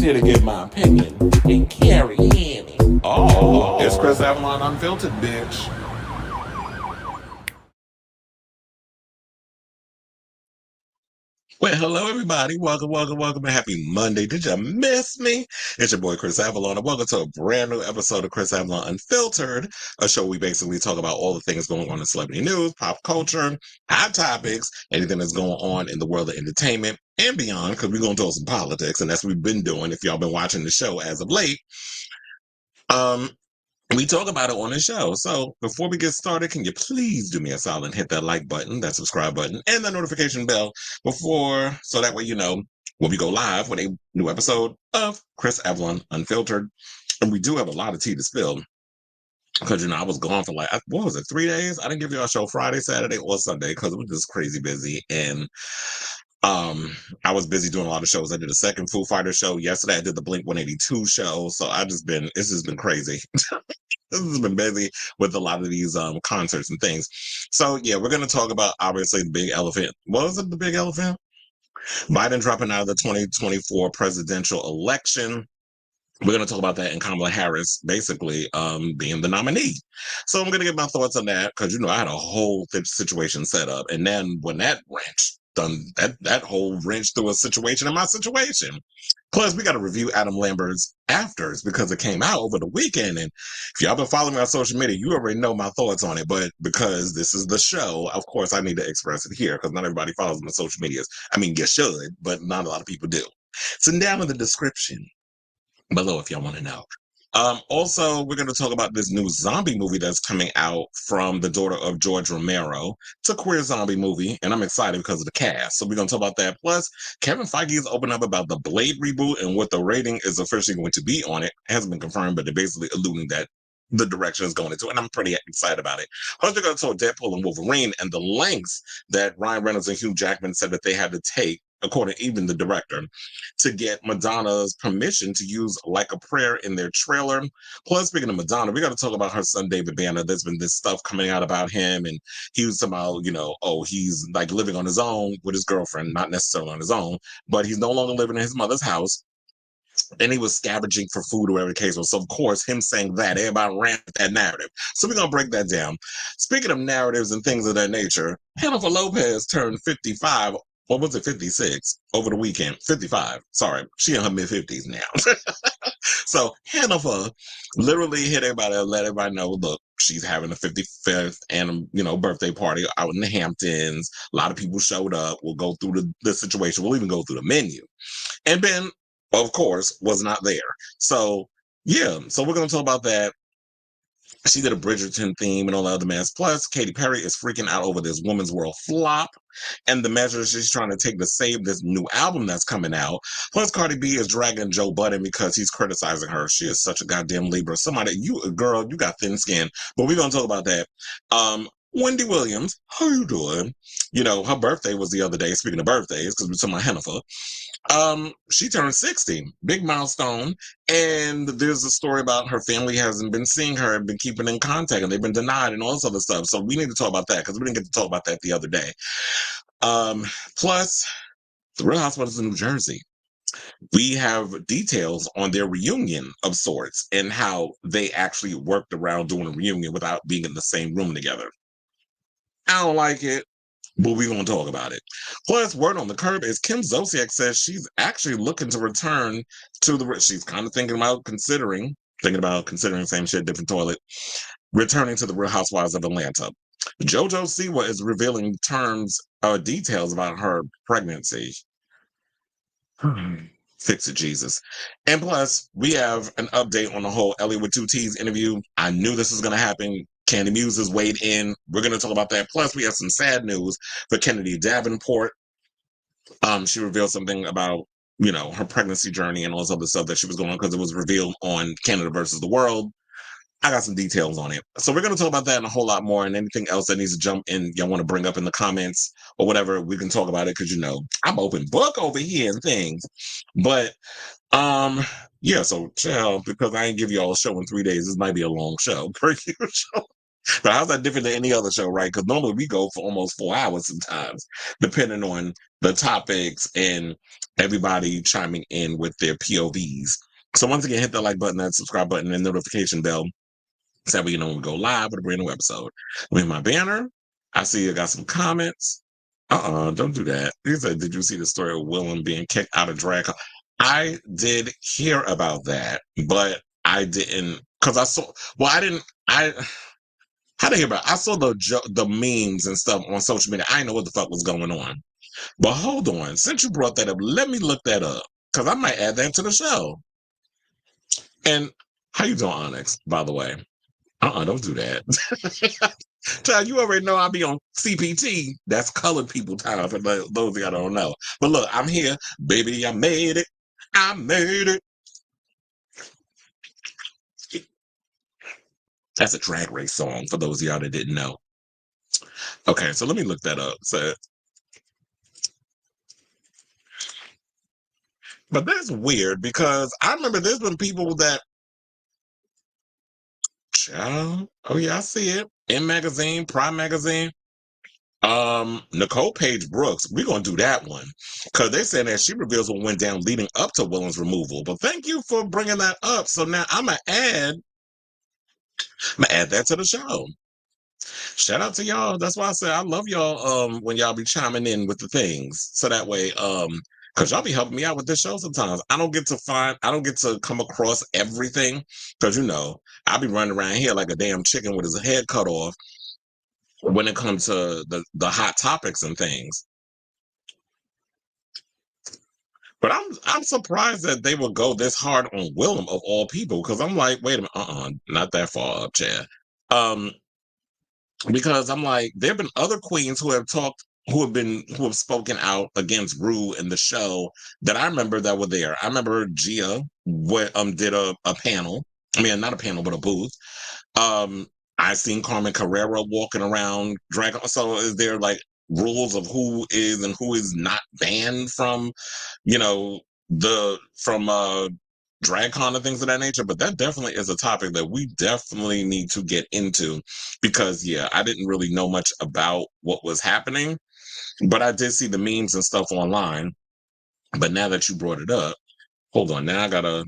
here to give my opinion and carry in. Oh, it's Chris Avalon Unfiltered, bitch. Well, hello everybody. Welcome, and happy Monday. Did you miss me? It's your boy Chris Avalon, and welcome to a brand new episode of Chris Avalon Unfiltered, a show we basically talk about all the things going on in celebrity news, pop culture, hot topics, anything that's going on in the world of entertainment and beyond, because we're going to talk some politics, and that's what we've been doing if y'all been watching the show as of late. We talk about it on the show. So before we get started, can you please do me a solid and hit that like button, that subscribe button, and the notification bell so that way you know when we go live with a new episode of Chris Avalon Unfiltered. And we do have a lot of tea to spill because, I was gone for like, what was it, 3 days? I didn't give you a show Friday, Saturday, or Sunday because it was just crazy busy. And I was busy doing a lot of shows. I did a second Foo Fighter show yesterday. I did the Blink 182 show. So it's just been crazy. This has been busy with a lot of these concerts and things. So yeah, we're gonna talk about obviously the big elephant. What was it, the big elephant? Biden dropping out of the 2024 presidential election. We're going to talk about that, and Kamala Harris basically being the nominee. So I'm going to get my thoughts on that because, I had a whole situation set up. And then when that whole wrench threw a situation in my situation. Plus, we got to review Adam Lambert's Afters because it came out over the weekend. And if y'all been following me on social media, you already know my thoughts on it. But because this is the show, of course, I need to express it here because not everybody follows me on social medias. I mean, you should, but not a lot of people do. So down in the description below if y'all want to know. Also, we're going to talk about this new zombie movie that's coming out from the daughter of George Romero. It's a queer zombie movie, and I'm excited because of the cast. So we're going to talk about that. Plus, Kevin Feige has opened up about the Blade reboot and what the rating is officially going to be on it. It hasn't been confirmed, but they're basically alluding that the direction is going into, and I'm pretty excited about it. Plus, we're going to talk Deadpool and Wolverine and the lengths that Ryan Reynolds and Hugh Jackman said that they had to take, according to even the director, to get Madonna's permission to use Like a Prayer in their trailer. Plus, speaking of Madonna, we got to talk about her son, David Banda. There's been this stuff coming out about him, and he was somehow, he's like living on his own with his girlfriend, not necessarily on his own, but he's no longer living in his mother's house. And he was scavenging for food or whatever the case was. So, of course, him saying that, everybody ran with that narrative. So we're going to break that down. Speaking of narratives and things of that nature, Jennifer Lopez turned 55. What was it, 56 over the weekend? 55. Sorry. She in her mid-50s now. So Jennifer literally hit everybody and let everybody know, look, she's having a 55th and, birthday party out in the Hamptons. A lot of people showed up. We'll go through the situation. We'll even go through the menu. And Ben, of course, was not there. So, yeah. So we're going to talk about that. She did a Bridgerton theme and all the other mess. Plus, Katy Perry is freaking out over this Woman's World flop and the measures she's trying to take to save this new album that's coming out. Plus, Cardi B is dragging Joe Budden because he's criticizing her. She is such a goddamn Libra. You got thin skin. But we're going to talk about that. Wendy Williams, how you doing? Her birthday was the other day. Speaking of birthdays, because we're talking about Jennifer. She turned 60, big milestone. And there's a story about her family hasn't been seeing her and been keeping in contact, and they've been denied and all this other stuff. So we need to talk about that because we didn't get to talk about that the other day. Plus, the Real Housewives of New Jersey. We have details on their reunion of sorts and how they actually worked around doing a reunion without being in the same room together. I don't like it, but we're going to talk about it. Plus, word on the curb is Kim Zolciak says she's actually looking to return to she's kind of thinking about considering, same shit, different toilet, returning to the Real Housewives of Atlanta. JoJo Siwa is revealing details about her pregnancy. Fix it, Jesus. And plus, we have an update on the whole Ellie with 2 T's interview. I knew this was going to happen. Candy Muse has weighed in. We're going to talk about that. Plus, we have some sad news for Kennedy Davenport. She revealed something about, her pregnancy journey and all this other stuff that she was going on because it was revealed on Canada versus the World. I got some details on it. So we're going to talk about that and a whole lot more, and anything else that needs to jump in, y'all want to bring up in the comments or whatever, we can talk about it because, I'm open book over here and things. But, yeah, so chill, because I ain't give y'all a show in 3 days. This might be a long show per usual. But how's that different than any other show, right? Because normally we go for almost 4 hours sometimes, depending on the topics and everybody chiming in with their POVs. So once again, hit that like button, that subscribe button, and notification bell. So that way you know when we go live with a brand new episode. With my banner, I see you got some comments. Don't do that. He said, did you see the story of Willam being kicked out of DragCon? I did hear about that, but I didn't, because I saw, well, I didn't, how did I hear about it? I saw the memes and stuff on social media. I didn't know what the fuck was going on. But hold on, since you brought that up, let me look that up, because I might add that to the show. And how you doing, Onyx, by the way? Don't do that. Child, you already know I'll be on CPT. That's colored people time for those of y'all don't know. But look, I'm here. Baby, I made it. I made it. That's a Drag Race song for those of y'all that didn't know. Okay, so let me look that up. So, but that's weird because I remember there's been people that, child, oh yeah, I see it. M Magazine, Prime Magazine. Nicole Page Brooks, we're gonna do that one because they said that she reveals what went down leading up to Willam's removal. But thank you for bringing that up. So now I'm gonna add that to the show. Shout out to y'all. That's why I said I love y'all. When y'all be chiming in with the things, so that way, because y'all be helping me out with this show sometimes. I don't get to come across everything because I be running around here like a damn chicken with his head cut off when it comes to the hot topics and things. But I'm surprised that they would go this hard on Willam of all people, because I'm like, wait a minute, not that far up, Chad. Because I'm like, there have been other queens who have spoken out against Rue in the show that I remember that were there. I remember Gia did a panel. I mean, not a panel, but a booth. I seen Carmen Carrera walking around drag. So is there like rules of who is and who is not banned from, from DragCon and things of that nature? But that definitely is a topic that we definitely need to get into because I didn't really know much about what was happening, but I did see the memes and stuff online. But now that you brought it up, hold on, now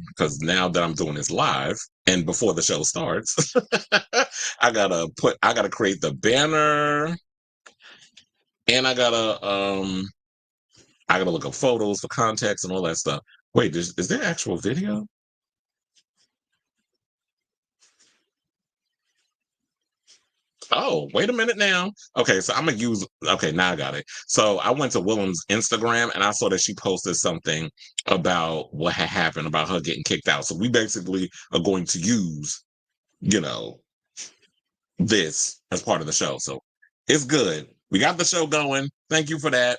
because now that I'm doing this live and before the show starts, I gotta create the banner and I gotta look up photos for context and all that stuff. Wait, is there actual video? Oh, wait a minute now. Okay, so now I got it. So I went to Willam's Instagram and I saw that she posted something about what had happened about her getting kicked out. So we basically are going to use, this as part of the show. So it's good. We got the show going. Thank you for that.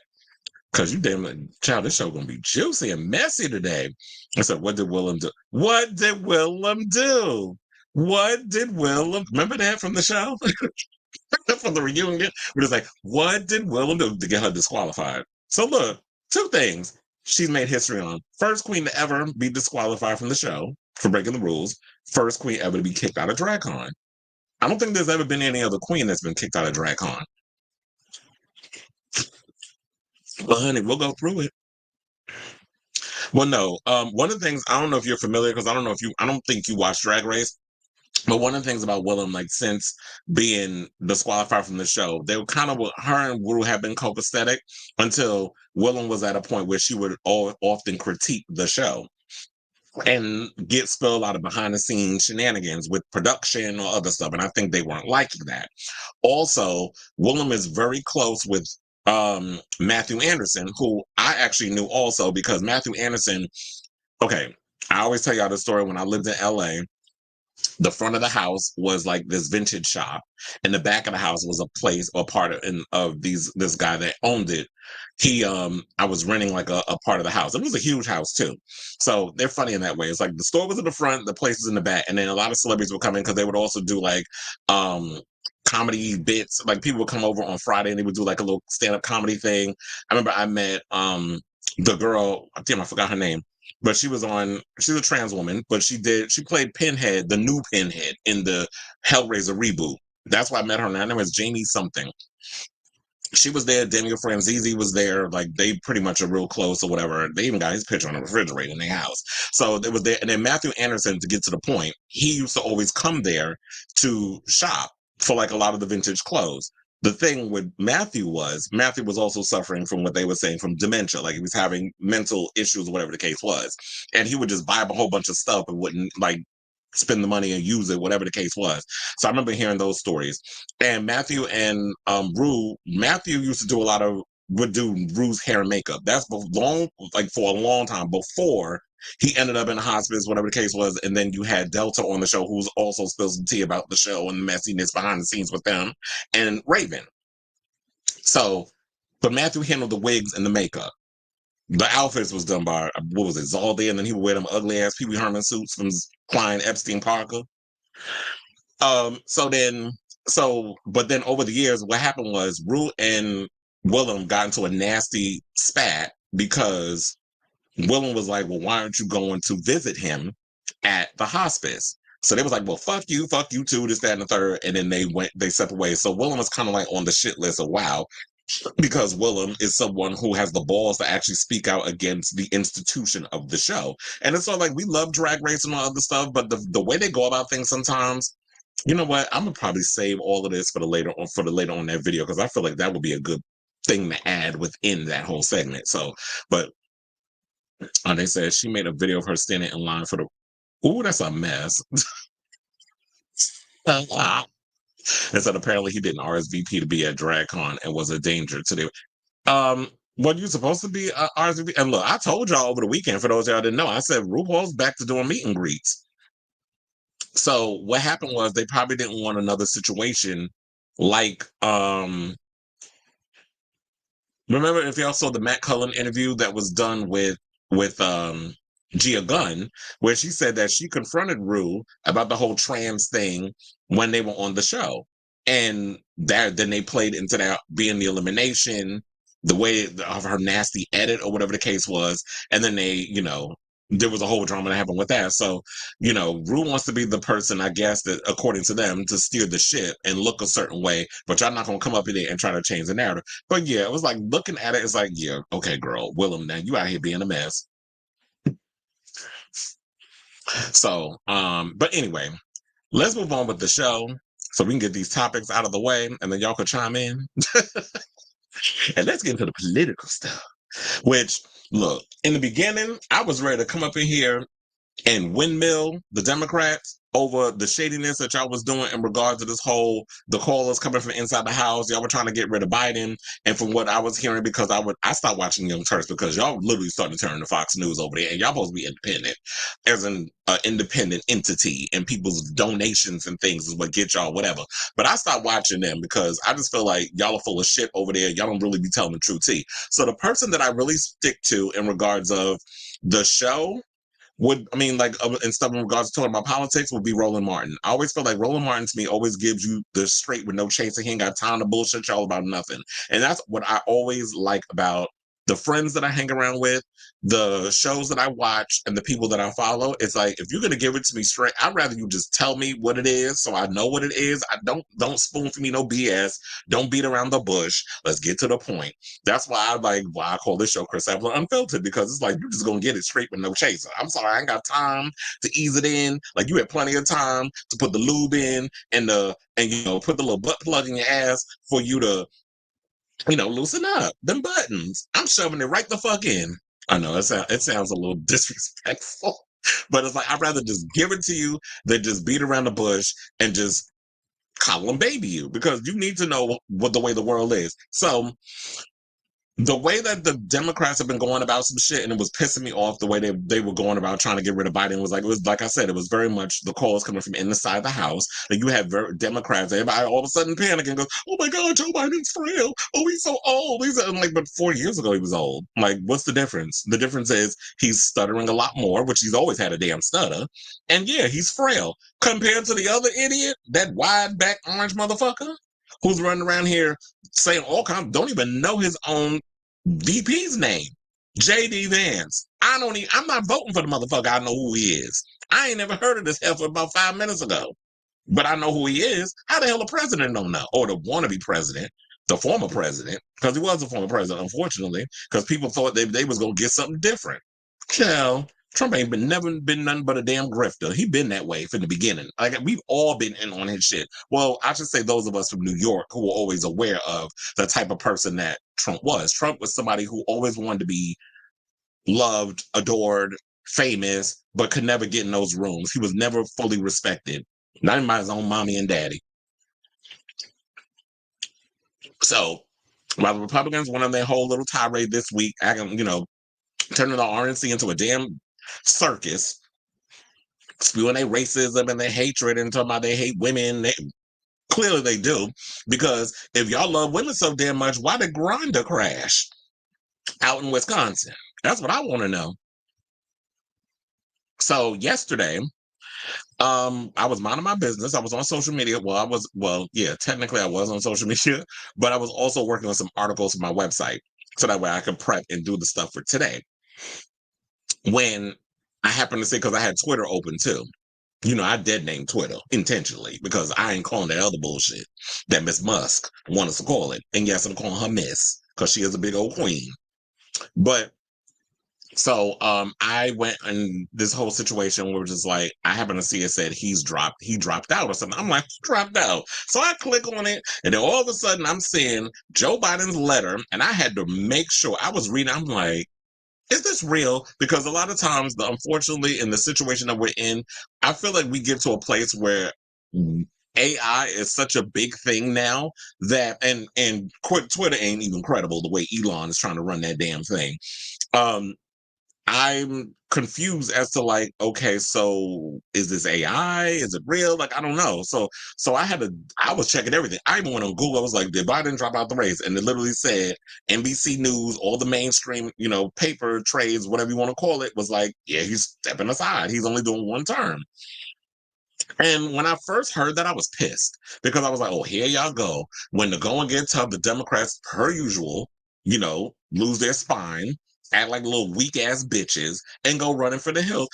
Cause you damn child, this show gonna be juicy and messy today. I said, what did Willam do? What did Willam do? What did Willam remember that from the show? From the reunion? We're just like, what did Willam do to get her disqualified? So look, two things she's made history on. First queen to ever be disqualified from the show for breaking the rules. First queen ever to be kicked out of DragCon. I don't think there's ever been any other queen that's been kicked out of DragCon. Well, honey, we'll go through it. Well, no. One of the things, I don't know if you're familiar, because I don't think you watch Drag Race, but one of the things about Willam, like since being disqualified from the show, they were her and Wu have been copacetic until Willam was at a point where she would often critique the show and get spilled out of behind the scenes shenanigans with production or other stuff. And I think they weren't liking that. Also, Willam is very close with Matthew Anderson, who I actually knew also because Matthew Anderson, okay, I always tell y'all the story when I lived in LA. The front of the house was like this vintage shop, and the back of the house was a place or part of this guy that owned it. I was renting like a part of the house. It was a huge house too, so they're funny in that way. It's like the store was in the front, the place was in the back, and then a lot of celebrities would come in because they would also do like comedy bits. Like people would come over on Friday and they would do like a little stand-up comedy thing. I remember I met the girl. Damn, I forgot her name. But she's a trans woman, but she played Pinhead, the new Pinhead in the Hellraiser reboot. That's why I met her. Her name is Jamie something. She was there. Daniel Franzese was there. Like, they pretty much are real close or whatever. They even got his picture on the refrigerator in their house. So it was there. And then Matthew Anderson, to get to the point, he used to always come there to shop for like a lot of the vintage clothes. The thing with Matthew was also suffering from what they were saying from dementia. Like, he was having mental issues or whatever the case was. And he would just buy up a whole bunch of stuff and wouldn't like spend the money and use it, whatever the case was. So I remember hearing those stories. And Matthew and Rue, Matthew used to do would do Rue's hair and makeup. That's for a long time before he ended up in the hospice, whatever the case was. And then you had Delta on the show, who's also spilled some tea about the show and the messiness behind the scenes with them, and Raven. So, but Matthew handled the wigs and the makeup. The outfits was done by, what was it, Zaldi, and then he would wear them ugly ass Pee Wee Herman suits from Klein Epstein Parker. But then over the years, what happened was Rue and Willam got into a nasty spat because Willam was like, well, why aren't you going to visit him at the hospice? So they was like, well, fuck you too, this, that, and the third. And then they stepped away. So Willam was kind of like on the shit list of wow, because Willam is someone who has the balls to actually speak out against the institution of the show. And it's all like, we love Drag Race and all other stuff, but the way they go about things sometimes, you know what? I'm gonna probably save all of this for the later on that video, because I feel like that would be a good thing to add within that whole segment. So, but they said she made a video of her standing in line for the. Ooh, that's a mess. And said apparently he didn't RSVP to be at DragCon and was a danger to the. What you supposed to be RSVP? And look, I told y'all over the weekend, for those y'all didn't know, I said RuPaul's back to doing meet and greets. So what happened was they probably didn't want another situation like remember, if y'all saw the Matt Cullen interview that was done with Gia Gunn, where she said that she confronted Rue about the whole trans thing when they were on the show. And then they played into that being the elimination, the way of her nasty edit or whatever the case was. And then there was a whole drama that happened with that. So, Rue wants to be the person, I guess, that according to them, to steer the ship and look a certain way, but y'all not going to come up in there and try to change the narrative. But yeah, it was like, looking at it, it's like, yeah, okay, girl, Willam, now you out here being a mess. So, but anyway, let's move on with the show so we can get these topics out of the way, and then y'all can chime in. And let's get into the political stuff, which, look, in the beginning, I was ready to come up in here and windmill the Democrats over the shadiness that y'all was doing in regards to this whole, the callers coming from inside the house. Y'all were trying to get rid of Biden. And from what I was hearing, because I stopped watching Young Turks because y'all literally started to turn to Fox News over there, and y'all supposed to be independent as an independent entity, and people's donations and things is what get y'all whatever. But I stopped watching them because I just feel like y'all are full of shit over there. Y'all don't really be telling the true tea. So the person that I really stick to in regards of the show and stuff in regards to talking about politics would be Roland Martin. I always feel like Roland Martin to me always gives you the straight with no chaser. He ain't got time to bullshit y'all about nothing. And that's what I always like about the friends that I hang around with, the shows that I watch, and the people that I follow. It's like, if you're gonna give it to me straight, I'd rather you just tell me what it is so I know what it is. I don't spoon for me no BS. Don't beat around the bush. Let's get to the point. That's why I call this show Chris Avalon Unfiltered, because it's like you're just gonna get it straight with no chaser. I'm sorry, I ain't got time to ease it in. Like, you had plenty of time to put the lube in and put the little butt plug in your ass for you to loosen up them buttons. I'm shoving it right the fuck in. I know it sounds a little disrespectful, but it's like, I'd rather just give it to you than just beat around the bush and just column baby you, because you need to know what the way the world is. So the way that the Democrats have been going about some shit, and it was pissing me off the way they were going about trying to get rid of Biden, was like I said, it was very much the calls coming from inside the house. Like, you had Democrats, everybody all of a sudden panicking, goes, oh my God, Joe Biden's frail. Oh, he's so old. I'm like, but 4 years ago he was old. Like, what's the difference? The difference is he's stuttering a lot more, which he's always had a damn stutter. And yeah, he's frail compared to the other idiot, that wide back orange motherfucker who's running around here saying all kinds, don't even know his own VP's name, J.D. Vance. I'm not voting for the motherfucker. I know who he is. I ain't never heard of this hell for about 5 minutes ago. but I know who he is. How the hell the president don't know? Or the wannabe president, the former president, because he was a former president, unfortunately, because people thought they was going to get something different. Hell, Trump ain't never been nothing but a damn grifter. He been that way from the beginning. Like, we've all been in on his shit. Well, I should say those of us from New York who were always aware of the type of person that Trump was. Trump was somebody who always wanted to be loved, adored, famous, but could never get in those rooms. He was never fully respected, not even by his own mommy and daddy. So, while the Republicans went on their whole little tirade this week, turning the RNC into a damn circus, spewing their racism and their hatred and talking about they hate women. Clearly they do, because if y'all love women so damn much, why did Grindr crash out in Wisconsin? That's what I want to know. So yesterday, I was minding my business. I was on social media. Technically I was on social media, but I was also working on some articles for my website so that way I could prep and do the stuff for today. When I happened to see, because I had Twitter open too. I dead named Twitter intentionally because I ain't calling that other bullshit that Miss Musk wants us to call it. And yes, I'm calling her Miss because she is a big old queen. But so I went in this whole situation where just like I happened to see it said he dropped out or something. I'm like, who dropped out? So I click on it, and then all of a sudden I'm seeing Joe Biden's letter, and I had to make sure I was reading. I'm like, is this real? Because a lot of times, unfortunately, in the situation that we're in, I feel like we get to a place where AI is such a big thing now that, and Twitter ain't even credible the way Elon is trying to run that damn thing. I'm confused as to like, okay, so is this AI? Is it real? Like, I don't know. So I was checking everything. I even went on Google. I was like, did Biden drop out the race? And it literally said NBC News, all the mainstream, paper trades, whatever you want to call it, was like, yeah, he's stepping aside. He's only doing one term. And when I first heard that, I was pissed because I was like, oh, here y'all go. When the going gets tough, the Democrats, per usual, lose their spine, act like little weak ass bitches, and go running for the hills.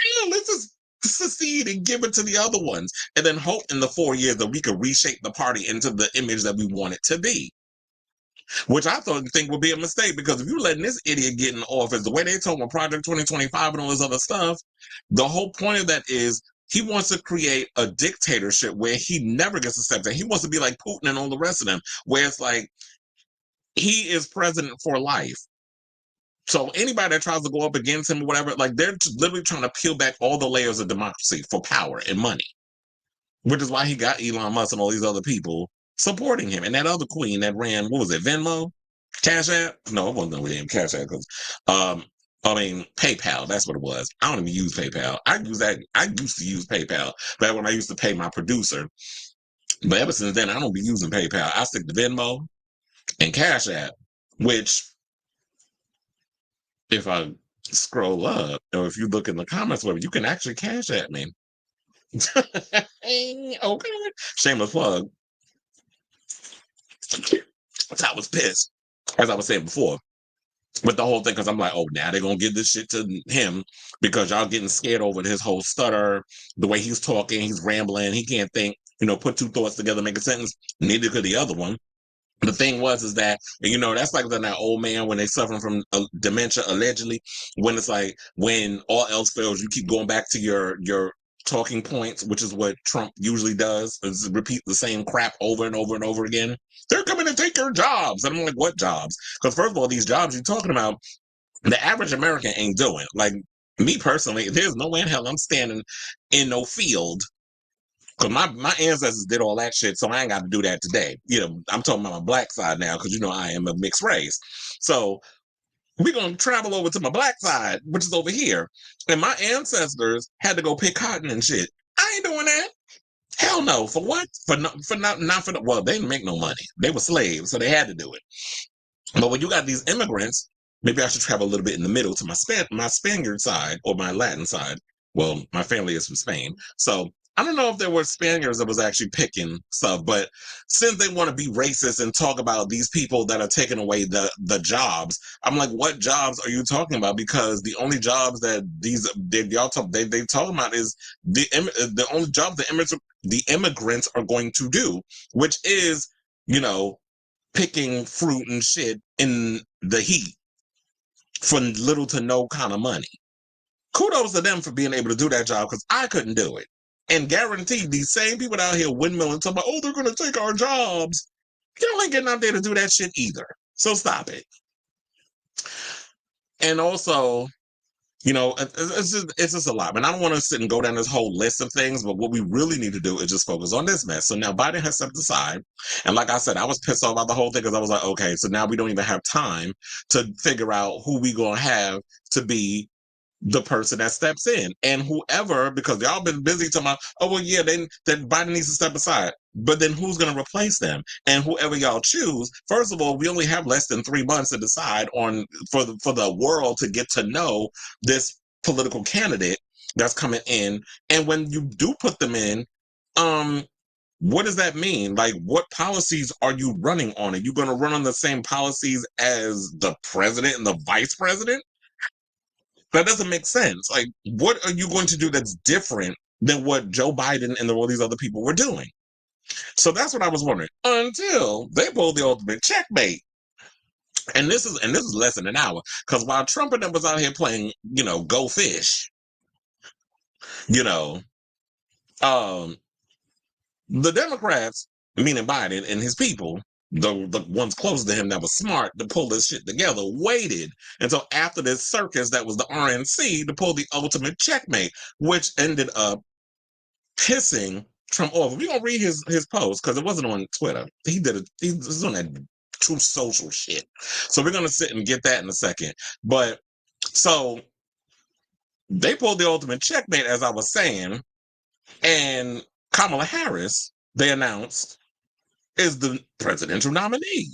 Yeah, let's just secede and give it to the other ones, and then hope in the 4 years that we could reshape the party into the image that we want it to be. Which I think would be a mistake, because if you're letting this idiot get in office, the way they talk about Project 2025 and all this other stuff, the whole point of that is he wants to create a dictatorship where he never gets accepted. He wants to be like Putin and all the rest of them, where it's like he is president for life. So anybody that tries to go up against him or whatever, like they're literally trying to peel back all the layers of democracy for power and money, which is why he got Elon Musk and all these other people supporting him. And that other queen that ran, what was it, Venmo? Cash App? No, it wasn't with him, Cash App. PayPal, that's what it was. I don't even use PayPal. I used to use PayPal back when I used to pay my producer. But ever since then, I don't be using PayPal. I stick to Venmo and Cash App, which if I scroll up, or if you look in the comments, whatever, you can actually Cash App me. Okay. Shameless plug. So I was pissed, as I was saying before, with the whole thing, because I'm like, oh, now they're going to give this shit to him because y'all getting scared over his whole stutter, the way he's talking, he's rambling, he can't think, put two thoughts together, make a sentence. Neither could the other one. The thing is that, that's like that old man when they suffering from dementia, allegedly, when it's like, when all else fails, you keep going back to your talking points, which is what Trump usually does, is repeat the same crap over and over and over again. They're coming to take your jobs. And I'm like, what jobs? Because first of all, these jobs you're talking about, the average American ain't doing. Like, me personally, there's no way in hell I'm standing in no field, because my ancestors did all that shit, so I ain't got to do that today. I'm talking about my black side now, because I am a mixed race. So we're going to travel over to my black side, which is over here. And my ancestors had to go pick cotton and shit. I ain't doing that. Hell no. For what? Well, they didn't make no money. They were slaves, so they had to do it. But when you got these immigrants, maybe I should travel a little bit in the middle to my Spaniard side or my Latin side. Well, my family is from Spain. So I don't know if there were Spaniards that was actually picking stuff, but since they want to be racist and talk about these people that are taking away the jobs, I'm like, what jobs are you talking about? Because the only jobs that they talking about is the only job the immigrants are going to do, which is, you know, picking fruit and shit in the heat for little to no kind of money. Kudos to them for being able to do that job, because I couldn't do it. And guaranteed, these same people out here windmilling talking about, oh, they're going to take our jobs. Y'all ain't getting out there to do that shit either. So stop it. And also, you know, it's just a lot. And I don't want to sit and go down this whole list of things, but what we really need to do is just focus on this mess. So now Biden has stepped aside. And like I said, I was pissed off about the whole thing because I was like, okay, so now we don't even have time to figure out who we going to have to be the person that steps in. And whoever, because y'all been busy talking about, oh, well, yeah, then Biden needs to step aside. But then who's going to replace them? And whoever y'all choose, first of all, we only have less than 3 months to decide on for the world to get to know this political candidate that's coming in. And when you do put them in, what does that mean? Like, what policies are you running on? Are you going to run on the same policies as the president and the vice president? That doesn't make sense. Like, what are you going to do that's different than what Joe Biden and all these other people were doing? So that's what I was wondering until they pulled the ultimate checkmate. And this is less than an hour, because while Trump and them was out here playing, you know, go fish, you know, the Democrats, meaning Biden and his people, the ones closest to him that was smart to pull this shit together, waited until after this circus that was the RNC to pull the ultimate checkmate, which ended up pissing Trump off. We're gonna read his post because it wasn't on Twitter. He did it. He was on that True Social shit. So we're gonna sit and get that in a second. But so they pulled the ultimate checkmate, as I was saying, and Kamala Harris, they announced, is the presidential nominee.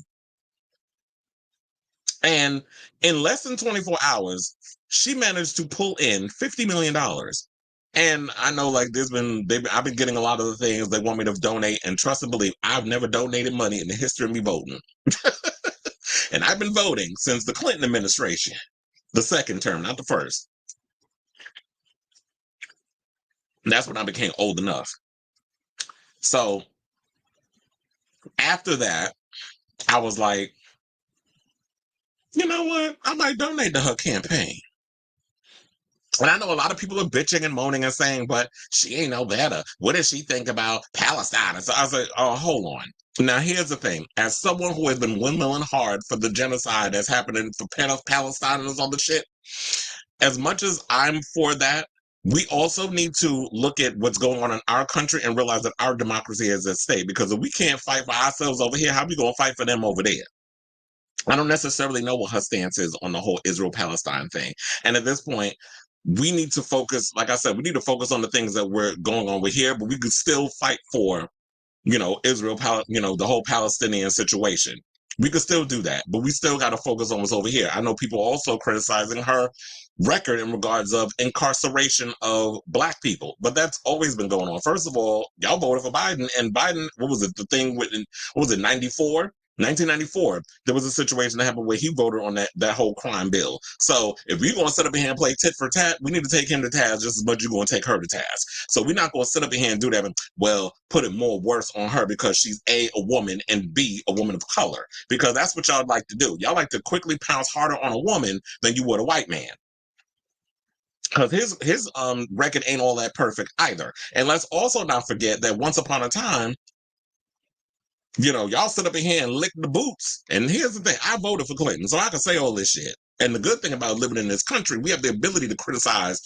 And in less than 24 hours, she managed to pull in $50 million. And I know, like, I've been getting a lot of the things they want me to donate, and trust and believe, I've never donated money in the history of me voting. And I've been voting since the Clinton administration, the second term, not the first. And that's when I became old enough. So after that, I was like, you know what? I might donate to her campaign. And I know a lot of people are bitching and moaning and saying, but she ain't no better. What does she think about Palestine? And so I was like, oh, hold on. Now, here's the thing. As someone who has been windmilling hard for the genocide that's happening for Palestine and this other shit, as much as I'm for that, we also need to look at what's going on in our country and realize that our democracy is at stake. Because if we can't fight for ourselves over here, how are we going to fight for them over there? I don't necessarily know what her stance is on the whole Israel-Palestine thing. And at this point, we need to focus, like I said, we need to focus on the things that we're going on with here, but we could still fight for, you know, Israel, you know, the whole Palestinian situation. We could still do that, but we still got to focus on what's over here. I know people also criticizing her record in regards of incarceration of Black people, but that's always been going on. First of all, y'all voted for Biden, and Biden, what was it, the thing with, what was it, 1994, there was a situation that happened where he voted on that whole crime bill. So if we're going to sit up in here and play tit for tat, we need to take him to task just as much as you're going to take her to task. So we're not going to sit up in here and do that and, well, put it more worse on her because she's A, a woman, and B, a woman of color. Because that's what y'all like to do. Y'all like to quickly pounce harder on a woman than you would a white man. Because his record ain't all that perfect either. And let's also not forget that once upon a time, you know, y'all sit up in here and lick the boots. And here's the thing, I voted for Clinton, so I can say all this shit. And the good thing about living in this country, we have the ability to criticize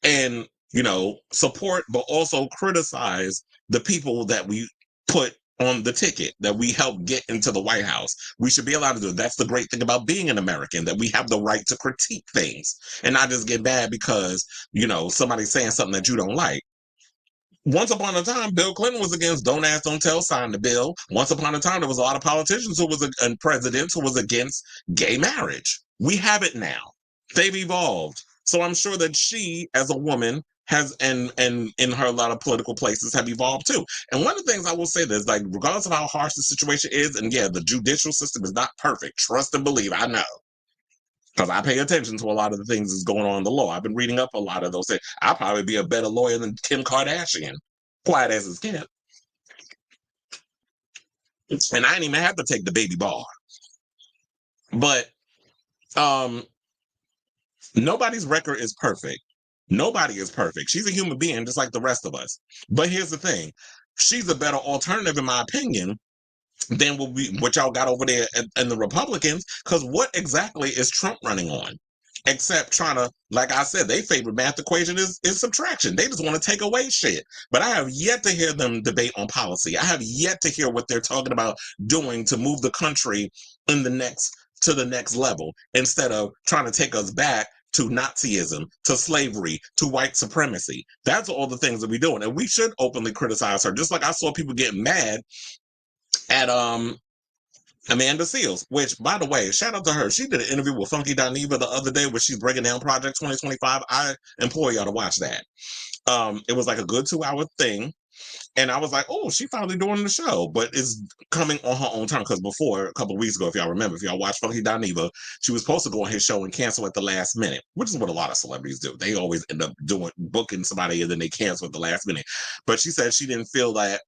and, you know, support, but also criticize the people that we put on the ticket, that we help get into the White House. We should be allowed to do it. That's the great thing about being an American, that we have the right to critique things and not just get mad because, you know, somebody's saying something that you don't like. Once upon a time, Bill Clinton was against Don't Ask, Don't Tell, sign the bill. Once upon a time, there was a lot of politicians and presidents who was against gay marriage. We have it now. They've evolved. So I'm sure that she, as a woman, has and in her a lot of political places have evolved too. And one of the things I will say is, like, regardless of how harsh the situation is, and yeah, the judicial system is not perfect. Trust and believe, I know. Because I pay attention to a lot of the things that's going on in the law. I've been reading up a lot of those things. I'll probably be a better lawyer than Kim Kardashian. Quiet as it's kept. And I didn't even have to take the baby bar. But nobody's record is perfect. Nobody is perfect. She's a human being just like the rest of us. But here's the thing. She's a better alternative, in my opinion, than what y'all got over there in the Republicans. Because what exactly is Trump running on? Except trying to, like I said, they favorite math equation is subtraction. They just want to take away shit. But I have yet to hear them debate on policy. I have yet to hear what they're talking about doing to move the country to the next level, instead of trying to take us back to Nazism, to slavery, to white supremacy. That's all the things that we're doing. And we should openly criticize her. Just like I saw people getting mad at Amanda Seales, which, by the way, shout out to her. She did an interview with Funky Dineva the other day where she's breaking down Project 2025. I implore y'all to watch that. It was like a good 2-hour thing. And I was like, oh, she finally doing the show, but it's coming on her own time. Because before, a couple of weeks ago, if y'all remember, if y'all watched Funky Dineva, she was supposed to go on his show and cancel at the last minute, which is what a lot of celebrities do. They always end up booking somebody and then they cancel at the last minute. But she said she didn't feel that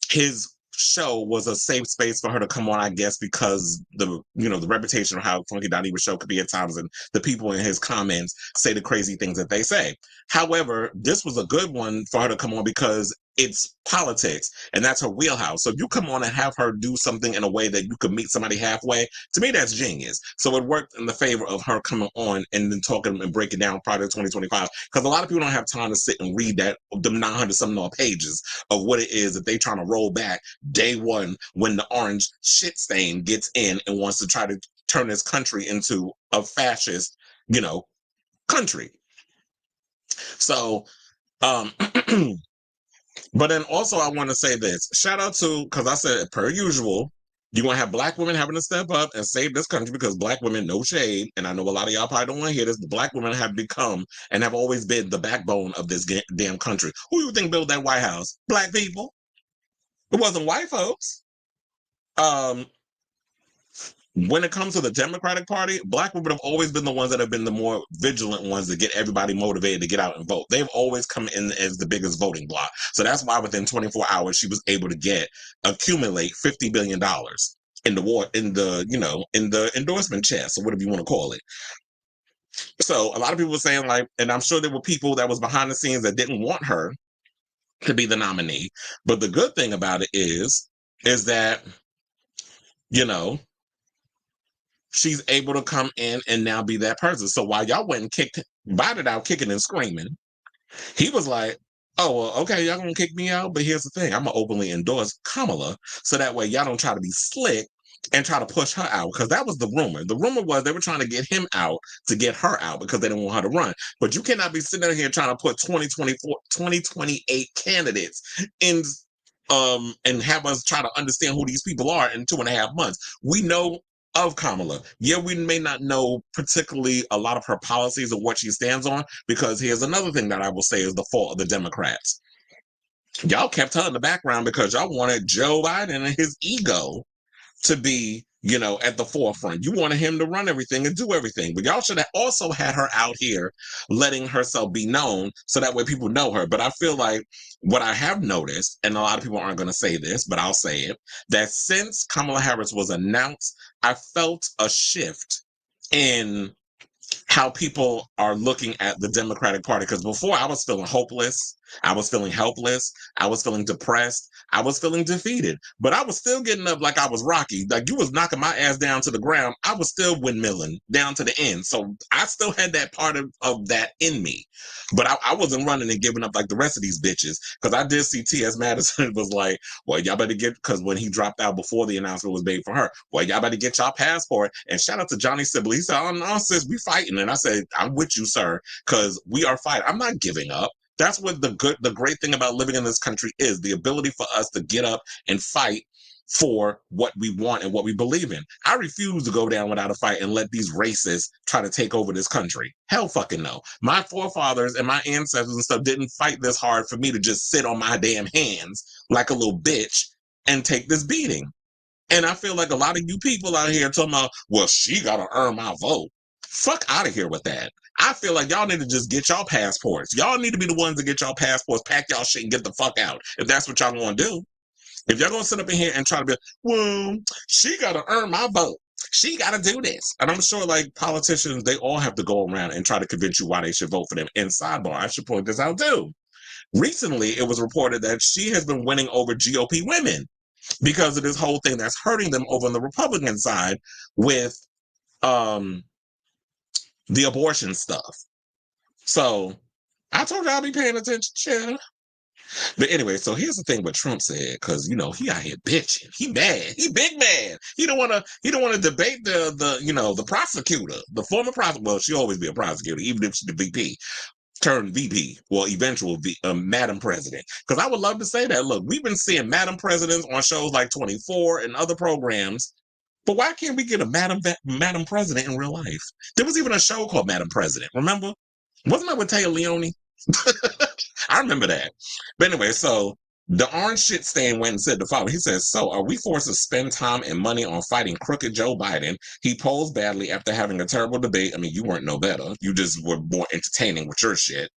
his show was a safe space for her to come on, I guess, because the reputation of how Funky Dineva show could be at times, and the people in his comments say the crazy things that they say. However, this was a good one for her to come on because it's politics and that's her wheelhouse. So if you come on and have her do something in a way that you could meet somebody halfway, to me that's genius. So it worked in the favor of her coming on and then talking and breaking down Project 2025, because a lot of people don't have time to sit and read the 900 something odd pages of what it is that they trying to roll back day one when the orange shit stain gets in and wants to try to turn this country into a fascist, country. So but then also I want to say this. Shout out to, because I said, per usual, you're going to have black women having to step up and save this country, because black women, no shade, and I know a lot of y'all probably don't want to hear this, but black women have become and have always been the backbone of this damn country. Who you think built that White House? Black people. It wasn't white folks. When it comes to the Democratic Party, black women have always been the ones that have been the more vigilant ones to get everybody motivated to get out and vote. They've always come in as the biggest voting bloc. So that's why within 24 hours, she was able to accumulate $50 billion in the endorsement chest, or whatever you want to call it. So a lot of people were saying, like, and I'm sure there were people that was behind the scenes that didn't want her to be the nominee. But the good thing about it is that, she's able to come in and now be that person. So while y'all went and kicked Biden out kicking and screaming, he was like, oh, well, okay, y'all gonna kick me out, but here's the thing, I'm gonna openly endorse Kamala, so that way y'all don't try to be slick and try to push her out, because that was the rumor. The rumor was they were trying to get him out to get her out because they didn't want her to run. But you cannot be sitting here trying to put 2028 candidates in and have us try to understand who these people are in 2.5 months. We know of Kamala. Yeah, we may not know particularly a lot of her policies or what she stands on, because here's another thing that I will say is the fault of the Democrats. Y'all kept her in the background because y'all wanted Joe Biden and his ego to be, at the forefront. You wanted him to run everything and do everything. But y'all should have also had her out here letting herself be known so that way people know her. But I feel like what I have noticed, and a lot of people aren't going to say this, but I'll say it, that since Kamala Harris was announced, I felt a shift in how people are looking at the Democratic Party. Because before, I was feeling hopeless, I was feeling helpless, I was feeling depressed, I was feeling defeated, but I was still getting up like I was Rocky. Like, you was knocking my ass down to the ground, I was still windmilling down to the end. So I still had that part of that in me, but I wasn't running and giving up like the rest of these bitches. Because I did see T.S. Madison was like, well, y'all better get, because when he dropped out before the announcement was made for her, well, y'all better get y'all passport. And shout out to Johnny Sibley. He said, oh no, sis, we fighting. And I said, I'm with you, sir, because we are fighting. I'm not giving up. That's what the great thing about living in this country is, the ability for us to get up and fight for what we want and what we believe in. I refuse to go down without a fight and let these racists try to take over this country. Hell fucking no. My forefathers and my ancestors and stuff didn't fight this hard for me to just sit on my damn hands like a little bitch and take this beating. And I feel like a lot of you people out here talking about, well, she got to earn my vote. Fuck out of here with that. I feel like y'all need to just get y'all passports. Y'all need to be the ones to get y'all passports, pack y'all shit and get the fuck out. If that's what y'all want to do. If y'all gonna sit up in here and try to be, well, she gotta earn my vote. She gotta do this. And I'm sure like politicians, they all have to go around and try to convince you why they should vote for them. And sidebar, I should point this out too. Recently, it was reported that she has been winning over GOP women because of this whole thing that's hurting them over on the Republican side with the abortion stuff. So I told you I'll be paying attention, chill. But anyway, so here's the thing what Trump said, because he out here bitching. He mad. He big mad. He don't wanna debate the prosecutor, the former prosecutor. Well, she'll always be a prosecutor, even if she's the VP, turned VP, well, eventual Madam President. Because I would love to say that. Look, we've been seeing Madam Presidents on shows like 24 and other programs. But why can't we get a Madam President in real life? There was even a show called Madam President, remember? Wasn't that with Taya Leone? I remember that. But anyway, so the orange shit stain went and said the following. He says, so are we forced to spend time and money on fighting crooked Joe Biden? He posed badly after having a terrible debate. I mean, you weren't no better. You just were more entertaining with your shit.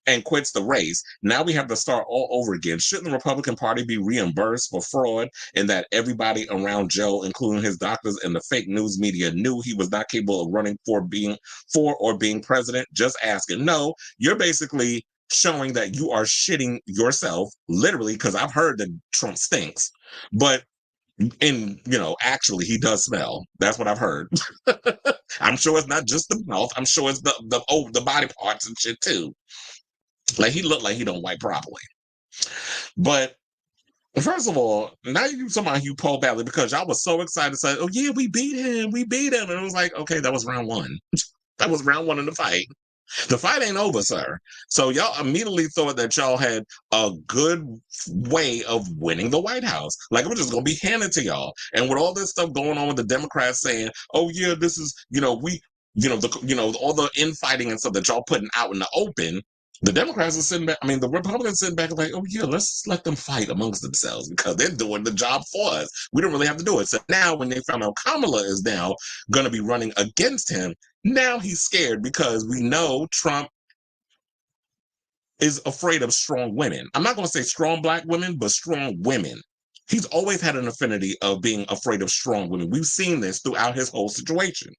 And quits the race. Now we have to start all over again. Shouldn't the Republican Party be reimbursed for fraud in that everybody around Joe, including his doctors and the fake news media, knew he was not capable of running for or being president? Just asking. No, you're basically showing that you are shitting yourself, literally, because I've heard that Trump stinks. But actually he does smell. That's what I've heard. I'm sure it's not just the mouth. I'm sure it's the body parts and shit too. Like he looked like he don't wipe properly. But first of all, now you somehow you pull badly because y'all was so excited to say, oh yeah, we beat him. And it was like, okay, that was round one. That was round one in the fight. The fight ain't over, sir. So y'all immediately thought that y'all had a good way of winning the White House. Like it was just gonna be handed to y'all. And with all this stuff going on with the Democrats saying, "Oh yeah, this is all the infighting and stuff that y'all putting out in the open." The Democrats are sitting back. I mean, the Republicans sitting back like, "Oh yeah, let's let them fight amongst themselves because they're doing the job for us. We don't really have to do it." So now, when they found out Kamala is now going to be running against him, now he's scared because we know Trump is afraid of strong women. I'm not going to say strong black women, but strong women. He's always had an affinity of being afraid of strong women. We've seen this throughout his whole situation.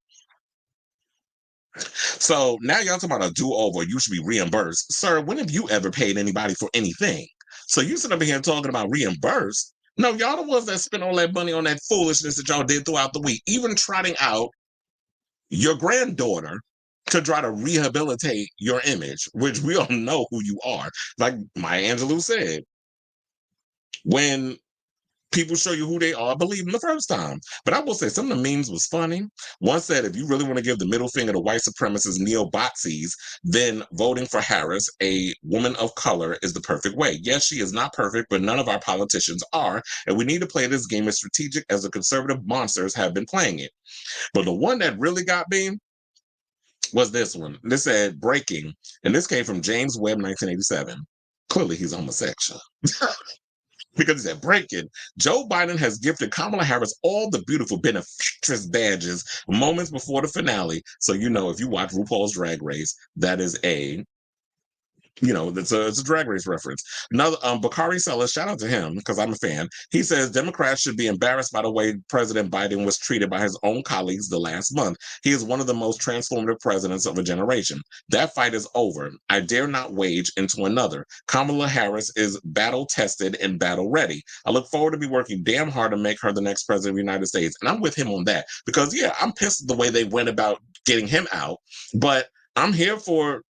So now y'all talking about a do-over, you should be reimbursed. Sir, when have you ever paid anybody for anything? So you sit up here talking about reimbursed. No, y'all the ones that spent all that money on that foolishness that y'all did throughout the week, even trotting out your granddaughter to try to rehabilitate your image, which we all know who you are. Like Maya Angelou said, when people show you who they are, believe them the first time. But I will say some of the memes was funny. One said, if you really want to give the middle finger to white supremacist neo-Nazis, then voting for Harris, a woman of color, is the perfect way. Yes, she is not perfect, but none of our politicians are. And we need to play this game as strategic as the conservative monsters have been playing it. But the one that really got me was this one. This said, breaking. And this came from James Webb, 1987. Clearly, he's homosexual. Because he said, breaking. Joe Biden has gifted Kamala Harris all the beautiful benefactress badges moments before the finale. So, if you watch RuPaul's Drag Race, that is it's a Drag Race reference. Another, Bakari Sellers, shout out to him because I'm a fan. He says Democrats should be embarrassed by the way President Biden was treated by his own colleagues the last month. He is one of the most transformative presidents of a generation. That fight is over. I dare not wage into another. Kamala Harris is battle tested and battle ready. I look forward to be working damn hard to make her the next president of the United States. And I'm with him on that because, I'm pissed at the way they went about getting him out, but I'm here for,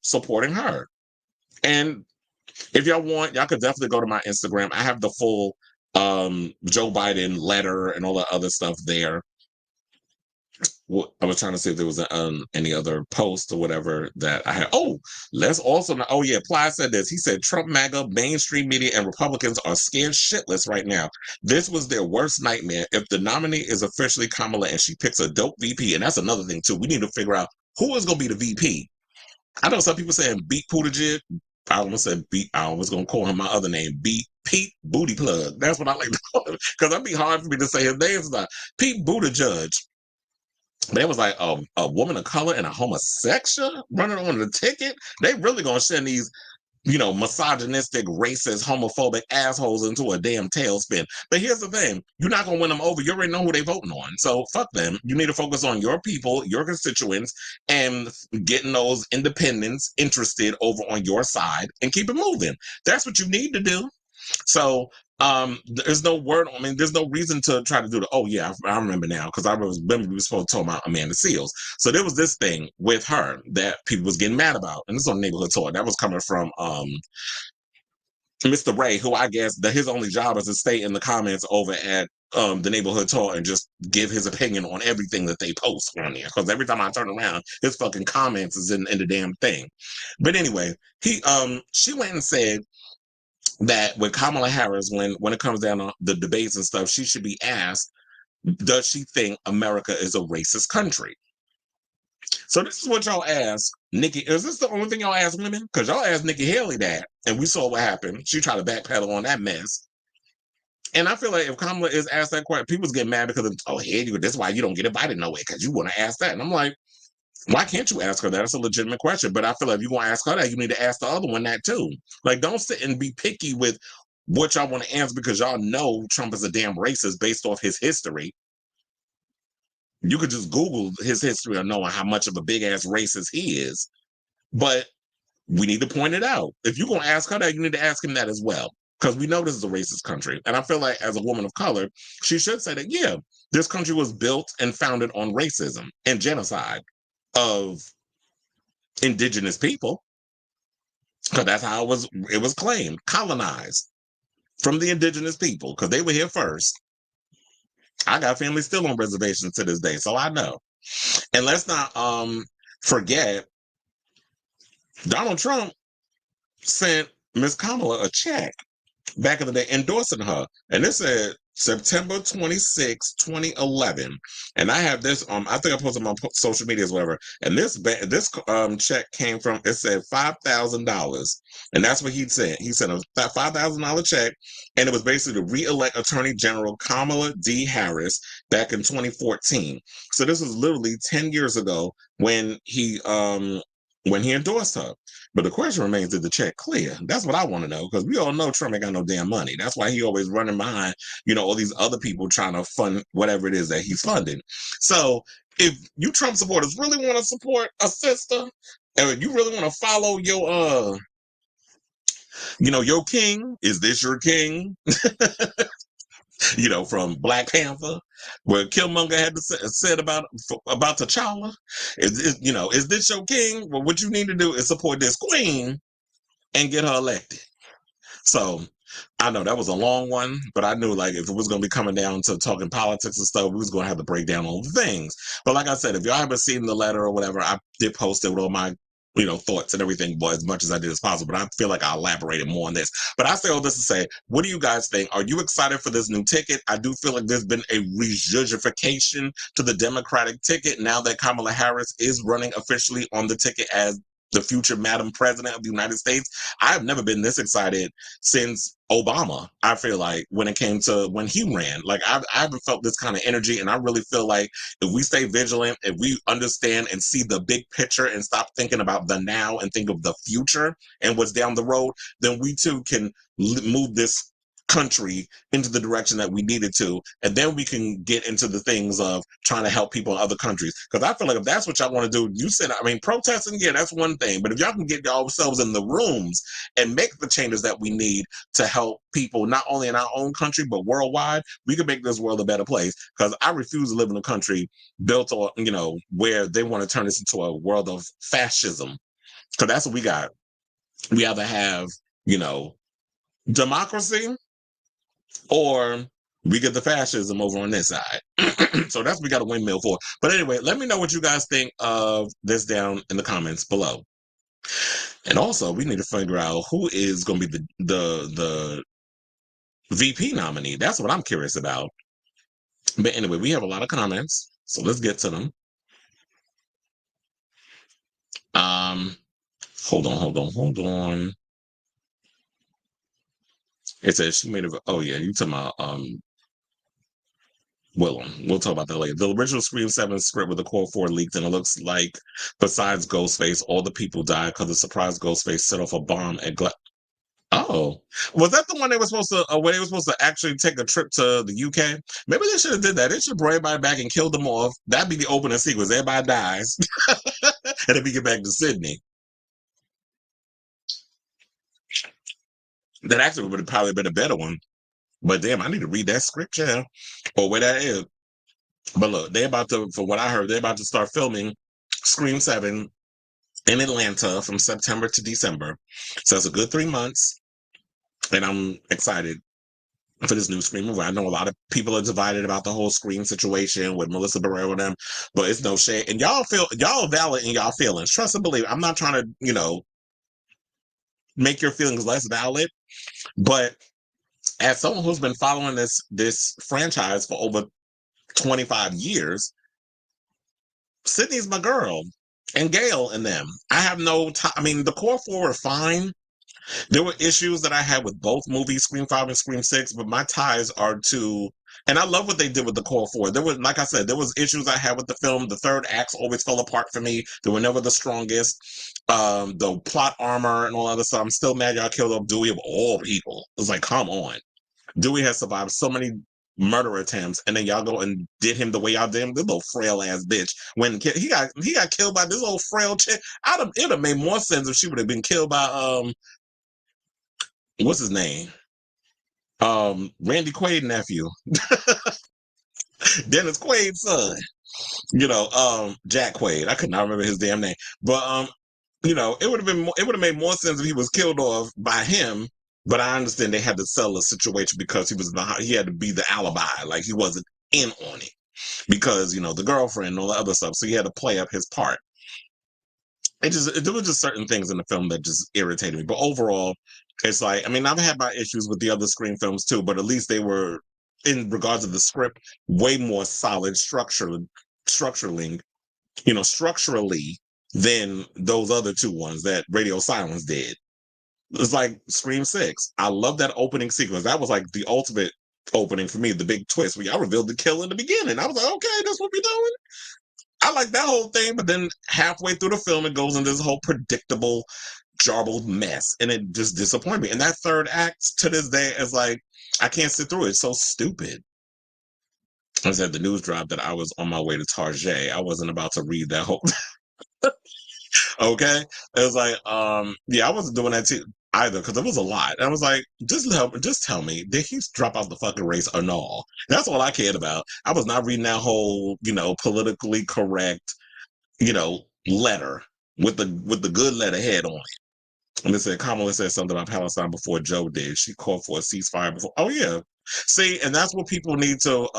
supporting her. And if y'all want, y'all could definitely go to my Instagram. I have the full Joe Biden letter and all the other stuff there. I was trying to see if there was any other post or whatever that I had. Oh, let's also know. Oh, yeah. Ply said this. He said Trump, MAGA, mainstream media, and Republicans are scared shitless right now. This was their worst nightmare. If the nominee is officially Kamala and she picks a dope VP, and that's another thing, too. We need to figure out who is going to be the VP. I know some people saying beat Buttigieg. I almost said beat. I was going to call him my other name, beat Pete Booty Plug. That's what I like to call him because it'd be hard for me to say his name. It's not Pete Buttigieg. There was like a woman of color and a homosexual running on the ticket. They really gonna send these, misogynistic, racist, homophobic assholes into a damn tailspin. But here's the thing: you're not gonna win them over. You already know who they voting on, so fuck them. You need to focus on your people, your constituents, and getting those independents interested over on your side and keep it moving. That's what you need to do. So there's no word. I mean, there's no reason to try to do the. Oh yeah, I remember now because I remember we were supposed to talk about Amanda Seals. So there was this thing with her that people was getting mad about, and this is on Neighborhood Talk. That was coming from Mr. Ray, who I guess that his only job is to stay in the comments over at the Neighborhood Talk and just give his opinion on everything that they post on there. Because every time I turn around, his fucking comments is in the damn thing. But anyway, she went and said that with Kamala Harris, when it comes down to the debates and stuff, she should be asked, does she think America is a racist country? So this is what y'all ask Nikki. Is this the only thing y'all ask women? Because y'all asked Nikki Haley that, and we saw what happened. She tried to backpedal on that mess. And I feel like if Kamala is asked that question, people's get mad because, that's why you don't get invited nowhere, because you want to ask that. And I'm like, why can't you ask her that? It's a legitimate question. But I feel like if you're going to ask her that, you need to ask the other one that too. Like, don't sit and be picky with what y'all want to answer because y'all know Trump is a damn racist based off his history. You could just Google his history of knowing how much of a big ass racist he is. But we need to point it out. If you're going to ask her that, you need to ask him that as well. Because we know this is a racist country. And I feel like as a woman of color, she should say that, yeah, this country was built and founded on racism and genocide of indigenous people, because that's how it was claimed, colonized from the indigenous people, because they were here first. I got family still on reservations to this day, so I know. And let's not forget, Donald Trump sent Miss Kamala a check back in the day endorsing her, and this said September 26, 2011. And I have this, I think I posted on my social medias, whatever. And this check came from, it said $5,000. And that's what he said. He sent a $5,000 check. And it was basically to re-elect Attorney General Kamala D. Harris back in 2014. So this was literally 10 years ago when he endorsed her. But the question remains, did the check clear? That's what I want to know, because we all know Trump ain't got no damn money. That's why he always running behind, all these other people trying to fund whatever it is that he's funding. So if you Trump supporters really want to support a sister, and you really want to follow your your king, is this your king? From Black Panther, where Killmonger had said about T'Challa. Is this your king? Well, what you need to do is support this queen and get her elected. So I know that was a long one, but I knew like if it was going to be coming down to talking politics and stuff, we was going to have to break down all the things. But like I said, if y'all haven't seen the letter or whatever, I did post it with all my thoughts and everything, but as much as I did as possible. But I feel like I elaborated more on this. But I say all this to say, what do you guys think? Are you excited for this new ticket? I do feel like there's been a rejuvification to the Democratic ticket now that Kamala Harris is running officially on the ticket as the future Madam President of the United States. I've never been this excited since Obama. I feel like when it came to when he ran, like I haven't felt this kind of energy, and I really feel like if we stay vigilant, if we understand and see the big picture and stop thinking about the now and think of the future and what's down the road, then we too can move this country into the direction that we needed to, and then we can get into the things of trying to help people in other countries. Because I feel like if that's what y'all want to do, you said, protesting, yeah, that's one thing, but if y'all can get yourselves in the rooms and make the changes that we need to help people not only in our own country but worldwide, we can make this world a better place. Because I refuse to live in a country built on where they want to turn this into a world of fascism, because that's what we got. We either have democracy, or We get the fascism over on this side. So that's what we got a windmill for. But anyway, let me know what you guys think of this down in the comments below. And also, we need to figure out who is going to be the VP nominee. That's what I'm curious about. But anyway, we have a lot of comments, so let's get to them. Hold on. It says she made a. Oh yeah, you talking about Willam. We'll talk about that later. The original Scream 7 script with the core 4 leaked, and it looks like, besides Ghostface, all the people died because the surprise Ghostface set off a bomb at Oh, was that the one they were supposed to? Where they were supposed to actually take a trip to the UK? Maybe they should have did that. They should bring everybody back and kill them off. That'd be the opening sequence. Everybody dies, and then we get back to Sydney. That actually would have probably been a better one. But damn, I need to read that script, yeah, or where that is. But look, they're about to, from what I heard, they're about to start filming Scream 7 in Atlanta from September to December. So it's a good 3 months. And I'm excited for this new Scream movie. I know a lot of people are divided about the whole Scream situation with Melissa Barrera and them, but it's no shade. And y'all valid in y'all feelings. Trust and believe. I'm not trying to, make your feelings less valid. But as someone who's been following this franchise for over 25 years, Sydney's my girl, and Gail and them. I have no time. I mean, the core 4 were fine. There were issues that I had with both movies, Scream 5 and Scream 6, but my ties are to, and I love what they did with the core 4. There was, like I said, there was issues I had with the film. The third acts always fell apart for me. They were never the strongest. The plot armor and all other stuff. I'm still mad y'all killed off Dewey of all people. It's like, come on. Dewey has survived so many murder attempts, and then y'all go and did him the way y'all did him. This little frail ass bitch. When he got killed by this little frail chick, it would have made more sense if she would have been killed by what's his name? Randy Quaid nephew. Dennis Quaid's son. Jack Quaid. I could not remember his damn name. But it would have made more sense if he was killed off by him. But I understand they had to sell the situation because he had to be the alibi, like he wasn't in on it because the girlfriend and all the other stuff. So he had to play up his part. There were just certain things in the film that just irritated me. But overall, it's like, I mean, I've had my issues with the other Scream films too, but at least they were, in regards to the script, way more solid structurally than those other two ones that Radio Silence did. It's like Scream 6. I love that opening sequence. That was like the ultimate opening for me, the big twist where y'all revealed the kill in the beginning. I was like, okay, that's what we're doing. I like that whole thing, but then halfway through the film, it goes into this whole predictable, jarbled mess, and it just disappointed me. And that third act, to this day, is like, I can't sit through it. It's so stupid. I said the news dropped that I was on my way to Target. I wasn't about to read that whole... Okay? It was like, I wasn't doing that too either, because it was a lot. And I was like, just tell me, did he drop out the fucking race or no? That's all I cared about. I was not reading that whole, politically correct, letter with the good letterhead on it. And they said Kamala said something about Palestine before Joe did. She called for a ceasefire before. Oh yeah. See, and that's what people need to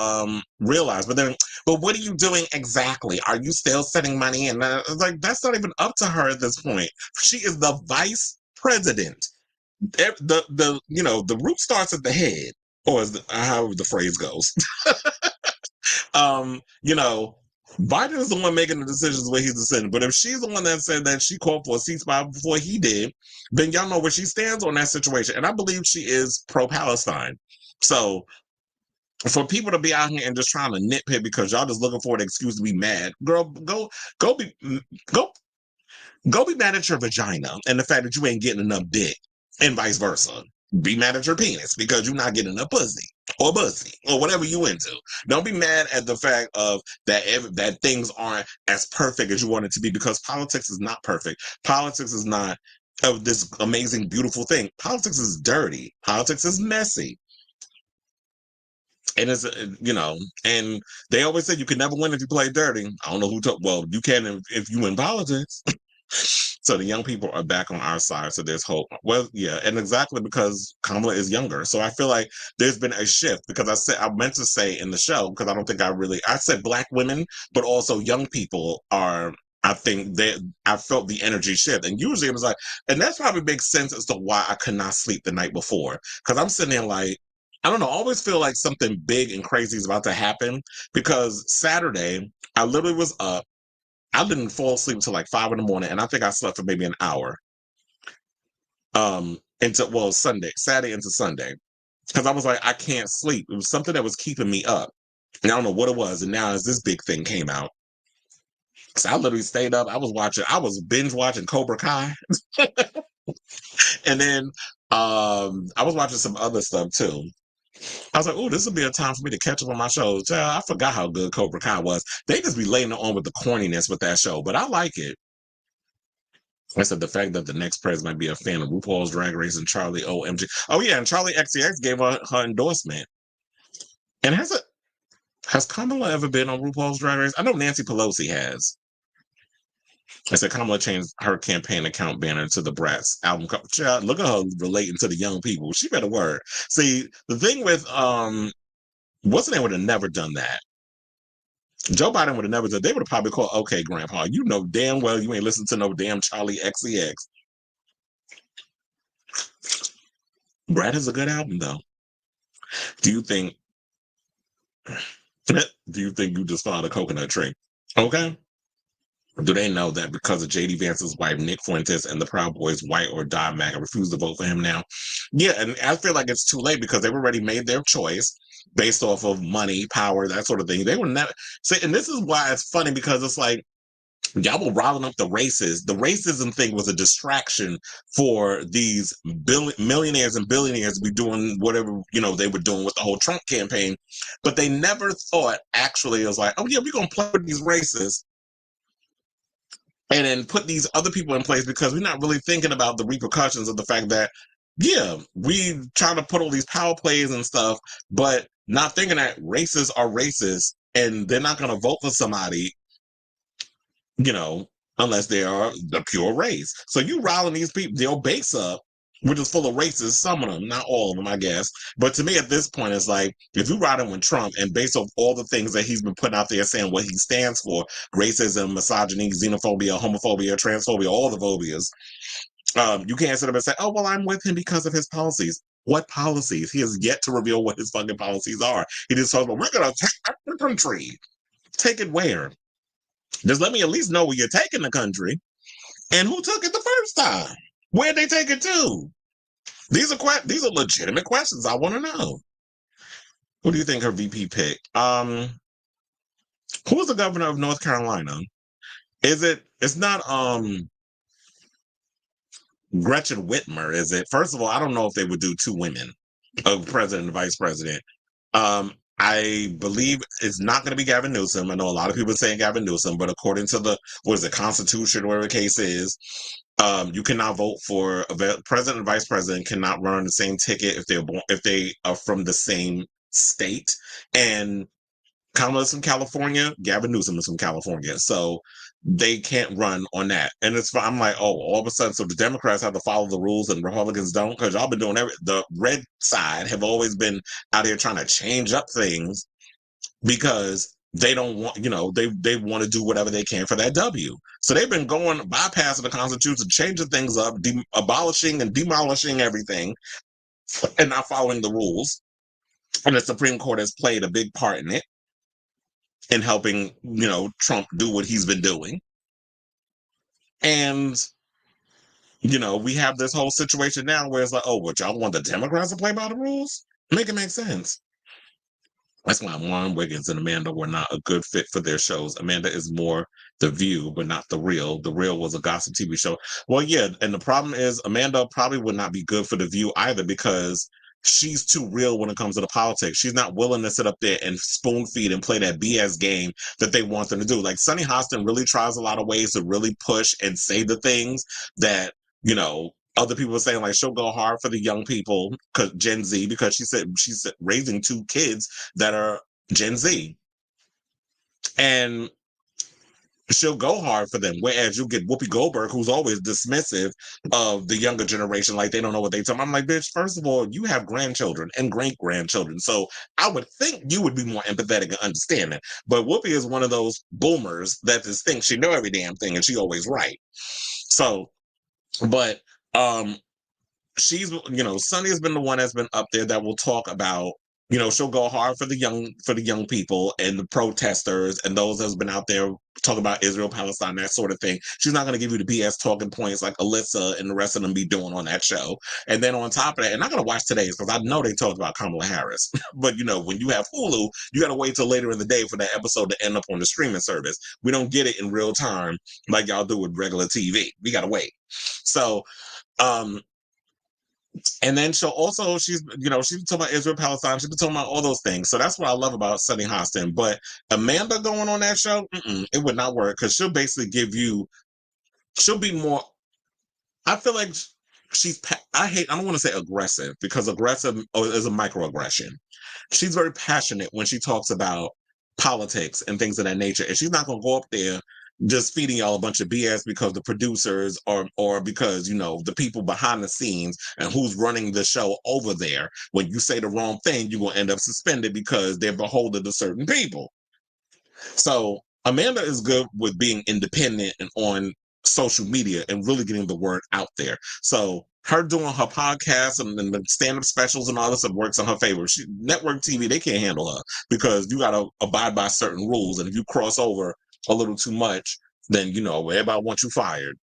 realize. But what are you doing exactly? Are you still sending money? And like, that's not even up to her at this point. She is the vice president. The root starts at the head, or however the phrase goes. Biden is the one making the decisions where he's the senator. But if she's the one that said that she called for a ceasefire before he did, then y'all know where she stands on that situation. And I believe she is pro-Palestine. So for people to be out here and just trying to nitpick because y'all just looking for an excuse to be mad, girl, go be mad at your vagina and the fact that you ain't getting enough dick, and vice versa. Be mad at your penis because you're not getting enough pussy or whatever you into. Don't be mad at the fact of that things aren't as perfect as you want it to be, because politics is not perfect. Politics is not this amazing, beautiful thing. Politics is dirty. Politics is messy. And it's, and they always say you can never win if you play dirty. I don't know who told, well, you can if you win politics. So the young people are back on our side, so there's hope. Well, yeah, and exactly because Kamala is younger. So I feel like there's been a shift because I meant to say in the show, because I don't think I said black women, but also young people are, I think that I felt the energy shift. And usually it was like, and that's probably makes sense as to why I could not sleep the night before. Because I'm sitting there like, I don't know, I always feel like something big and crazy is about to happen. Because Saturday, I literally was up. I didn't fall asleep until like 5 in the morning, and I think I slept for maybe an hour. Saturday into Sunday, because I was like, I can't sleep. It was something that was keeping me up, and I don't know what it was. And now as this big thing came out, so I literally stayed up. I was binge watching Cobra Kai, and then I was watching some other stuff too. I was like, oh, this would be a time for me to catch up on my shows. Child, I forgot how good Cobra Kai was. They just be laying it on with the corniness with that show, but I like it. I said the fact that the next Prez might be a fan of RuPaul's Drag Race and Charlie OMG. Oh yeah, and Charlie XCX gave her endorsement. And has Kamala ever been on RuPaul's Drag Race? I know Nancy Pelosi has. I said Kamala changed her campaign account banner to the Bratz album cover. Child, look at her relating to the young people. She better word. See, the thing with what's the name would have never done that. Joe Biden would have never done. They would have probably called, okay, Grandpa, you know damn well you ain't listened to no damn Charlie XCX. Brat is a good album though. Do you think you just found a coconut tree? Okay. Do they know that because of JD Vance's wife, Nick Fuentes, and the Proud Boys' White or Die MAGA refuse to vote for him now? Yeah, and I feel like it's too late because they've already made their choice based off of money, power, that sort of thing. They were never see, and this is why it's funny because it's like y'all were riling up the races. The racism thing was a distraction for these millionaires and billionaires to be doing whatever, they were doing with the whole Trump campaign. But they never thought actually it was like, oh yeah, we're going to play with these races and then put these other people in place because we're not really thinking about the repercussions of the fact that, yeah, we trying to put all these power plays and stuff, but not thinking that races are racist and they're not going to vote for somebody unless they are the pure race. So you riling these people, their base up, which is full of racists, some of them, not all of them, I guess. But to me, at this point, it's like, if you riding with Trump and based off all the things that he's been putting out there saying what he stands for, racism, misogyny, xenophobia, homophobia, transphobia, all the phobias, you can't sit up and say, oh, well, I'm with him because of his policies. What policies? He has yet to reveal what his fucking policies are. He just talks about, we're going to take the country. Take it where? Just let me at least know where you're taking the country and who took it the first time. Where'd they take it to? These are legitimate questions I want to know. Who do you think her VP pick? Who is the governor of North Carolina? It's not Gretchen Whitmer, is it? First of all, I don't know if they would do two women, a president and vice president. I believe it's not going to be Gavin Newsom. I know a lot of people are saying Gavin Newsom, but according to the Constitution, or whatever the case is, you cannot vote for a president and vice president cannot run on the same ticket if they are from the same state. And Kamala's from California, Gavin Newsom is from California, so they can't run on that. And I'm like, oh, all of a sudden, so the Democrats have to follow the rules and Republicans don't, because y'all been doing the red side have always been out here trying to change up things because they don't want, they want to do whatever they can for that W. So they've been bypassing the Constitution, changing things up, abolishing and demolishing everything, and not following the rules. And the Supreme Court has played a big part in it, in helping, Trump do what he's been doing. And, we have this whole situation now where it's like, oh, what, y'all want the Democrats to play by the rules? Make it make sense. That's why Warren Wiggins and Amanda were not a good fit for their shows. Amanda is more The View, but not The Real. The Real was a gossip TV show. Well, yeah, and the problem is Amanda probably would not be good for The View either because she's too real when it comes to the politics. She's not willing to sit up there and spoon feed and play that BS game that they want them to do. Like Sunny Hostin really tries a lot of ways to really push and say the things that, other people are saying, like, she'll go hard for the young people, because Gen Z, because she said she's raising two kids that are Gen Z. And she'll go hard for them. Whereas you get Whoopi Goldberg, who's always dismissive of the younger generation, like they don't know what they tell. I'm like, bitch, first of all, you have grandchildren and great grandchildren. So I would think you would be more empathetic and understanding. But Whoopi is one of those boomers that just thinks she know every damn thing and she always right. So, but she's, Sunny has been the one that's been up there that will talk about, she'll go hard for the young people and the protesters and those that's been out there talking about Israel, Palestine, that sort of thing. She's not going to give you the BS talking points like Alyssa and the rest of them be doing on that show. And then on top of that, and I'm going to watch today's because I know they talked about Kamala Harris. But when you have Hulu, you got to wait till later in the day for that episode to end up on the streaming service. We don't get it in real time like y'all do with regular TV. We got to wait. So, and then she's been talking about Israel, Palestine. She's been talking about all those things. So that's what I love about Sunny Hostin. But Amanda going on that show, it would not work because she'll basically she'll be more, I feel like I don't want to say aggressive because aggressive is a microaggression. She's very passionate when she talks about politics and things of that nature. And she's not going to go up there just feeding y'all a bunch of BS because the producers or because, the people behind the scenes and who's running the show over there. When you say the wrong thing, you're going to end up suspended because they're beholden to certain people. So Amanda is good with being independent and on social media and really getting the word out there. So her doing her podcast and the stand-up specials and all this stuff works in her favor. Network TV, they can't handle her because you got to abide by certain rules. And if you cross over a little too much, then, everybody wants you fired.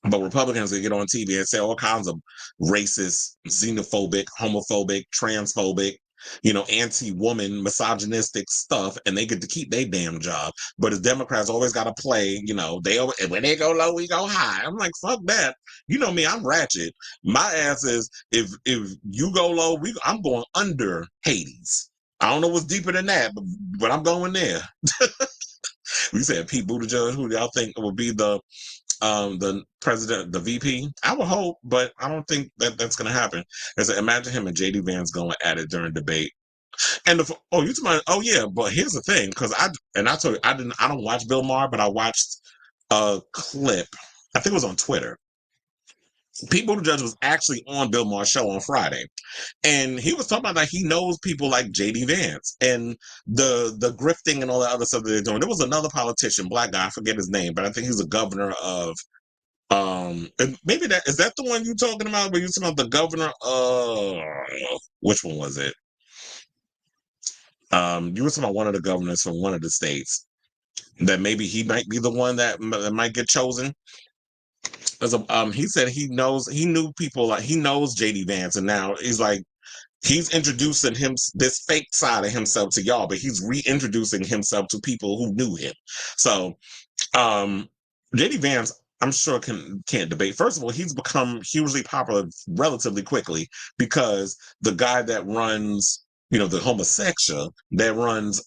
But Republicans, they get on TV and say all kinds of racist, xenophobic, homophobic, transphobic, anti-woman, misogynistic stuff, and they get to keep their damn job. But as Democrats always got to play, when they go low, we go high. I'm like, fuck that. You know me, I'm ratchet. My ass is, if you go low, I'm going under Hades. I don't know what's deeper than that, but I'm going there. We said Pete Buttigieg, who y'all think will be the president, the VP? I would hope, but I don't think that's going to happen. Imagine him and JD Vance going at it during debate. And but here's the thing, because I told you I don't watch Bill Maher, but I watched a clip. I think it was on Twitter. Pete Buttigieg was actually on Bill Maher's show on Friday. And he was talking about that he knows people like JD Vance and the grifting and all that other stuff that they're doing. There was another politician, black guy, I forget his name, but I think he's a governor of and maybe is that the one you're talking about? Were you talking about the governor of which one was it? You were talking about one of the governors from one of the states that maybe he might be the one that might get chosen. He said he knew people, like he knows JD Vance, and now he's introducing this fake side of himself to y'all, but he's reintroducing himself to people who knew him. So JD Vance, I'm sure can't debate. First of all, he's become hugely popular relatively quickly because the guy that runs, the homosexual that runs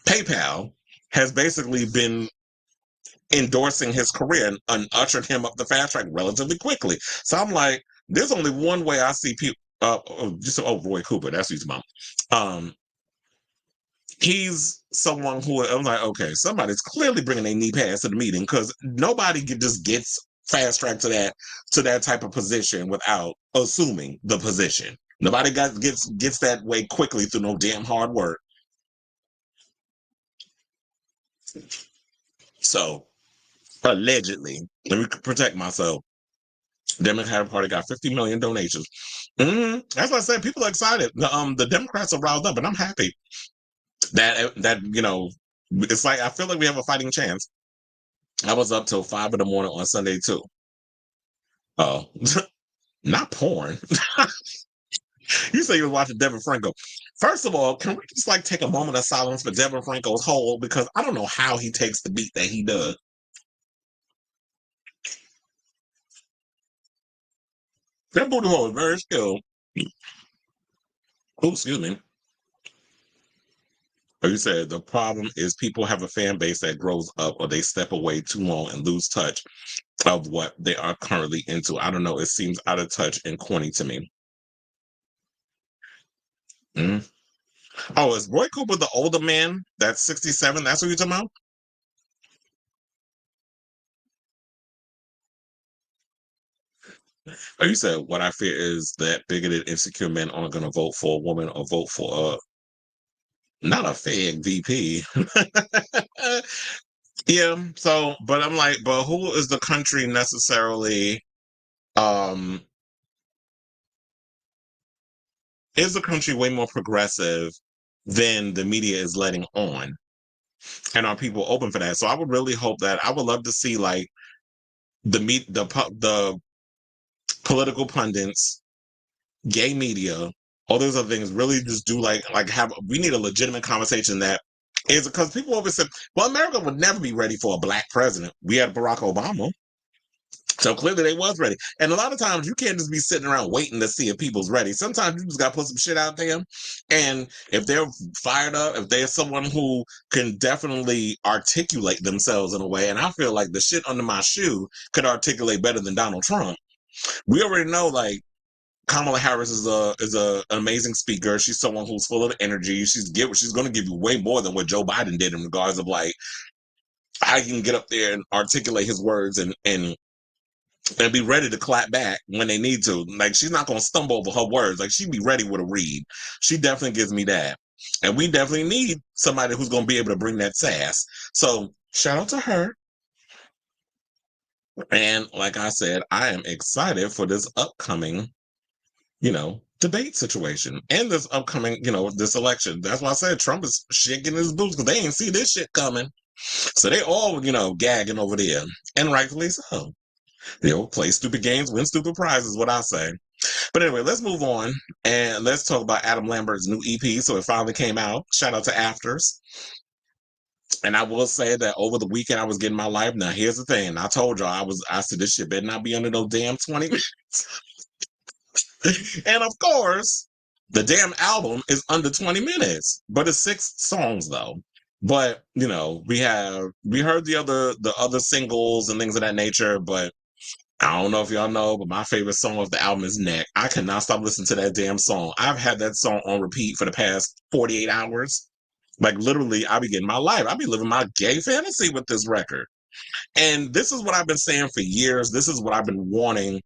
PayPal has basically been endorsing his career and ushered him up the fast track relatively quickly. So I'm like, there's only one way I see people. Roy Cooper, that's what he's about. He's someone who I'm like, okay, somebody's clearly bringing a knee pass to the meeting because nobody just gets fast track to that type of position without assuming the position. Nobody gets that way quickly through no damn hard work. So allegedly, let me protect myself. Democratic Party got 50 million donations. That's what I said. People are excited. The Democrats are riled up, and I'm happy that it's like I feel like we have a fighting chance. I was up till 5 a.m. on Sunday too. Oh, not porn. You say you were watching Devin Franco. First of all, can we just take a moment of silence for Devin Franco's hole, because I don't know how he takes the beat that he does. That booty hole is very skilled. Oh, excuse me. You said the problem is people have a fan base that grows up or they step away too long and lose touch of what they are currently into. I don't know. It seems out of touch and corny to me. Mm. Oh, is Roy Cooper the older man? That's 67. That's what you're talking about? Oh, you said what I fear is that bigoted, insecure men aren't going to vote for a woman or vote for not a fake VP. Yeah. So, but I'm like, but who is the country necessarily? Um, is the country way more progressive than the media is letting on? And are people open for that? So I would really hope that I would love to see like the political pundits, gay media, all those other things really just do like have we need a legitimate conversation that is because people always say, well, America would never be ready for a black president. We had Barack Obama. So clearly they was ready. And a lot of times you can't just be sitting around waiting to see if people's ready. Sometimes you just gotta put some shit out there. And if they're fired up, if they're someone who can definitely articulate themselves in a way, and I feel like the shit under my shoe could articulate better than Donald Trump. We already know like Kamala Harris is an amazing speaker. She's someone who's full of energy. She's going to give you way more than what Joe Biden did in regards of like how he can get up there and articulate his words and be ready to clap back when they need to. Like she's not going to stumble over her words. Like she'd be ready with a read. She definitely gives me that, and we definitely need somebody who's going to be able to bring that sass. So shout out to her. And like I said, I am excited for this upcoming debate situation and this upcoming, this election. That's why I said Trump is shaking his boots because they ain't see this shit coming. So they all, gagging over there. And rightfully so. Play stupid games, win stupid prizes, what I say. But anyway, let's move on and let's talk about Adam Lambert's new EP. So it finally came out. Shout out to Afters. And I will say that over the weekend I was getting my life. Now here's the thing. I told y'all I said this shit better not be under no damn 20 minutes. And of course, the damn album is under 20 minutes, but it's 6 songs though. But we heard the other singles and things of that nature, but I don't know if y'all know, but my favorite song of the album is Neck. I cannot stop listening to that damn song. I've had that song on repeat for the past 48 hours. Like literally, I be getting my life. I be living my gay fantasy with this record. And this is what I've been saying for years. This is what I've been wanting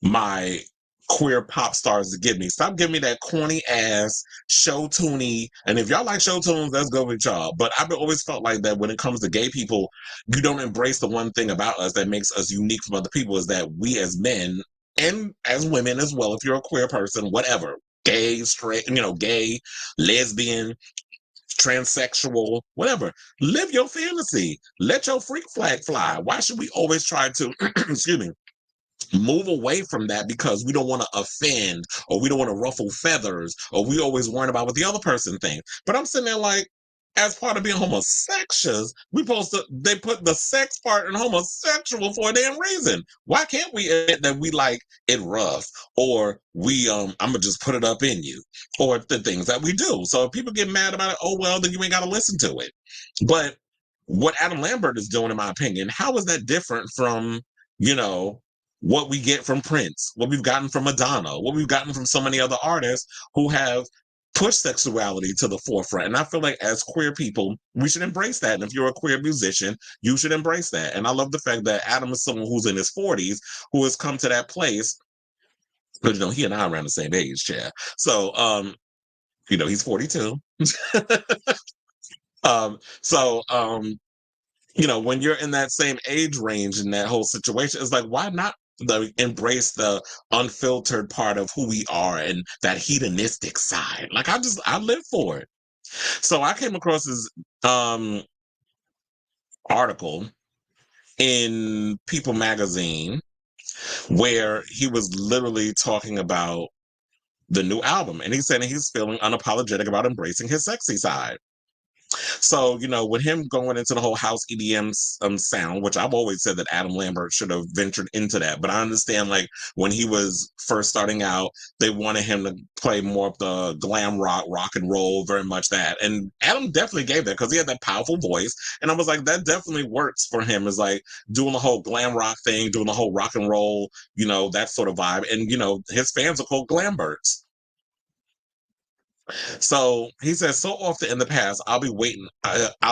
my queer pop stars to give me. Stop giving me that corny ass show tuney. And if y'all like show tunes, let's go with y'all. But I've always felt like that when it comes to gay people, you don't embrace the one thing about us that makes us unique from other people is that we as men and as women as well, if you're a queer person, whatever, gay, straight, gay, lesbian, transsexual, whatever. Live your fantasy. Let your freak flag fly. Why should we always try to, excuse me, move away from that because we don't want to offend or we don't want to ruffle feathers or we always worrying about what the other person thinks? But I'm sitting there like, as part of being homosexuals, they put the sex part in homosexual for a damn reason. Why can't we admit that we like it rough or I'm gonna just put it up in you or the things that we do? So if people get mad about it, oh well, then you ain't gotta listen to it. But what Adam Lambert is doing, in my opinion, how is that different from, what we get from Prince, what we've gotten from Madonna, what we've gotten from so many other artists who have push sexuality to the forefront. And I feel like as queer people, we should embrace that. And if you're a queer musician, you should embrace that. And I love the fact that Adam is someone who's in his 40s who has come to that place. But he and I are around the same age, Chad. So he's 42. So when you're in that same age range in that whole situation, it's like, why not embrace the unfiltered part of who we are and that hedonistic side? Like I live for it. So I came across this article in People magazine where he was literally talking about the new album, and he's saying he's feeling unapologetic about embracing his sexy side. So, with him going into the whole house EDM sound, which I've always said that Adam Lambert should have ventured into that. But I understand, like, when he was first starting out, they wanted him to play more of the glam rock and roll, very much that. And Adam definitely gave that because he had that powerful voice. And I was like, that definitely works for him, is like doing the whole glam rock thing, doing the whole rock and roll, that sort of vibe. And, his fans are called Glamberts. So he says, so often in the past, I'll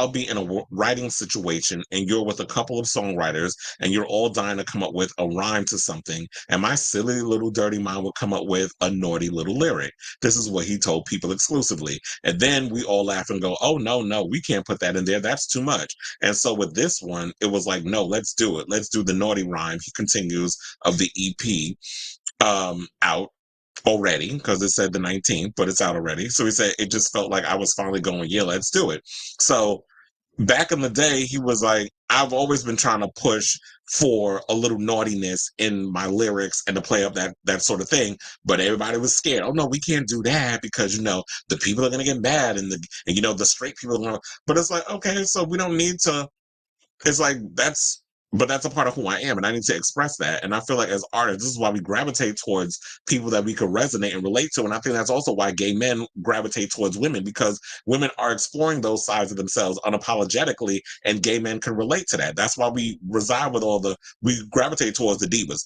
be in a writing situation and you're with a couple of songwriters and you're all dying to come up with a rhyme to something. And my silly little dirty mind will come up with a naughty little lyric. This is what he told people exclusively. And then we all laugh and go, oh, no, we can't put that in there. That's too much. And so with this one, it was like, no, let's do it. Let's do the naughty rhyme. He continues of the EP out already because it said the 19th, but it's out already. So he said it just felt like I was finally going, yeah, let's do it. So back in the day, he was like, I've always been trying to push for a little naughtiness in my lyrics and to play up that sort of thing. But everybody was scared. Oh no, we can't do that because the people are gonna get mad and the straight people are gonna. But it's like, okay, so we don't need to. It's like but that's a part of who I am, and I need to express that. And I feel like as artists, this is why we gravitate towards people that we can resonate and relate to. And I think that's also why gay men gravitate towards women, because women are exploring those sides of themselves unapologetically, and gay men can relate to that. That's why we reside with we gravitate towards the divas.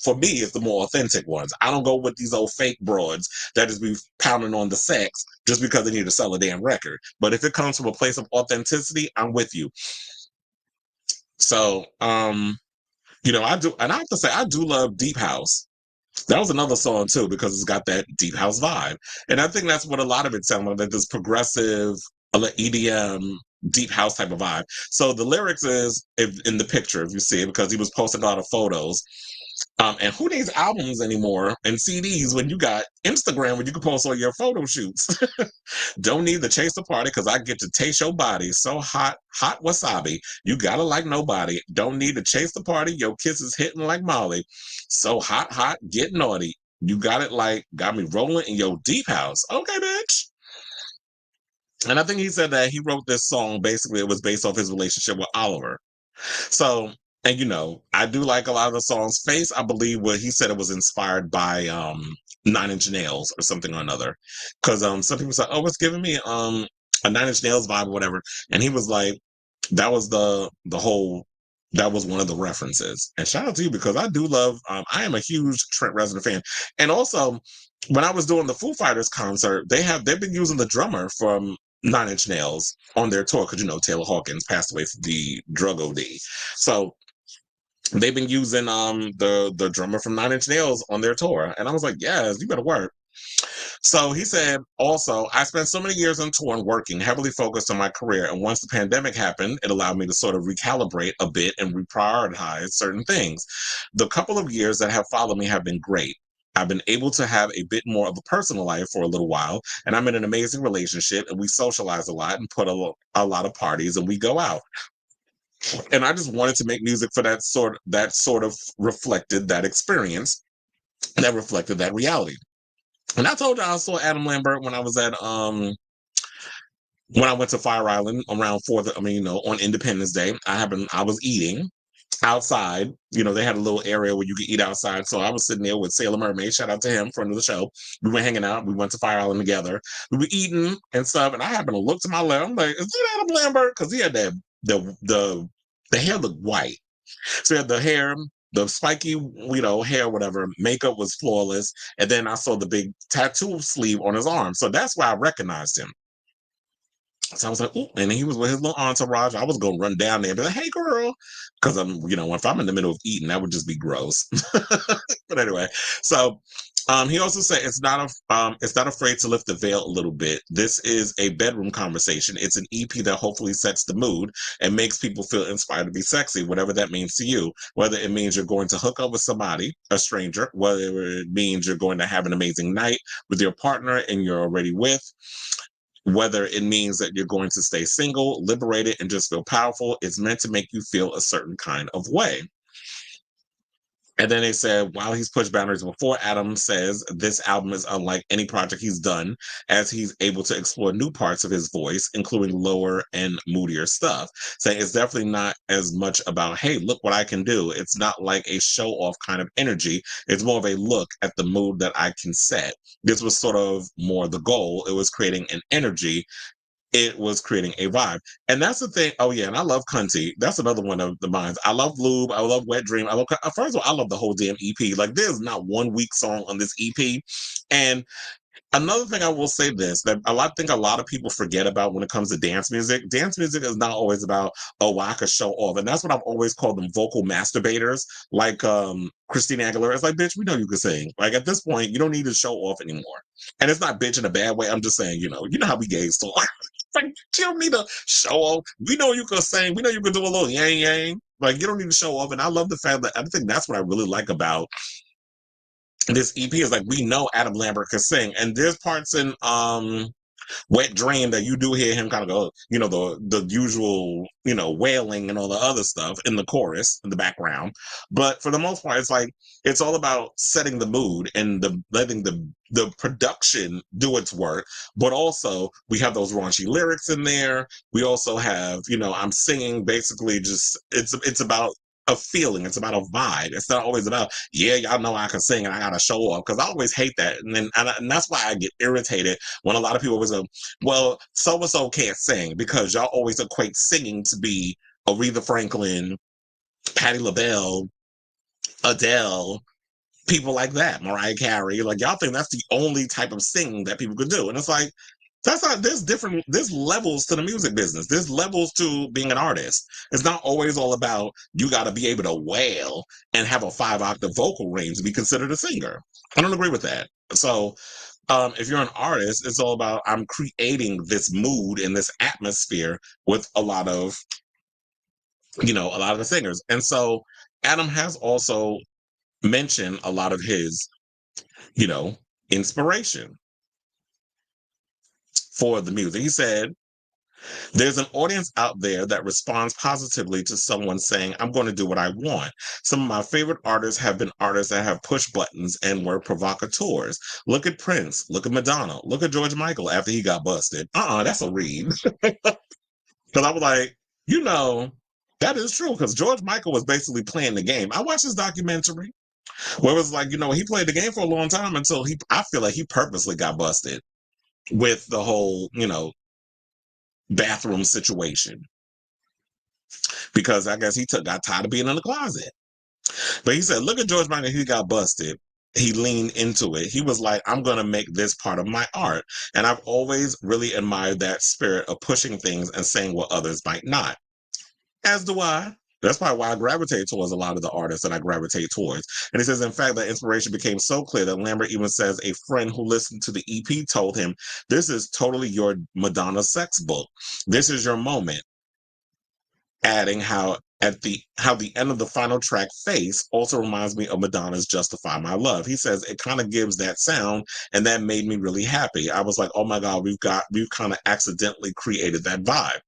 For me, it's the more authentic ones. I don't go with these old fake broads that just be pounding on the sex just because they need to sell a damn record. But if it comes from a place of authenticity, I'm with you. So, I do, and I have to say, I do love Deep House. That was another song too, because it's got that Deep House vibe. And I think that's what a lot of it sounds like, this progressive EDM, Deep House type of vibe. So the lyrics is in the picture, if you see it, because he was posting a lot of photos. And who needs albums anymore and CDs when you got Instagram where you can post all your photo shoots? Don't need to chase the party because I get to taste your body. So hot, hot wasabi. You gotta like nobody. Don't need to chase the party. Your kisses hitting like Molly. So hot, hot, get naughty. You got me rolling in your deep house. Okay, bitch. And I think he said that he wrote this song, basically, it was based off his relationship with Oliver. So, and I do like a lot of the songs. Face, I believe what he said it was inspired by 9 Inch Nails or something or another. Because some people say, oh, it's giving me a 9 Inch Nails vibe or whatever. And he was like, that was that was one of the references. And shout out to you because I do love, I am a huge Trent Reznor fan. And also, when I was doing the Foo Fighters concert, they've been using the drummer from 9 Inch Nails on their tour because Taylor Hawkins passed away from the drug OD. So they've been using the drummer from 9 Inch Nails on their tour, and I was like, yes, you better work. So he said, also, I spent so many years on tour and working, heavily focused on my career, and once the pandemic happened, it allowed me to sort of recalibrate a bit and reprioritize certain things. The couple of years that have followed me have been great. I've been able to have a bit more of a personal life for a little while, and I'm in an amazing relationship, and we socialize a lot and put a lot of parties, and we go out. And I just wanted to make music for that sort of reflected that experience, that reflected that reality. And I told you I saw Adam Lambert when I was at when I went to Fire Island around on Independence Day. I was eating outside. They had a little area where you could eat outside. So I was sitting there with Sailor Mermaid. Shout out to him, friend of the show. We were hanging out. We went to Fire Island together. We were eating and stuff. And I happened to look to my left. I'm like, is that Adam Lambert? Because he had the hair looked white. So he had the hair, the spiky, hair, whatever. Makeup was flawless. And then I saw the big tattoo sleeve on his arm. So that's why I recognized him. So I was like, ooh, and he was with his little entourage. I was going to run down there and be like, hey, girl. Because if I'm in the middle of eating, that would just be gross. But anyway, so he also said it's not afraid to lift the veil a little bit. This is a bedroom conversation. It's an EP that hopefully sets the mood and makes people feel inspired to be sexy, whatever that means to you. Whether it means you're going to hook up with somebody, a stranger, whether it means you're going to have an amazing night with your partner and you're already with, whether it means that you're going to stay single, liberated, and just feel powerful, it's meant to make you feel a certain kind of way. And then they said, while he's pushed boundaries before, Adam says this album is unlike any project he's done, as he's able to explore new parts of his voice, including lower and moodier stuff. Saying it's definitely not as much about, hey, look what I can do. It's not like a show off kind of energy. It's more of a look at the mood that I can set. This was sort of more the goal. It was creating an energy. It was creating a vibe. And that's the thing. Oh, yeah. And I love Cunty. That's another one of the mines. I love Lube. I love Wet Dream. First of all, I love the whole damn EP. Like, there's not one weak song on this EP. And Another thing I will say this that think a lot of people forget about when it comes to dance music. Dance music is not always about, oh, well, I could show off. And that's what I've always called them, vocal masturbators, like Christina Aguilera. It's like, bitch, we know you can sing. Like at this point, you don't need to show off anymore. And it's not bitch in a bad way. I'm just saying, you know how we gays talk. Like, you don't need to show off. We know you can sing. We know you can do a little yang yang. Like, you don't need to show off. And I love the fact that I think that's what I really like about this EP is like we know Adam Lambert can sing, and there's parts in Wet Dream that you do hear him kind of go, you know, the usual, you know, wailing and all the other stuff in the chorus in the background. But for the most part, it's like it's all about setting the mood and letting the production do its work. But also we have those raunchy lyrics in there. We also have, you know, I'm singing basically just it's about a feeling. It's about a vibe. It's not always about, yeah, y'all know I can sing and I gotta show off, because I always hate that. And that's why I get irritated when a lot of people always go, well, so and so can't sing, because y'all always equate singing to be Aretha Franklin, Patti LaBelle, Adele, people like that, Mariah Carey. Like y'all think that's the only type of singing that people could do, and it's like that's not. There's levels to the music business. There's levels to being an artist. It's not always all about you got to be able to wail and have a 5-octave vocal range to be considered a singer. I don't agree with that. So if you're an artist, it's all about I'm creating this mood and this atmosphere with a lot of the singers. And so Adam has also mentioned a lot of his, you know, inspiration for the music. He said, there's an audience out there that responds positively to someone saying, I'm going to do what I want. Some of my favorite artists have been artists that have pushed buttons and were provocateurs. Look at Prince. Look at Madonna. Look at George Michael after he got busted. That's a read. Because I was like, you know, that is true, because George Michael was basically playing the game. I watched his documentary where it was like, you know, he played the game for a long time until I feel like he purposely got busted with the whole, you know, bathroom situation, because I guess he got tired of being in the closet. But he said, look at George Michael, he got busted. He leaned into it. He was like, I'm going to make this part of my art. And I've always really admired that spirit of pushing things and saying what others might not. As do I. That's probably why I gravitate towards a lot of the artists that I gravitate towards. And he says, in fact, that inspiration became so clear that Lambert even says a friend who listened to the EP told him, this is totally your Madonna sex book. This is your moment. Adding how the end of the final track, Face, also reminds me of Madonna's Justify My Love. He says it kind of gives that sound, and that made me really happy. I was like, oh my God, we've kind of accidentally created that vibe.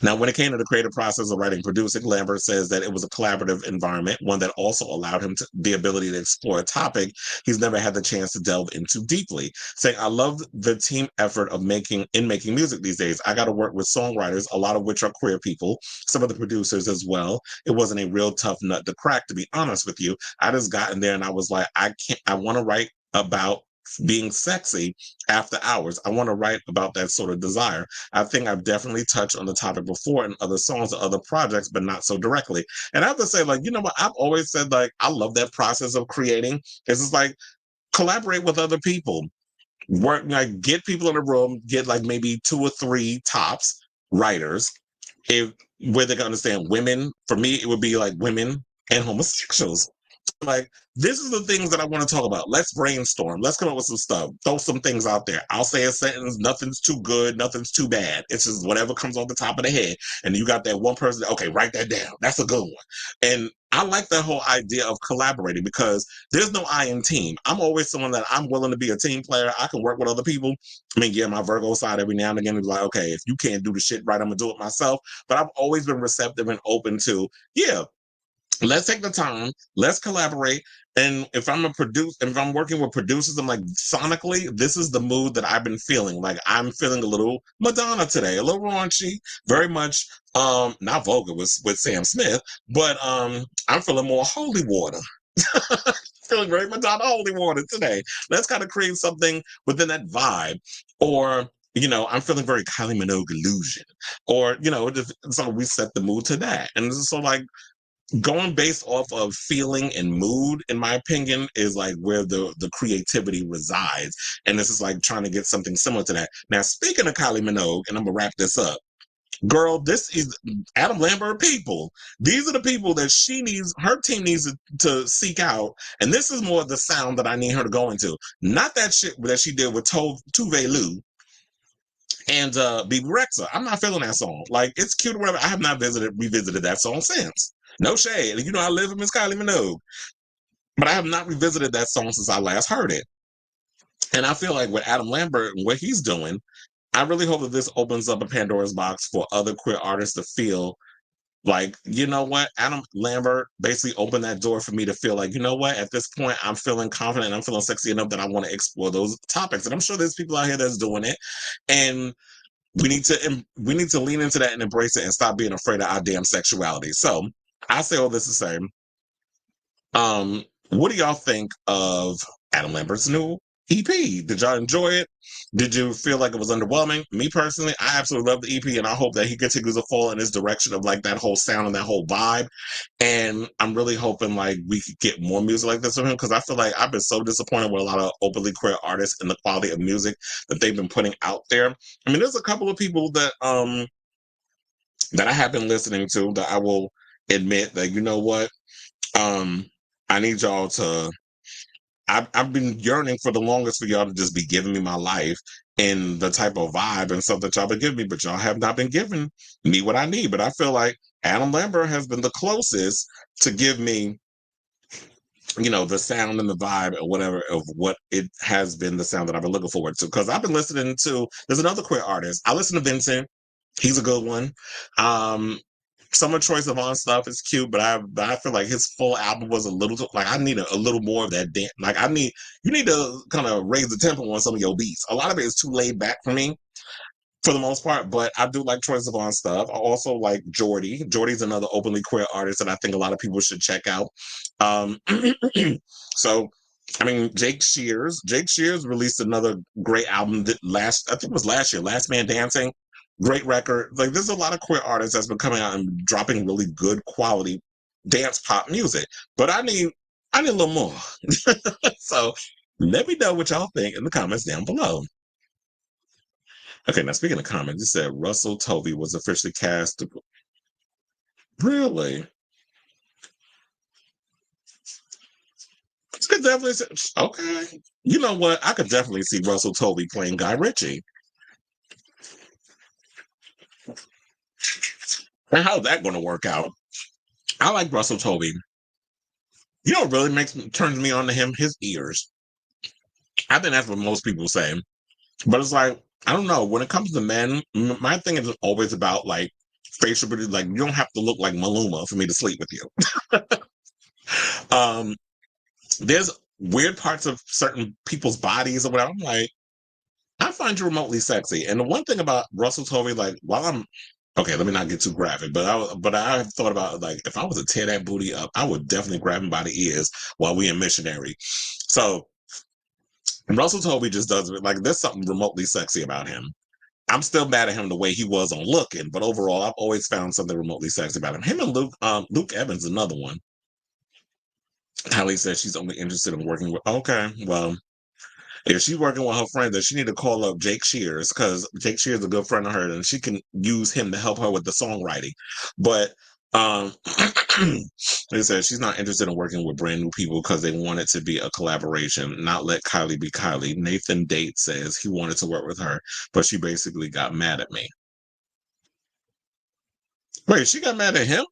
Now, when it came to the creative process of writing and producing, Lambert says that it was a collaborative environment, one that also allowed him the ability to explore a topic he's never had the chance to delve into deeply. Saying, I love the team effort of making music these days. I got to work with songwriters, a lot of which are queer people, some of the producers as well. It wasn't a real tough nut to crack, to be honest with you. I just got in there and I was like, I want to write about being sexy after hours. I want to write about that sort of desire. I think I've definitely touched on the topic before in other songs or other projects, but not so directly. And I have to say, like, you know what? I've always said, like, I love that process of creating. It's just like collaborate with other people. Work, like, get people in a room, get like maybe 2 or 3 tops writers, where they can understand women. For me, it would be like women and homosexuals. Like, this is the things that I want to talk about. Let's brainstorm. Let's come up with some stuff. Throw some things out there. I'll say a sentence. Nothing's too good. Nothing's too bad. It's just whatever comes off the top of the head. And you got that one person. Okay, write that down. That's a good one. And I like that whole idea of collaborating, because there's no I in team. I'm always someone that I'm willing to be a team player. I can work with other people. I mean, yeah, my Virgo side every now and again is like, okay, if you can't do the shit right, I'm going to do it myself. But I've always been receptive and open to, yeah, let's take the time, let's collaborate. And if I'm working with producers, I'm like, sonically, this is the mood that I've been feeling. Like, I'm feeling a little Madonna today, a little raunchy, very much not vulgar with Sam Smith, but I'm feeling more holy water. Feeling very Madonna holy water today. Let's kind of create something within that vibe. Or, you know, I'm feeling very Kylie Minogue illusion. Or, you know, so we set the mood to that. And so, like, going based off of feeling and mood, in my opinion, is like where the creativity resides. And this is like trying to get something similar to that. Now, speaking of Kylie Minogue, and I'm gonna wrap this up. Girl, this is Adam Lambert people. These are the people that her team needs to seek out. And this is more the sound that I need her to go into. Not that shit that she did with Tuve Lu and BB Rexa. I'm not feeling that song. Like, it's cute or whatever. I have not revisited that song since. No shade. You know, I live with Miss Kylie Minogue. But I have not revisited that song since I last heard it. And I feel like with Adam Lambert and what he's doing, I really hope that this opens up a Pandora's box for other queer artists to feel like, you know what, Adam Lambert basically opened that door for me to feel like, you know what, at this point, I'm feeling confident and I'm feeling sexy enough that I want to explore those topics. And I'm sure there's people out here that's doing it. And we need to lean into that and embrace it and stop being afraid of our damn sexuality. So I say all this to say, what do y'all think of Adam Lambert's new EP? Did y'all enjoy it? Did you feel like it was underwhelming? Me personally, I absolutely love the EP, and I hope that he continues to fall in this direction of like that whole sound and that whole vibe. And I'm really hoping like we could get more music like this from him, because I feel like I've been so disappointed with a lot of openly queer artists and the quality of music that they've been putting out there. I mean, there's a couple of people that I have been listening to that I will admit that, you know what, I need y'all to. I've been yearning for the longest for y'all to just be giving me my life and the type of vibe and stuff that y'all been giving me, but y'all have not been giving me what I need. But I feel like Adam Lambert has been the closest to give me, you know, the sound and the vibe or whatever of what it has been the sound that I've been looking forward to. Because I've been listening to, there's another queer artist. I listen to Vincent. He's a good one. Some of Troye Sivan stuff is cute, but I feel like his full album was a little like I need a little more of that dance. Like you need to kind of raise the tempo on some of your beats. A lot of it is too laid back for me, for the most part. But I do like Troye Sivan stuff. I also like Jordy. Jordy's another openly queer artist that I think a lot of people should check out. So, I mean, Jake Shears released another great album I think it was last year, Last Man Dancing. Great record. Like, there's a lot of queer artists that's been coming out and dropping really good quality dance pop music. But I need a little more. So let me know what y'all think in the comments down below. Okay, now speaking of comments, it said Russell Tovey was officially cast. Really? Could definitely say, okay. You know what? I could definitely see Russell Tovey playing Guy Ritchie. And how's that going to work out? I like Russell Tovey. You know what really turns me on to him? His ears. I think that's what most people say. But it's like, I don't know. When it comes to men, my thing is always about like facial beauty. Like, you don't have to look like Maluma for me to sleep with you. There's weird parts of certain people's bodies or whatever. I'm like, I find you remotely sexy. And the one thing about Russell Tovey, like, okay, let me not get too graphic, but I have thought about, like, if I was to tear that booty up, I would definitely grab him by the ears while we in missionary. So Russell Tovey just does it. Like, there's something remotely sexy about him. I'm still mad at him the way he was on Looking, but overall, I've always found something remotely sexy about him. Him and Luke Evans, another one. Hallie says she's only interested in working with. Okay, well, if she's working with her friend, then she need to call up Jake Shears, because Jake Shears is a good friend of hers, and she can use him to help her with the songwriting. But they said she's not interested in working with brand new people because they want it to be a collaboration, not let Kylie be Kylie. Nathan Date says he wanted to work with her, but she basically got mad at me. Wait, she got mad at him?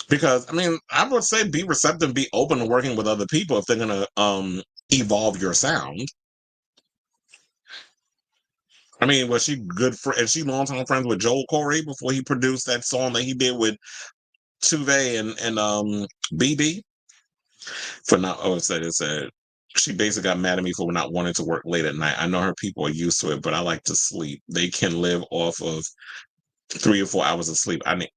Because, I mean, I would say be receptive, be open to working with other people if they're going to evolve your sound. I mean, was she good for, is she longtime friends with Joel Corey before he produced that song that he did with Tuve and BB? For not, it said, she basically got mad at me for not wanting to work late at night. I know her people are used to it, but I like to sleep. They can live off of 3 or 4 hours of sleep. I need,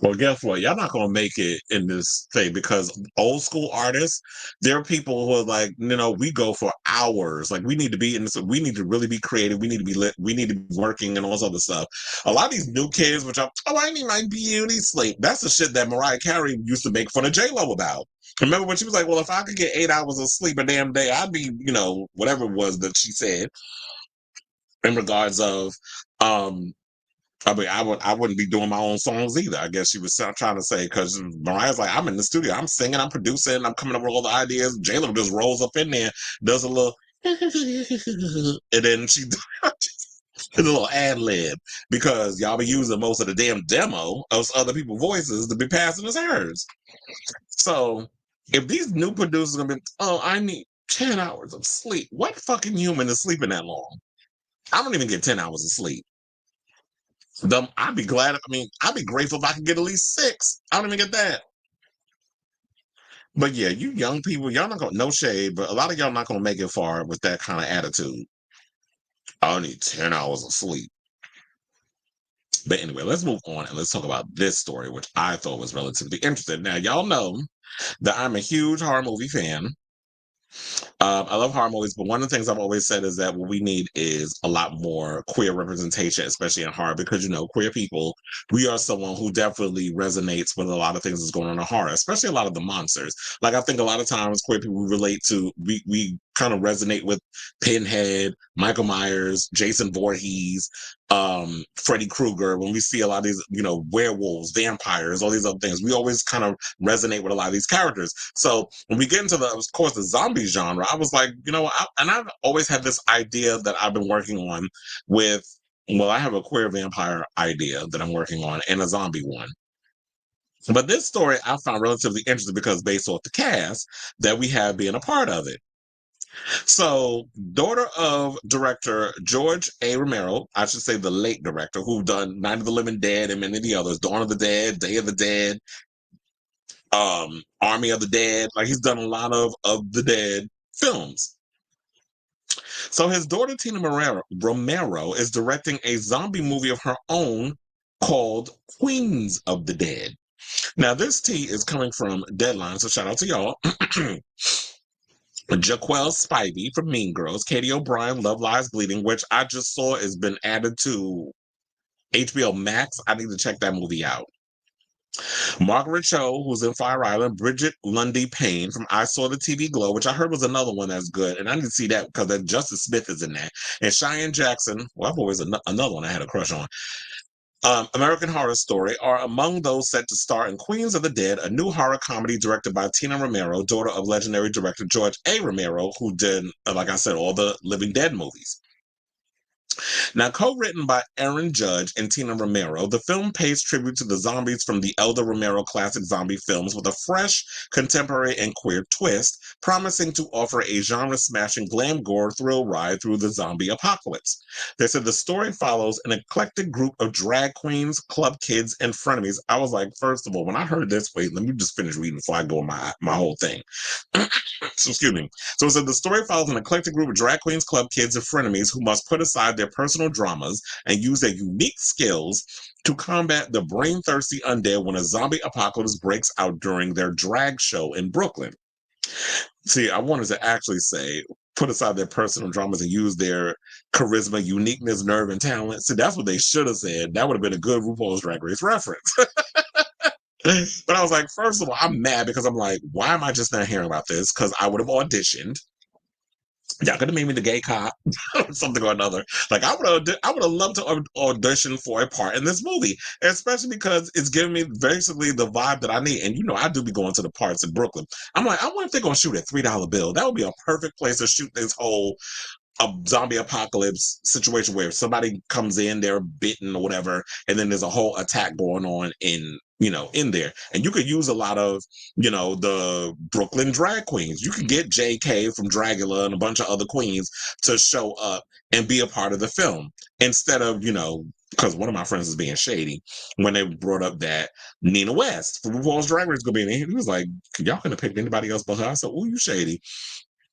Well, guess what? Y'all not gonna make it in this thing because old school artists, there are people who are like, we go for hours. Like we need to be in this, we need to really be creative, we need to be lit, we need to be working and all this other stuff. A lot of these new kids, I need my beauty sleep. That's the shit that Mariah Carey used to make fun of J-Lo about. Remember when she was like, well, if I could get 8 hours of sleep a damn day, I'd be, whatever it was that she said in regards of I mean, I wouldn't be doing my own songs either. I guess she was trying to say because Mariah's like, I'm in the studio, I'm singing, I'm producing, I'm coming up with all the ideas. J-Lo just rolls up in there, does a little, and then she a little ad lib because y'all be using most of the damn demo of other people's voices to be passing as hers. So if these new producers are gonna be, I need 10 hours of sleep. What fucking human is sleeping that long? I don't even get 10 hours of sleep. I'd be glad. I'd be grateful if I could get at least 6. I don't even get that. But yeah, you young people, y'all not gonna, no shade, but a lot of y'all not gonna make it far with that kind of attitude. I need 10 hours of sleep. But anyway, let's move on and let's talk about this story, which I thought was relatively interesting. Now, y'all know that I'm a huge horror movie fan. I love horror movies, but one of the things I've always said is that what we need is a lot more queer representation, especially in horror, because queer people, we are someone who definitely resonates with a lot of things that's going on in horror, especially a lot of the monsters. Like I think a lot of times queer people relate to we kind of resonate with Pinhead, Michael Myers, Jason Voorhees, Freddy Krueger. When we see a lot of these, werewolves, vampires, all these other things, we always kind of resonate with a lot of these characters. So when we get into of course, the zombie genre, I was like, and I've always had this idea that I've been working on with, well, I have a queer vampire idea that I'm working on and a zombie one. But this story I found relatively interesting because based off the cast that we have being a part of it. So, daughter of director George A. Romero, I should say the late director, who done Night of the Living Dead and many of the others, Dawn of the Dead, Day of the Dead, Army of the Dead. Like he's done a lot of the Dead films. So his daughter Tina Romero is directing a zombie movie of her own called Queens of the Dead. Now this tea is coming from Deadline, so shout out to y'all. Jaquel Spivey from Mean Girls, Katy O'Brien, Love Lies Bleeding, which I just saw has been added to HBO Max. I need to check that movie out. Margaret Cho, who's in Fire Island, Bridget Lundy Payne from I Saw the TV Glow, which I heard was another one that's good, and I need to see that because then Justice Smith is in that, and Cheyenne Jackson, well, I've always another one I had a crush on. American Horror Story are among those set to star in Queens of the Dead, a new horror comedy directed by Tina Romero, daughter of legendary director George A. Romero, who did, like I said, all the Living Dead movies. Now, co-written by Aaron Judge and Tina Romero, the film pays tribute to the zombies from the elder Romero classic zombie films with a fresh, contemporary, and queer twist, promising to offer a genre-smashing glam gore thrill ride through the zombie apocalypse. They said the story follows an eclectic group of drag queens, club kids, and frenemies. I was like, first of all, when I heard this, wait, let me just finish reading before I go on my whole thing. So, excuse me. So it said the story follows an eclectic group of drag queens, club kids, and frenemies who must put aside their personal dramas and use their unique skills to combat the brain-thirsty undead when a zombie apocalypse breaks out during their drag show in Brooklyn. See, I wanted to actually say, put aside their personal dramas and use their charisma, uniqueness, nerve, and talent. See, that's what they should have said. That would have been a good RuPaul's Drag Race reference. But I was like, first of all, I'm mad because I'm like, why am I just not hearing about this? Because I would have auditioned. Y'all could have made me the gay cop, something or another. Like I would have loved to audition for a part in this movie, especially because it's giving me basically the vibe that I need. And I do be going to the parts in Brooklyn. I'm like, I wonder if they're gonna shoot a $3 bill. That would be a perfect place to shoot this whole a zombie apocalypse situation where somebody comes in, they're bitten or whatever, and then there's a whole attack going on in there. And you could use a lot of, the Brooklyn drag queens. You could get JK from Dragula and a bunch of other queens to show up and be a part of the film instead of, because one of my friends is being shady when they brought up that Nina West from RuPaul's Drag Race going to be in it. He was like, y'all couldn't have picked anybody else but her. I said, oh, you shady.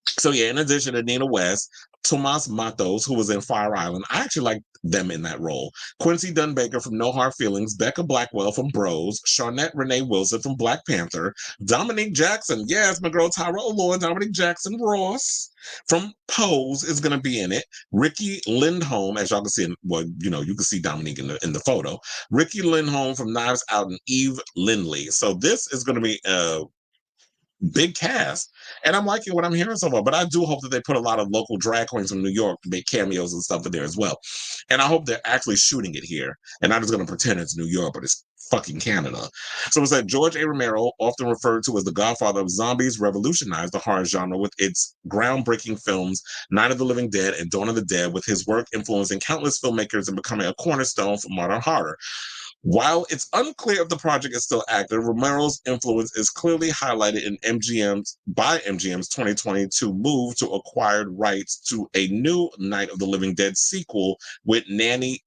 So yeah, in addition to Nina West, Tomas Matos, who was in Fire Island. I actually like them in that role. Quincy Dunbaker from No Hard Feelings, Becca Blackwell from Bros, Charnette Renee Wilson from Black Panther, Dominique Jackson, yes, my girl Tyra O'Loy, Dominique Jackson Ross from Pose is going to be in it. Ricky Lindholm, as y'all can see, you can see Dominique in the photo. Ricky Lindholm from Knives Out and Eve Lindley. So this is going to be big cast, and I'm liking what I'm hearing so far. But I do hope that they put a lot of local drag queens from New York to make cameos and stuff in there as well. And I hope they're actually shooting it here and not just going to pretend it's New York, but it's fucking Canada. So it's that George A. Romero, often referred to as the godfather of zombies, revolutionized the horror genre with its groundbreaking films Night of the Living Dead and Dawn of the Dead, with his work influencing countless filmmakers and becoming a cornerstone for modern horror. While it's unclear if the project is still active, Romero's influence is clearly highlighted in MGM's 2022 move to acquire rights to a new Night of the Living Dead sequel, with Nanny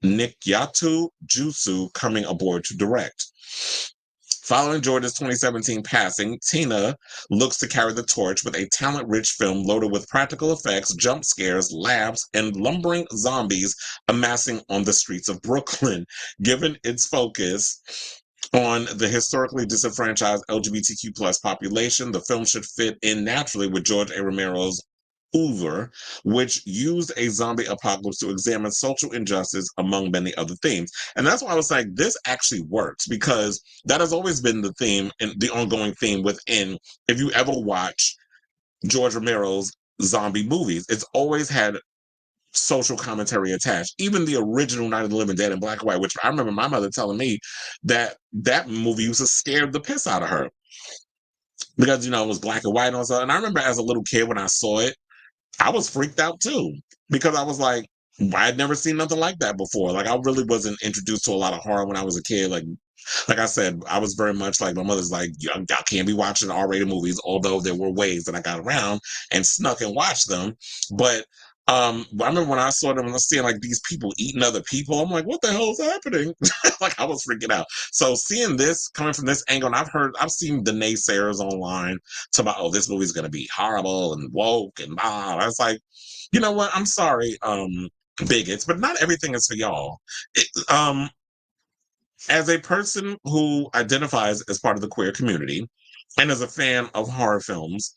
Nikyatu Jutsu coming aboard to direct. Following George's 2017 passing, Tina looks to carry the torch with a talent-rich film loaded with practical effects, jump scares, laughs, and lumbering zombies amassing on the streets of Brooklyn. Given its focus on the historically disenfranchised LGBTQ plus population, the film should fit in naturally with George A. Romero's Hoover, which used a zombie apocalypse to examine social injustice among many other themes. And that's why I was like, this actually works, because that has always been the theme and the ongoing theme within, if you ever watch George Romero's zombie movies, it's always had social commentary attached. Even the original Night of the Living Dead in black and white, which I remember my mother telling me that movie used to scare the piss out of her because, it was black and white and all that. And I remember as a little kid when I saw it, I was freaked out too, because I was like, I had never seen nothing like that before. Like, I really wasn't introduced to a lot of horror when I was a kid. Like I said, I was very much like, my mother's like, y'all can't be watching R-rated movies, although there were ways that I got around and snuck and watched them. But I remember when I saw them and I was seeing like these people eating other people, I'm like, what the hell is happening? Like, I was freaking out. So seeing this coming from this angle, and I've seen the naysayers online talk about, oh, this movie's gonna be horrible and woke and blah. I was like, you know what? I'm sorry, bigots, but not everything is for y'all. As a person who identifies as part of the queer community and as a fan of horror films,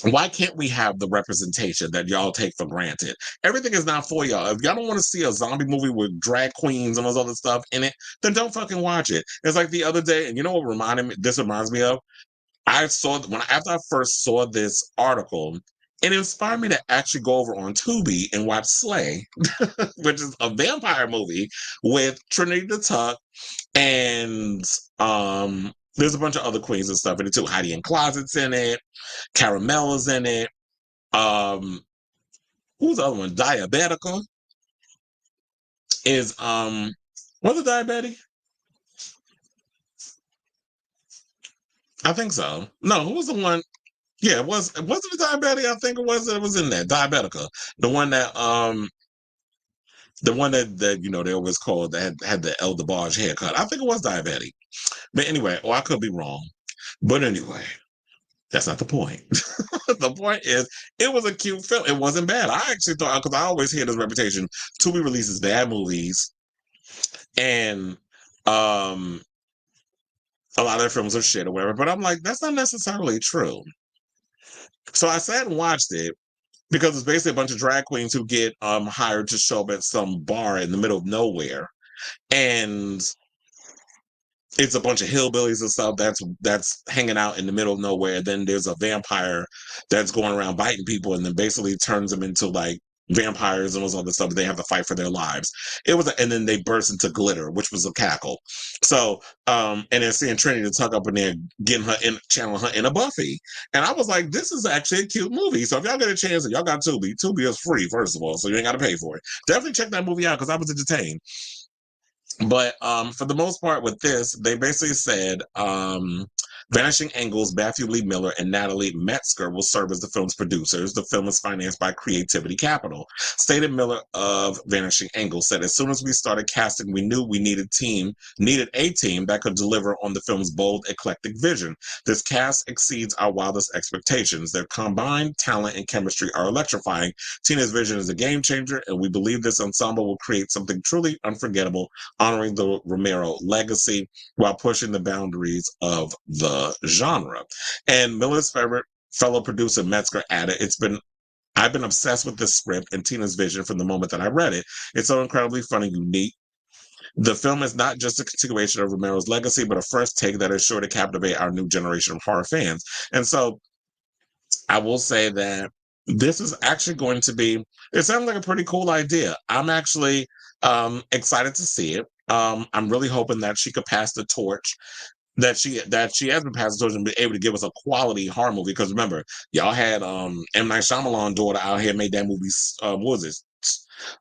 why can't we have the representation that y'all take for granted? Everything is not for y'all. If y'all don't want to see a zombie movie with drag queens and all this other stuff in it, then don't fucking watch it. It's like the other day, and you know what this reminds me of? After I first saw this article, it inspired me to actually go over on Tubi and watch Slay, which is a vampire movie with Trinity the Tuck, and there's a bunch of other queens and stuff in it too. Heidi in Closet's in it. Caramel is in it. Who's the other one? Diabetica is was it Diabetic? I think so. No, who was the one? Yeah, wasn't it Diabetic? I think it was in there. Diabetica. The one that they always called that had the El DeBarge haircut. I think it was Diabetic. But anyway, I could be wrong. But anyway, that's not the point. The point is, it was a cute film. It wasn't bad. I actually thought, because I always hear this reputation, Tubi releases bad movies, and a lot of their films are shit or whatever. But I'm like, that's not necessarily true. So I sat and watched it because it's basically a bunch of drag queens who get hired to show up at some bar in the middle of nowhere, and it's a bunch of hillbillies and stuff that's hanging out in the middle of nowhere. Then there's a vampire that's going around biting people and then basically turns them into like vampires and all this other stuff. They have to fight for their lives. And then they burst into glitter, which was a cackle. So, and then seeing Trinity Tuck up in there, channeling her in a Buffy. And I was like, this is actually a cute movie. So if y'all get a chance and y'all got Tubi is free, first of all, so you ain't got to pay for it. Definitely check that movie out because I was entertained. But for the most part with this, they basically said Vanishing Angles, Matthew Lee Miller, and Natalie Metzger will serve as the film's producers. The film is financed by Creativity Capital. Stated Miller of Vanishing Angles said, as soon as we started casting, we knew we needed a team that could deliver on the film's bold, eclectic vision. This cast exceeds our wildest expectations. Their combined talent and chemistry are electrifying. Tina's vision is a game changer, and we believe this ensemble will create something truly unforgettable, honoring the Romero legacy while pushing the boundaries of the genre. And Miller's favorite fellow producer Metzger added, I've been obsessed with this script and Tina's vision from the moment that I read it. It's so incredibly fun and unique. The film is not just a continuation of Romero's legacy, but a first take that is sure to captivate our new generation of horror fans. And so I will say that this is actually going to be, it sounds like a pretty cool idea. I'm actually excited to see it. I'm really hoping that she could pass the torch, that she has been passed the torch and be able to give us a quality horror movie. Because remember, y'all had M. Night Shyamalan daughter out here made that movie, what was it?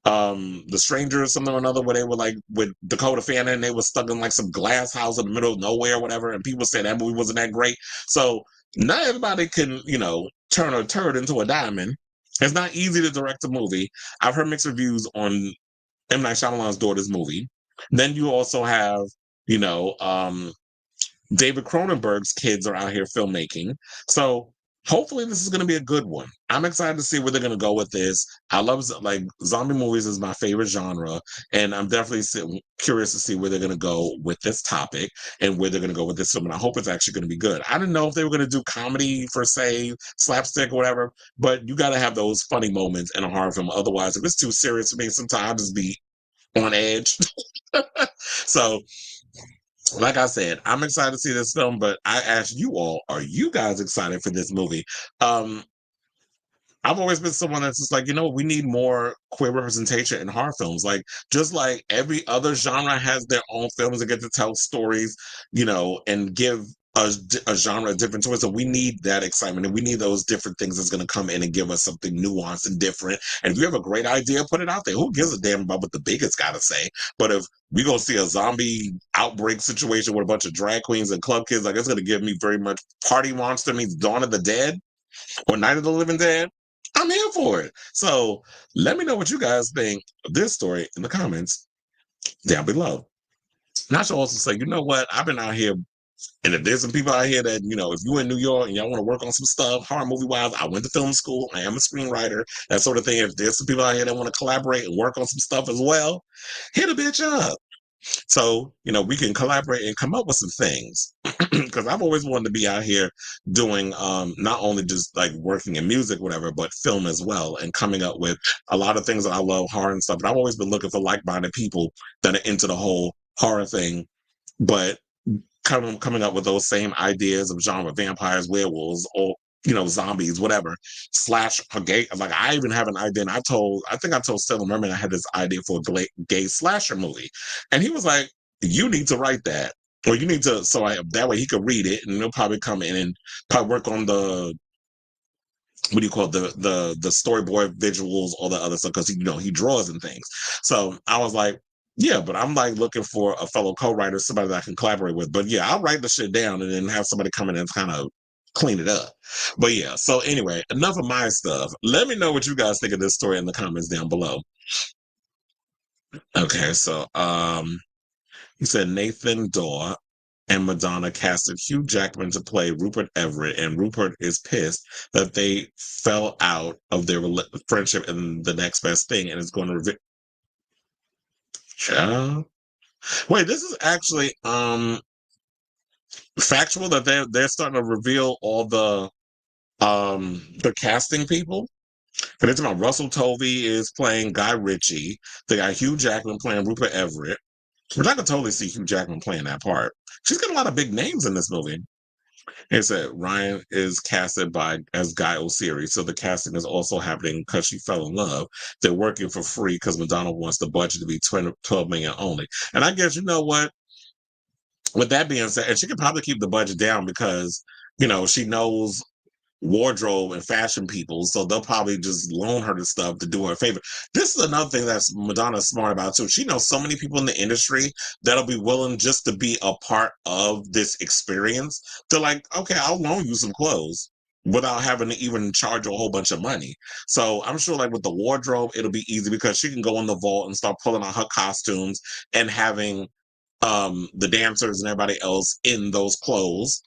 The Stranger or something or another, where they were like with Dakota Fanning and they were stuck in like some glass house in the middle of nowhere or whatever, and people said that movie wasn't that great. So not everybody can, turn a turd into a diamond. It's not easy to direct a movie. I've heard mixed reviews on M. Night Shyamalan's daughter's movie. Then you also have, David Cronenberg's kids are out here filmmaking. So hopefully this is going to be a good one. I'm excited to see where they're going to go with this. I love, zombie movies is my favorite genre, and I'm definitely curious to see where they're going to go with this topic and where they're going to go with this film, and I hope it's actually going to be good. I didn't know if they were going to do comedy for, say, slapstick or whatever, but you got to have those funny moments in a horror film. Otherwise, if it's too serious for me, sometimes I'll just be on edge. So, like I said, I'm excited to see this film, but I ask you all, are you guys excited for this movie? I've always been someone that's just like, we need more queer representation in horror films. Like, just like every other genre has their own films that get to tell stories, and give a genre a different choice. So we need that excitement, and we need those different things that's going to come in and give us something nuanced and different. And if you have a great idea, put it out there. Who gives a damn about what the biggot's got to say? But if we go see a zombie outbreak situation with a bunch of drag queens and club kids, like, it's going to give me very much Party Monster meets Dawn of the Dead or Night of the Living Dead. I'm here for it. So let me know what you guys think of this story in the comments down below. And I should also say, you know what? I've been out here, and if there's some people out here that, if you're in New York and y'all want to work on some stuff, horror movie wise, I went to film school. I am a screenwriter, that sort of thing. If there's some people out here that want to collaborate and work on some stuff as well, hit a bitch up. So, we can collaborate and come up with some things. Because I've always wanted to be out here doing not only just like working in music, whatever, but film as well, and coming up with a lot of things that I love, horror and stuff. But I've always been looking for like-minded people that are into the whole horror thing, but coming up with those same ideas of genre, vampires, werewolves, or zombies, whatever, slash a gay. Like, I even have an idea, and I think I told Stella Merman I had this idea for a gay slasher movie, and he was like, "You need to write that, or you need to." So that way he could read it, and he'll probably come in and probably work on the, what do you call it, the storyboard visuals, all the other stuff, because he draws and things. So I was like, yeah, but I'm like looking for a fellow co-writer, somebody that I can collaborate with. But yeah, I'll write the shit down and then have somebody come in and kind of clean it up. But yeah, so anyway, enough of my stuff. Let me know what you guys think of this story in the comments down below. Okay, so he said Nathan Daw and Madonna casted Hugh Jackman to play Rupert Everett, and Rupert is pissed that they fell out of their friendship in The Next Best Thing, and is going to wait, this is actually factual that they're starting to reveal all the casting people. And it's about Russell Tovey is playing Guy Ritchie. They got Hugh Jackman playing Rupert Everett, which I could totally see Hugh Jackman playing that part. She's got a lot of big names in this movie. It said Ryan is casted as Guy Osiris, so the casting is also happening because she fell in love. They're working for free because Madonna wants the budget to be 12 million only. And I guess, you know what? With that being said, and she could probably keep the budget down because, she knows wardrobe and fashion people, so they'll probably just loan her the stuff to do her a favor. This is another thing that's Madonna's smart about too. She knows so many people in the industry that'll be willing just to be a part of this experience. They're like, okay, I'll loan you some clothes without having to even charge you a whole bunch of money. So I'm sure like with the wardrobe, it'll be easy because she can go in the vault and start pulling out her costumes and having the dancers and everybody else in those clothes,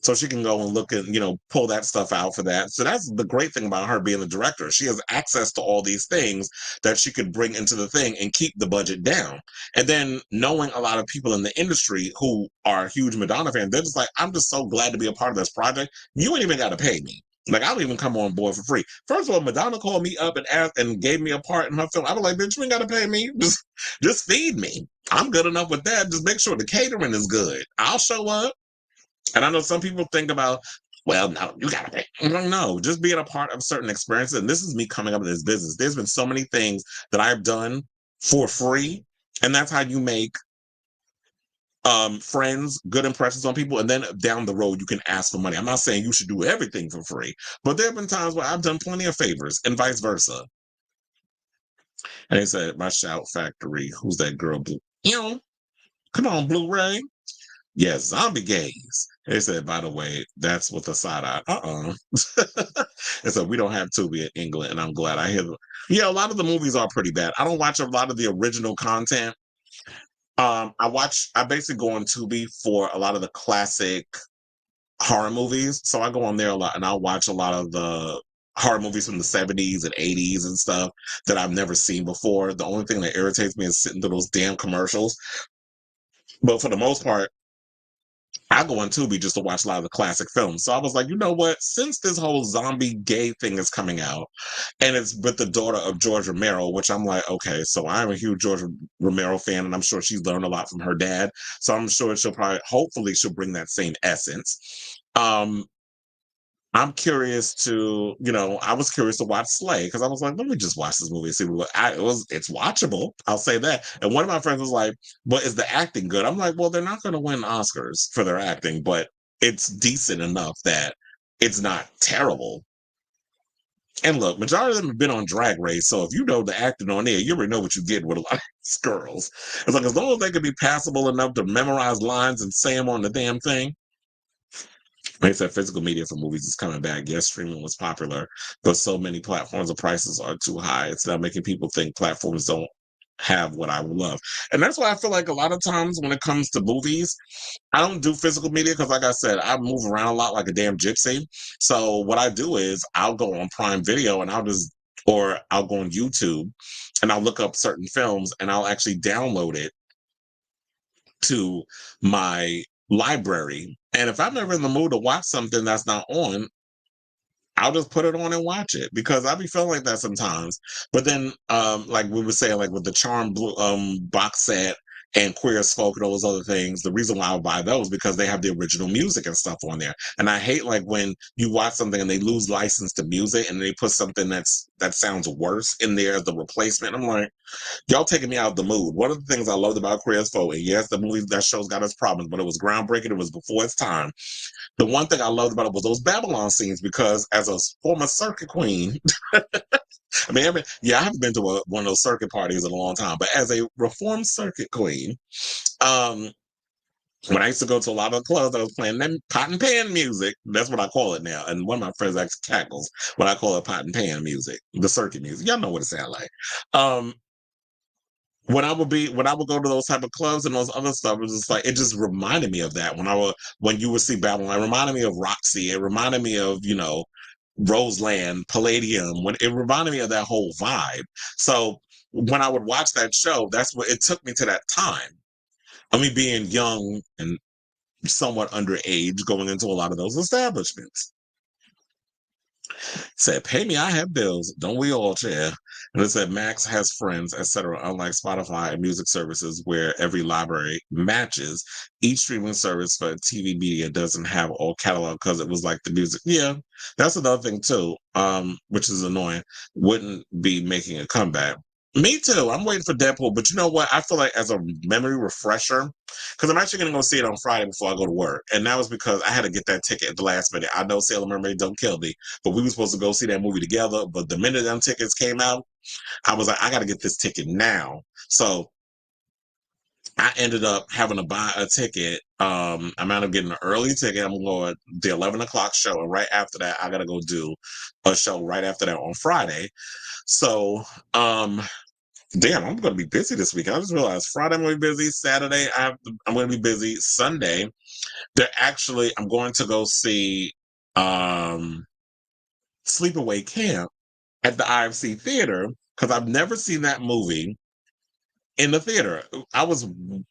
so she can go and look and pull that stuff out for that. So that's the great thing about her being the director. She has access to all these things that she could bring into the thing and keep the budget down. And then knowing a lot of people in the industry who are huge Madonna fans, they're just like, I'm just so glad to be a part of this project. You ain't even got to pay me. Like, I'll even come on board for free. First of all, Madonna called me up and asked and gave me a part in her film. I was like, bitch, you ain't got to pay me. Just feed me. I'm good enough with that. Just make sure the catering is good. I'll show up. And I know some people think about, well, no, you gotta pay. No, just being a part of certain experiences. And this is me coming up in this business. There's been so many things that I've done for free. And that's how you make friends, good impressions on people. And then down the road, you can ask for money. I'm not saying you should do everything for free, but there have been times where I've done plenty of favors and vice versa. And they said, my Shout Factory, who's that girl? Blue? Come on, Blu-ray. Yes, zombie gays. They said, by the way, that's with a side eye. And so we don't have Tubi in England, and I'm glad I hear them. Yeah, a lot of the movies are pretty bad. I don't watch a lot of the original content. I basically go on Tubi for a lot of the classic horror movies. So I go on there a lot, and I'll watch a lot of the horror movies from the 70s and 80s and stuff that I've never seen before. The only thing that irritates me is sitting through those damn commercials. But for the most part, I go on Tubi just to watch a lot of the classic films. So I was like, you know what? Since this whole zombie gay thing is coming out, and it's with the daughter of George Romero, which I'm like, okay, so I'm a huge George Romero fan, and I'm sure she's learned a lot from her dad. So I'm sure hopefully she'll bring that same essence. I'm curious to, I was curious to watch Slay because I was like, let me just watch this movie and see what it's watchable. I'll say that. And one of my friends was like, but is the acting good? I'm like, well, they're not going to win Oscars for their acting, but it's decent enough that it's not terrible. And look, majority of them have been on Drag Race, so if you know the acting on there, you already know what you get with a lot of these girls. It's like, as long as they can be passable enough to memorize lines and say them on the damn thing. They said physical media for movies is coming back. Yes, streaming was popular, but so many platforms, the prices are too high. It's now making people think platforms don't have what I would love. And that's why I feel like a lot of times when it comes to movies, I don't do physical media because, like I said, I move around a lot like a damn gypsy. So what I do is I'll go on Prime Video and or I'll go on YouTube and I'll look up certain films and I'll actually download it to my library. And if I'm ever in the mood to watch something that's not on, I'll just put it on and watch it because I be feeling like that sometimes. But then, like we were saying, like with the Charm Blue box set and Queer as Folk and all those other things, the reason why I buy those because they have the original music and stuff on there. And I hate like when you watch something and they lose license to music and they put something that sounds worse in there as the replacement. I'm like, y'all taking me out of the mood. One of the things I loved about Queer as Folk, and yes, the movie, that show's got its problems, but it was groundbreaking. It was before its time. The one thing I loved about it was those Babylon scenes because as a former circuit queen, I mean, I haven't been to one of those circuit parties in a long time, but as a reformed circuit queen, when I used to go to a lot of clubs, I was playing them pot and pan music. That's what I call it now. And one of my friends actually cackles when I call it pot and pan music, the circuit music. Y'all know what it sounds like. When I would go to those type of clubs and those other stuff, it was just like it just reminded me of that. When you would see Babylon, it reminded me of Roxy. It reminded me of Roseland, Palladium. When it reminded me of that whole vibe. So when I would watch that show, that's what it took me to that time. I mean, being young and somewhat underage, going into a lot of those establishments. Said, pay me, I have bills. Don't we all, Chair? And it said, Max has friends, etc. Unlike Spotify and music services where every library matches, each streaming service for TV media doesn't have all catalog because it was like the music. Yeah, that's another thing too, which is annoying. Wouldn't be making a comeback. Me too. I'm waiting for Deadpool, but you know what? I feel like as a memory refresher, because I'm actually going to go see it on Friday before I go to work, and that was because I had to get that ticket at the last minute. I know Sailor Mermaid Don't Kill Me, but we were supposed to go see that movie together. But the minute them tickets came out, I was like, I got to get this ticket now. So I ended up having to buy a ticket. I'm out of getting an early ticket. I'm going the 11 o'clock show, and right after that, I got to go do a show right after that on Friday. So, damn, I'm going to be busy this week. I just realized Friday I'm going to be busy. Saturday I'm going to be busy. Sunday, I'm going to go see Sleepaway Camp at the IFC Theater because I've never seen that movie in the theater. When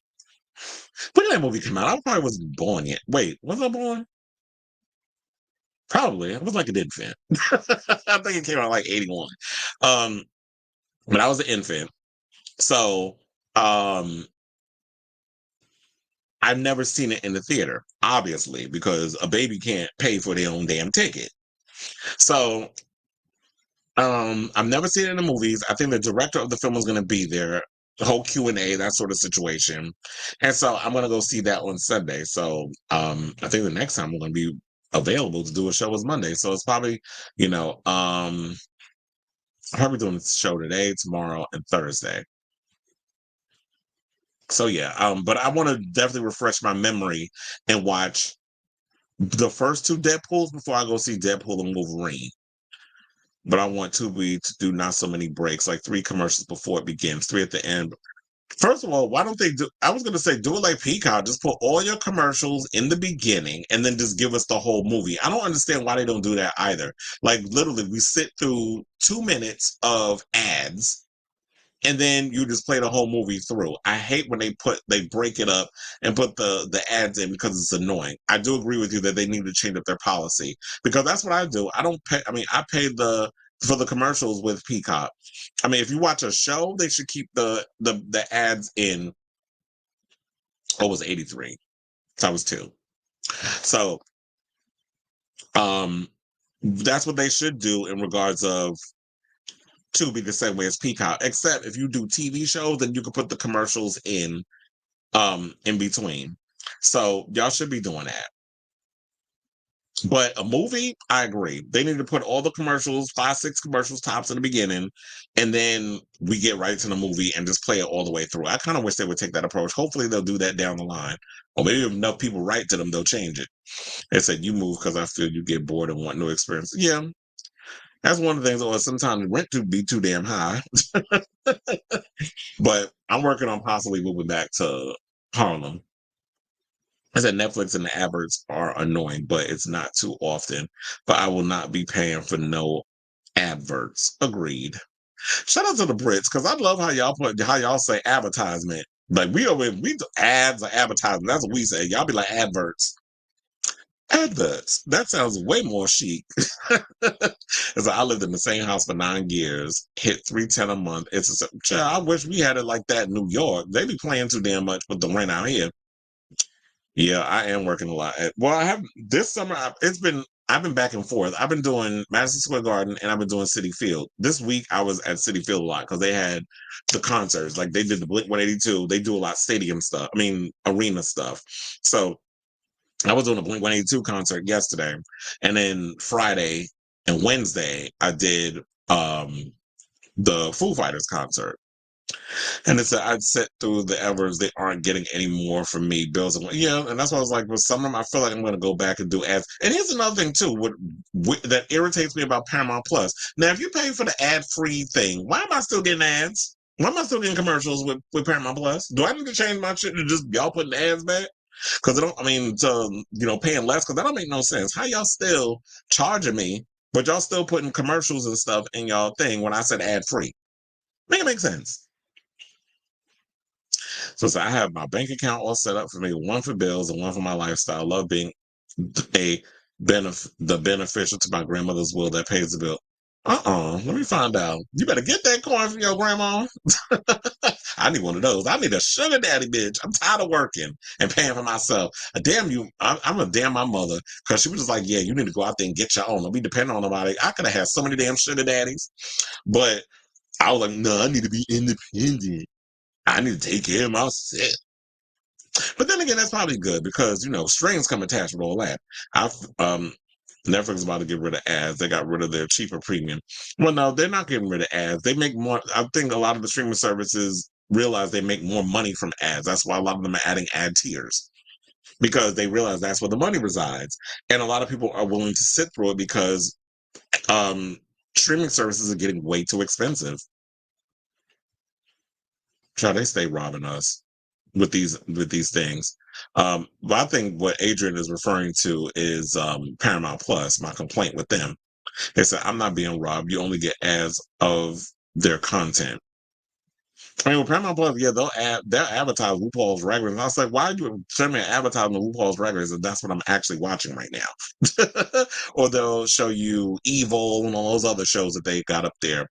did that movie come out? I probably wasn't born yet. Wait, was I born? Probably. I was like an infant. I think it came out like 81. Um, but I was an infant. So, um, I've never seen it in the theater, obviously, because a baby can't pay for their own damn ticket. So, I've never seen it in the movies. I think the director of the film is going to be there. The whole Q&A, that sort of situation. And so I'm going to go see that on Sunday. So, I think the next time we're going to be available to do a show is Monday. So it's probably, I'm probably doing this show today, tomorrow, and Thursday. So yeah, but I want to definitely refresh my memory and watch the first two Deadpools before I go see Deadpool and Wolverine. But I want to do not so many breaks, like 3 commercials before it begins, 3 at the end. First of all, why don't they do? I was going to say do it like Peacock, just put all your commercials in the beginning and then just give us the whole movie. I don't understand why they don't do that either. Like literally, we sit through 2 minutes of ads and then you just play the whole movie through. I hate when they break it up and put the ads in because it's annoying. I do agree with you that they need to change up their policy because that's what I do. I don't pay. I mean, I pay for the commercials with Peacock. I mean, if you watch a show, they should keep the ads in. Oh, it was 83. So I was 2. So that's what they should do in regards of to be the same way as Peacock. Except if you do TV shows, then you can put the commercials in between. So y'all should be doing that. But a movie, I agree. They need to put all the commercials, 5, 6 commercials tops in the beginning, and then we get right to the movie and just play it all the way through. I kind of wish they would take that approach. Hopefully they'll do that down the line. Or maybe if enough people write to them, they'll change it. They said, you move because I feel you get bored and want new experience. Yeah, that's one of the things. Or sometimes the rent could be too damn high. But I'm working on possibly moving back to Harlem. I said Netflix and the adverts are annoying, but it's not too often. But I will not be paying for no adverts. Agreed. Shout out to the Brits because I love how y'all say advertisement. Like we do ads or advertisement. That's what we say. Y'all be like adverts. Adverts. That sounds way more chic. It's like I lived in the same house for 9 years, hit 310 a month. I wish we had it like that in New York. They be playing too damn much with the rent out here. Yeah, I am working a lot. Well, I have this summer. I've been back and forth. I've been doing Madison Square Garden and I've been doing City Field. This week I was at City Field a lot because they had the concerts. Like they did the Blink 182. They do a lot of stadium stuff. I mean arena stuff. So I was doing a Blink 182 concert yesterday, and then Friday and Wednesday I did the Foo Fighters concert. And it's I'd sit through the Evers. They aren't getting any more from me. Bills and yeah, and that's why I was like, with some of them, I feel like I'm going to go back and do ads. And here's another thing too, that irritates me about Paramount Plus. Now, if you pay for the ad-free thing, why am I still getting ads? Why am I still getting commercials with Paramount Plus? Do I need to change my shit to just y'all putting the ads back? Because paying less because that don't make no sense. How y'all still charging me, but y'all still putting commercials and stuff in y'all thing when I said ad-free? Make it make sense. So I have my bank account all set up for me, one for bills and one for my lifestyle. I love being the beneficial to my grandmother's will that pays the bill. Let me find out. You better get that coin from your grandma. I need one of those. I need a sugar daddy, bitch. I'm tired of working and paying for myself. Damn you. I'm gonna damn my mother because she was just like, yeah, you need to go out there and get your own. Don't be dependent on nobody. I could have had so many damn sugar daddies, but I was like, no, I need to be independent. I need to take care of myself. But then again, that's probably good because, strings come attached with all that. I've, Netflix is about to get rid of ads. They got rid of their cheaper premium. Well, no, they're not getting rid of ads. They make more. I think a lot of the streaming services realize they make more money from ads. That's why a lot of them are adding ad tiers because they realize that's where the money resides. And a lot of people are willing to sit through it because streaming services are getting way too expensive. Try they stay robbing us with these things. But I think what Adrian is referring to is Paramount Plus. My complaint with them, they said I'm not being robbed. You only get ads of their content. I mean, with Paramount Plus, yeah, they'll advertise RuPaul's Regulars. And I was like, why do you send me an advertisement of RuPaul's Regulars if that's what I'm actually watching right now? Or they'll show you Evil and all those other shows that they got up there.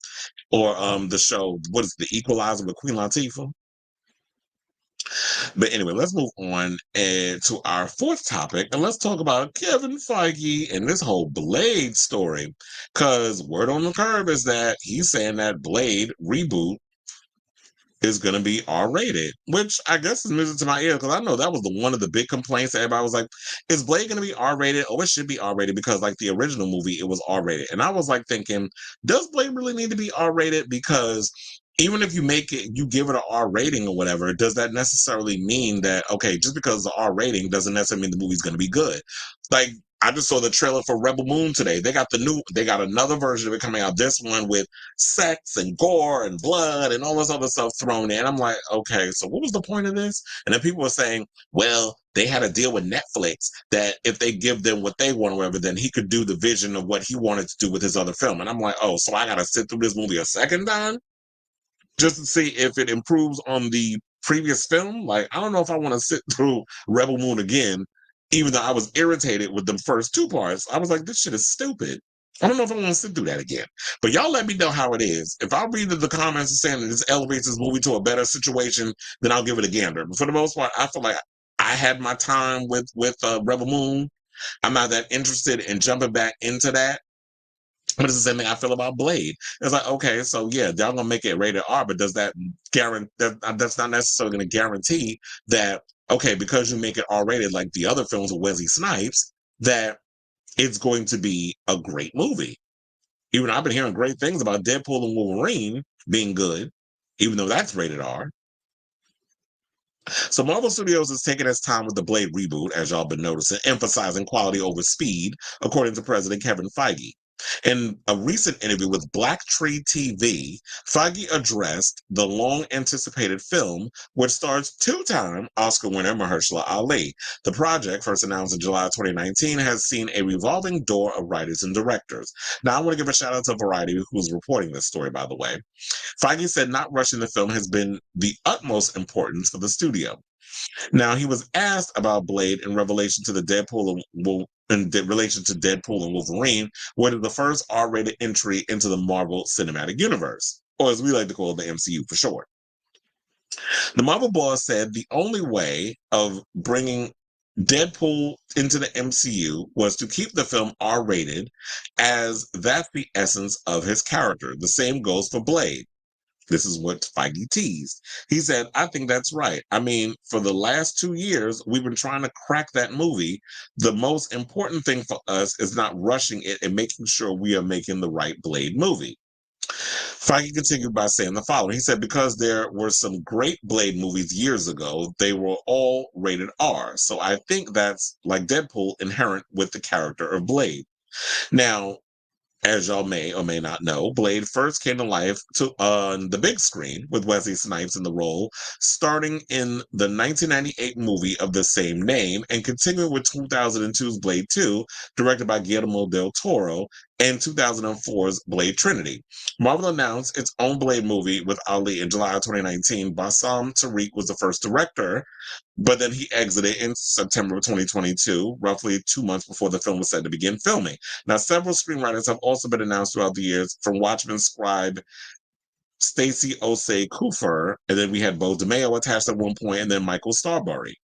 Or the show, what is it, The Equalizer with Queen Latifah? But anyway, let's move on to our fourth topic, and let's talk about Kevin Feige and this whole Blade story. Because word on the curb is that he's saying that Blade reboot is going to be R-rated, which I guess is music to my ear because I know that was one of the big complaints. Everybody was like, "Is Blade going to be R-rated? Oh, it should be R-rated because like the original movie, it was R-rated." And I was like thinking, does Blade really need to be R-rated? Because even if you make it, you give it an R rating or whatever, does that necessarily mean that, okay, just because it's an R rating doesn't necessarily mean the movie's going to be good? Like, I just saw the trailer for Rebel Moon today. They got another version of it coming out. This one with sex and gore and blood and all this other stuff thrown in. I'm like, okay, so what was the point of this? And then people were saying, well, they had a deal with Netflix that if they give them what they want or whatever, then he could do the vision of what he wanted to do with his other film. And I'm like, oh, so I got to sit through this movie a second time just to see if it improves on the previous film. Like, I don't know if I want to sit through Rebel Moon again, even though I was irritated with the first two parts. I was like, this shit is stupid. I don't know if I want to sit through that again. But y'all let me know how it is. If I read the comments and saying that this elevates this movie to a better situation, then I'll give it a gander. But for the most part, I feel like I had my time with Rebel Moon. I'm not that interested in jumping back into that. But it's the same thing I feel about Blade. It's like, okay, so yeah, y'all gonna make it rated R, but does that guarantee that's not necessarily gonna guarantee that, okay, because you make it R rated like the other films with Wesley Snipes, that it's going to be a great movie. Even I've been hearing great things about Deadpool and Wolverine being good, even though that's rated R. So Marvel Studios is taking its time with the Blade reboot, as y'all been noticing, emphasizing quality over speed, according to President Kevin Feige. In a recent interview with Black Tree TV, Feige addressed the long-anticipated film, which stars two-time Oscar winner Mahershala Ali. The project, first announced in July 2019, has seen a revolving door of writers and directors. Now, I want to give a shout-out to Variety, who's reporting this story, by the way. Feige said not rushing the film has been the utmost importance for the studio. Now, he was asked about Blade in relation to Deadpool and Wolverine, what is the first R-rated entry into the Marvel Cinematic Universe, or as we like to call it, the MCU for short. The Marvel boss said the only way of bringing Deadpool into the MCU was to keep the film R-rated, as that's the essence of his character. The same goes for Blade. This is what Feige teased. He said, I think that's right. I mean, for the last 2 years, we've been trying to crack that movie. The most important thing for us is not rushing it and making sure we are making the right Blade movie. Feige continued by saying the following. He said, because there were some great Blade movies years ago, they were all rated R. So I think that's, like Deadpool, inherent with the character of Blade. Now, as y'all may or may not know, Blade first came to life on the big screen with Wesley Snipes in the role, starting in the 1998 movie of the same name and continuing with 2002's Blade 2, directed by Guillermo del Toro, and 2004's Blade Trinity. Marvel announced its own Blade movie with Ali in July of 2019. Bassam Tariq was the first director, but then he exited in September of 2022, roughly 2 months before the film was set to begin filming. Now, several screenwriters have also been announced throughout the years, from Watchmen scribe Stacey Osei Kufer, and then we had Bo DeMeo attached at one point, and then Michael Starbury.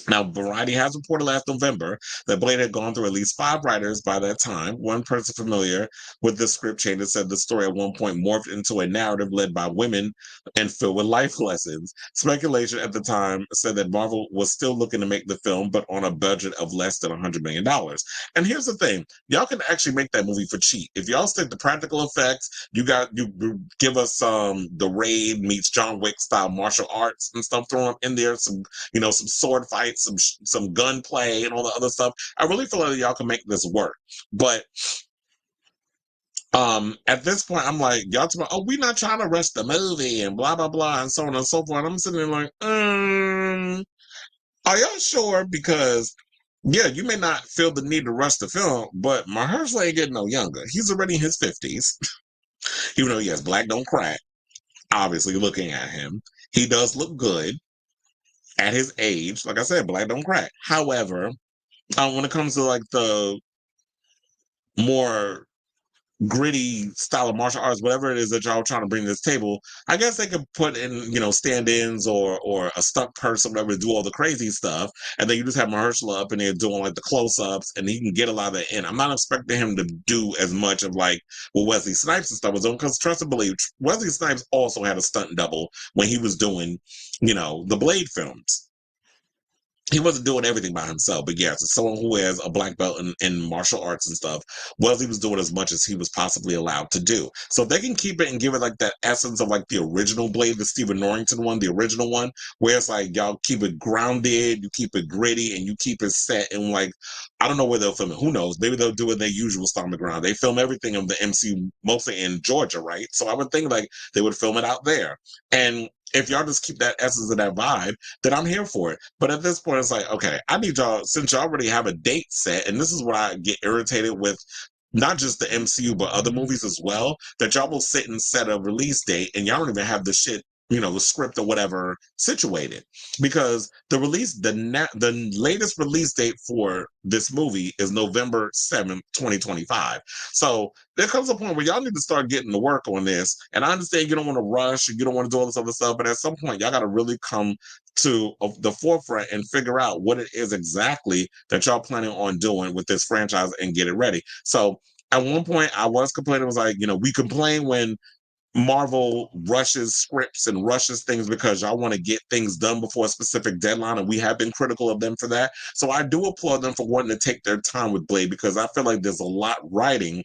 Now, Variety has reported last November that Blade had gone through at least 5 writers by that time. One person familiar with the script change said the story at one point morphed into a narrative led by women and filled with life lessons. Speculation at the time said that Marvel was still looking to make the film, but on a budget of less than $100 million. And here's the thing, y'all can actually make that movie for cheap. If y'all stick to practical effects, you give us the Raid meets John Wick style martial arts and stuff thrown in there, some some sword fights, some gunplay, and all the other stuff. I really feel like y'all can make this work. But at this point, I'm like, y'all talking about, oh, we're not trying to rush the movie and blah blah blah and so on and so forth. I'm sitting there like, are y'all sure? Because yeah, you may not feel the need to rush the film, but Mahershala ain't getting no younger. He's already in his 50s, even though he has black don't crack. Obviously, looking at him, he does look good at his age. Like I said, black don't crack. However, when it comes to like the more gritty style of martial arts, whatever it is that y'all trying to bring to this table, I guess they could put in, stand-ins or a stunt person, whatever, to do all the crazy stuff, and then you just have Mahershala up in there doing like the close-ups, and he can get a lot of that in. I'm not expecting him to do as much of like what Wesley Snipes and stuff was doing, because trust and believe, Wesley Snipes also had a stunt double when he was doing, the Blade films. He wasn't doing everything by himself, but yes, as someone who has a black belt in martial arts and stuff, Wesley was doing as much as he was possibly allowed to do. So if they can keep it and give it like that essence of like the original Blade, the Stephen Norrington one, the original one, where it's like y'all keep it grounded, you keep it gritty, and you keep it set in like, I don't know where they'll film it. Who knows? Maybe they'll do it their usual style on the ground. They film everything of the MCU mostly in Georgia, right? So I would think like they would film it out there. And if y'all just keep that essence of that vibe, then I'm here for it. But at this point, it's like, okay, I need y'all, since y'all already have a date set, and this is what I get irritated with, not just the MCU, but other movies as well, that y'all will sit and set a release date, and y'all don't even have the shit, the script or whatever situated. Because the latest release date for this movie is November 7th, 2025. So there comes a point where y'all need to start getting to work on this. And I understand you don't want to rush and you don't want to do all this other stuff, but at some point, y'all got to really come to the forefront and figure out what it is exactly that y'all planning on doing with this franchise and get it ready. So at one point, I was complaining, was like, we complain when Marvel rushes scripts and rushes things because y'all want to get things done before a specific deadline, and we have been critical of them for that. So I do applaud them for wanting to take their time with Blade, because I feel like there's a lot writing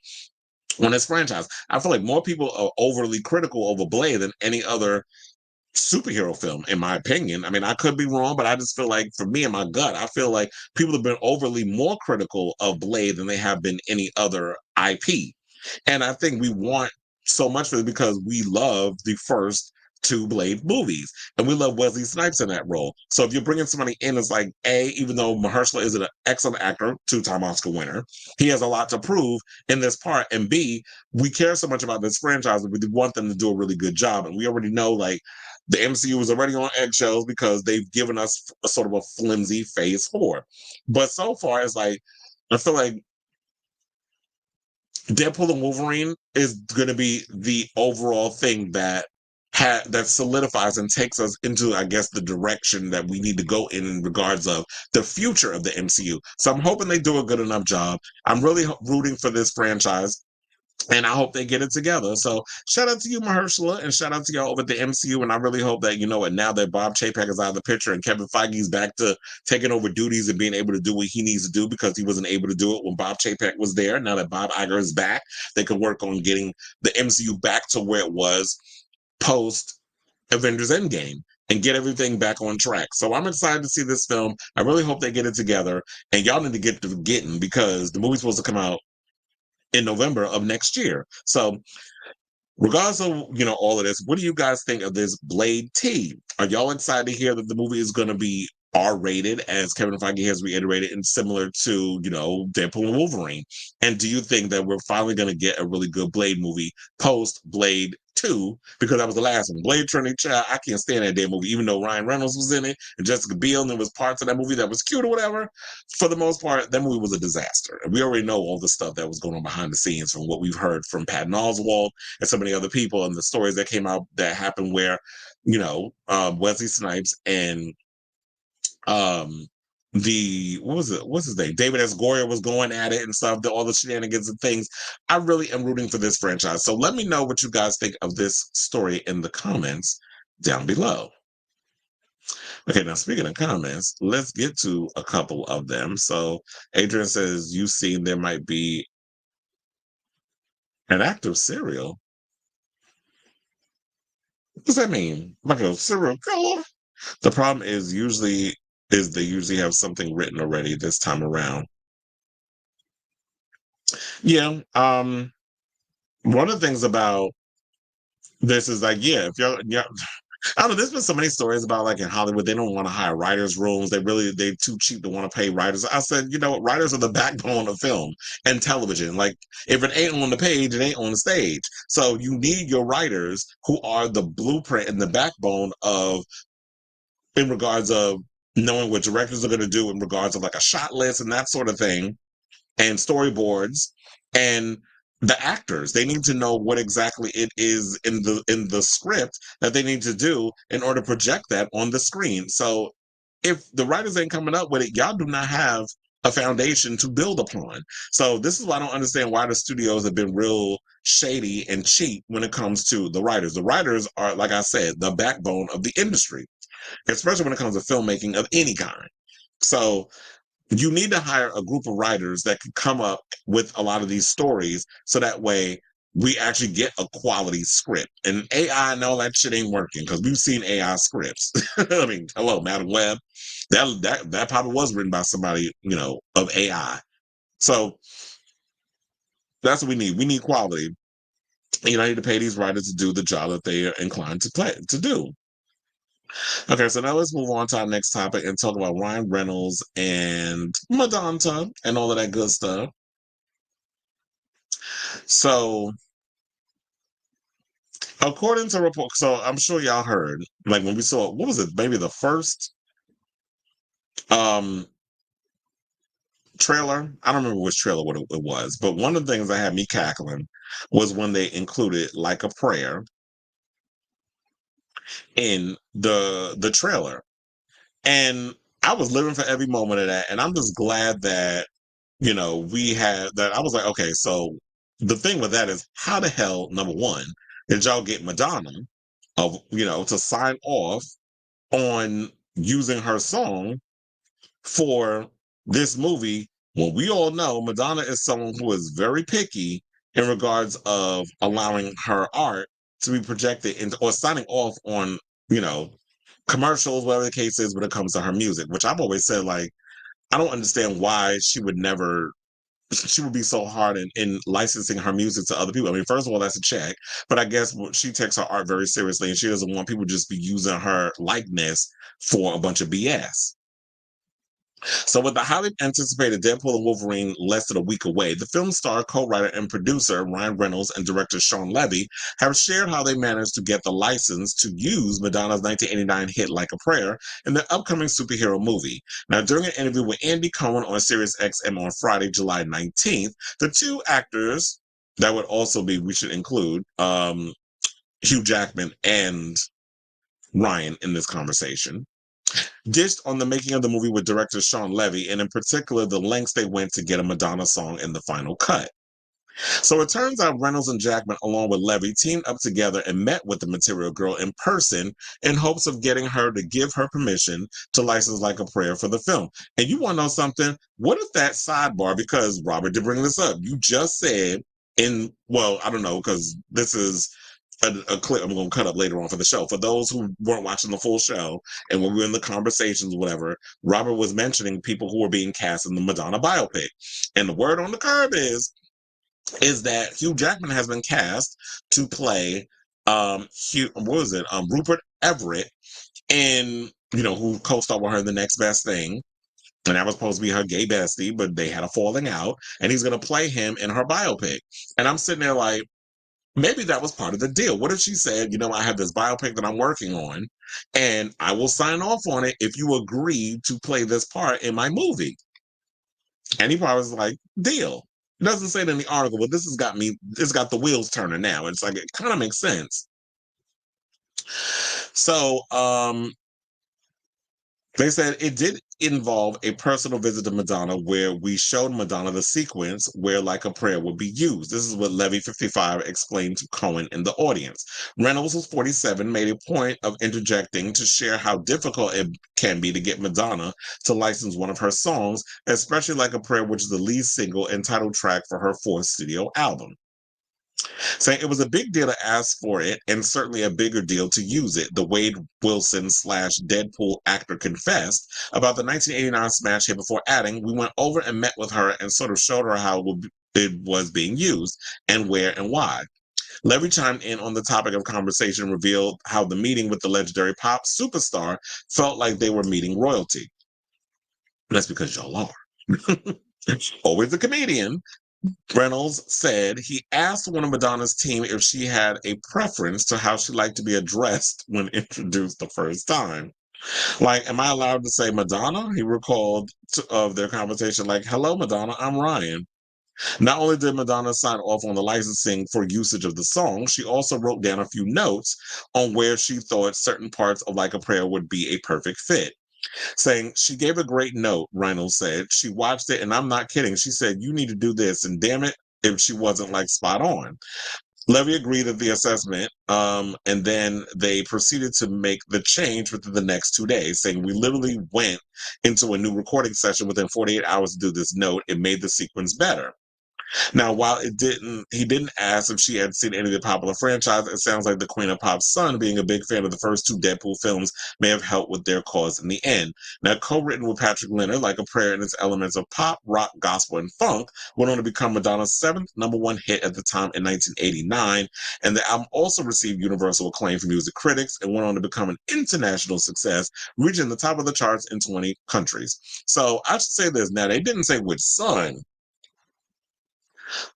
on this franchise. I feel like more people are overly critical over Blade than any other superhero film, in my opinion. I mean, I could be wrong, but I just feel like, for me in my gut, I feel like people have been overly more critical of Blade than they have been any other IP. And I think we want so much for it because we love the first two Blade movies, and we love Wesley Snipes in that role. So if you're bringing somebody in as like, even though Mahershala is an excellent actor, 2-time Oscar winner, he has a lot to prove in this part, and B, we care so much about this franchise that we want them to do a really good job. And we already know, like, the MCU is already on eggshells because they've given us a sort of a flimsy phase 4. But so far, it's like, I feel like Deadpool and Wolverine is going to be the overall thing that that solidifies and takes us into, I guess, the direction that we need to go in regards of the future of the MCU. So I'm hoping they do a good enough job. I'm really rooting for this franchise, and I hope they get it together. So shout out to you, Mahershala, and shout out to y'all over at the MCU. And I really hope that, now that Bob Chapek is out of the picture and Kevin Feige's back to taking over duties and being able to do what he needs to do, because he wasn't able to do it when Bob Chapek was there. Now that Bob Iger is back, they can work on getting the MCU back to where it was post Avengers Endgame and get everything back on track. So I'm excited to see this film. I really hope they get it together, and y'all need to get to getting, because the movie's supposed to come out in November of next year. So regardless of, all of this, what do you guys think of this Blade T? Are y'all excited to hear that the movie is going to be R-rated, as Kevin Feige has reiterated, and similar to, Deadpool and Wolverine? And do you think that we're finally going to get a really good Blade movie post Blade 2? Because that was the last one. Blade Trinity, child, I can't stand that damn movie, even though Ryan Reynolds was in it and Jessica Biel, and there was parts of that movie that was cute or whatever. For the most part, that movie was a disaster. And we already know all the stuff that was going on behind the scenes from what we've heard from Patton Oswalt and so many other people, and the stories that came out that happened where, Wesley Snipes and what was it? What's his name? David S. Goyer was going at it and stuff, all the shenanigans and things. I really am rooting for this franchise. So let me know what you guys think of this story in the comments down below. Okay, now speaking of comments, let's get to a couple of them. So Adrian says, you seen there might be an active serial. What does that mean? Like a serial killer? The problem is they usually have something written already this time around. Yeah. One of the things about this is like, yeah, if you're yeah, I don't know, there's been so many stories about like in Hollywood, they don't want to hire writers' rooms. They're too cheap to want to pay writers. I said, you know what, writers are the backbone of film and television. Like if it ain't on the page, it ain't on the stage. So you need your writers who are the blueprint and the backbone of in regards of knowing what directors are going to do in regards of like a shot list and that sort of thing and storyboards and the actors. They need to know what exactly it is in the script that they need to do in order to project that on the screen. So if the writers ain't coming up with it, y'all do not have a foundation to build upon. So this is why I don't understand why the studios have been real shady and cheap when it comes to the writers. The writers are, like I said, the backbone of the industry, especially when it comes to filmmaking of any kind. So you need to hire a group of writers that can come up with a lot of these stories so that way we actually get a quality script. And AI and all that shit ain't working because we've seen AI scripts. I mean, hello, Madam Web. That probably was written by somebody, you know, of AI. So that's what we need. We need quality. You know, I need to pay these writers to do the job that they are inclined to do. Okay, so now let's move on to our next topic and talk about Ryan Reynolds and Madonna and all of that good stuff. So, according to reports, so I'm sure y'all heard, like when we saw, what was it, maybe the first um trailer? I don't remember which trailer what it was, but one of the things that had me cackling was when they included Like a Prayer in the trailer. And I was living for every moment of that. And I'm just glad that you know, we had that. I was like, okay, so the thing with that is how the hell, number one, did y'all get Madonna of, you know, to sign off on using her song for this movie when we all know Madonna is someone who is very picky in regards of allowing her art to be projected into or signing off on, you know, commercials, whatever the case is when it comes to her music, which I've always said, like, I don't understand why she would be so hard in licensing her music to other people. I mean, first of all, that's a check, but I guess she takes her art very seriously and she doesn't want people just be using her likeness for a bunch of BS. So, with the highly anticipated Deadpool and Wolverine less than a week away, the film star, co-writer, and producer Ryan Reynolds and director Sean Levy have shared how they managed to get the license to use Madonna's 1989 hit "Like a Prayer" in the upcoming superhero movie. Now, during an interview with Andy Cohen on Sirius XM on Friday, July 19th, the two actors that would also be, we should include, Hugh Jackman and Ryan in this conversation dished on the making of the movie with director Sean Levy, and in particular, the lengths they went to get a Madonna song in the final cut. So it turns out Reynolds and Jackman, along with Levy, teamed up together and met with the Material Girl in person in hopes of getting her to give her permission to license Like a Prayer for the film. And you want to know something? What if that sidebar, because Robert did bring this up, you just said well, I don't know, because this is a clip I'm going to cut up later on for the show. For those who weren't watching the full show and when we were in the conversations, whatever, Robert was mentioning people who were being cast in the Madonna biopic. And the word on the curb is that Hugh Jackman has been cast to play Rupert Everett in, you know, who co-starred with her in The Next Best Thing. And that was supposed to be her gay bestie, but they had a falling out. And he's going to play him in her biopic. And I'm sitting there like, maybe that was part of the deal. What if she said, you know, I have this biopic that I'm working on, and I will sign off on it if you agree to play this part in my movie? And he probably was like, deal. It doesn't say it in the article, but it's got the wheels turning now. It's like, it kind of makes sense. So, they said it did involve a personal visit to Madonna where we showed Madonna the sequence where Like a Prayer would be used. This is what Levy 55 explained to Cohen in the audience. Reynolds, who's 47, made a point of interjecting to share how difficult it can be to get Madonna to license one of her songs, especially Like a Prayer, which is the lead single and title track for her fourth studio album. Saying it was a big deal to ask for it and certainly a bigger deal to use it. The Wade Wilson slash Deadpool actor confessed about the 1989 smash hit before adding, we went over and met with her and sort of showed her how it was being used and where and why. Levy chimed in on the topic of conversation, revealed how the meeting with the legendary pop superstar felt like they were meeting royalty. That's because y'all are. Always a comedian. Reynolds said he asked one of Madonna's team if she had a preference to how she liked to be addressed when introduced the first time. Like, am I allowed to say Madonna? He recalled of their conversation like, hello, Madonna, I'm Ryan. Not only did Madonna sign off on the licensing for usage of the song, she also wrote down a few notes on where she thought certain parts of Like a Prayer would be a perfect fit. Saying, she gave a great note, Reynolds said. She watched it, and I'm not kidding. She said, you need to do this, and damn it, if she wasn't like spot on. Levy agreed with the assessment, and then they proceeded to make the change within the next 2 days, saying, we literally went into a new recording session within 48 hours to do this note. It made the sequence better. Now, while he didn't ask if she had seen any of the popular franchise, it sounds like the Queen of Pop's son, being a big fan of the first two Deadpool films, may have helped with their cause in the end. Now, co-written with Patrick Leonard, Like a Prayer and its elements of pop, rock, gospel, and funk, went on to become Madonna's seventh #1 hit at the time in 1989, and the album also received universal acclaim from music critics and went on to become an international success, reaching the top of the charts in 20 countries. So I should say this. Now, they didn't say which son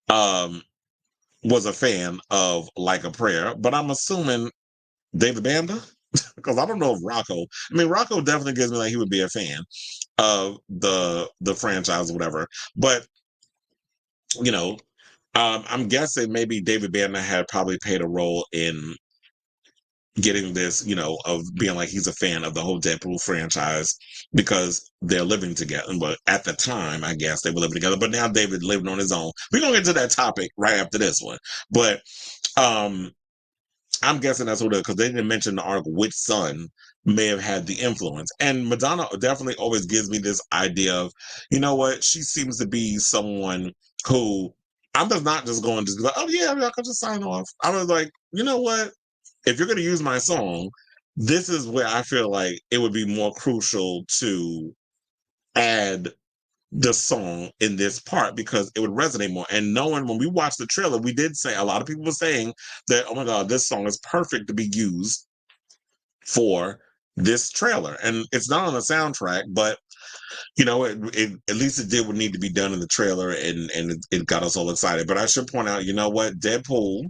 um, was a fan of Like a Prayer, but I'm assuming David Banda, because I don't know if Rocco. I mean, Rocco definitely gives me like he would be a fan of the franchise or whatever. But you know, I'm guessing maybe David Banda had probably played a role in getting this, of being like he's a fan of the whole Deadpool franchise because they're living together. But at the time, I guess they were living together. But now David living on his own. We're gonna get to that topic right after this one. But I'm guessing that's what it is because they didn't mention the article which son may have had the influence. And Madonna definitely always gives me this idea of, you know what, she seems to be someone who I'm just not just going to be like, oh yeah, I can just sign off. I was like, you know what? If you're going to use my song, this is where I feel like it would be more crucial to add the song in this part because it would resonate more. And knowing when we watched the trailer, we did say a lot of people were saying that, oh my God, this song is perfect to be used for this trailer. And it's not on the soundtrack, but at least it did what needed to be done in the trailer and it got us all excited. But I should point out, you know what? Deadpool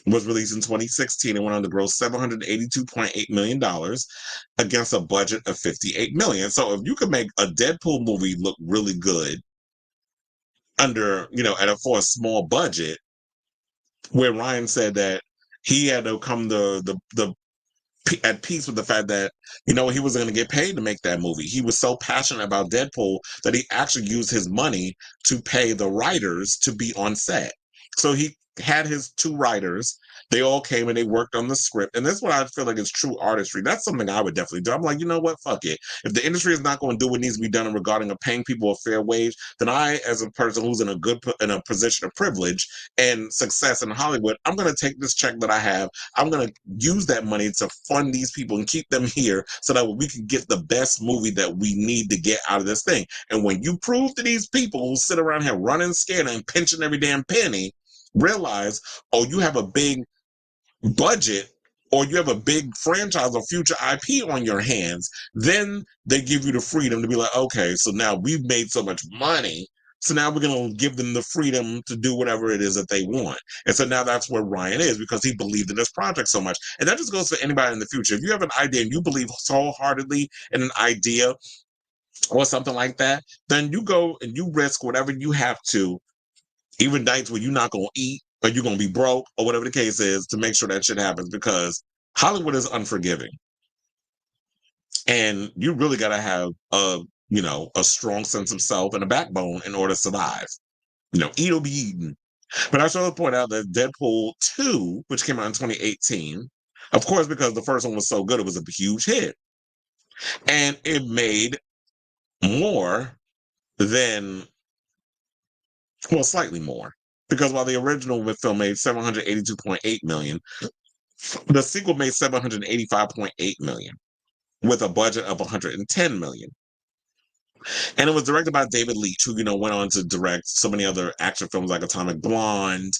was released in 2016 and went on to gross $782.8 million against a budget of $58 million. So if you could make a Deadpool movie look really good under, for a small budget, where Ryan said that he had to come at peace with the fact that, he was going to get paid to make that movie. He was so passionate about Deadpool that he actually used his money to pay the writers to be on set. So he had his two writers. They all came and they worked on the script. And that's what I feel like is true artistry. That's something I would definitely do. I'm like, you know what? Fuck it. If the industry is not going to do what needs to be done regarding paying people a fair wage, then I, as a person who's in a position of privilege and success in Hollywood, I'm going to take this check that I have. I'm going to use that money to fund these people and keep them here so that we can get the best movie that we need to get out of this thing. And when you prove to these people who sit around here running scared and pinching every damn penny, realize, oh, you have a big budget or you have a big franchise or future IP on your hands, then they give you the freedom to be like, okay, so now we've made so much money. So now we're going to give them the freedom to do whatever it is that they want. And so now that's where Ryan is because he believed in this project so much. And that just goes for anybody in the future. If you have an idea and you believe so wholeheartedly in an idea or something like that, then you go and you risk whatever you have to, even nights where you're not going to eat or you're going to be broke or whatever the case is to make sure that shit happens because Hollywood is unforgiving. And you really got to have a strong sense of self and a backbone in order to survive. Eat or be eaten. But I should also point out that Deadpool 2, which came out in 2018, of course, because the first one was so good, it was a huge hit. And it made more than, well, slightly more. Because while the original film made 782.8 million, the sequel made 785.8 million with a budget of 110 million. And it was directed by David Leitch, who, went on to direct so many other action films like Atomic Blonde,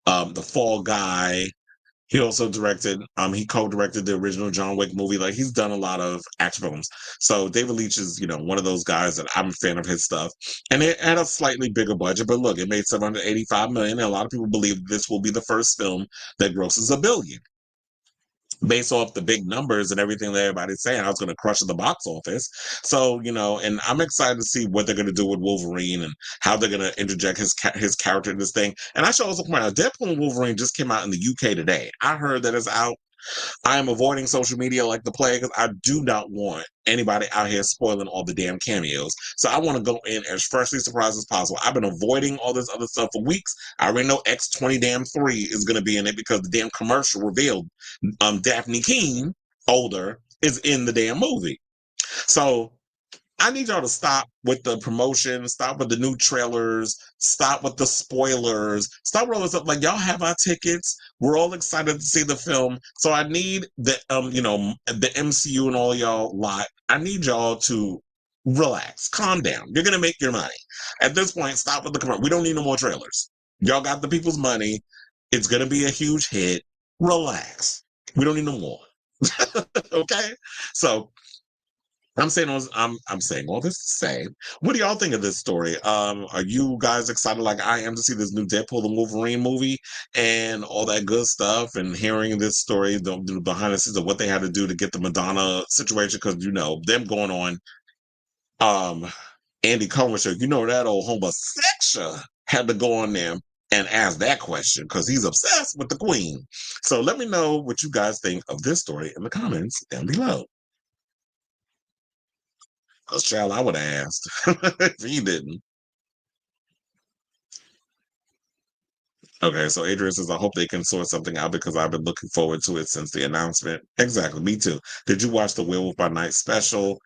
The Fall Guy. He also he co-directed the original John Wick movie. Like, he's done a lot of action films. So David Leitch is, one of those guys that I'm a fan of his stuff. And it had a slightly bigger budget, but look, it made 785 million. And a lot of people believe this will be the first film that grosses $1 billion. Based off the big numbers and everything that everybody's saying, I was going to crush at the box office. So, and I'm excited to see what they're going to do with Wolverine and how they're going to interject his character in this thing. And I should also point out, Deadpool and Wolverine just came out in the UK today. I heard that it's out. I am avoiding social media like the plague because I do not want anybody out here spoiling all the damn cameos. So I want to go in as freshly surprised as possible. I've been avoiding all this other stuff for weeks. I already know X-20-3 is going to be in it because the damn commercial revealed Daphne Keane, older, is in the damn movie. So I need y'all to stop with the promotion, stop with the new trailers, stop with the spoilers, stop rolling stuff. Like, y'all have our tickets. We're all excited to see the film. So I need the the MCU and all y'all lot. I need y'all to relax, calm down. You're gonna make your money. At this point, stop with the commercial. We don't need no more trailers. Y'all got the people's money. It's gonna be a huge hit. Relax. We don't need no more. Okay? So I'm saying all this to say, what do y'all think of this story? Are you guys excited like I am to see this new Deadpool and Wolverine movie and all that good stuff, and hearing this story, the behind the scenes of what they had to do to get the Madonna situation? Because them going on Andy Cohen show, that old homosexual had to go on them and ask that question because he's obsessed with the queen. So let me know what you guys think of this story in the comments down below. Because, child, I would have asked if he didn't. Okay, so Adrian says, I hope they can sort something out because I've been looking forward to it since the announcement. Exactly, me too. Did you watch the Werewolf by Night special?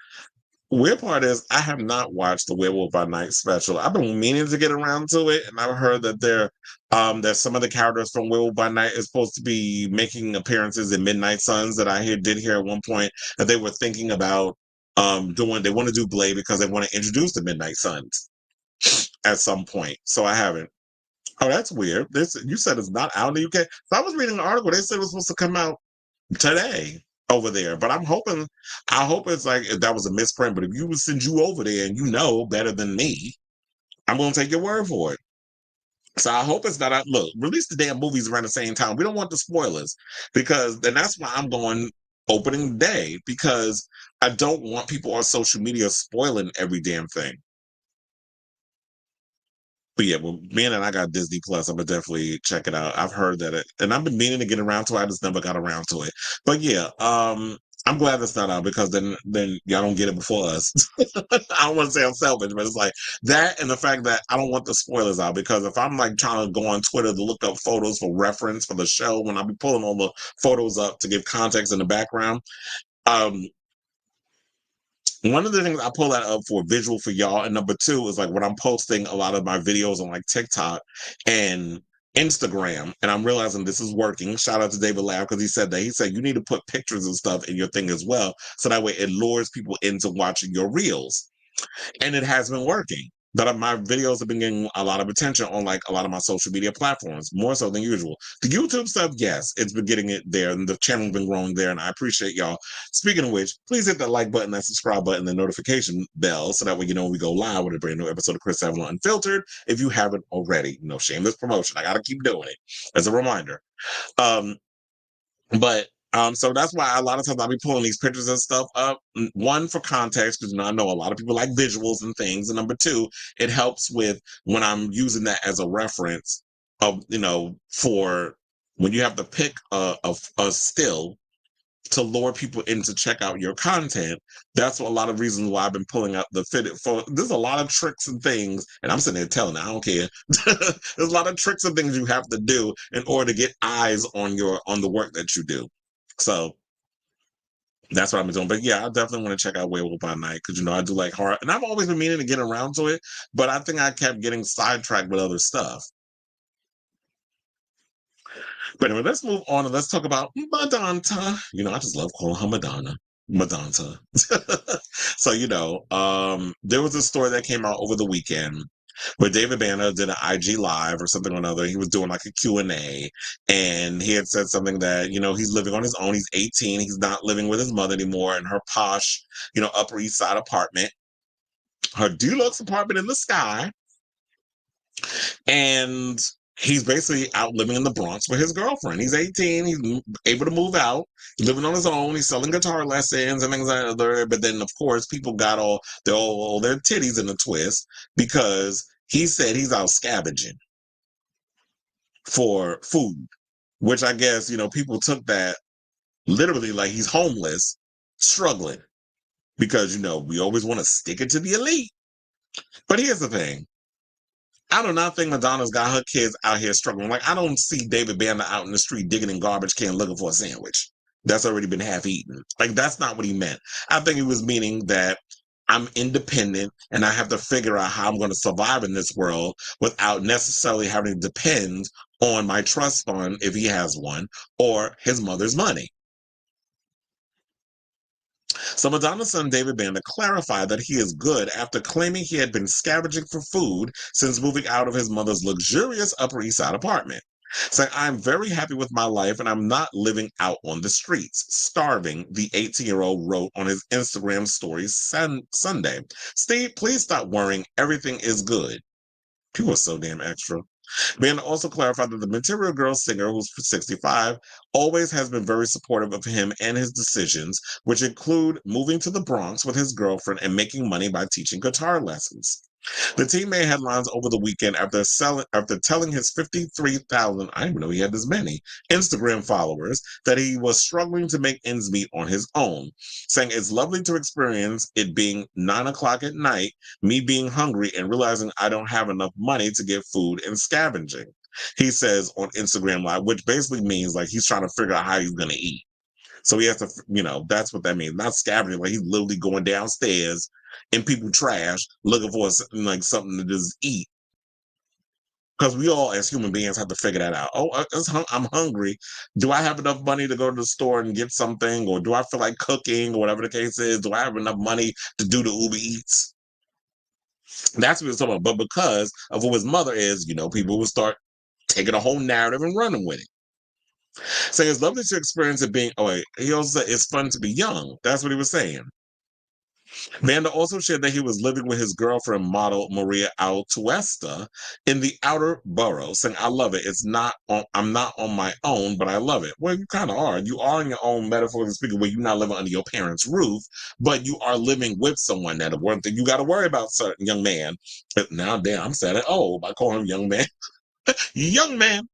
Weird part is I have not watched the Werewolf by Night special. I've been meaning to get around to it, and I've heard that that some of the characters from Werewolf by Night is supposed to be making appearances in Midnight Suns. That I did hear at one point that they were thinking about they want to do Blade because they want to introduce the Midnight Suns at some point. So I haven't. Oh, that's weird. You said it's not out in the UK. So I was reading an article. They said it was supposed to come out today over there, but I hope it's like if that was a misprint. But if you would send you over there and you know better than me, I'm gonna take your word for it. So I hope it's not out. Look, release the damn movies around the same time. We don't want the spoilers then that's why I'm going opening day because I don't want people on social media spoiling every damn thing. But yeah, well, man, and I got Disney Plus. I'm gonna definitely check it out. I've heard that and I've been meaning to get around to it. I just never got around to it. But yeah, I'm glad that's not out because then y'all don't get it before us. I don't want to say I'm selfish, but it's like that and the fact that I don't want the spoilers out because if I'm like trying to go on Twitter to look up photos for reference for the show, when I be pulling all the photos up to give context in the background, one of the things I pull that up for visual for y'all, and number two is like when I'm posting a lot of my videos on like TikTok and Instagram, and I'm realizing this is working. Shout out to David Lab because he said that. He said you need to put pictures and stuff in your thing as well, so that way it lures people into watching your reels. And it has been working. But my videos have been getting a lot of attention on like a lot of my social media platforms, more so than usual. The YouTube stuff, yes, it's been getting it there, and the channel's been growing there, and I appreciate y'all. Speaking of which, please hit that like button, that subscribe button, the notification bell, so that way you know when we go live with a brand new episode of Chris Avalon Unfiltered. If you haven't already, no shameless promotion. I gotta keep doing it as a reminder. But so that's why a lot of times I'll be pulling these pictures and stuff up. One, for context, because I know a lot of people like visuals and things. And number two, it helps with when I'm using that as a reference of, for when you have to pick a still to lure people in to check out your content. That's a lot of reasons why I've been pulling out the fitted for. There's a lot of tricks and things, and I'm sitting there telling I don't care. There's a lot of tricks and things you have to do in order to get eyes on the work that you do. So that's what I've been doing. But yeah, I definitely want to check out Werewolf by Night because I do like horror, and I've always been meaning to get around to it, but I think I kept getting sidetracked with other stuff. But anyway, let's move on and let's talk about Madonna. I just love calling her Madonna. Madonna. So, there was a story that came out over the weekend where David Banda did an IG live or something or another. He was doing like a Q&A, and he had said something that, he's living on his own. He's 18. He's not living with his mother anymore in her posh, Upper East Side apartment, her deluxe apartment in the sky. And he's basically out living in the Bronx with his girlfriend. He's 18. He's able to move out. He's living on his own. He's selling guitar lessons and things like that. But then, of course, people got all their titties in a twist because he said he's out scavenging for food, which I guess, people took that literally like he's homeless, struggling because, we always want to stick it to the elite. But here's the thing. I do not think Madonna's got her kids out here struggling. Like, I don't see David Banda out in the street digging in garbage can looking for a sandwich that's already been half eaten. Like, that's not what he meant. I think he was meaning that I'm independent and I have to figure out how I'm going to survive in this world without necessarily having to depend on my trust fund, if he has one, or his mother's money. So Madonna's son David Banda clarified that he is good after claiming he had been scavenging for food since moving out of his mother's luxurious Upper East Side apartment. Saying, I'm very happy with my life and I'm not living out on the streets, starving, the 18-year-old wrote on his Instagram stories Sunday. Steve, please stop worrying. Everything is good. People are so damn extra. Banda also clarified that the Material Girl singer, who's 65, always has been very supportive of him and his decisions, which include moving to the Bronx with his girlfriend and making money by teaching guitar lessons. The team made headlines over the weekend after telling his 53,000, I didn't even know he had this many, Instagram followers that he was struggling to make ends meet on his own, saying it's lovely to experience it being 9 o'clock at night, me being hungry and realizing I don't have enough money to get food and scavenging. He says on Instagram Live, which basically means like he's trying to figure out how he's going to eat. So he has to, that's what that means. Not scavenging, like he's literally going downstairs in people trash looking for something to just eat. Because we all, as human beings, have to figure that out. Oh, I'm hungry. Do I have enough money to go to the store and get something? Or do I feel like cooking or whatever the case is? Do I have enough money to do the Uber Eats? That's what he's talking about. But because of who his mother is, people will start taking a whole narrative and running with it. So it's lovely to experience it being, he also said it's fun to be young. That's what he was saying. Banda also shared that he was living with his girlfriend, model Maria Altuesta, in the outer borough, saying, I love it. I'm not on my own, but I love it. Well, you kind of are. You are on your own, metaphorically speaking, where you're not living under your parents' roof, but you are living with someone that one thing you got to worry about, certain young man. But now, damn, I'm sad. I call him young man. Young man.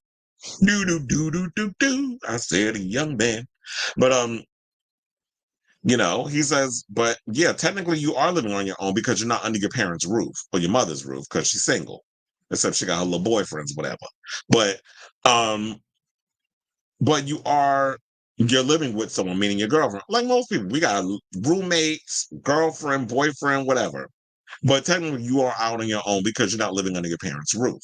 Do, do, do, do, do, do. I said a young man. But, he says, but yeah, technically you are living on your own because you're not under your parents' roof or your mother's roof because she's single, except she got her little boyfriends, whatever. But, but you're living with someone, meaning your girlfriend. Like most people, we got roommates, girlfriend, boyfriend, whatever. But technically you are out on your own because you're not living under your parents' roof.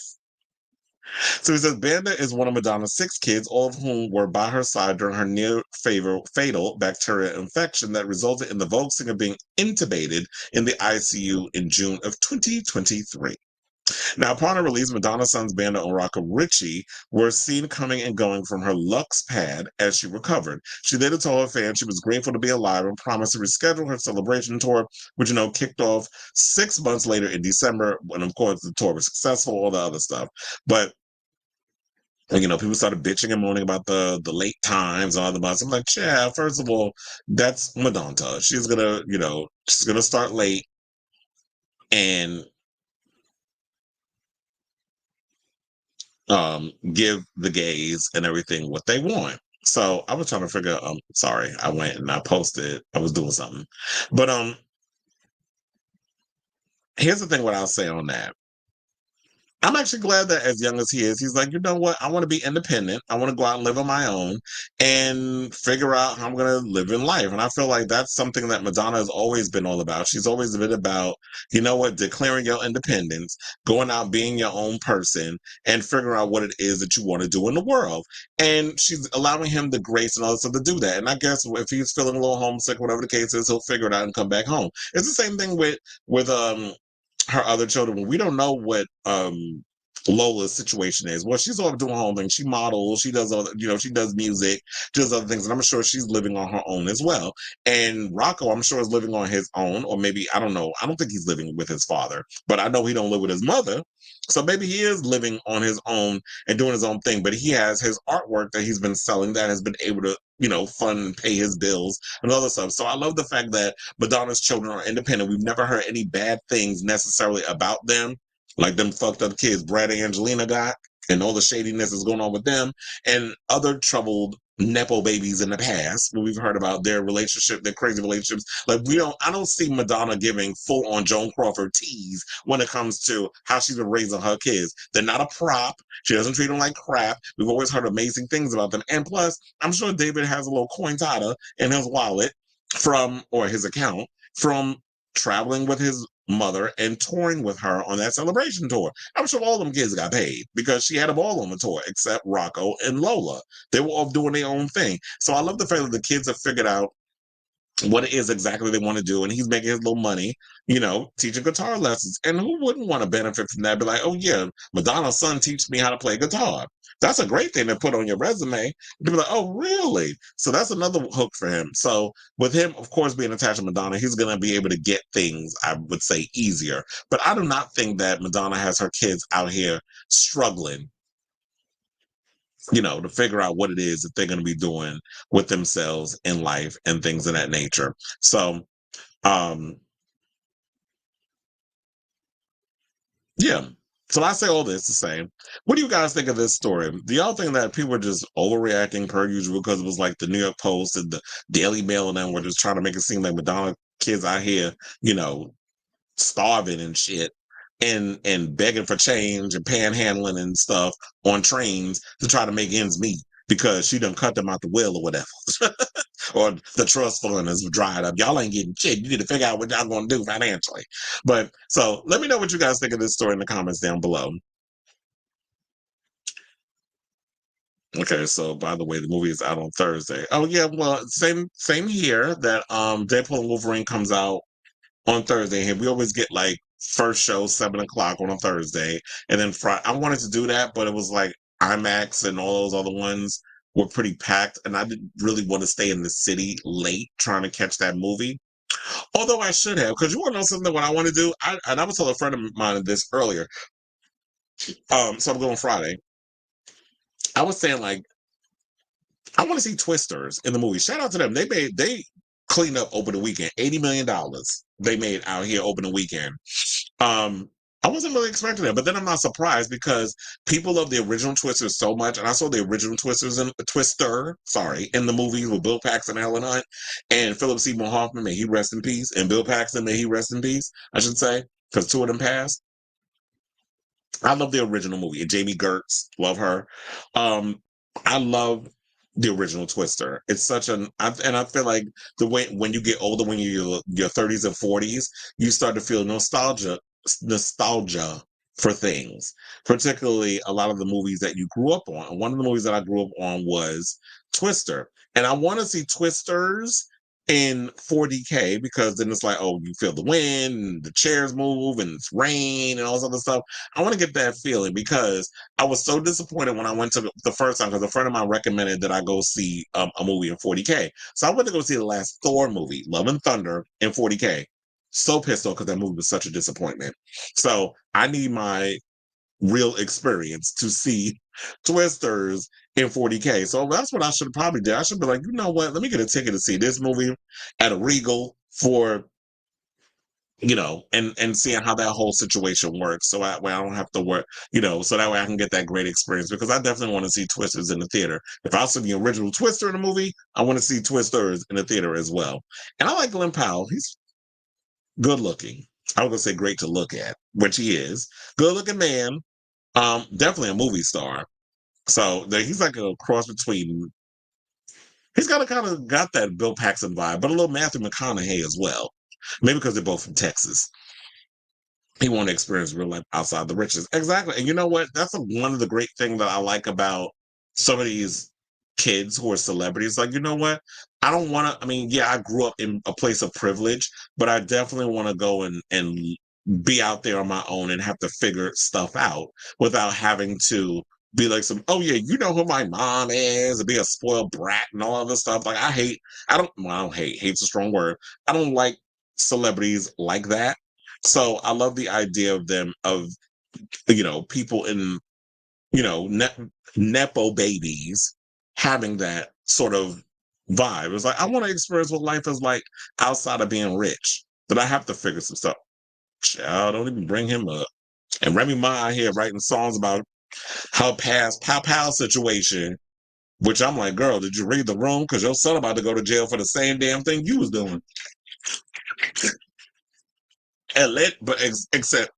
So he says Banda is one of Madonna's 6 kids, all of whom were by her side during her near-fatal bacterial infection that resulted in the Vogue singer being intubated in the ICU in June of 2023. Now, upon her release, Madonna's sons Banda and Rocco Ritchie were seen coming and going from her Lux pad as she recovered. She later told her fans she was grateful to be alive and promised to reschedule her celebration tour, which, kicked off 6 months later in December, when, of course, the tour was successful, all the other stuff. But people started bitching and moaning about the late times and all the bus. I'm like, yeah, first of all, that's Madonna. She's gonna start late and give the gays and everything what they want. So I was trying to figure. Sorry, I went and I posted. I was doing something, but here's the thing. What I'll say on that. I'm actually glad that as young as he is, he's like, you know what? I want to be independent. I want to go out and live on my own and figure out how I'm going to live in life. And I feel like that's something that Madonna has always been all about. She's always been about, you know what, declaring your independence, going out, being your own person, and figuring out what it is that you want to do in the world. And she's allowing him the grace and all this stuff to do that. And I guess if he's feeling a little homesick, whatever the case is, he'll figure it out and come back home. It's the same thing with her other children. We don't know what Lola's situation is. Well, she's all doing her own thing. She models, she does other, she does music, does other things, and I'm sure she's living on her own as well. And Rocco, I'm sure, is living on his own, or maybe I don't know. I don't think he's living with his father, but I know he don't live with his mother. So maybe he is living on his own and doing his own thing, but he has his artwork that he's been selling that has been able to, fund and pay his bills and other stuff. So I love the fact that Madonna's children are independent. We've never heard any bad things necessarily about them, like them fucked up kids Brad and Angelina got, and all the shadiness is going on with them, and other troubled Nepo babies in the past when we've heard about their relationship, their crazy relationships. Like I don't see Madonna giving full on Joan Crawford tease when it comes to how she's been raising her kids. They're not a prop. She doesn't treat them like crap. We've always heard amazing things about them. And plus, I'm sure David has a little cointada in his wallet or his account from traveling with his mother and touring with her on that celebration tour. I'm sure all them kids got paid because she had them all on the tour except Rocco and Lola. They were all doing their own thing. So I love the fact that the kids have figured out what it is exactly they want to do, and he's making his little money, teaching guitar lessons. And who wouldn't want to benefit from that? Be like, oh yeah, Madonna's son teach me how to play guitar. That's a great thing to put on your resume. To be like, oh really? So that's another hook for him. So with him, of course, being attached to Madonna, he's going to be able to get things, I would say, easier. But I do not think that Madonna has her kids out here struggling, to figure out what it is that they're going to be doing with themselves in life and things of that nature. So, um, yeah. So I say all this to say, what do you guys think of this story? Do y'all think that people are just overreacting per usual because it was like the New York Post and the Daily Mail and them were just trying to make it seem like Madonna kids out here, starving and shit and begging for change and panhandling and stuff on trains to try to make ends meet because she done cut them out the will or whatever. Or the trust fund is dried up. Y'all ain't getting shit. You need to figure out what y'all gonna do financially. But so let me know what you guys think of this story in the comments down below. Okay, so by the way, the movie is out on Thursday. Oh yeah, well, same here that Deadpool and Wolverine comes out on Thursday, and we always get like first show 7 o'clock on a Thursday, and then Friday. I wanted to do that, but it was like IMAX and all those other ones were pretty packed, and I didn't really want to stay in the city late trying to catch that movie. Although I should have, because you want to know something. What I want to do, I was telling a friend of mine this earlier. So I'm going Friday. I was saying like I want to see Twisters in the movie. Shout out to them. They cleaned up over the weekend. $80 million they made out here over the weekend. I wasn't really expecting that, but then I'm not surprised because people love the original Twisters so much, and I saw the original in the movies with Bill Paxton and Helen Hunt and Philip Seymour Hoffman. May he rest in peace, and Bill Paxton, may he rest in peace. I should say because two of them passed. I love the original movie, and Jamie Gertz, love her. I love the original Twister. It's such and I feel like the way when you get older, when you're your 30s and 40s, you start to feel nostalgia for things, particularly a lot of the movies that you grew up on. And one of the movies that I grew up on was Twister, and I want to see Twisters in 40K because then it's like, oh, you feel the wind and the chairs move and it's rain and all this other stuff. I want to get that feeling because I was so disappointed when I went to the first time because a friend of mine recommended that I go see a movie in 40K. So I went to go see the last Thor movie, Love and Thunder, in 40K. So pissed off because that movie was such a disappointment. So I need my real experience to see Twisters in 40K. So that's what I should probably do. I should be like, you know what? Let me get a ticket to see this movie at a Regal for and seeing how that whole situation works. So I don't have to work, so that way I can get that great experience because I definitely want to see Twisters in the theater. If I see the original Twister in the movie, I want to see Twisters in the theater as well. And I like Glenn Powell. He's good looking. I was gonna say great to look at, which he is. Good looking man. Definitely a movie star. So he's like a cross between. He's got that Bill Paxton vibe, but a little Matthew McConaughey as well. Maybe because they're both from Texas. He wanted to experience real life outside the riches. Exactly. And you know what? That's one of the great things that I like about some of these kids who are celebrities. Like, you know what? I don't want to, I mean, yeah, I grew up in a place of privilege, but I definitely want to go and be out there on my own and have to figure stuff out without having to be like oh yeah, you know who my mom is, and be a spoiled brat and all of this stuff. Like I don't hate, hate's a strong word. I don't like celebrities like that. So I love the idea of them, people in, Nepo babies having that sort of vibe. It's like, I want to experience what life is like outside of being rich, but I have to figure some stuff. Child, don't even bring him up. And Remy Ma out here writing songs about her past pow pow situation, which I'm like, girl, did you read the room? Because your son about to go to jail for the same damn thing you was doing. Except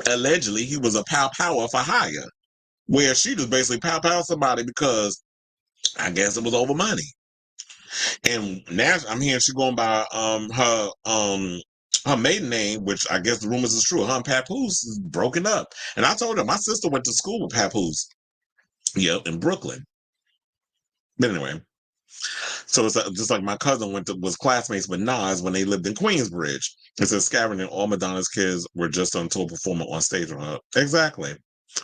allegedly he was a pow power for hire, where she just basically pow pow somebody because I guess it was over money. And now I'm hearing she going by her maiden name, which I guess the rumors is true. Her and Papoose is broken up. And I told her my sister went to school with Papoose, in Brooklyn. But anyway, so it's just like my cousin was classmates with Nas when they lived in Queensbridge. It says Scavenging, all Madonna's kids were just on tour performing on stage with her. Exactly.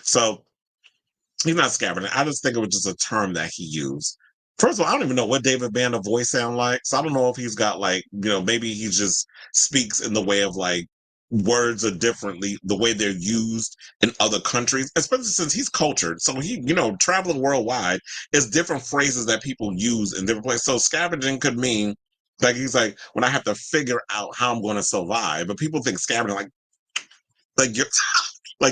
So he's not Scavenging. I just think it was just a term that he used. First of all, I don't even know what David Banda voice sound like. So I don't know if he's got maybe he just speaks in the way of words are differently the way they're used in other countries, especially since he's cultured. So he, traveling worldwide is different phrases that people use in different places. So scavenging could mean he's like, when I have to figure out how I'm going to survive, but people think scavenging like you're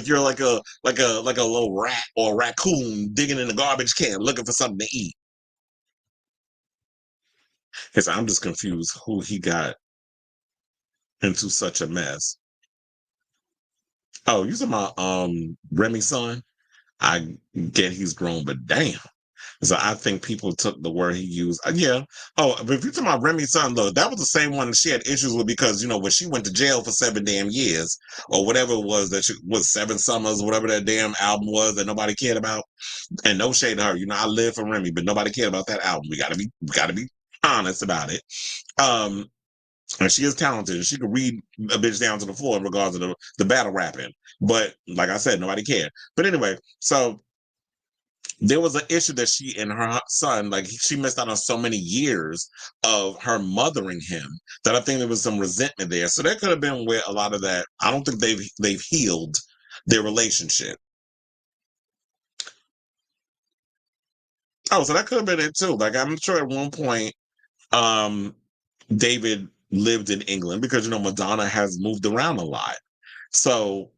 you're like a little rat or raccoon digging in a garbage can looking for something to eat. Because I'm just confused who he got into such a mess. Oh, you talking about Remy's son? I get he's grown, but damn. So I think people took the word he used. Yeah. Oh, but if you're talking about Remy's son, though, that was the same one that she had issues with because, when she went to jail for 7 damn years or whatever it was that she was 7 summers, whatever that damn album was that nobody cared about. And no shade to her. I live for Remy, but nobody cared about that album. We gotta be honest about it. And she is talented. She could read a bitch down to the floor in regards to the battle rapping. But like I said, nobody cared. But anyway, so there was an issue that she and her son, she missed out on so many years of her mothering him that I think there was some resentment there. So that could have been where a lot of that. I don't think they've healed their relationship. Oh, so that could have been it too. I'm sure at one point, David lived in England because Madonna has moved around a lot. So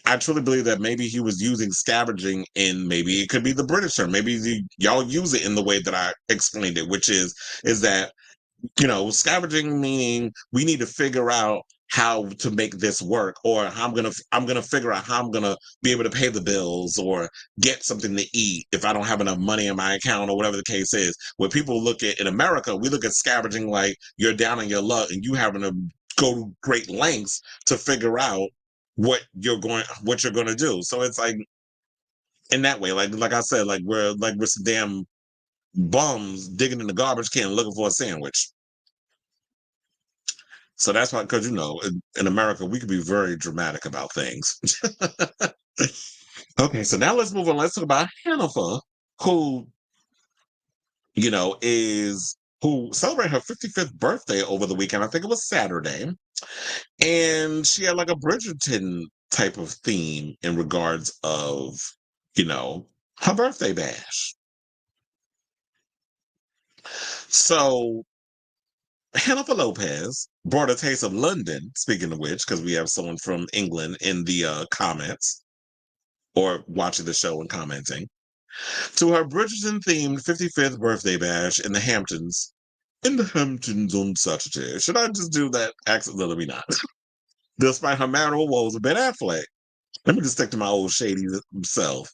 I truly believe that maybe he was using scavenging in, maybe it could be the British term. Maybe y'all use it in the way that I explained it, which is that scavenging meaning we need to figure out how to make this work, or I'm gonna figure out how I'm gonna be able to pay the bills or get something to eat if I don't have enough money in my account or whatever the case is. When people look at in America, we look at scavenging like you're down on your luck and you having to go to great lengths to figure out what you're going to do. So it's like in that way, like I said, we're some damn bums digging in the garbage can looking for a sandwich. So that's why, because in America, we can be very dramatic about things. Okay, so now let's move on. Let's talk about Hannaford, who, who celebrated her 55th birthday over the weekend. I think it was Saturday. And she had a Bridgerton type of theme in regards of, her birthday bash. So Hannaford Lopez brought a taste of London, speaking of which, because we have someone from England in the comments or watching the show and commenting, to her Bridgerton-themed 55th birthday bash in the Hamptons. In the Hamptons on Saturday. Should I just do that accent? No, let me not. Despite her marital woes with Ben Affleck. Let me just stick to my old shady self.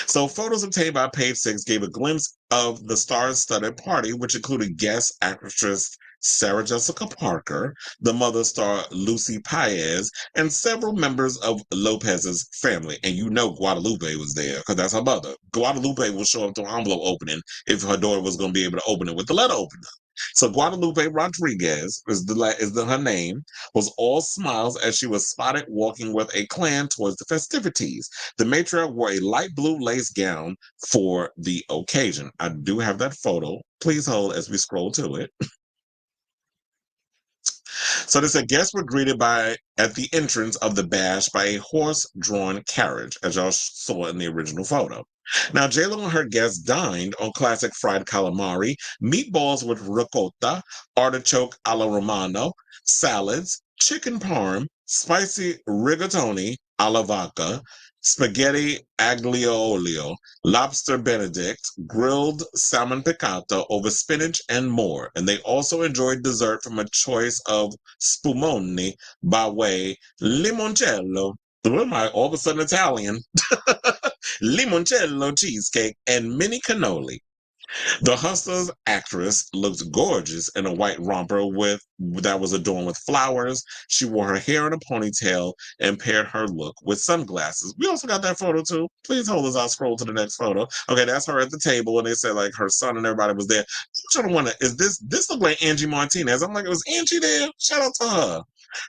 So photos obtained by Page Six gave a glimpse of the star-studded party, which included guest actress Sarah Jessica Parker, the mother star Lucy Paez, and several members of Lopez's family. And you know Guadalupe was there because that's her mother. Guadalupe will show up to an envelope opening if her daughter was going to be able to open it with the letter opener. So Guadalupe Rodriguez her name, was all smiles as she was spotted walking with a clan towards the festivities. The matriarch wore a light blue lace gown for the occasion. I do have that photo. Please hold as we scroll to it. So they said guests were greeted at the entrance of the bash by a horse-drawn carriage, as y'all saw in the original photo. Now, JLo and her guests dined on classic fried calamari, meatballs with ricotta, artichoke alla romano, salads, chicken parm, spicy rigatoni alla vodka, spaghetti aglio olio, lobster benedict, grilled salmon piccata over spinach, and more. And they also enjoyed dessert from a choice of spumoni by way limoncello. What am I all of a sudden Italian? Limoncello cheesecake and mini cannoli. The Hustlers actress looked gorgeous in a white romper that was adorned with flowers. She wore her hair in a ponytail and paired her look with sunglasses. We also got that photo too. Please hold as I scroll to the next photo. Okay, that's her at the table, and they said like her son and everybody was there. I'm trying to wonder, is this look like Angie Martinez? I'm like, it was Angie there? Shout out to her.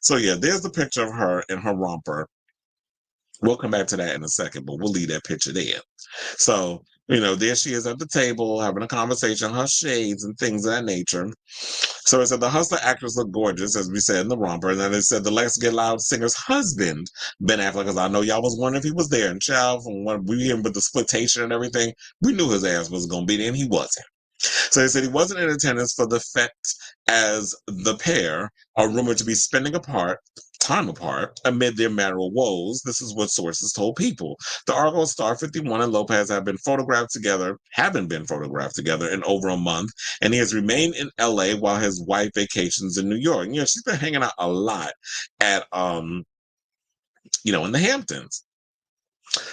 So yeah, there's the picture of her in her romper. We'll come back to that in a second, but we'll leave that picture there. So, there she is at the table having a conversation, her shades and things of that nature. So it said the hustler actress looked gorgeous, as we said in the romper. And then it said the Let's Get Loud singer's husband, Ben Affleck, because I know y'all was wondering if he was there. And child, from when we hear him with the splitation and everything, we knew his ass was going to be there, and he wasn't. So he said he wasn't in attendance for the fete as the pair are rumored to be spending time apart amid their marital woes. This is what sources told People. The Argo star 51 and Lopez haven't been photographed together in over a month, and he has remained in LA while his wife vacations in New York. She's been hanging out a lot at in the Hamptons.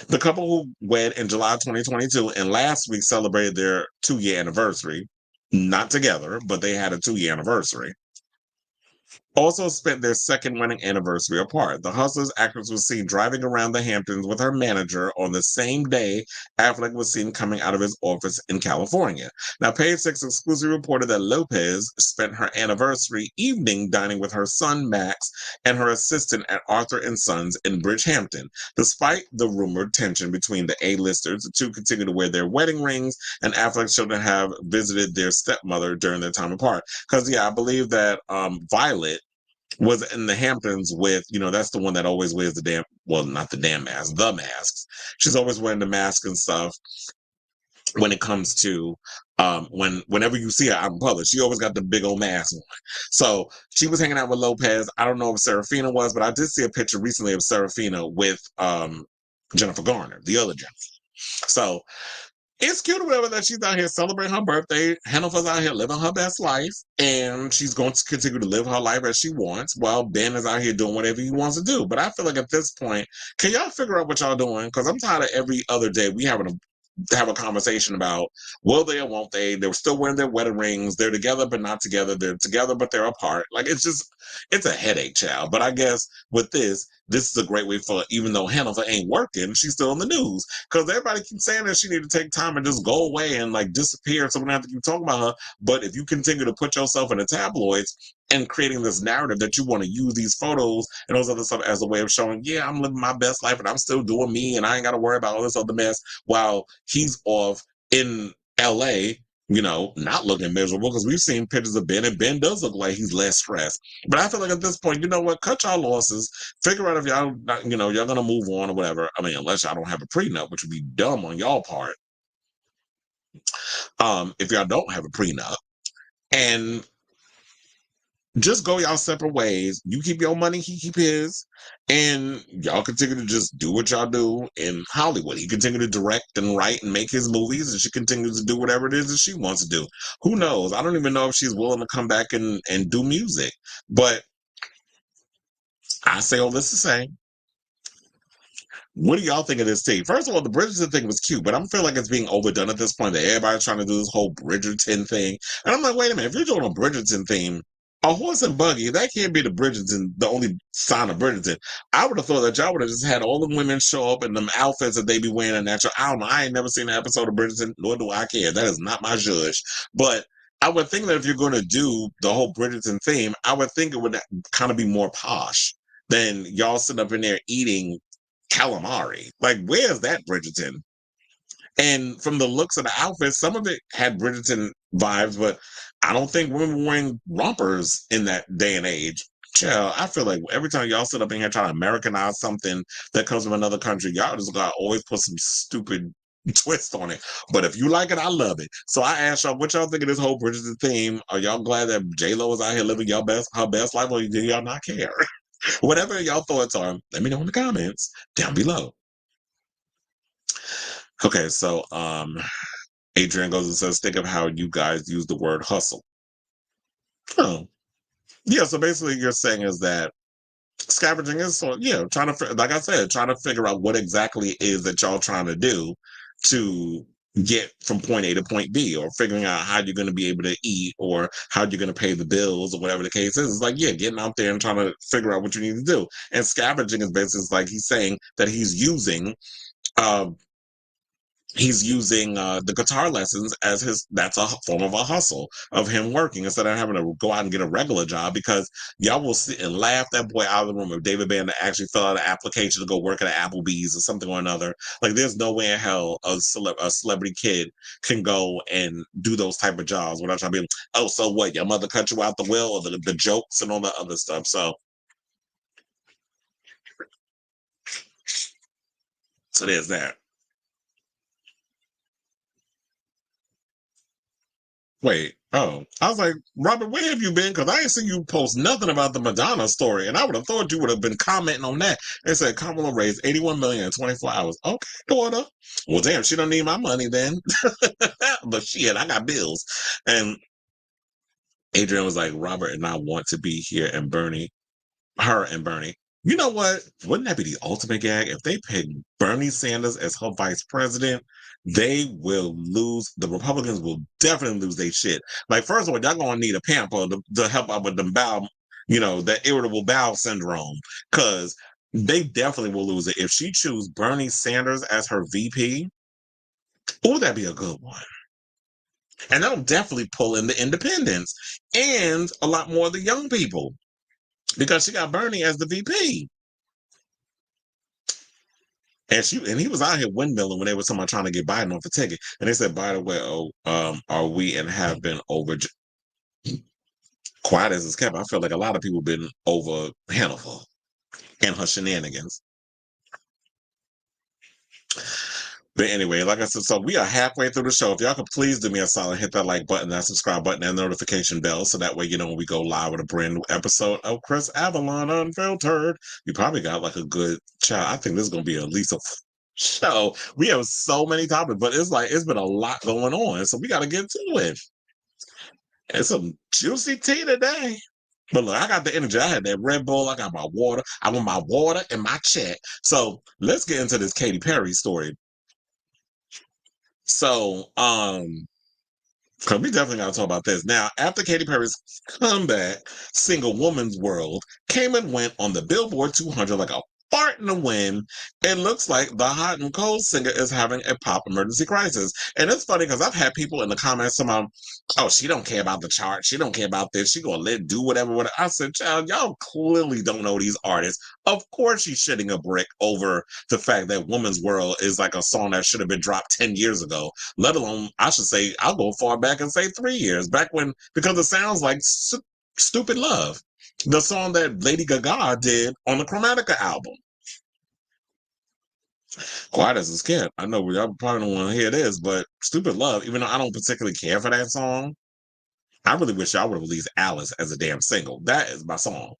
The couple who wed in July 2022 and last week celebrated their 2-year anniversary. Not together, but they had a 2-year anniversary. Also spent their second wedding anniversary apart. The Hustlers actress was seen driving around the Hamptons with her manager on the same day Affleck was seen coming out of his office in California. Now, Page Six exclusively reported that Lopez spent her anniversary evening dining with her son Max and her assistant at Arthur & Sons in Bridgehampton. Despite the rumored tension between the A-listers, the two continue to wear their wedding rings, and Affleck's children have visited their stepmother during their time apart. Because, I believe that Violet was in the Hamptons with, that's the one that always wears not the damn mask, the masks. She's always wearing the mask and stuff when it comes to whenever you see her out in public, she always got the big old mask on. So she was hanging out with Lopez. I don't know if Serafina was, but I did see a picture recently of Serafina with Jennifer Garner, the other Jennifer. So it's cute or whatever that she's out here celebrating her birthday. Jennifer's out here living her best life, and she's going to continue to live her life as she wants, while Ben is out here doing whatever he wants to do. But I feel like at this point, can y'all figure out what y'all doing? Because I'm tired of every other day we having to have a conversation about will they or won't they? They're still wearing their wedding rings. They're together but not together. They're together but they're apart. Like it's a headache, child. But I guess with this is a great way for, even though Hannah ain't working, she's still in the news. Because everybody keeps saying that she need to take time and just go away and like disappear so we don't have to keep talking about her. But if you continue to put yourself in the tabloids and creating this narrative that you want to use these photos and those other stuff as a way of showing, yeah, I'm living my best life and I'm still doing me and I ain't got to worry about all this other mess while he's off in LA, not looking miserable, because we've seen pictures of Ben and Ben does look like he's less stressed. But I feel like at this point, you know what? Cut y'all losses. Figure out if y'all, y'all going to move on or whatever. I mean, unless y'all don't have a prenup, which would be dumb on y'all part. If y'all don't have a prenup. And just go y'all separate ways. You keep your money, he keep his, and y'all continue to just do what y'all do in Hollywood. He continue to direct and write and make his movies, and she continues to do whatever it is that she wants to do. Who knows? I don't even know if she's willing to come back and do music. But I say all this to say, what do y'all think of this team? First of all, the Bridgerton thing was cute, but I feel like it's being overdone at this point. That everybody's trying to do this whole Bridgerton thing, and I'm like, wait a minute, if you're doing a Bridgerton theme, a horse and buggy, that can't be the Bridgerton, the only sign of Bridgerton. I would have thought that y'all would have just had all the women show up in them outfits that they be wearing in natural. I don't know. I ain't never seen an episode of Bridgerton, nor do I care. That is not my judge. But I would think that if you're going to do the whole Bridgerton theme, I would think it would kind of be more posh than y'all sitting up in there eating calamari. Like, where's that Bridgerton? And from the looks of the outfits, some of it had Bridgerton vibes, but I don't think women were wearing rompers in that day and age. Child, I feel like every time y'all sit up in here trying to Americanize something that comes from another country, y'all just gotta always put some stupid twist on it. But if you like it, I love it. So I asked y'all, what y'all think of this whole Bridgerton theme? Are y'all glad that J Lo is out here living her best life, or do y'all not care? Whatever y'all thoughts are, let me know in the comments down below. Okay, so Adrian goes and says, think of how you guys use the word hustle. Oh, yeah. So basically, you're saying is that scavenging is so trying to, like I said, trying to figure out what exactly it is that y'all trying to do to get from point A to point B, or figuring out how you're going to be able to eat, or how you're going to pay the bills, or whatever the case is. It's like, yeah, getting out there and trying to figure out what you need to do. And scavenging is basically like he's saying that uh, he's using the guitar lessons as that's a form of a hustle of him working instead of having to go out and get a regular job, because y'all will sit and laugh that boy out of the room if David Banda actually fill out an application to go work at Applebee's or something or another. Like, there's no way in hell a celebrity kid can go and do those type of jobs without trying to be, oh, so what, your mother cut you out the will, or the jokes and all that other stuff. So there's that. Wait, oh, I was like, Robert, where have you been? Because I ain't seen you post nothing about the Madonna story, and I would have thought you would have been commenting on that. They said Kamala raised 81 million in 24 hours. Okay, daughter. Well, damn, she don't need my money then. But shit, I got bills. And Adrian was like, Robert and I want to be here, and her and Bernie. You know what? Wouldn't that be the ultimate gag? If they pick Bernie Sanders as her vice president, they will lose. The Republicans will definitely lose their shit. Like, first of all, y'all gonna need a pamper to help out with the bowel, that irritable bowel syndrome, because they definitely will lose it. If she choose Bernie Sanders as her VP, oh, that'd be a good one. And that'll definitely pull in the independents and a lot more of the young people, because she got Bernie as the VP. And he was out here windmilling when they were someone trying to get Biden off the ticket. And they said, by the way, are we and have been over, quiet as it's kept. I feel like a lot of people been over Hannibal and her shenanigans. But anyway, like I said, so we are halfway through the show. If y'all could please do me a solid, hit that like button, that subscribe button, and notification bell, so that way when we go live with a brand new episode of Chris Avalon Unfiltered. You probably got like a good child. I think this is gonna be at least a show. We have so many topics, but it's been a lot going on, so we got to get to it. It's some juicy tea today. But look, I got the energy. I had that Red Bull. I got my water. I want my water and my chat. So let's get into this Katy Perry story. So, because we definitely got to talk about this. Now, after Katy Perry's comeback, single Woman's World came and went on the Billboard 200 like a fart in the wind. It looks like the hot and cold singer is having a pop emergency crisis. And it's funny because I've had people in the comments about, oh, she don't care about the chart. She don't care about this. She gonna do whatever. I said, child, y'all clearly don't know these artists. Of course she's shitting a brick over the fact that Woman's World is like a song that should have been dropped 10 years ago. Let alone, I should say, I'll go far back and say 3 years. Back when, because it sounds like Stupid Love, the song that Lady Gaga did on the Chromatica album. Quiet as a skit. I know y'all probably don't want to hear this, but Stupid Love, even though I don't particularly care for that song, I really wish y'all would have released Alice as a damn single. That is my song.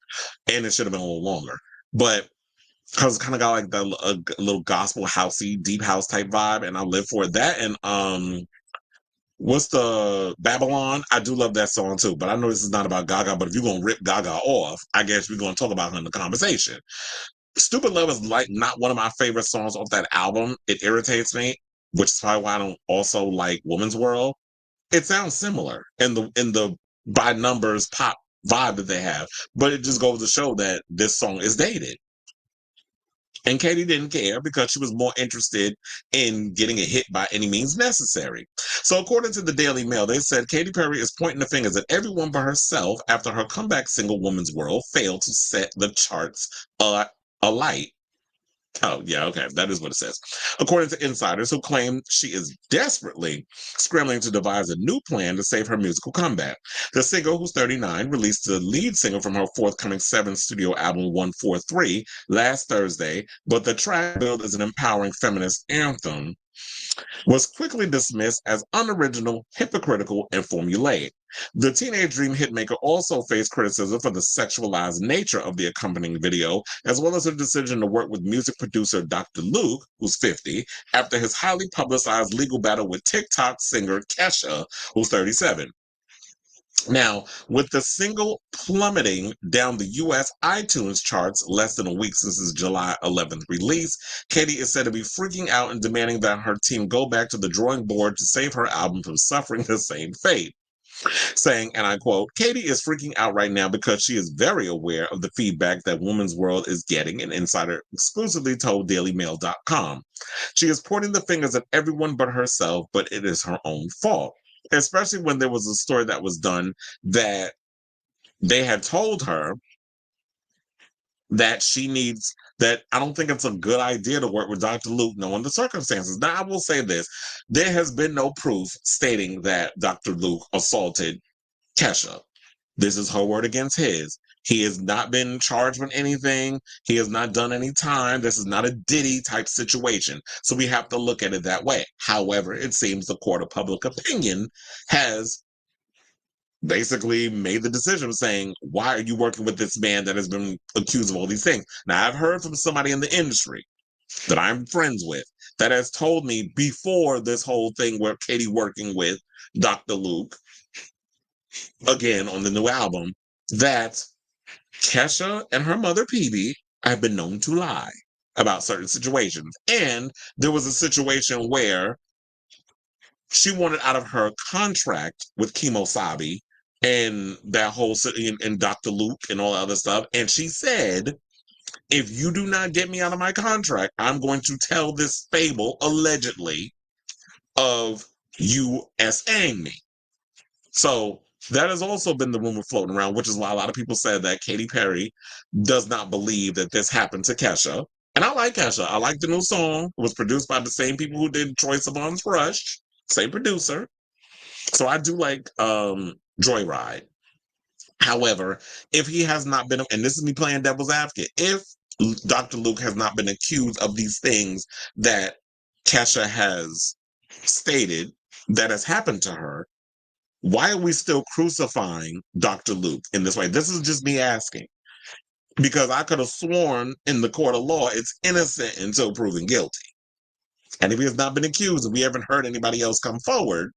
And it should have been a little longer. But because it's kind of got like a little gospel housey, deep house type vibe, and I live for it. That and what's the Babylon? I do love that song too, but I know this is not about Gaga, but if you're gonna rip Gaga off, I guess we're gonna talk about her in the conversation. Stupid Love is like not one of my favorite songs off that album. It irritates me, which is probably why I don't also like Woman's World. It sounds similar in the by numbers pop vibe that they have, but it just goes to show that this song is dated. And Katy didn't care because she was more interested in getting a hit by any means necessary. So, according to the Daily Mail, they said Katy Perry is pointing the fingers at everyone but herself after her comeback single Woman's World failed to set the charts alight. Oh, yeah, okay. That is what it says. According to insiders who claim she is desperately scrambling to devise a new plan to save her musical comeback. The singer, who's 39, released the lead single from her forthcoming 7th studio album, 143, last Thursday, but the track, billed as an empowering feminist anthem, was quickly dismissed as unoriginal, hypocritical, and formulaic. The Teenage Dream hitmaker also faced criticism for the sexualized nature of the accompanying video, as well as her decision to work with music producer Dr. Luke, who's 50, after his highly publicized legal battle with TikTok singer Kesha, who's 37. Now, with the single plummeting down the US iTunes charts less than a week since its July 11th release, Katy is said to be freaking out and demanding that her team go back to the drawing board to save her album from suffering the same fate. Saying, and I quote, Katy is freaking out right now because she is very aware of the feedback that Woman's World is getting, an insider exclusively told DailyMail.com. She is pointing the fingers at everyone but herself, but it is her own fault. Especially when there was a story that was done that they had told her that she needs, that I don't think it's a good idea to work with Dr. Luke knowing the circumstances. Now, I will say this. There has been no proof stating that Dr. Luke assaulted Kesha. This is her word against his. He has not been charged with anything. He has not done any time. This is not a Diddy type situation. So we have to look at it that way. However, it seems the court of public opinion has basically made the decision of saying, why are you working with this man that has been accused of all these things? Now, I've heard from somebody in the industry that I'm friends with that has told me before this whole thing where Katy working with Dr. Luke again on the new album, that Kesha and her mother Peebe have been known to lie about certain situations. And there was a situation where she wanted out of her contract with Sabi and that whole and Dr. Luke and all that other stuff. And she said, if you do not get me out of my contract, I'm going to tell this fable, allegedly, of you SAing me. So that has also been the rumor floating around, which is why a lot of people said that Katy Perry does not believe that this happened to Kesha. And I like Kesha. I like the new song. It was produced by the same people who did Troye Sivan's Rush, same producer. So I do like Joyride. However, if he has not been, and this is me playing devil's advocate, if Dr. Luke has not been accused of these things that Kesha has stated that has happened to her, why are we still crucifying Dr. Luke in this way? This is just me asking. Because I could have sworn in the court of law it's innocent until proven guilty. And if he has not been accused, and we haven't heard anybody else come forward,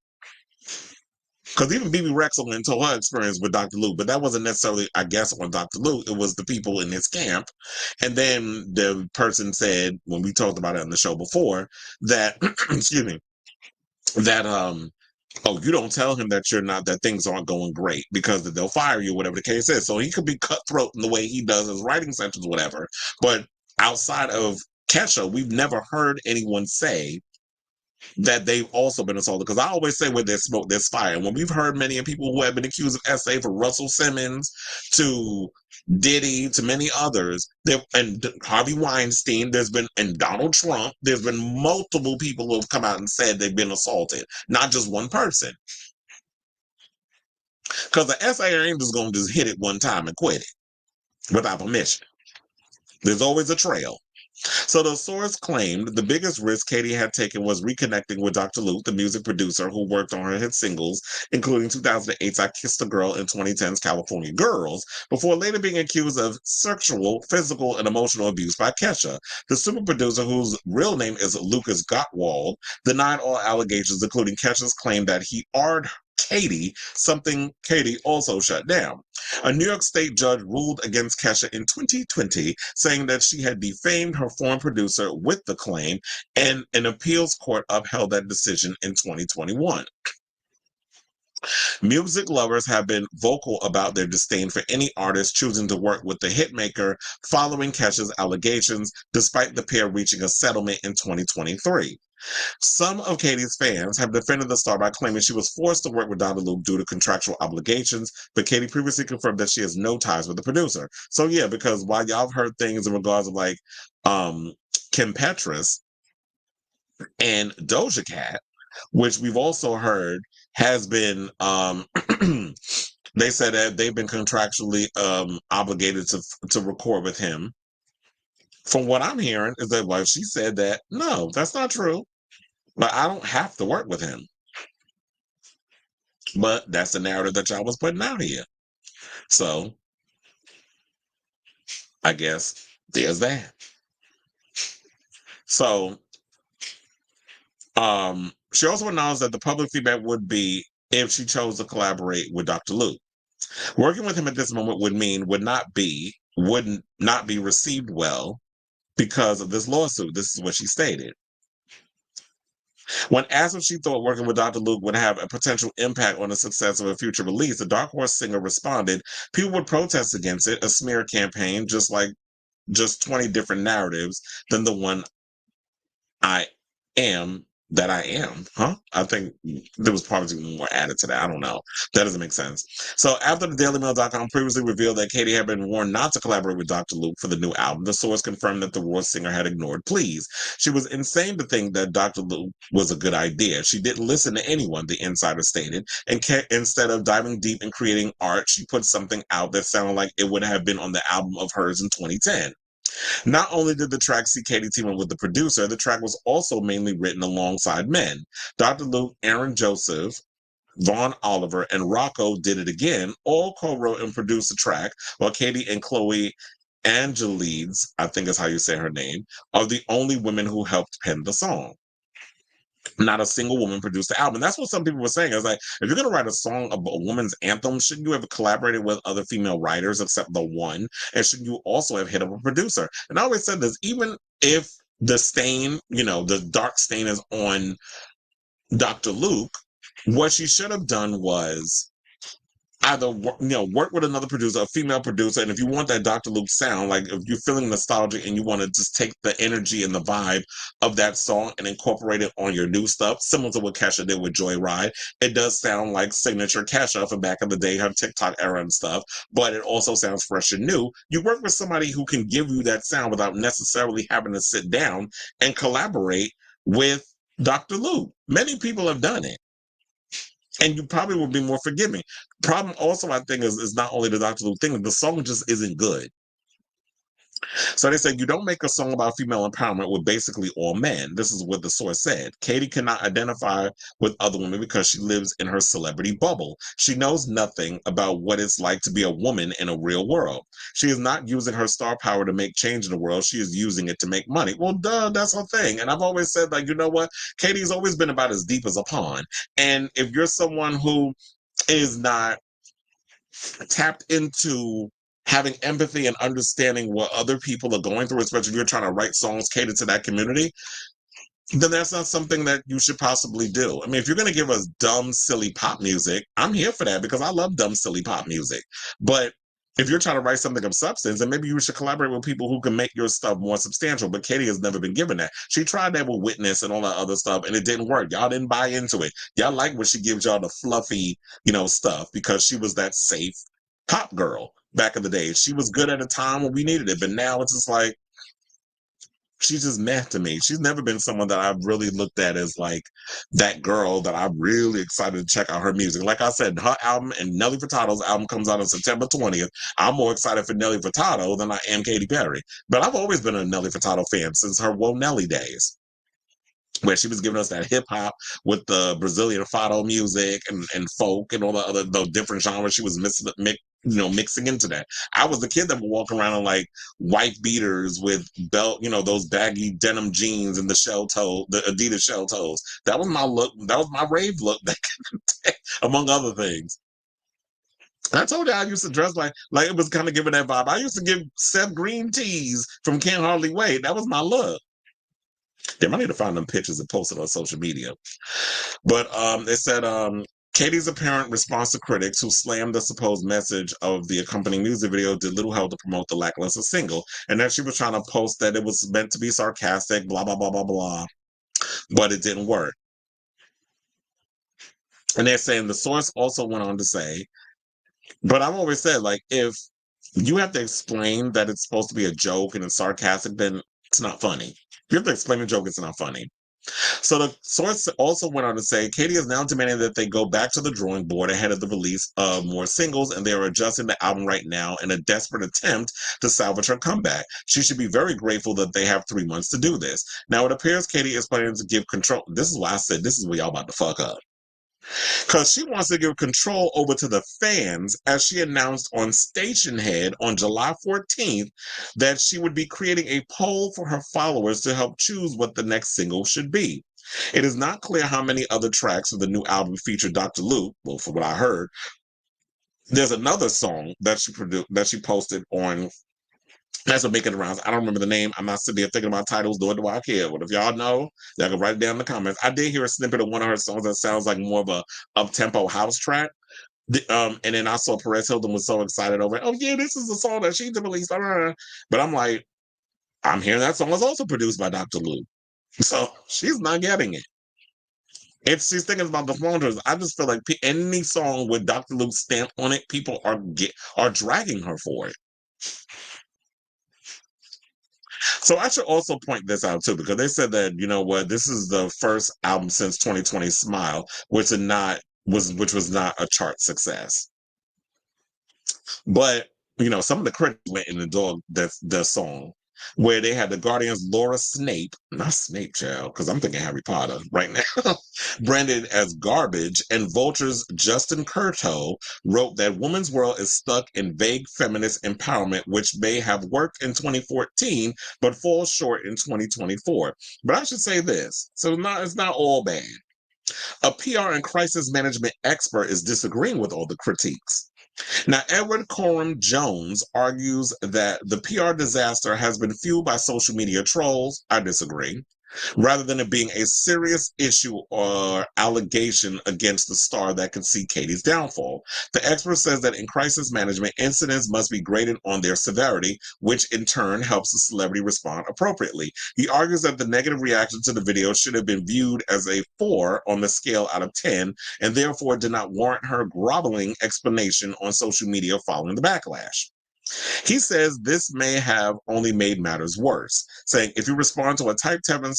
because even BB Rexel went into her experience with Dr. Luke, but that wasn't necessarily, I guess, on Dr. Luke. It was the people in his camp. And then the person said, when we talked about it on the show before, that, excuse me, that, oh, you don't tell him that you're not, that things aren't going great because they'll fire you, whatever the case is. So he could be cutthroat in the way he does his writing sessions, whatever. But outside of Kesha, we've never heard anyone say that they've also been assaulted. Because I always say where there's smoke, there's fire. And when we've heard many people who have been accused of SA, from Russell Simmons to Diddy to many others, and Harvey Weinstein, there's been, and Donald Trump, there's been multiple people who have come out and said they've been assaulted, not just one person. Because the SA ain't just going to just hit it one time and quit it without permission. There's always a trail. So the source claimed the biggest risk Katy had taken was reconnecting with Dr. Luke, the music producer who worked on her hit singles, including 2008's I Kissed a Girl and 2010's California Girls, before later being accused of sexual, physical, and emotional abuse by Kesha. The super producer, whose real name is Lucas Gottwald, denied all allegations, including Kesha's claim that he R'd Katy, something Katy also shut down. A New York State judge ruled against Kesha in 2020, saying that she had defamed her former producer with the claim, and an appeals court upheld that decision in 2021. Music lovers have been vocal about their disdain for any artist choosing to work with the hitmaker following Kesha's allegations, despite the pair reaching a settlement in 2023. Some of Katy's fans have defended the star by claiming she was forced to work with Dr. Luke due to contractual obligations, but Katy previously confirmed that she has no ties with the producer. So yeah, because while y'all have heard things in regards of like Kim Petras and Doja Cat, which we've also heard has been they said that they've been contractually obligated to record with him. From what I'm hearing is that well, she said that no, that's not true. But I don't have to work with him. But that's the narrative that y'all was putting out here. So I guess there's that. So she also announced that the public feedback would be if she chose to collaborate with Dr. Luke. Working with him at this moment would not be received well because of this lawsuit. This is what she stated. When asked if she thought working with Dr. Luke would have a potential impact on the success of a future release, the Dark Horse singer responded, "People would protest against it, a smear campaign, just 20 different narratives than the one I am that I am." Huh? I think there was probably more added to that. I don't know. That doesn't make sense. So after the DailyMail.com previously revealed that Katy had been warned not to collaborate with Dr. Luke for the new album, the source confirmed that the War singer had ignored pleas. She was insane to think that Dr. Luke was a good idea. She didn't listen to anyone, the insider stated, and instead of diving deep and creating art, she put something out that sounded like it would have been on the album of hers in 2010. Not only did the track see Katy team up with the producer, the track was also mainly written alongside men. Dr. Luke, Aaron Joseph, Vaughn Oliver, and Rocco Did It Again all co-wrote and produced the track, while Katy and Chloe Angelides, I think is how you say her name, are the only women who helped pen the song. Not a single woman produced the album. That's what some people were saying. I was like, if you're going to write a song of a woman's anthem, shouldn't you have collaborated with other female writers except the one? And shouldn't you also have hit up a producer? And I always said this, even if the stain, the dark stain is on Dr. Luke, what she should have done was either work with another producer, a female producer, and if you want that Dr. Luke sound, like if you're feeling nostalgic and you want to just take the energy and the vibe of that song and incorporate it on your new stuff, similar to what Kesha did with Joyride, it does sound like signature Kesha from back in the day, her TikTok era and stuff, but it also sounds fresh and new. You work with somebody who can give you that sound without necessarily having to sit down and collaborate with Dr. Luke. Many people have done it. And you probably will be more forgiving. Problem also, I think, is not only the Dr. Luke thing, the song just isn't good. So they said, you don't make a song about female empowerment with basically all men. This is what the source said. Katy cannot identify with other women because she lives in her celebrity bubble. She knows nothing about what it's like to be a woman in a real world. She is not using her star power to make change in the world. She is using it to make money. Well, duh, that's her thing. And I've always said, like, you know what? Katy's always been about as deep as a pond. And if you're someone who is not tapped into having empathy and understanding what other people are going through, especially if you're trying to write songs catered to that community, then that's not something that you should possibly do. I mean, if you're going to give us dumb, silly pop music, I'm here for that because I love dumb, silly pop music. But if you're trying to write something of substance, then maybe you should collaborate with people who can make your stuff more substantial. But Katy has never been given that. She tried that with Witness and all that other stuff, and it didn't work. Y'all didn't buy into it. Y'all like when she gives y'all the fluffy, stuff because she was that safe pop girl back in the day. She was good at a time when we needed it, but now it's just like, she's just meh to me. She's never been someone that I've really looked at as like that girl that I'm really excited to check out her music. Like I said, her album and Nelly Furtado's album comes out on September 20th. I'm more excited for Nelly Furtado than I am Katy Perry. But I've always been a Nelly Furtado fan since her Whoa Nelly days, where she was giving us that hip hop with the Brazilian fado music and folk and all the other the different genres she was mixing into that. I was the kid that would walk around in like white beaters with belt, those baggy denim jeans and the Adidas shell toes. That was my look. That was my rave look back in the day, among other things. I told you I used to dress like it was kind of giving that vibe. I used to give Seth Green tees from Can't Hardly Wait. That was my look. Damn, I need to find them pictures and post it on social media. But it said Katy's apparent response to critics who slammed the supposed message of the accompanying music video did little help to promote the lackluster single, and that she was trying to post that it was meant to be sarcastic, blah, blah, blah, blah, blah, but it didn't work. And they're saying the source also went on to say, but I've always said, like, if you have to explain that it's supposed to be a joke and it's sarcastic, then it's not funny. If you have to explain a joke, it's not funny. So the source also went on to say, Katy is now demanding that they go back to the drawing board ahead of the release of more singles, and they are adjusting the album right now in a desperate attempt to salvage her comeback. She should be very grateful that they have 3 months to do this. Now, it appears Katy is planning to give control. This is why I said this is where y'all about to fuck up. Because she wants to give control over to the fans, as she announced on Stationhead on July 14th that she would be creating a poll for her followers to help choose what the next single should be. It is not clear how many other tracks of the new album feature Dr. Luke. Well, from what I heard, there's another song that she posted on. That's what making the rounds. I don't remember the name. I'm not sitting there thinking about titles, nor do I care. But if y'all know, y'all can write it down in the comments. I did hear a snippet of one of her songs that sounds like more of a up-tempo house track. And then I saw Perez Hilton was so excited over it. Oh, yeah, this is the song that she released. But I'm like, I'm hearing that song was also produced by Dr. Luke. So she's not getting it. If she's thinking about the Flanders, I just feel like any song with Dr. Luke's stamp on it, people are dragging her for it. So I should also point this out too, because they said that, you know what, this is the first album since 2020 Smile, which was not a chart success. But, some of the critics went in the dog the song, where they had the Guardians Laura Snape, not Snape, child, because I'm thinking Harry Potter right now, branded as garbage, and Vulture's Justin Curto wrote that Woman's World is stuck in vague feminist empowerment, which may have worked in 2014, but falls short in 2024. But I should say this, so it's not all bad. A PR and crisis management expert is disagreeing with all the critiques. Now, Edward Coram Jones argues that the PR disaster has been fueled by social media trolls. I disagree. Rather than it being a serious issue or allegation against the star that could see Katy's downfall. The expert says that in crisis management, incidents must be graded on their severity, which in turn helps the celebrity respond appropriately. He argues that the negative reaction to the video should have been viewed as a 4 on the scale out of 10, and therefore did not warrant her groveling explanation on social media following the backlash. He says this may have only made matters worse, saying if you respond to a type 7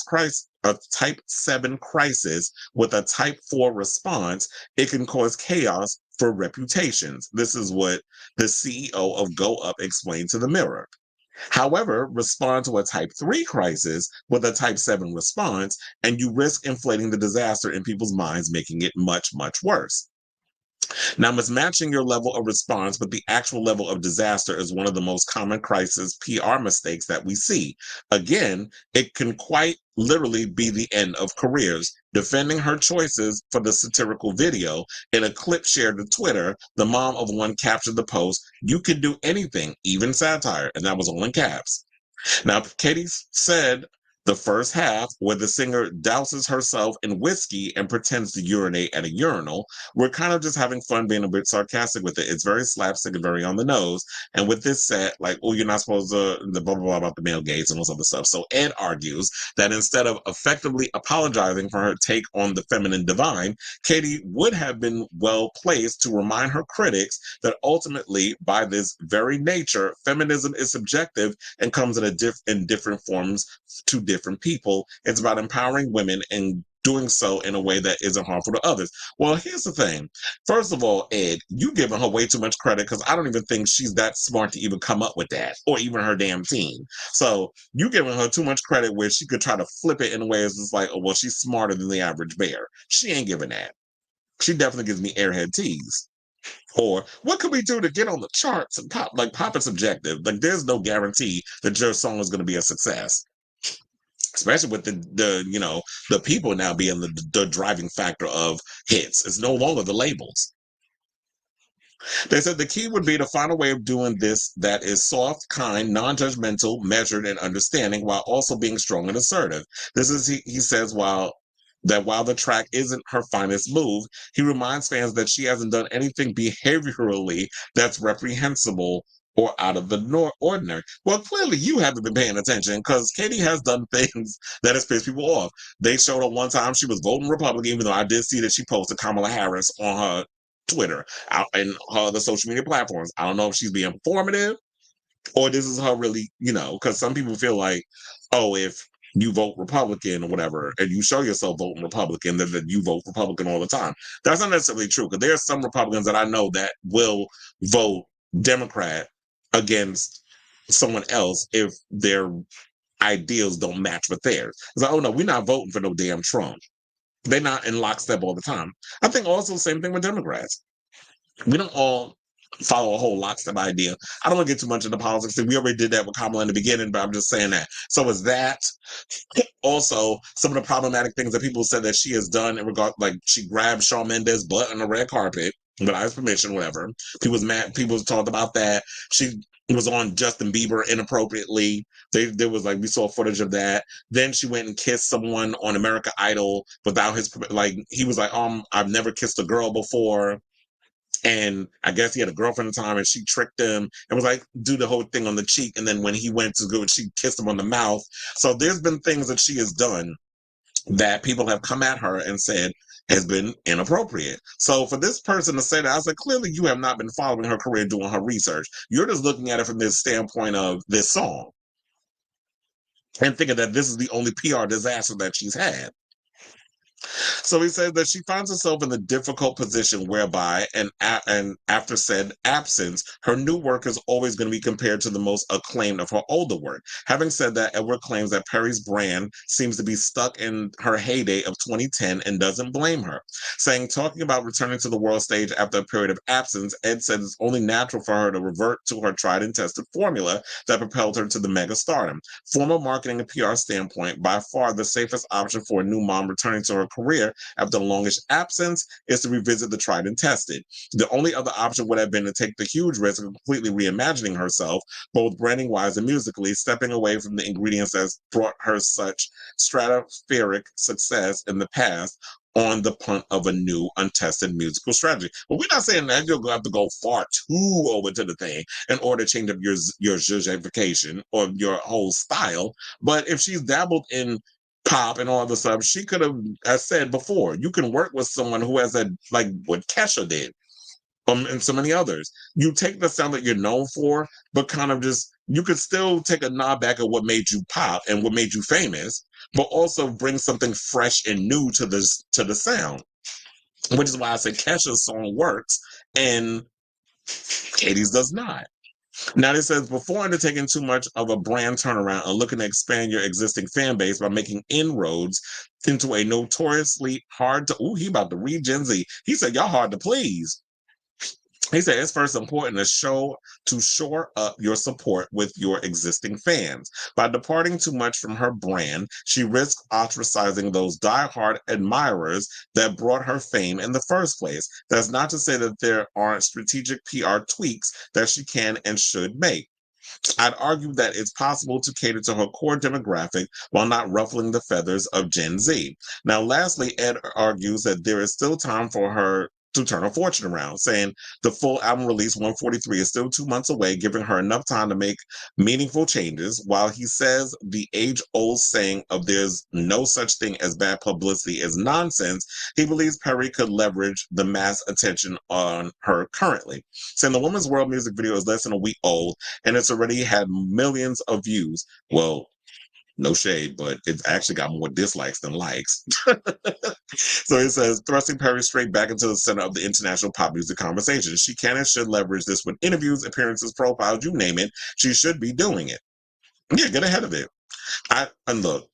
crisis with a type 4 response, it can cause chaos for reputations. This is what the CEO of Go Up explained to the Mirror. However, respond to a type 3 crisis with a type 7 response, and you risk inflating the disaster in people's minds, making it much, much worse. Now, mismatching your level of response with the actual level of disaster is one of the most common crisis PR mistakes that we see. Again, it can quite literally be the end of careers. Defending her choices for the satirical video, in a clip shared to Twitter, the mom of one captured the post, "You can do anything, even satire," and that was all in caps. Now, Katy said The first half, where the singer douses herself in whiskey and pretends to urinate at a urinal, we're kind of just having fun being a bit sarcastic with it. It's very slapstick and very on the nose. And with this set, like, oh, you're not supposed to, the blah, blah, blah about the male gaze and all this other stuff. So Ed argues that instead of effectively apologizing for her take on the feminine divine, Katy would have been well placed to remind her critics that ultimately, by this very nature, feminism is subjective and comes in different forms to different people. It's about empowering women and doing so in a way that isn't harmful to others. Well, here's the thing. First of all, Ed, you giving her way too much credit because I don't even think she's that smart to even come up with that, or even her damn team. So you giving her too much credit where she could try to flip it in a way as it's like, oh, well, she's smarter than the average bear. She ain't giving that. She definitely gives me airhead tease. Or what could we do to get on the charts and pop? Like, pop is subjective. Like, there's no guarantee that your song is going to be a success, especially with the people now being the driving factor of hits. It's no longer the labels. They said the key would be to find a way of doing this that is soft, kind, non-judgmental, measured, and understanding, while also being strong and assertive. This is, he says, while the track isn't her finest move, he reminds fans that she hasn't done anything behaviorally that's reprehensible or out of the ordinary. Well, clearly you haven't been paying attention, because Katy has done things that has pissed people off. They showed her one time she was voting Republican, even though I did see that she posted Kamala Harris on her Twitter out and her other social media platforms. I don't know if she's being informative or this is her really, because some people feel like, oh, if you vote Republican or whatever, and you show yourself voting Republican, then you vote Republican all the time. That's not necessarily true, because there are some Republicans that I know that will vote Democrat against someone else if their ideals don't match with theirs. It's like, oh no, we're not voting for no damn Trump. They're not in lockstep all the time. I think also the same thing with Democrats. We don't all follow a whole lockstep idea. I don't want to get too much into politics. We already did that with Kamala in the beginning, but I'm just saying that. So is that also some of the problematic things that people said that she has done in regard, like she grabbed Shawn Mendes' butt on the red carpet without his permission, whatever. People was mad. People talked about that. She was on Justin Bieber inappropriately. There was like, we saw footage of that. Then she went and kissed someone on American Idol without his, like, he was like, I've never kissed a girl before. And I guess he had a girlfriend at the time, and she tricked him and was like, do the whole thing on the cheek. And then when he went to go, she kissed him on the mouth. So there's been things that she has done that people have come at her and said has been inappropriate. So for this person to say that, I was like, clearly you have not been following her career, doing her research. You're just looking at it from this standpoint of this song and thinking that this is the only PR disaster that she's had. So he said that she finds herself in the difficult position whereby, and after said absence, her new work is always going to be compared to the most acclaimed of her older work. Having said that, Edward claims that Perry's brand seems to be stuck in her heyday of 2010 and doesn't blame her. Talking about returning to the world stage after a period of absence, Ed said it's only natural for her to revert to her tried and tested formula that propelled her to the mega stardom. From a marketing and PR standpoint, by far the safest option for a new mom returning to her career after the longest absence is to revisit the tried and tested. The only other option would have been to take the huge risk of completely reimagining herself, both branding wise and musically, stepping away from the ingredients that brought her such stratospheric success in the past on the punt of a new, untested musical strategy. But we're not saying that you're going to have to go far too over to the thing in order to change up your zhuzhification or your whole style. But if she's dabbled in pop and all the stuff, she could have, as said before, you can work with someone who has a, like what Kesha did, and so many others. You take the sound that you're known for, but kind of just, you could still take a nod back at what made you pop and what made you famous, but also bring something fresh and new to the sound. Which is why I say Kesha's song works and Katy's does not. Now, it says, before undertaking too much of a brand turnaround and looking to expand your existing fan base by making inroads into a notoriously hard to, he about to read Gen Z. He said, y'all hard to please. He said, it's first important to shore up your support with your existing fans. By departing too much from her brand, she risks ostracizing those diehard admirers that brought her fame in the first place. That's not to say that there aren't strategic PR tweaks that she can and should make. I'd argue that it's possible to cater to her core demographic while not ruffling the feathers of Gen Z. Now, lastly, Ed argues that there is still time for her to turn her fortune around, saying the full album release 143 is still 2 months away, giving her enough time to make meaningful changes. While he says the age-old saying of there's no such thing as bad publicity is nonsense, he believes Perry could leverage the mass attention on her currently. Saying the Woman's World music video is less than a week old, and it's already had millions of views. Well, no shade, but it's actually got more dislikes than likes. So it says, thrusting Perry straight back into the center of the international pop music conversation. She can and should leverage this with interviews, appearances, profiles, you name it. She should be doing it. Yeah, get ahead of it. And look,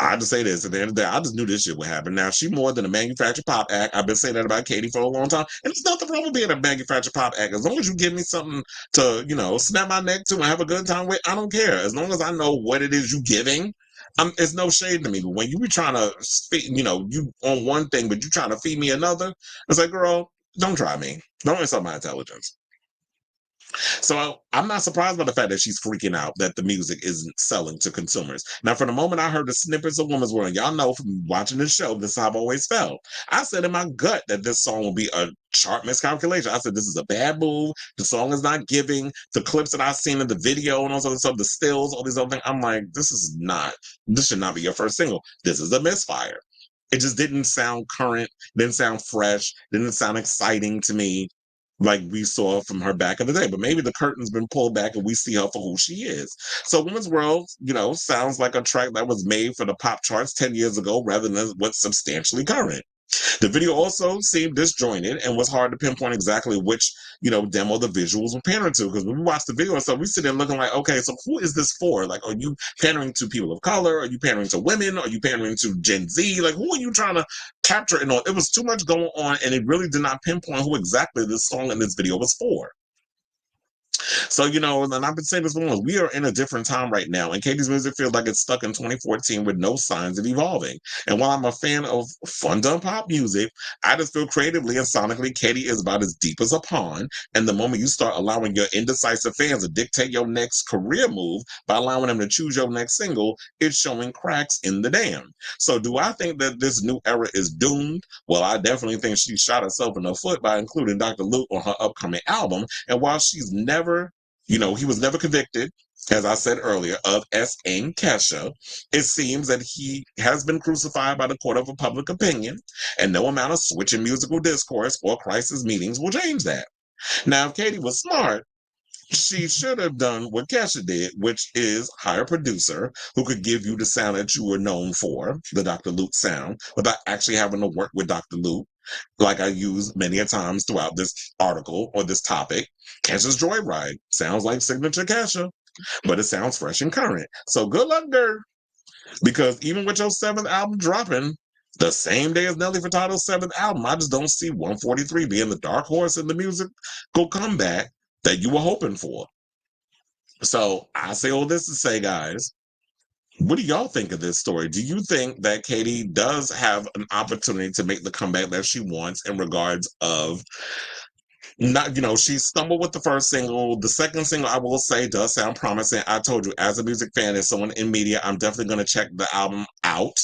I have to say this, at the end of the day, I just knew this shit would happen. Now, she more than a manufactured pop act. I've been saying that about Katy for a long time. And there's nothing wrong with being a manufactured pop act. As long as you give me something to, snap my neck to and have a good time with, I don't care. As long as I know what it is you giving, it's no shade to me. But when you be trying to speak, you on one thing, but you trying to feed me another, it's like, girl, don't try me. Don't insult my intelligence. So I'm not surprised by the fact that she's freaking out that the music isn't selling to consumers. Now, from the moment I heard the snippets of Woman's World, y'all know from watching this show, this is how I've always felt. I said in my gut that this song will be a chart miscalculation. I said this is a bad move. The song is not giving. The clips that I've seen in the video and all this other stuff, the stills, all these other things, I'm like, this should not be your first single. This is a misfire. It just didn't sound current, didn't sound fresh, didn't sound exciting to me like we saw from her back in the day. But maybe the curtain's been pulled back and we see her for who she is. So Woman's World, sounds like a track that was made for the pop charts 10 years ago rather than what's substantially current. The video also seemed disjointed and was hard to pinpoint exactly which, demo the visuals were pandering to. Because when we watch the video and stuff, we sit there looking like, okay, so who is this for? Like, are you pandering to people of color? Are you pandering to women? Are you pandering to Gen Z? Like, who are you trying to capture? And all? It was too much going on, and it really did not pinpoint who exactly this song and this video was for. So, and I've been saying this for months, we are in a different time right now, and Katy's music feels like it's stuck in 2014 with no signs of evolving. And while I'm a fan of fun, dumb pop music, I just feel creatively and sonically, Katy is about as deep as a pond. And the moment you start allowing your indecisive fans to dictate your next career move by allowing them to choose your next single, it's showing cracks in the dam. So do I think that this new era is doomed? Well, I definitely think she shot herself in the foot by including Dr. Luke on her upcoming album. And while she's never he was never convicted, as I said earlier, of S.A.ing Kesha. It seems that he has been crucified by the court of public opinion, and no amount of switching musical discourse or crisis meetings will change that. Now, if Katy was smart, she should have done what Kesha did, which is hire a producer who could give you the sound that you were known for, the Dr. Luke sound, without actually having to work with Dr. Luke, like I used many a times throughout this article or this topic. Kesha's Joyride sounds like signature Kesha, but it sounds fresh and current. So good luck, girl, because even with your 7th album dropping the same day as Nelly Furtado's 7th album, I just don't see 143 being the dark horse in the musical comeback that you were hoping for. So I say all this to say, guys, what do y'all think of this story? Do you think that Katy does have an opportunity to make the comeback that she wants in regards of not, she stumbled with the first single. The second single, I will say, does sound promising. I told you, as a music fan, as someone in media, I'm definitely going to check the album out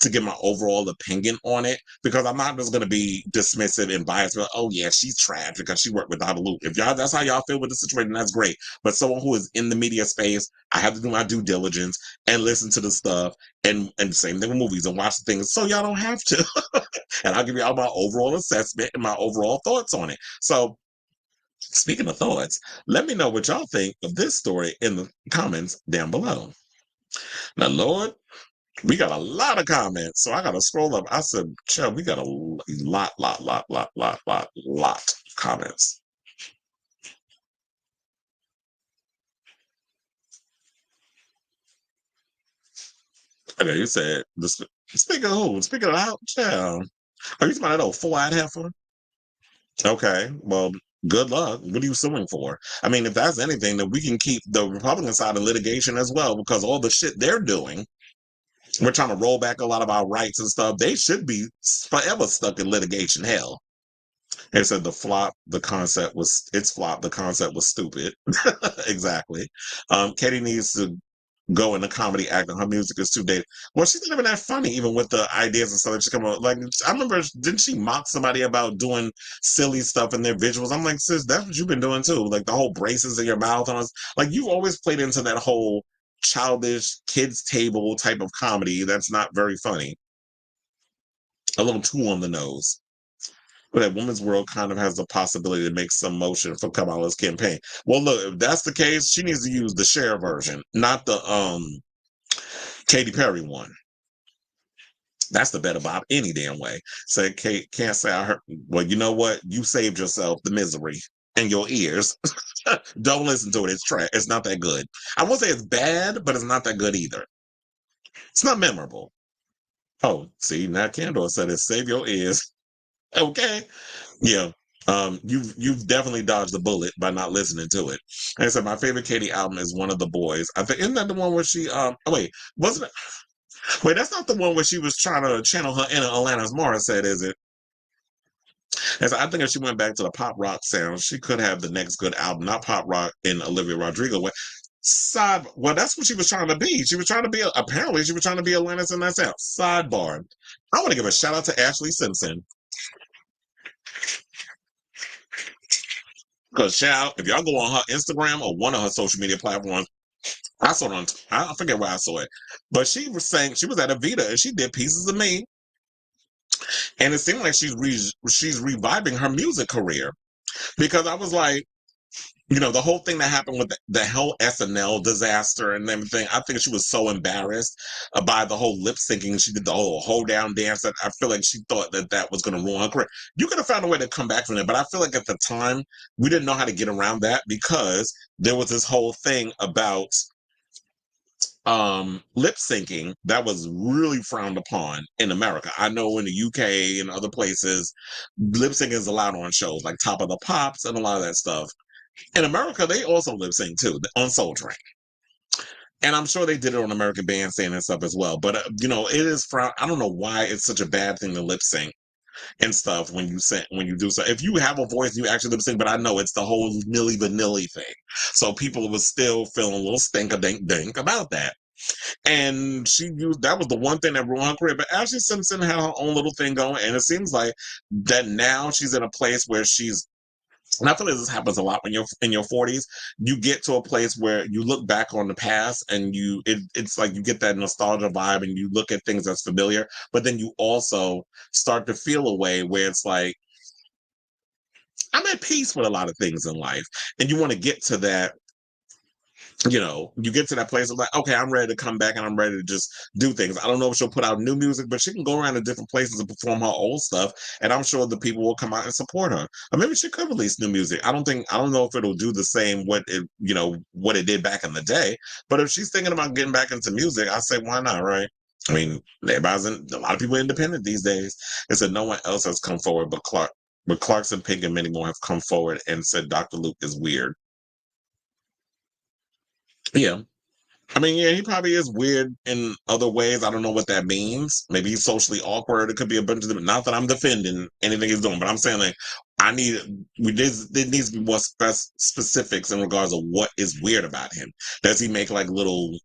to get my overall opinion on it, because I'm not just going to be dismissive and biased. Like, oh yeah, she's trash because she worked with Dr. Luke. If that's how y'all feel with the situation, that's great. But someone who is in the media space, I have to do my due diligence and listen to the stuff, and same thing with movies, and watch the things. So y'all don't have to. And I'll give y'all my overall assessment and my overall thoughts on it. So speaking of thoughts, let me know what y'all think of this story in the comments down below. Now, Lord, we got a lot of comments, so I got to scroll up. I said, Chubb, we got a lot comments. Okay, you said, speaking of who? Speaking of how, child. Are you talking about that old 4-eyed heifer? Okay, well, good luck. What are you suing for? I mean, if that's anything, then we can keep the Republican side of litigation as well, because all the shit they're doing, we're trying to roll back a lot of our rights and stuff. They should be forever stuck in litigation hell. They said the concept was it's flop, the concept was stupid. Exactly. Katy needs to go into comedy acting. Her music is too dated. Well, she's not even that funny, even with the ideas and stuff that she come up. Like I remember, didn't she mock somebody about doing silly stuff in their visuals? I'm like, sis, that's what you've been doing too. Like the whole braces in your mouth, and like you've always played into that whole childish kids table type of comedy. That's not very funny. A little too on the nose. But that Women's World kind of has the possibility to make some motion for Kamala's campaign. Well, look, if that's the case, she needs to use the Cher version, not the Katy Perry one. That's the better Bob any damn way. Say Kate can't say I heard. Well, you know what? You saved yourself the misery in your ears. Don't listen to it. It's trash. It's not that good. I won't say it's bad, but it's not that good either. It's not memorable. Oh, see, Nat Candor said it. Save your ears. Okay. Yeah. You've definitely dodged the bullet by not listening to it. Like I said, my favorite Katy album is One of the Boys. I think isn't that the one where she oh wait, wasn't it? Wait, that's not the one where she was trying to channel her inner Alanis Morissette, is it? And so I think if she went back to the pop rock sound, she could have the next good album, not pop rock in Olivia Rodrigo way. Well, that's what she was trying to be. She was trying to be apparently she was trying to be Alanis in that sound. Sidebar. I want to give a shout out to Ashley Simpson. Because child, if y'all go on her Instagram or one of her social media platforms, I saw it on, I forget where I saw it, but she was saying she was at Avita and she did Pieces of Me, and it seemed like she's reviving her music career because I was like, you know, the whole thing that happened with the whole SNL disaster and everything. I think she was so embarrassed by the whole lip syncing. She did the whole hold down dance. That I feel like she thought that that was going to ruin her career. You could have found a way to come back from it, but I feel like at the time we didn't know how to get around that because there was this whole thing about lip syncing that was really frowned upon in America. I know in the UK and other places, lip syncing is allowed on shows like Top of the Pops and a lot of that stuff. In America, they also lip sync too on Soul Train, and I'm sure they did it on American Bandstand and stuff as well. But you know, it is I don't know why it's such a bad thing to lip sync and stuff when you do so. If you have a voice, you actually lip sync. But I know it's the whole Milli Vanilli thing, so people was still feeling a little stink a dink dink about that. And she used that was the one thing that ruined her career. But Ashley Simpson had her own little thing going, and it seems like that now she's in a place where she's and I feel like this happens a lot when you're in your 40s. You get to a place where you look back on the past and it's like you get that nostalgia vibe and you look at things that's familiar, but then you also start to feel a way where it's like, I'm at peace with a lot of things in life. And you want to get to that, you know, you get to that place of like, okay, I'm ready to come back and I'm ready to just do things. I don't know if she'll put out new music, but she can go around to different places and perform her old stuff. And I'm sure the people will come out and support her. Or maybe she could release new music. I don't know if it'll do the same what it did back in the day. But if she's thinking about getting back into music, I say, why not, right? I mean, a lot of people are independent these days. It said no one else has come forward but Clarkson, Pink, and many more have come forward and said Dr. Luke is weird. Yeah. I mean, yeah, he probably is weird in other ways. I don't know what that means. Maybe he's socially awkward. It could be a bunch of them. Not that I'm defending anything he's doing, but I'm saying like there needs to be more specifics in regards of what is weird about him. Does he make like little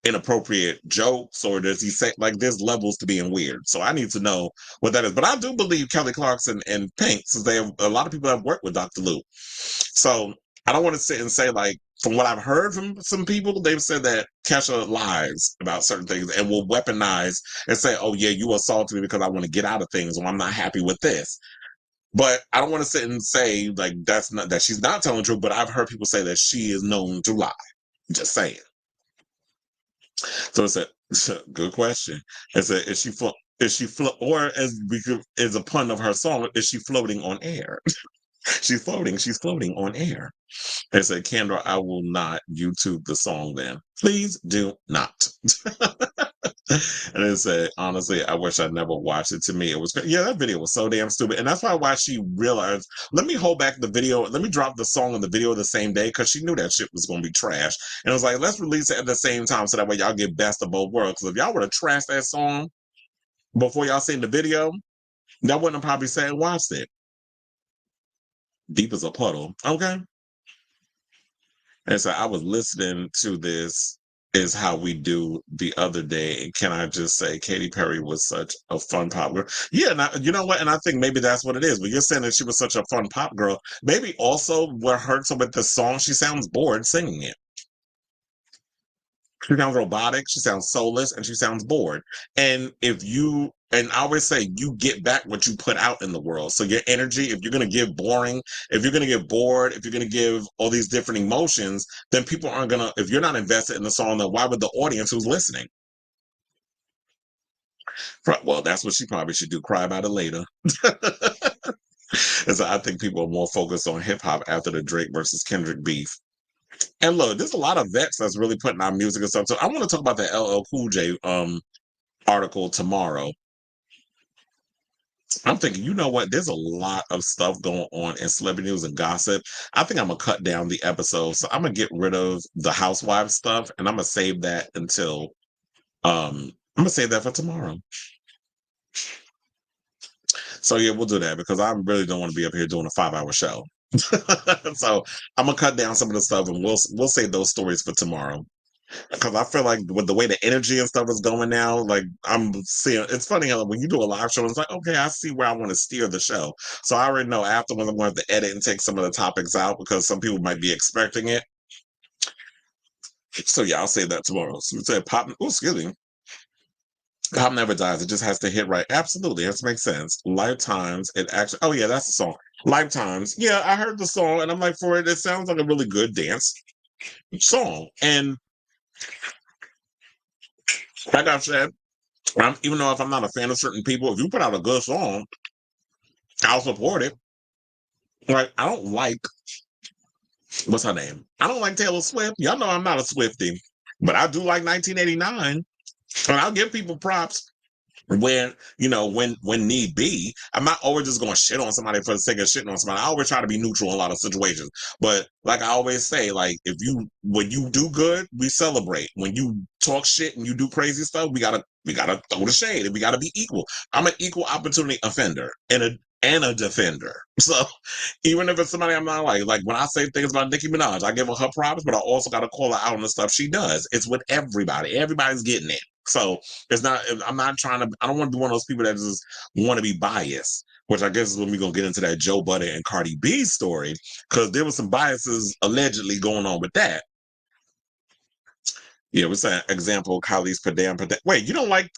inappropriate jokes, or does he say like there's levels to being weird? So I need to know what that is. But I do believe Kelly Clarkson and Pink, since they have a lot of people have worked with Dr. Luke. So I don't want to sit and say like from what I've heard from some people, they've said that Kesha lies about certain things and will weaponize and say, "Oh yeah, you assaulted me because I want to get out of things, or I'm not happy with this." But I don't want to sit and say like that she's not telling the truth. But I've heard people say that she is known to lie. Just saying. So it's a good question. It's a is she or as a pun of her song, is she floating on air? She's floating on air. It said, Kendra, I will not YouTube the song then. Please do not. And it said, honestly, I wish I never watched it. To me, it was, yeah, that video was so damn stupid. And that's probably why she realized, let me hold back the video. Let me drop the song and the video the same day because she knew that shit was going to be trash. And it was like, let's release it at the same time so that way y'all get best of both worlds. Because if y'all would have trashed that song before y'all seen the video, y'all wouldn't have probably said watched it. Deep as a puddle. Okay. And so I was listening to this is how we do the other day. And can I just say Katy Perry was such a fun pop girl? Yeah, and you know what? And I think maybe that's what it is. But you're saying that she was such a fun pop girl. Maybe also what hurts her with the song, she sounds bored singing it. She sounds robotic, she sounds soulless, and she sounds bored. And and I always say, you get back what you put out in the world. So your energy, if you're going to give boring, if you're going to get bored, if you're going to give all these different emotions, then people aren't going to, if you're not invested in the song, then why would the audience who's listening? Well, that's what she probably should do. Cry about it later. And so I think people are more focused on hip hop after the Drake versus Kendrick beef. And look, there's a lot of vets that's really putting out music and stuff. So I want to talk about the LL Cool J article tomorrow. I'm thinking, you know what? There's a lot of stuff going on in celebrity news and gossip. I think I'm gonna cut down the episode. So I'm gonna get rid of the housewives stuff and I'm gonna save that until I'm gonna save that for tomorrow. So yeah, we'll do that because I really don't want to be up here doing a 5-hour show. So I'm gonna cut down some of the stuff and we'll save those stories for tomorrow. Because I feel like with the way the energy and stuff is going now, like I'm seeing, it's funny how when you do a live show, it's like, okay, I see where I want to steer the show. So I already know afterwards I'm going to have to edit and take some of the topics out because some people might be expecting it. So yeah, I'll say that tomorrow. So we said pop, oh, excuse me. Pop never dies. It just has to hit right. Absolutely. It has to make sense. Lifetimes, it actually, oh yeah, that's the song. Lifetimes. Yeah, I heard the song and I'm like, for it, it sounds like a really good dance song. And like I said, even though if I'm not a fan of certain people, if you put out a good song, I'll support it. Like, I don't like, what's her name? I don't like Taylor Swift. Y'all know I'm not a Swiftie, but I do like 1989. And I'll give people props when, when need be. I'm not always just going to shit on somebody for the sake of shitting on somebody. I always try to be neutral in a lot of situations. But like I always say, like, when you do good, we celebrate. When you talk shit and you do crazy stuff, we gotta throw the shade and we gotta be equal. I'm an equal opportunity offender and a defender. So even if it's somebody I'm not like when I say things about Nicki Minaj, I give her props, but I also got to call her out on the stuff she does. It's with everybody. Everybody's getting it. So it's not, I'm not trying to, I don't want to be one of those people that just want to be biased, which I guess is when we're going to get into that Joe Budden and Cardi B story, because there was some biases allegedly going on with that. Yeah, we saying example, Kylie's Padam Padam. Wait, you don't like,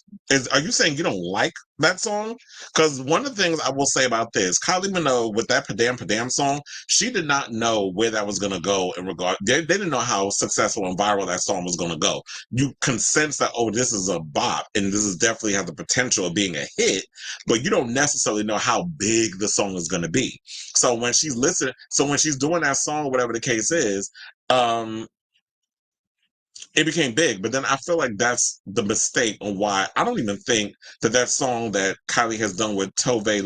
are you saying you don't like that song? Because one of the things I will say about this, Kylie Minogue with that Padam Padam song, she did not know where that was going to go in regard, they didn't know how successful and viral that song was going to go. You can sense that, oh, this is a bop and this is definitely has the potential of being a hit, but you don't necessarily know how big the song is going to be. So when she's doing that song, whatever the case is, it became big, but then I feel like that's the mistake on why I don't even think that song that Kylie has done with Tove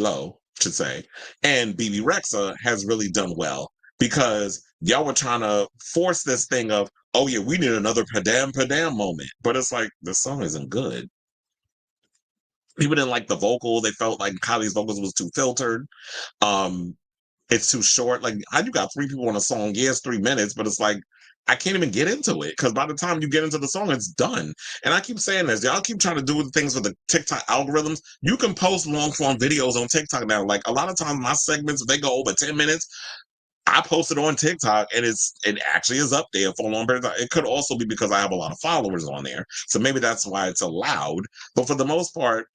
Lo, should say, and BB Rexa has really done well because y'all were trying to force this thing of, oh yeah, we need another Padam Padam moment, but it's like the song isn't good. People didn't like the vocal; they felt like Kylie's vocals was too filtered. Um, it's too short. Like, how you got 3 people on a song? Yes, 3 minutes, but it's like I can't even get into it because by the time you get into the song, it's done. And I keep saying this, y'all keep trying to do things with the TikTok algorithms. You can post long form videos on TikTok now. Like a lot of times, my segments, if they go over 10 minutes, I post it on TikTok, and it actually is up there for a long period of time. It could also be because I have a lot of followers on there, so maybe that's why it's allowed. But for the most part,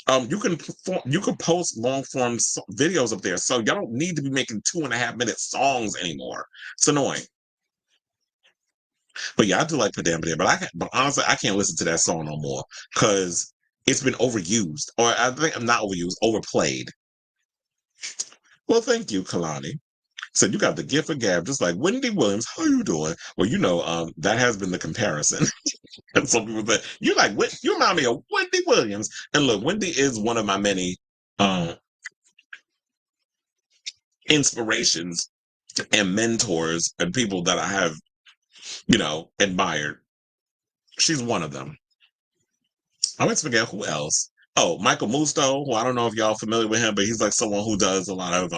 you can post long form videos up there, so y'all don't need to be making 2.5 minute songs anymore. It's annoying. But yeah, I do like Padam Padam, but honestly, I can't listen to that song no more because it's been overused, or I think I'm not overused, overplayed. Well, thank you, Kalani. So you got the gift of gab, just like Wendy Williams. How you doing? Well, that has been the comparison. And some people say you remind me of Wendy Williams. And look, Wendy is one of my many inspirations and mentors and people that I have, admired. She's one of them. I always forget who else. Oh, Michael Musto, who I don't know if y'all familiar with him, but he's like someone who does a lot of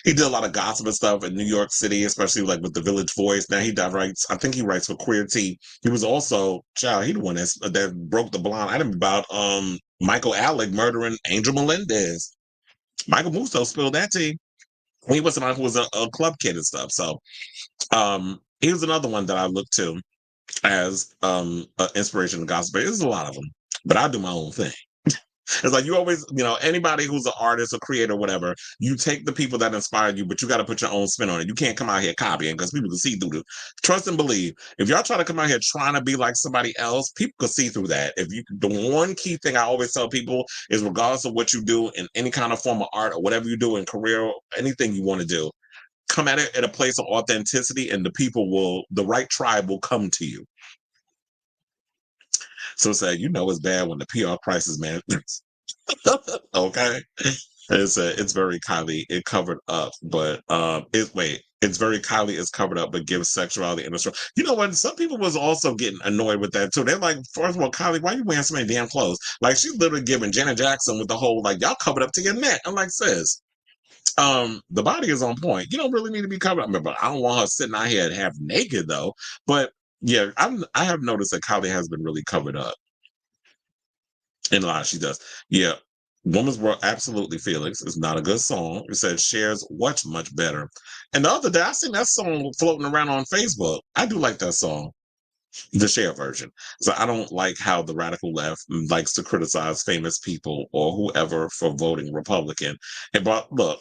he did a lot of gossip and stuff in New York City, especially like with the Village Voice. Now he writes, I think he writes for Queer Tea. He was also, child, he the one that broke the blind item about Michael Alec murdering Angel Melendez. Michael Musto spilled that tea. He was somebody who was a club kid and stuff. So he was another one that I looked to as inspiration in gospel. There's a lot of them, but I do my own thing. It's like you always, anybody who's an artist or creator or whatever, you take the people that inspired you, but you got to put your own spin on it. You can't come out here copying because people can see through the trust and believe. If y'all try to come out here trying to be like somebody else, people can see through that. The one key thing I always tell people is regardless of what you do in any kind of form of art or whatever you do in career, or anything you want to do, come at it at a place of authenticity and the right tribe will come to you. So it's it's bad when the PR crisis, man. Okay. It's very Kylie it covered up, but it's very Kylie is covered up, but gives sexuality in the story. You know what? Some people was also getting annoyed with that too. They're like, first of all, Kylie, why you wearing so many damn clothes? Like she's literally giving Janet Jackson with the whole like y'all covered up to your neck. I'm like, sis, the body is on point. You don't really need to be covered up. But I don't want her sitting out here half naked though. But yeah, I have noticed that Kylie has been really covered up. In a lot, she does. Yeah. Woman's World, absolutely, Felix. It's not a good song. It said shares much better. And the other day, I seen that song floating around on Facebook. I do like that song, the share version. So I don't like how the radical left likes to criticize famous people or whoever for voting Republican. But look,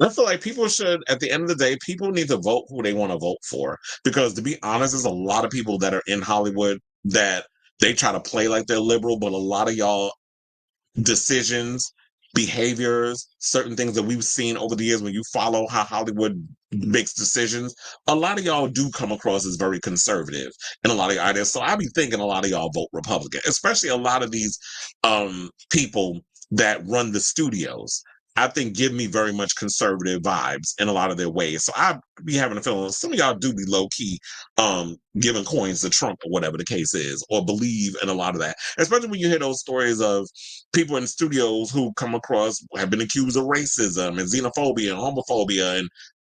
I feel like people should, at the end of the day, people need to vote who they want to vote for. Because to be honest, there's a lot of people that are in Hollywood that they try to play like they're liberal, but a lot of y'all decisions, behaviors, certain things that we've seen over the years when you follow how Hollywood makes decisions, a lot of y'all do come across as very conservative and a lot of ideas. So I be thinking a lot of y'all vote Republican, especially a lot of these people that run the studios. I think give me very much conservative vibes in a lot of their ways. So I be having a feeling some of y'all do be low key giving coins to Trump or whatever the case is, or believe in a lot of that. Especially when you hear those stories of people in studios who come across have been accused of racism and xenophobia and homophobia, and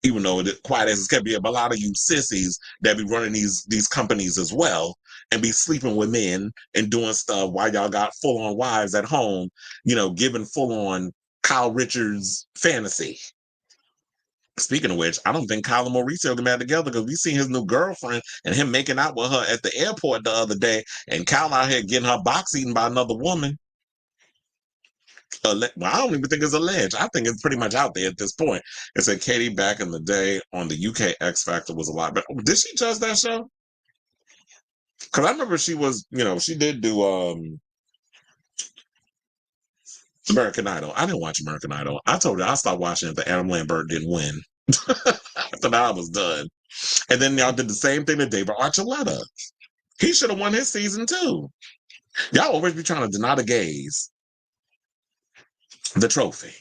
even though it quiet as it can be, a lot of you sissies that be running these companies as well and be sleeping with men and doing stuff while y'all got full on wives at home, giving full on Kyle Richards fantasy. Speaking of which, I don't think Kyle and Mauricio get mad together because we seen his new girlfriend and him making out with her at the airport the other day, and Kyle out here getting her box eaten by another woman. Well, I don't even think it's alleged. I think it's pretty much out there at this point. It said Katy back in the day on the UK X Factor was a lot better. Did she judge that show? Because I remember she was, she did do American Idol. I didn't watch American Idol. I told you I stopped watching if the Adam Lambert didn't win. After that, I was done. And then y'all did the same thing to David Archuleta. He should have won his season too. Y'all always be trying to deny the gays the trophy.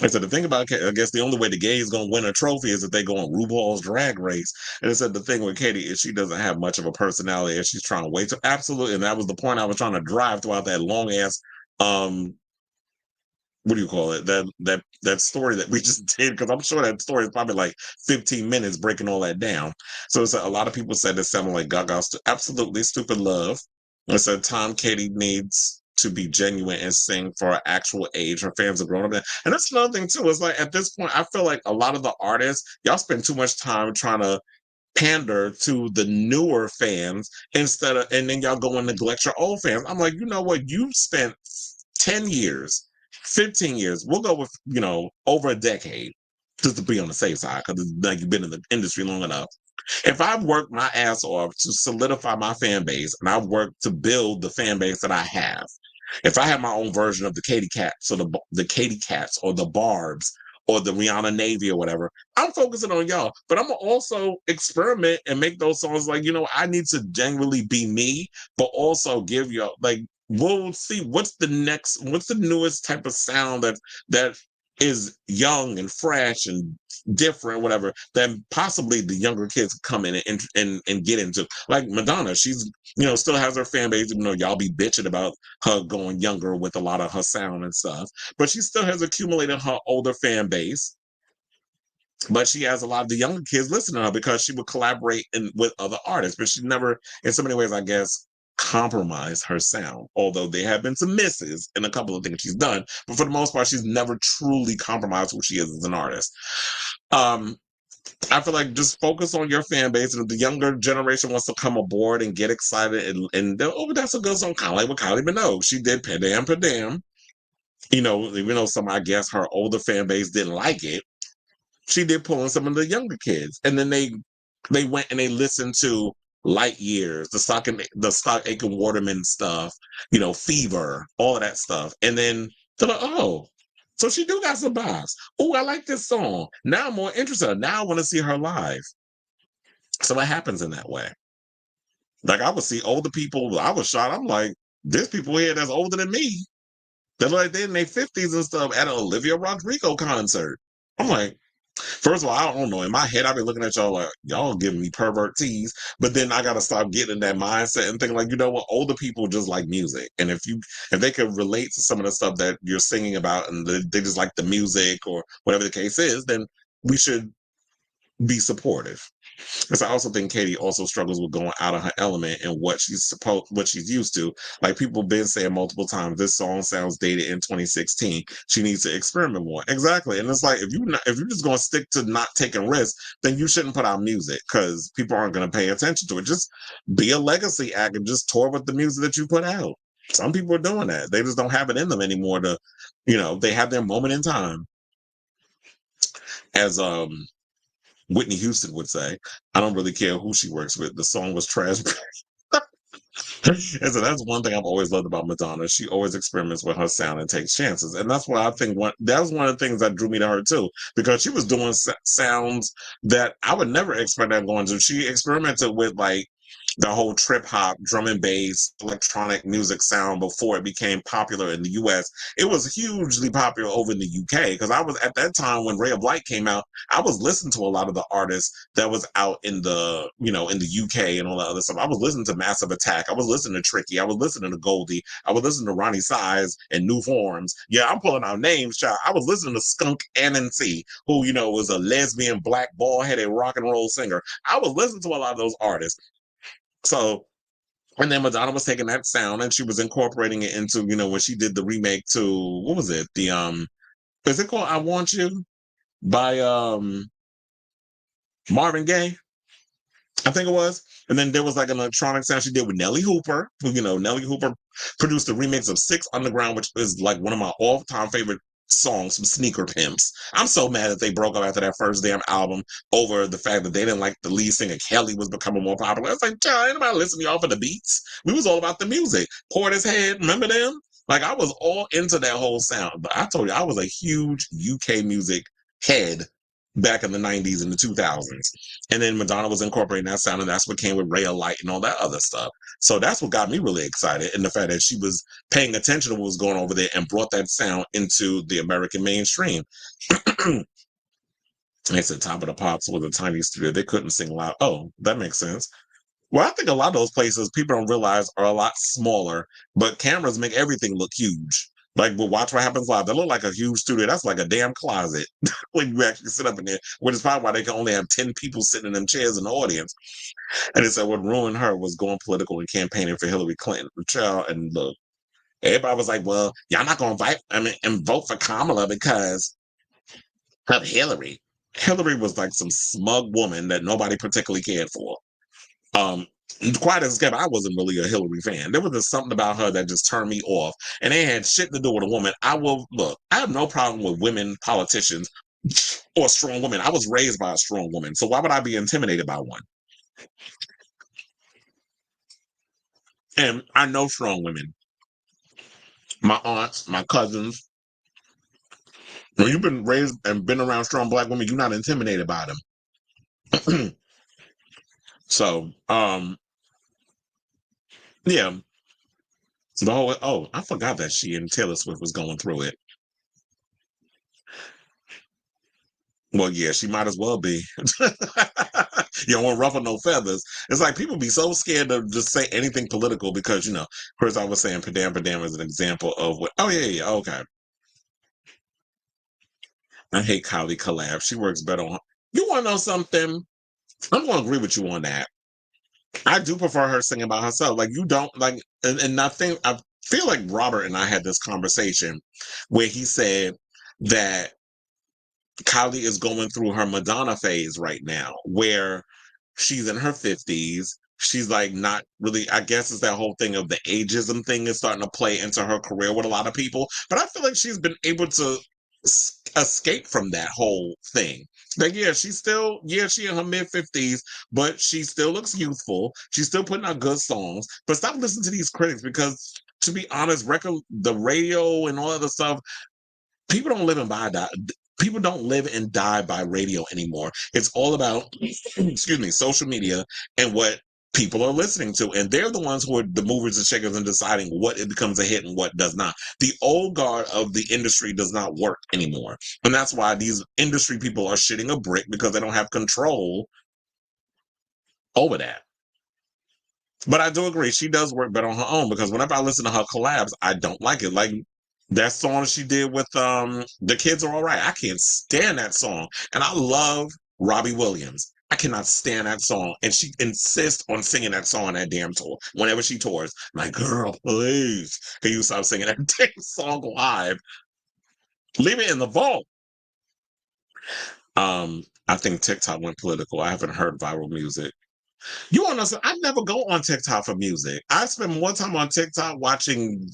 I said the thing about, I guess the only way the gays gonna win a trophy is if they go on RuPaul's Drag Race. And it said the thing with Katy is she doesn't have much of a personality and she's trying to wait to absolutely. And that was the point I was trying to drive throughout that long ass what do you call it? That story that we just did, because I'm sure that story is probably like 15 minutes breaking all that down. So it's a lot of people said it sounded like Gaga's absolutely stupid love. It said Tom Katy needs to be genuine and sing for her actual age. Her fans are growing up. And that's another thing too. It's like at this point, I feel like a lot of the artists, y'all spend too much time trying to pander to the newer fans and then y'all go and neglect your old fans. I'm like, you know what? You've spent 10 years, 15 years, we'll go with, over a decade, just to be on the safe side, because like you've been in the industry long enough. If I've worked my ass off to solidify my fan base and I've worked to build the fan base that I have, if I have my own version of the Katy Cats or the Katy Cats or the Barbs or the Rihanna Navy or whatever, I'm focusing on y'all. But I'm gonna also experiment and make those songs like, I need to genuinely be me, but also give y'all like we'll see what's the newest type of sound that is young and fresh and different, whatever, then possibly the younger kids come in and get into. Like Madonna, she's still has her fan base, even though y'all be bitching about her going younger with a lot of her sound and stuff. But she still has accumulated her older fan base. But she has a lot of the younger kids listening to her because she would collaborate with other artists. But she never, in so many ways, I guess, compromised her sound. Although there have been some misses in a couple of things she's done, but for the most part, she's never truly compromised who she is as an artist. I feel like just focus on your fan base, and if the younger generation wants to come aboard and get excited, and that's a good song, kind of like what Kylie Minogue. She did Padam Padam. Even though some, I guess, her older fan base didn't like it, she did pull in some of the younger kids, and then they went and they listened to Light Years, the Stock Aitken Waterman stuff, Fever, all of that stuff, and then they're like, oh, so she do got some vibes. Oh, I like this song. Now I'm more interested. Now I want to see her live. So it happens in that way. Like I would see older people. I was shocked. I'm like, there's people here that's older than me. They're like they're in their 50s and stuff at an Olivia Rodrigo concert. I'm like, first of all, I don't know. In my head, I've been looking at y'all like, y'all giving me pervert tease. But then I got to stop getting in that mindset and thinking like, you know what? Older people just like music. And if they could relate to some of the stuff that you're singing about and they just like the music or whatever the case is, then we should be supportive. Because I also think Katy also struggles with going out of her element and what she's used to. Like people been saying multiple times, this song sounds dated in 2016. She needs to experiment more. Exactly. And it's like if you're just gonna stick to not taking risks, then you shouldn't put out music because people aren't gonna pay attention to it. Just be a legacy act and just tour with the music that you put out. Some people are doing that. They just don't have it in them anymore to, they have their moment in time. As Whitney Houston would say, I don't really care who she works with. The song was trash. And so that's one thing I've always loved about Madonna. She always experiments with her sound and takes chances. And that's why I think that was one of the things that drew me to her too, because she was doing sounds that I would never expect her going to. She experimented with like the whole trip hop, drum and bass, electronic music sound before it became popular in the US. It was hugely popular over in the UK because I was at that time when Ray of Light came out, I was listening to a lot of the artists that was out in the, in the UK and all that other stuff. I was listening to Massive Attack. I was listening to Tricky. I was listening to Goldie. I was listening to Ronnie Size and New Forms. Yeah, I'm pulling out names, child. I was listening to Skunk NNC, who, was a lesbian, black, bald-headed rock and roll singer. I was listening to a lot of those artists. So, and then Madonna was taking that sound and she was incorporating it into, when she did the remake to, what was it? Is it called I Want You by Marvin Gaye? I think it was. And then there was like an electronic sound she did with Nelly Hooper, who, Nelly Hooper produced a remix of Six Underground, which is like one of my all-time favorite songs from Sneaker Pimps. I'm so mad that they broke up after that first damn album over the fact that they didn't like the lead singer Kelly was becoming more popular. It's like, child, anybody listen to y'all for the beats? We was all about the music. Portishead, remember them? Like I was all into that whole sound. But I told you I was a huge UK music head back in the 90s and the 2000s. And then Madonna was incorporating that sound, and that's what came with Ray of Light and all that other stuff. So that's what got me really excited, and the fact that she was paying attention to what was going over there and brought that sound into the American mainstream. They said Top of the Pops was a tiny studio. They couldn't sing loud. Oh, that makes sense. Well, I think a lot of those places people don't realize are a lot smaller, but cameras make everything look huge. Like, well, Watch What Happens Live. That look like a huge studio. That's like a damn closet when you actually sit up in there, which is probably why they can only have 10 people sitting in them chairs in the audience. And it said what ruined her was going political and campaigning for Hillary Clinton. Child, and look, everybody was like, well, y'all not going to and vote for Kamala because of Hillary. Hillary was like some smug woman that nobody particularly cared for. Quite as Kevin, I wasn't really a Hillary fan. There was just something about her that just turned me off, and it had shit to do with a woman. I have no problem with women politicians or strong women. I was raised by a strong woman, so why would I be intimidated by one? And I know strong women. My aunts, my cousins. When you've been raised and been around strong black women, you're not intimidated by them. So, yeah. So I forgot that she and Taylor Swift was going through it. Well, yeah, she might as well be. You don't want to ruffle no feathers. It's like people be so scared to just say anything political because, Chris, I was saying Padam is an example of what. Oh, yeah, okay. I hate Kylie collab. She works better on. You want to know something? I'm going to agree with you on that. I do prefer her singing by herself. Like, you don't, like, and I feel like Robert and I had this conversation where he said that Kylie is going through her Madonna phase right now, where she's in her 50s. She's like not really, I guess it's that whole thing of the ageism thing is starting to play into her career with a lot of people. But I feel like she's been able to escape from that whole thing. Like, yeah, she in her mid 50s, but she still looks youthful. She's still putting out good songs. But stop listening to these critics because, to be honest, the radio and all other stuff, people don't live and die. People don't live and die by radio anymore. It's all about, excuse me, social media and what people are listening to. And they're the ones who are the movers and shakers and deciding what it becomes a hit and what does not. The old guard of the industry does not work anymore. And that's why these industry people are shitting a brick because they don't have control over that. But I do agree, she does work better on her own because whenever I listen to her collabs, I don't like it. Like that song she did with The Kids Are All Right. I can't stand that song. And I love Robbie Williams. I cannot stand that song. And she insists on singing that song on that damn tour. Whenever she tours. I'm like, girl, please. Can you stop singing that damn song live? Leave it in the vault. I think TikTok went political. I haven't heard viral music. You want to? I never go on TikTok for music. I spend more time on TikTok watching,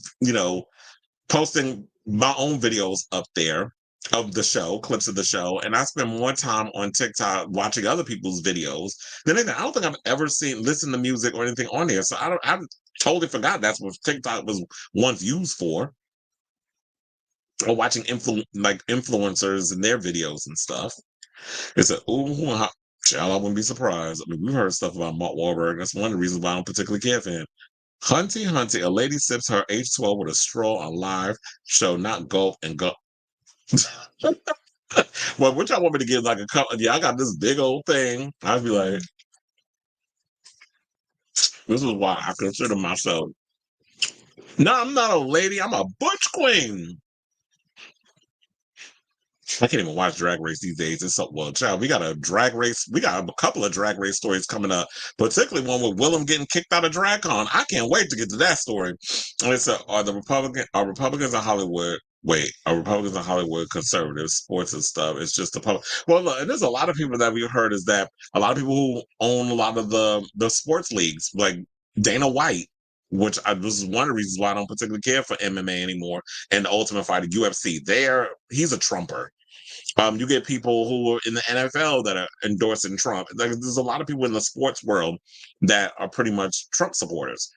posting my own videos up there of the show, clips of the show, and I spend more time on TikTok watching other people's videos than anything. I don't think I've ever listened to music or anything on there. So I totally forgot that's what TikTok was once used for. Or watching influencers and their videos and stuff. It's child, I wouldn't be surprised. I mean, we've heard stuff about Mark Wahlberg. That's one of the reasons why I don't particularly care for him. Hunty, a lady sips her H12 with a straw on live show, not gulp and gulp. Well, which I want me to give like a cup. Yeah, I got this big old thing. I'd be like, this is why I consider myself. No, I'm not a lady. I'm a butch queen. I can't even watch Drag Race these days. It's so well, child. We got a drag race. We got a couple of drag race stories coming up, particularly one with Willam getting kicked out of DragCon. I can't wait to get to that story. And it's are Republicans in Hollywood? Wait, are Republicans in Hollywood conservatives, sports and stuff? It's just the public. Well, look, and there's a lot of people that we've heard is that a lot of people who own a lot of the sports leagues, like Dana White, which this is one of the reasons why I don't particularly care for MMA anymore, and the Ultimate Fighter UFC. He's a Trumper. You get people who are in the NFL that are endorsing Trump. Like, there's a lot of people in the sports world that are pretty much Trump supporters.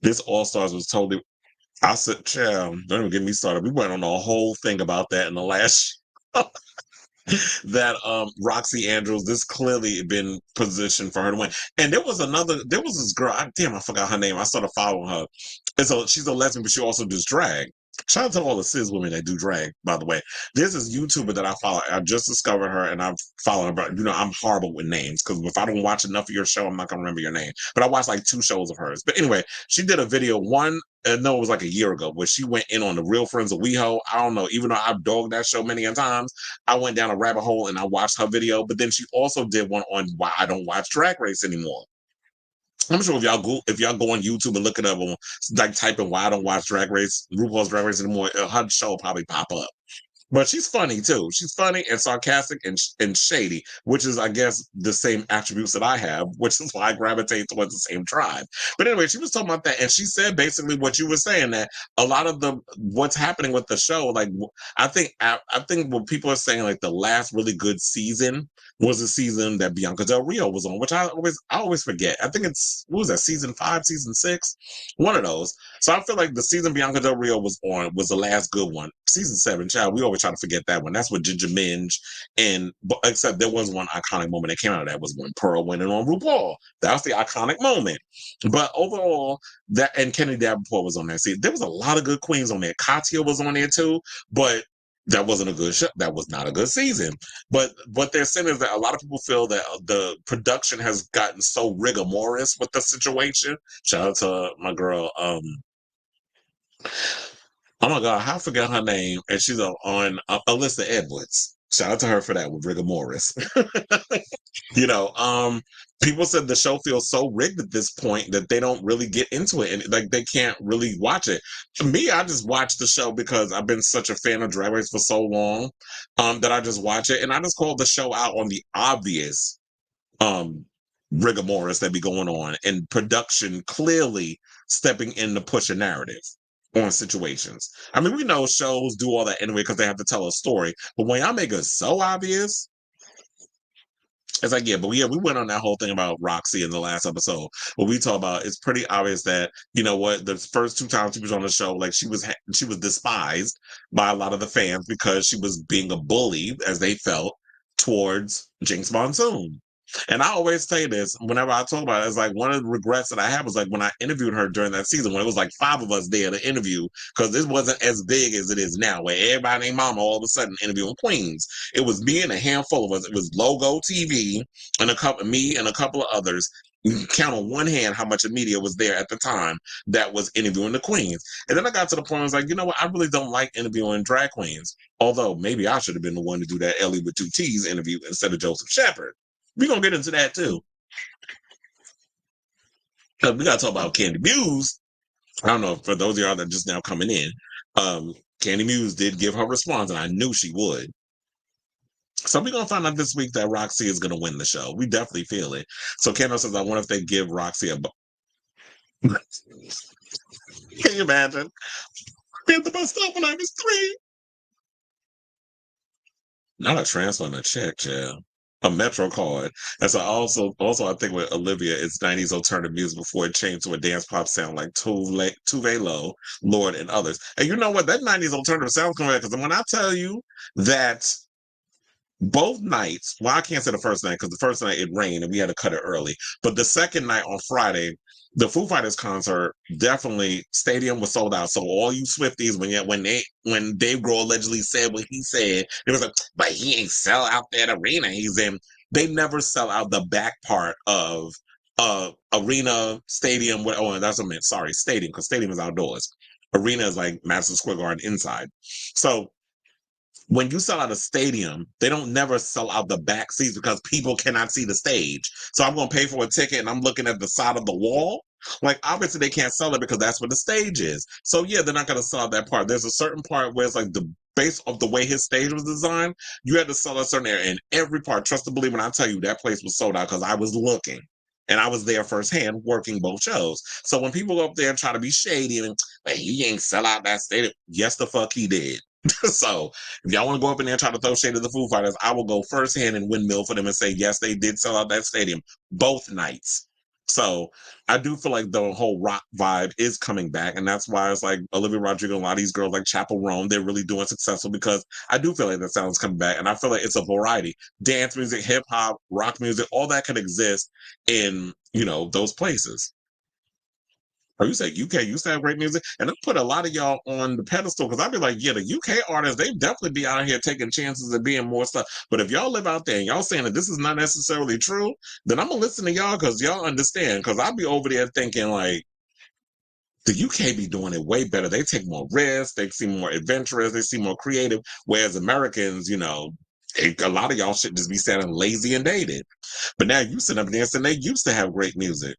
This All Stars was totally. I said, "Child, don't even get me started." We went on a whole thing about that in the last. That Roxy Andrews, this clearly been positioned for her to win. And there was this girl. I forgot her name. I started following her. And so she's a lesbian, but she also does drag. Shout out to all the cis women that do drag, by the way. There's this YouTuber that I follow. I just discovered her and I've followed her, but I'm horrible with names because if I don't watch enough of your show, I'm not gonna remember your name. But I watched like 2 shows of hers. But anyway, she did a video no, it was like a year ago, where she went in on the Real Friends of WeHo. I don't know, even though I've dogged that show many a times, I went down a rabbit hole and I watched her video. But then she also did one on why I don't watch Drag Race anymore. I'm sure if y'all go on YouTube and look it up, or like type in why I don't watch RuPaul's Drag Race anymore, her show will probably pop up. But she's funny too. She's funny and sarcastic and shady, which is, I guess, the same attributes that I have, which is why I gravitate towards the same tribe. But anyway, she was talking about that, and she said basically what you were saying, that a lot of what's happening with the show, like I think what people are saying, like the last really good season was the season that Bianca Del Rio was on, which I always forget. I think it's, what was that, season 5, season 6, one of those. So I feel like the season Bianca Del Rio was on was the last good one. Season 7, child, we always try to forget that one. That's what Ginger Minge except there was one iconic moment that came out of that was when Pearl went in on RuPaul. That was the iconic moment. But overall, and Kennedy Davenport was on there. See, there was a lot of good queens on there. Katya was on there too, but that wasn't a good show. That was not a good season. But what they're saying is that a lot of people feel that the production has gotten so rigorous with the situation. Shout out to my girl, oh my God, I forget her name, and she's on Alyssa Edwards. Shout out to her for that with rigor mortis. You know, people said the show feels so rigged at this point that they don't really get into it, and like they can't really watch it. To me, I just watch the show because I've been such a fan of Drag Race for so long, that I just watch it, and I just call the show out on the obvious um rigor mortis that be going on, and production clearly stepping in to push a narrative on situations. I mean, we know shows do all that anyway because they have to tell a story, but when y'all make it so obvious, it's like, yeah, but we went on that whole thing about Roxy in the last episode. What we talk about, it's pretty obvious that, you know what, the first two times she was on the show, like she was despised by a lot of the fans because she was being a bully, as they felt, towards Jinx Monsoon. And I always say this whenever I talk about it, it's like one of the regrets that I have was like when I interviewed her during that season, when it was like 5 of us there to interview, because this wasn't as big as it is now, where everybody named Mama all of a sudden interviewing queens. It was me and a handful of us. It was Logo TV and me and a couple of others. You can count on one hand how much media was there at the time that was interviewing the queens. And then I got to the point where I was like, you know what? I really don't like interviewing drag queens. Although maybe I should have been the one to do that Ellie with 2 T's interview instead of Joseph Shepard. We're going to get into that too. We got to talk about Candy Muse. I don't know, for those of y'all that are just now coming in, Candy Muse did give her response, and I knew she would. So we're going to find out this week that Roxy is going to win the show. We definitely feel it. So Kendall says, I wonder if they give Roxy a... Can you imagine? Be at the bus stop when I was 3. Not a transfer and a check, yeah. A Metro card. And so also I think with Olivia, it's 90s alternative music before it changed to a dance pop sound like Tuve Lo, Lord, and others. And you know what? That 90s alternative sounds correct, because when I tell you that both nights, well, I can't say the first night because the first night it rained and we had to cut it early. But the second night on Friday, the Foo Fighters concert, definitely stadium was sold out. So all you Swifties, when Dave Grohl allegedly said what he said, it was like, but he ain't sell out that arena he's in. They never sell out the back part of arena, stadium. Oh, that's what I meant. Sorry, stadium, because stadium is outdoors. Arena is like Madison Square Garden inside. So when you sell out a stadium, they don't never sell out the back seats because people cannot see the stage. So I'm going to pay for a ticket and I'm looking at the side of the wall. Like, obviously they can't sell it because that's where the stage is. So yeah, they're not going to sell out that part. There's a certain part where it's like the base of the way his stage was designed. You had to sell a certain area, and every part, trust and believe when I tell you, that place was sold out because I was looking. And I was there firsthand working both shows. So when people go up there and try to be shady and, hey, he ain't sell out that stadium. Yes, the fuck he did. So if y'all want to go up in there and try to throw shade at the Foo Fighters, I will go firsthand and windmill for them and say, yes, they did sell out that stadium both nights. So I do feel like the whole rock vibe is coming back. And that's why it's like Olivia Rodrigo and a lot of these girls like Chapel Roan, they're really doing successful because I do feel like that sound's coming back. And I feel like it's a variety. Dance music, hip hop, rock music, all that can exist in, you know, those places. Or you say UK used to have great music, and I put a lot of y'all on the pedestal because I'd be like, yeah, the UK artists, they definitely be out here taking chances and being more stuff. But if y'all live out there and y'all saying that this is not necessarily true, then I'm gonna listen to y'all because y'all understand. Because I'll be over there thinking like, the UK be doing it way better. They take more risks, they seem more adventurous, they seem more creative. Whereas Americans, you know, a lot of y'all should just be sounding lazy and dated. But now you sit up there and they used to have great music.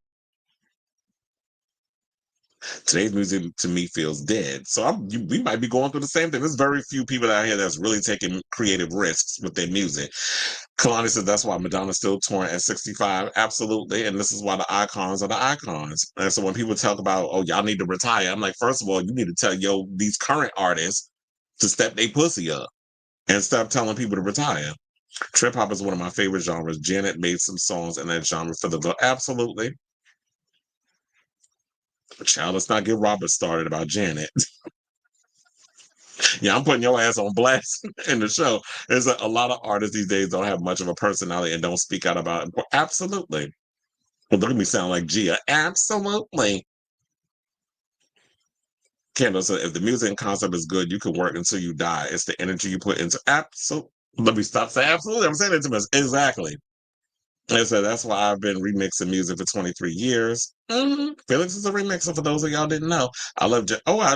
Today's music to me feels dead. So we might be going through the same thing. There's very few people out here that's really taking creative risks with their music. Kalani says that's why Madonna's still touring at 65. Absolutely. And this is why the icons are the icons. And so when people talk about, oh, y'all need to retire, I'm like, first of all, you need to tell these current artists to step their pussy up and stop telling people to retire. Trip hop is one of my favorite genres. Janet made some songs in that genre for the girl. Absolutely. Child, let's not get Robert started about Janet. Yeah, I'm putting your ass on blast in the show. There's a lot of artists these days don't have much of a personality and don't speak out about it. Absolutely. Well, look at me sound like Gia. Absolutely. Kendall said, if the music and concept is good, you can work until you die. It's the energy you put into absolute. Let me stop saying absolutely. I'm saying it too much. Exactly. I said that's why I've been remixing music for 23 years. Felix is a remixer for those of y'all didn't know. I love.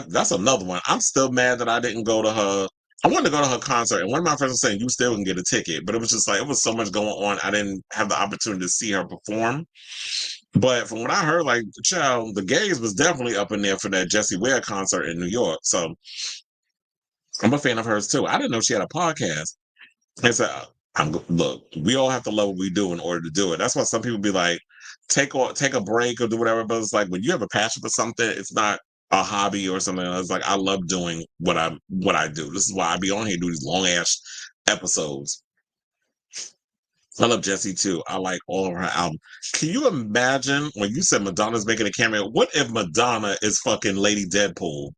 That's another one. I'm still mad that I didn't go to her. I wanted to go to her concert, and one of my friends was saying you still can get a ticket, but it was just like it was so much going on. I didn't have the opportunity to see her perform. But from what I heard, like, child, the gays was definitely up in there for that Jessie Ware concert in New York. So I'm a fan of hers too. I didn't know she had a podcast. And so, look, we all have to love what we do in order to do it. That's why some people be like, take a break or do whatever. But it's like when you have a passion for something, it's not a hobby or something. It's like I love doing what I do. This is why I be on here do these long ass episodes. I love Jessie too. I like all of her albums. Can you imagine when you said Madonna's making a cameo? What if Madonna is fucking Lady Deadpool?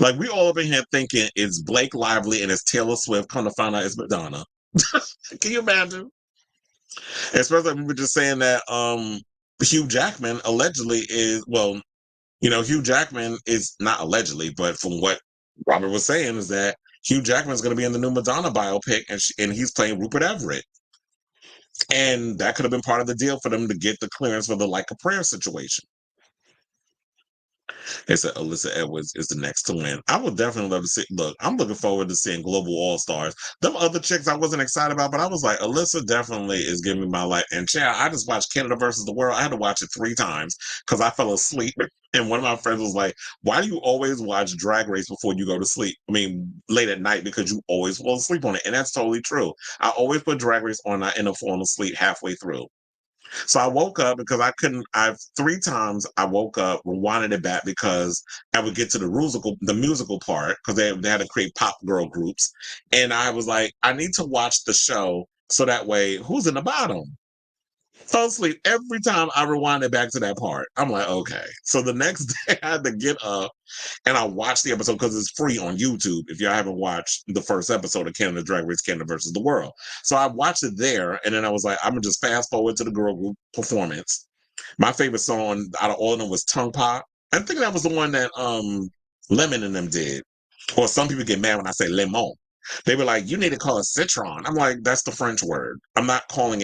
Like we all up in here thinking it's Blake Lively and it's Taylor Swift. Come to find out it's Madonna. Can you imagine? Especially we were just saying that Hugh Jackman allegedly is Hugh Jackman is not allegedly, but from what Robert was saying is that Hugh Jackman's going to be in the new Madonna biopic, and he's playing Rupert Everett. And that could have been part of the deal for them to get the clearance for the Like a Prayer situation. They said Alyssa Edwards is the next to win. I would definitely love to see. Look, I'm looking forward to seeing Global All Stars. Them other chicks I wasn't excited about, but I was like, Alyssa definitely is giving me my life. And Chad, I just watched Canada versus the World. I had to watch it 3 times because I fell asleep. And one of my friends was like, why do you always watch Drag Race before you go to sleep? I mean, late at night because you always fall asleep on it. And that's totally true. I always put Drag Race on. I end up falling asleep halfway through. So I woke up because I've 3 times I woke up, rewinded it back because I would get to the musical part because they had to create pop girl groups. And I was like, I need to watch the show so that way, who's in the bottom? Fell asleep every time I rewinded back to that part. I'm like, okay. So the next day I had to get up and I watched the episode because it's free on YouTube if y'all haven't watched the first episode of Canada Drag Race Canada versus the World. So I watched it there, and then I was like, I'm gonna just fast forward to the girl group performance. My favorite song out of all of them was Tongue Pop. I think that was the one that Lemon and them did. Or some people get mad when I say lemon. They were like, you need to call it citron. I'm like, that's the French word. I'm not calling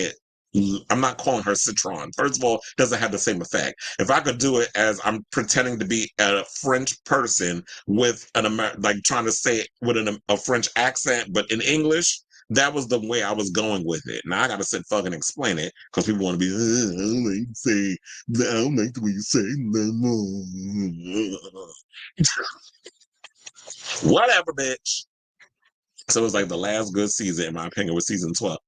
her citron. First of all, it doesn't have the same effect. If I could do it as I'm pretending to be a French person with like trying to say it with a French accent, but in English, that was the way I was going with it. Now I gotta sit fucking explain it because people want to be, I don't like the way you say whatever, bitch. So it was like the last good season, in my opinion, was season 12.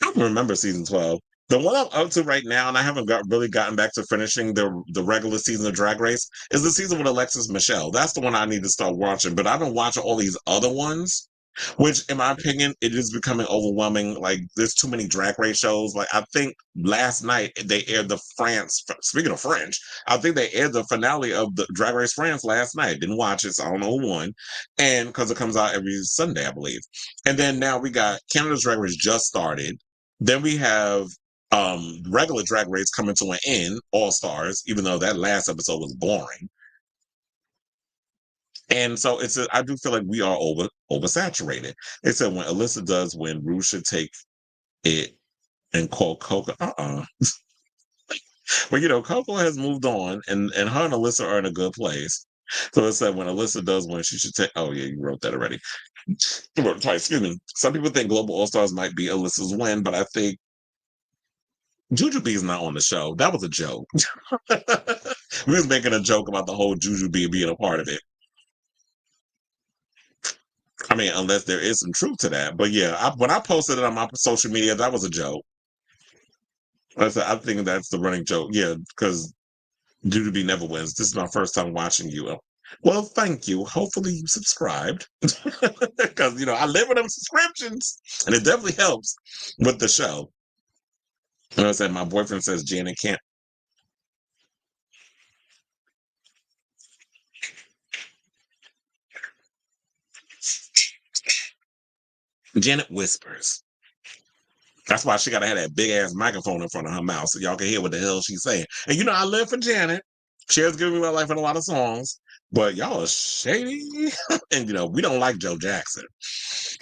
I don't remember season 12. The one I'm up to right now, and I haven't really gotten back to finishing the regular season of Drag Race, is the season with Alexis Michelle. That's the one I need to start watching. But I've been watching all these other ones, which, in my opinion, it is becoming overwhelming. Like, there's too many Drag Race shows. Like, I think last night they aired speaking of French, I think they aired the finale of the Drag Race France last night. Didn't watch it, so I don't know who won. And because it comes out every Sunday, I believe. And then now we got Canada's Drag Race just started. Then we have regular Drag Race coming to an end, All Stars, even though that last episode was boring. And so I do feel like we are oversaturated. They said when Alyssa does win, Ru should take it and call Coco. Well, Coco has moved on, and her and Alyssa are in a good place. So it said when Alyssa does win, she should take. Oh yeah, you wrote that already. You wrote it twice. Excuse me. Some people think Global All Stars might be Alyssa's win, but I think Jujubee is not on the show. That was a joke. We was making a joke about the whole Jujubee being a part of it. I mean, unless there is some truth to that. But yeah, when I posted it on my social media, that was a joke. I think that's the running joke. Yeah, because Jujubee never wins. This is my first time watching you. Well, thank you. Hopefully you subscribed. Because, I live with them subscriptions. And it definitely helps with the show. And I said, my boyfriend says Janet can't. Janet whispers. That's why she gotta have that big ass microphone in front of her mouth so y'all can hear what the hell she's saying. And I live for Janet. Cher's giving me my life in a lot of songs, but y'all are shady. And we don't like Joe Jackson.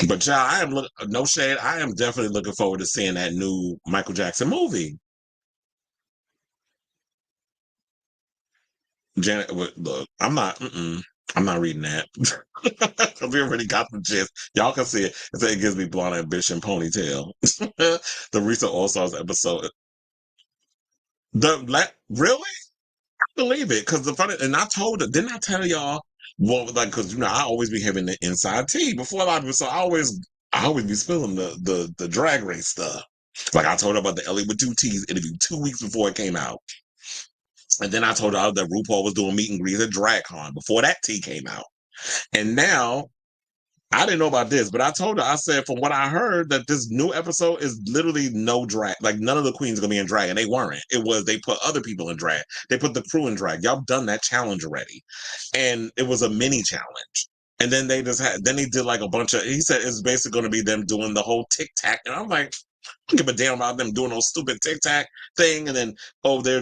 But y'all, no shade. I am definitely looking forward to seeing that new Michael Jackson movie. Janet, look, I'm not reading that. We already got the gist. Y'all can see it. It gives me blonde ambition ponytail. The recent All Stars episode. Really? Believe it, because the funny, and I told her, didn't I tell y'all? Well, like, because I always be having the inside tea before a lot of people, so I always be spilling the drag race stuff. Like I told her about the Ellie with two T's interview 2 weeks before it came out, and then I told her that RuPaul was doing meet and greets at DragCon before that tea came out, and now I didn't know about this, but I told her, I said, from what I heard, that this new episode is literally no drag. Like, none of the queens are going to be in drag, and they weren't. They put other people in drag. They put the crew in drag. Y'all done that challenge already. And it was a mini challenge. And then then he did like a bunch of, he said it's basically going to be them doing the whole tic-tac. And I'm like, I don't give a damn about them doing those stupid tic-tac thing. And then,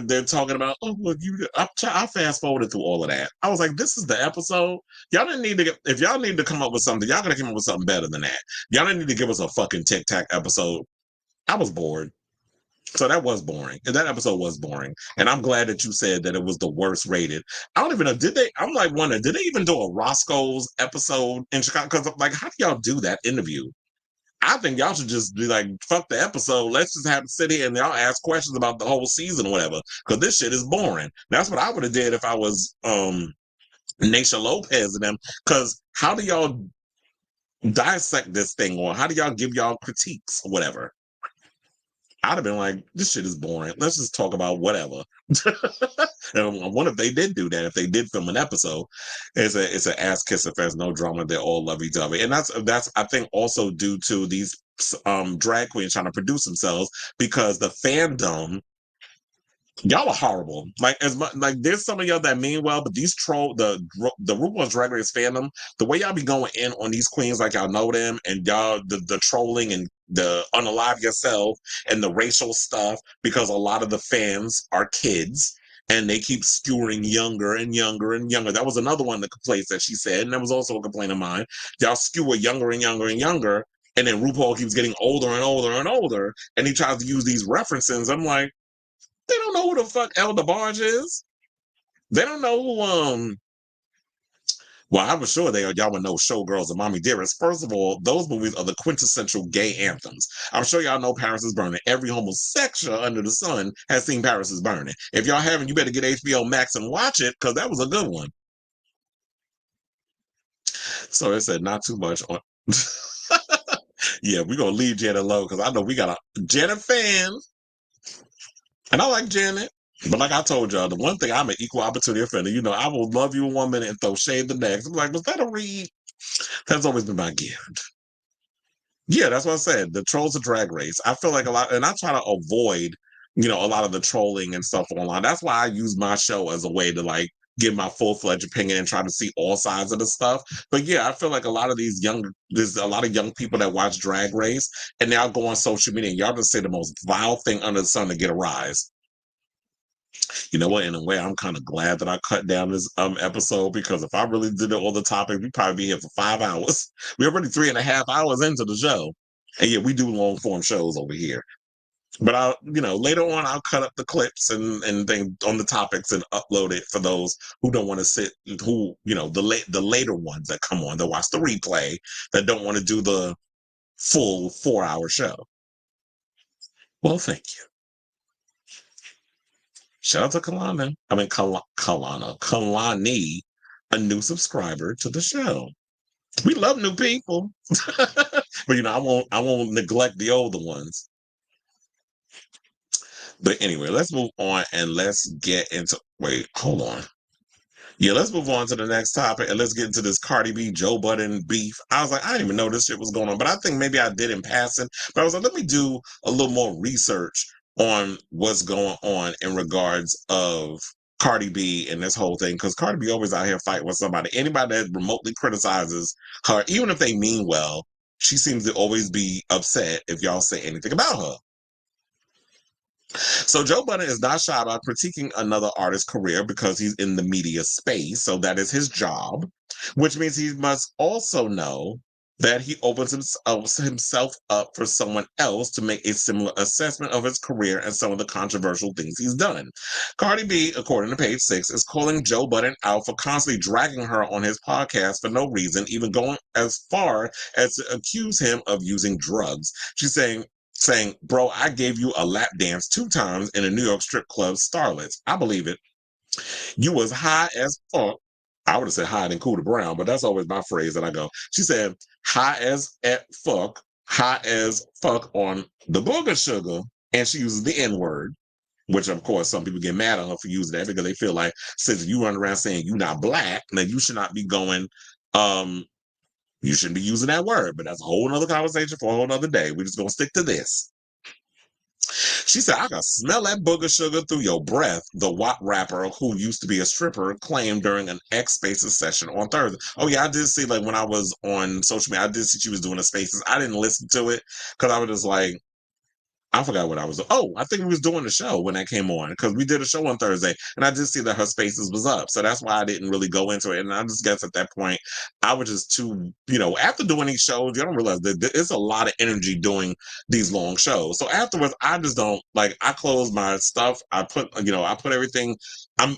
they're talking about, well, I fast forwarded through all of that. I was like, this is the episode. Y'all didn't need to if y'all need to come up with something, y'all gotta come up with something better than that. Y'all didn't need to give us a fucking tic-tac episode. I was bored. So that was boring. And that episode was boring. And I'm glad that you said that it was the worst rated. I don't even know, I'm like wondering, did they even do a Roscoe's episode in Chicago? Because like, how do y'all do that interview? I think y'all should just be like, fuck the episode. Let's just have to sit here and y'all ask questions about the whole season or whatever. Because this shit is boring. That's what I would have did if I was Naysha Lopez and them. Because how do y'all dissect this thing, or how do y'all give y'all critiques or whatever? I'd have been like, this shit is boring. Let's just talk about whatever. And I wonder if they did do that, if they did film an episode. It's an ass kiss fest, no drama. They're all lovey-dovey. And that's I think also due to these drag queens trying to produce themselves, because the fandom, y'all are horrible. Like, as much like, there's some of y'all that mean well, but these the RuPaul's Drag Race fandom, the way y'all be going in on these queens like y'all know them, and y'all the trolling and the unalive yourself and the racial stuff, because a lot of the fans are kids and they keep skewing younger and younger and younger. That was another one of the complaints that she said, and that was also a complaint of mine. Y'all skew younger and younger and younger, and then RuPaul keeps getting older and older and older, and he tries to use these references. I'm like, they don't know who the fuck Elder Barge is. They don't know who, well, I was sure y'all would know Showgirls and Mommy Dearest. First of all, those movies are the quintessential gay anthems. I'm sure y'all know Paris is Burning. Every homosexual under the sun has seen Paris is Burning. If y'all haven't, you better get HBO Max and watch it, because that was a good one. So it said not too much on. Yeah, we're going to leave Janet alone, because I know we got a Janet fan. And I like Janet. But like I told y'all, the one thing, I'm an equal opportunity offender. I will love you in 1 minute and throw shade the next. I'm like, was that a read? That's always been my gift. Yeah, that's what I said. The trolls of Drag Race. I feel like a lot, and I try to avoid, a lot of the trolling and stuff online. That's why I use my show as a way to like give my full-fledged opinion and try to see all sides of the stuff. But yeah, I feel like there's a lot of young people that watch Drag Race, and now go on social media and y'all just say the most vile thing under the sun to get a rise. You know what? In a way, I'm kind of glad that I cut down this episode, because if I really did it all the topic, we'd probably be here for 5 hours. We're already 3.5 hours into the show. And yeah, we do long form shows over here. But later on, I'll cut up the clips and then on the topics and upload it for those who don't want to the later ones that come on, that watch the replay, that don't want to do the full 4-hour show. Well, thank you. Shout out to Kalana. Kalani, a new subscriber to the show. We love new people. But I won't neglect the older ones. But anyway, let's move on and let's get into hold on. Yeah, let's move on to the next topic, and let's get into this Cardi B, Joe Budden beef. I was like, I didn't even know this shit was going on, but I think maybe I did in passing. But I was like, let me do a little more research on what's going on in regards of Cardi B and this whole thing, because Cardi B always out here fighting with somebody. Anybody that remotely criticizes her, even if they mean well, she seems to always be upset if y'all say anything about her. So Joe Budden is not shy about critiquing another artist's career because he's in the media space. So that is his job, which means he must also know that he opens himself up for someone else to make a similar assessment of his career and some of the controversial things he's done. Cardi B, according to Page Six, is calling Joe Budden out for constantly dragging her on his podcast for no reason, even going as far as to accuse him of using drugs. She's saying, bro, I gave you a lap dance 2 times in a New York strip club starlets. I believe it. You was high as fuck. I would have said high than Cooter Brown, but that's always my phrase that I go. She said, high as fuck on the booger sugar. And she uses the N-word, which of course some people get mad at her for using that because they feel like since you run around saying you're not black, then you should not be going, you shouldn't be using that word. But that's a whole nother conversation for a whole nother day. We're just gonna stick to this. She said, I can smell that booger sugar through your breath, the WAP rapper who used to be a stripper claimed during an X Spaces session on Thursday. Oh, yeah, I did see, like, when I was on social media, I did see she was doing a Spaces. I didn't listen to it because I was just like, I forgot what I was. Oh, I think we was doing the show when that came on because we did a show on Thursday, and I did see that her Spaces was up, so that's why I didn't really go into it. And I just guess at that point, I was just too, after doing these shows, you don't realize that it's a lot of energy doing these long shows. So afterwards, I just don't like. I close my stuff. I put everything.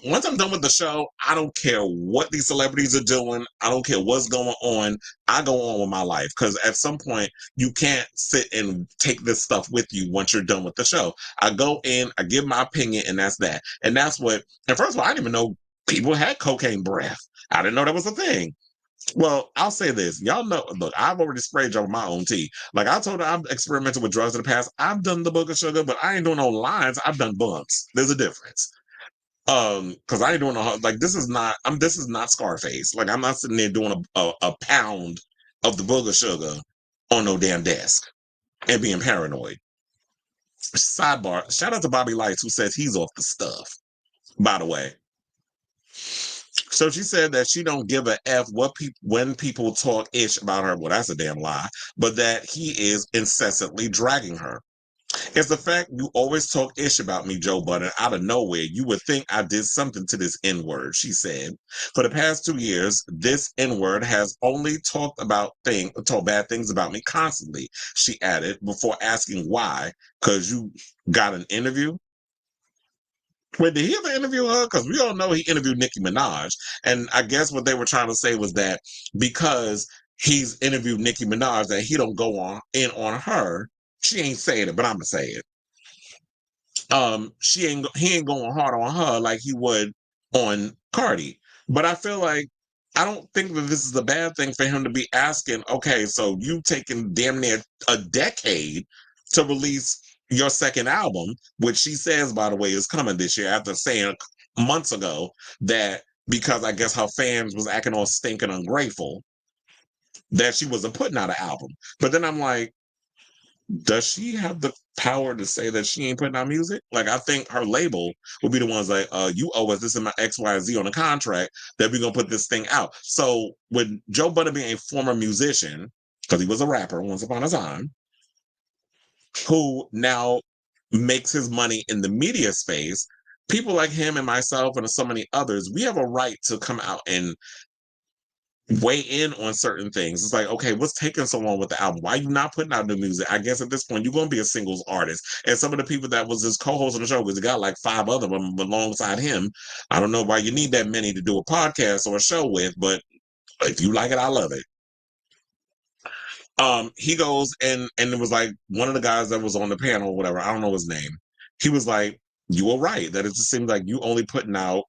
Once I'm done with the show, I don't care what these celebrities are doing. I don't care what's going on. I go on with my life because at some point you can't sit and take this stuff with you once you're done with the show. I go in, I give my opinion, and that's that. And that's what, and first of all, I didn't even know people had cocaine breath. I didn't know that was a thing. Well, I'll say this. Y'all know, look, I've already sprayed y'all with my own tea. Like I told her, I've experimented with drugs in the past. I've done the booger sugar, but I ain't doing no lines. I've done bumps. There's a difference. Because I ain't doing like this is not Scarface. Like I'm not sitting there doing a pound of the booger sugar on no damn desk and being paranoid. Sidebar, shout out to Bobby Lights who says he's off the stuff, by the way. So she said that she don't give a F when people talk ish about her. Well, that's a damn lie. But that he is incessantly dragging her. It's the fact you always talk ish about me, Joe Budden, out of nowhere. You would think I did something to this N-word, she said. For the past 2 years, this N-word has only talked bad things about me constantly, she added, before asking why. Because you got an interview? Wait, did he ever interview her? Because we all know he interviewed Nicki Minaj. And I guess what they were trying to say was that because he's interviewed Nicki Minaj, that he don't go on her. She ain't saying it, but I'm gonna say it. He ain't going hard on her like he would on Cardi. But I feel like I don't think that this is a bad thing for him to be asking, okay, so you taking damn near a decade to release your second album, which she says, by the way, is coming this year after saying months ago that because I guess her fans was acting all stinking ungrateful that she wasn't putting out an album. But then I'm like, does she have the power to say that she ain't putting out music? Like, I think her label would be the ones like, you owe us this in my XYZ on the contract that we're gonna put this thing out. So with Joe Budden being a former musician, because he was a rapper once upon a time, who now makes his money in the media space, people like him and myself and so many others, we have a right to come out and weigh in on certain things. It's like, okay, what's taking so long with the album? Why are you not putting out new music? I guess at this point, you're going to be a singles artist. And some of the people that was his co-host on the show, because he got like 5 other them alongside him. I don't know why you need that many to do a podcast or a show with, but if you like it, I love it. He goes and it was like one of the guys that was on the panel, or whatever, I don't know his name. He was like, you were right, that it just seems like you only putting out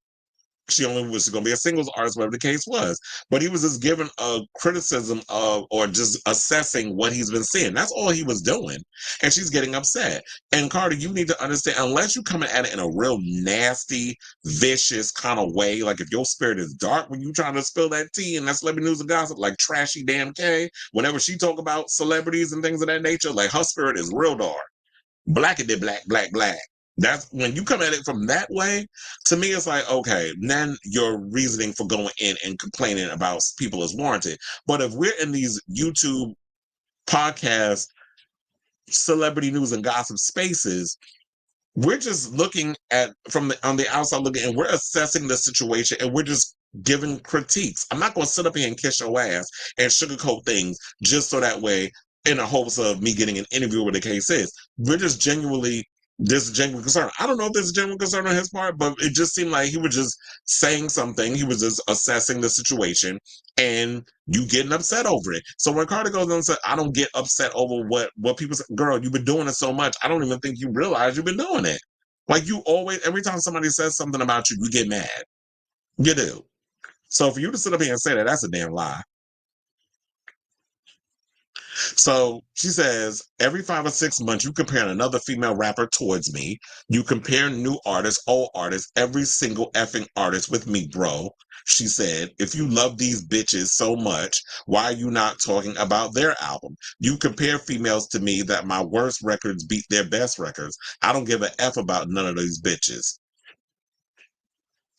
she only was going to be a singles artist, whatever the case was. But he was just giving a criticism of, or just assessing what he's been seeing. That's all he was doing. And she's getting upset. And Carter, you need to understand, unless you come at it in a real nasty, vicious kind of way, like if your spirit is dark when you trying to spill that tea and that celebrity news and gossip, like trashy damn K, whenever she talk about celebrities and things of that nature, like her spirit is real dark. Black it did black, black, black. That's when you come at it from that way, to me, it's like, okay, then your reasoning for going in and complaining about people is warranted. But if we're in these YouTube podcast, celebrity news and gossip spaces, we're just looking at on the outside looking, and we're assessing the situation, and we're just giving critiques. I'm not going to sit up here and kiss your ass and sugarcoat things just so that way, in the hopes of me getting an interview where the case is. We're just genuinely. There's a genuine concern. I don't know if there's a genuine concern on his part, but it just seemed like he was just saying something. He was just assessing the situation, and you getting upset over it. So when Carter goes on and says, I don't get upset over what people say. Girl, you've been doing it so much, I don't even think you realize you've been doing it. Like, you always, every time somebody says something about you, you get mad. You do. So for you to sit up here and say that, that's a damn lie. So she says, every 5 or 6 months, you compare another female rapper towards me. You compare new artists, old artists, every single effing artist with me, bro. She said, if you love these bitches so much, why are you not talking about their album? You compare females to me that my worst records beat their best records. I don't give a F about none of these bitches.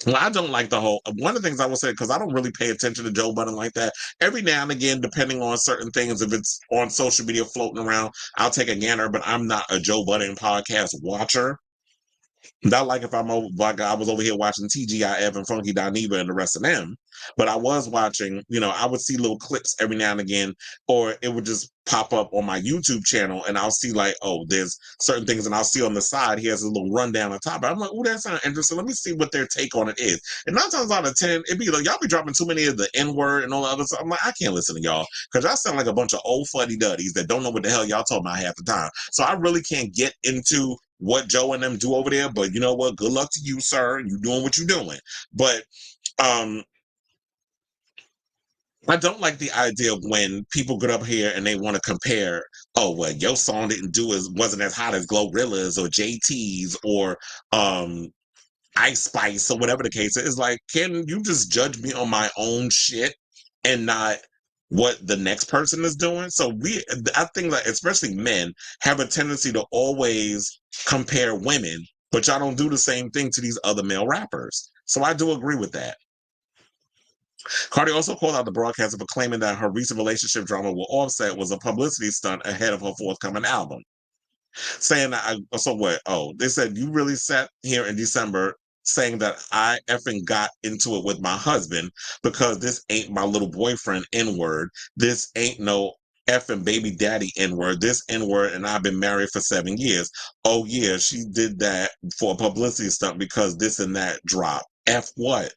Well, I don't like the whole. One of the things I will say, because I don't really pay attention to Joe Budden like that. Every now and again, depending on certain things, if it's on social media floating around, I'll take a gander. But I'm not a Joe Budden podcast watcher. Not like if I'm over, like I was over here watching TGIF and Funky Dineva and the rest of them, but I was watching, I would see little clips every now and again, or it would just pop up on my YouTube channel and I'll see like, oh, there's certain things, and I'll see on the side, he has a little rundown on top. I'm like, oh, that sounds interesting. Let me see what their take on it is. And 9 times out of 10, it'd be like, y'all be dropping too many of the N-word and all the other stuff. I'm like, I can't listen to y'all because y'all sound like a bunch of old fuddy-duddies that don't know what the hell y'all talking about half the time. So I really can't get into what Joe and them do over there, but you know what? Good luck to you, sir. You doing what you're doing. But I don't like the idea of when people get up here and they want to compare, oh, well, your song wasn't as hot as Glorilla's or JT's or Ice Spice or whatever the case is. Like, can you just judge me on my own shit and not what the next person is doing? So I think that especially men have a tendency to always compare women, but y'all don't do the same thing to these other male rappers. So I do agree with that. Cardi also called out the broadcaster for claiming that her recent relationship drama with Offset was a publicity stunt ahead of her forthcoming album. Saying that, so what? Oh, they said, you really sat here in December saying that I effing got into it with my husband because this ain't my little boyfriend N-word. This ain't no effing baby daddy N-word. This N-word, and I've been married for 7 years. Oh yeah, she did that for a publicity stunt because this and that drop. F what?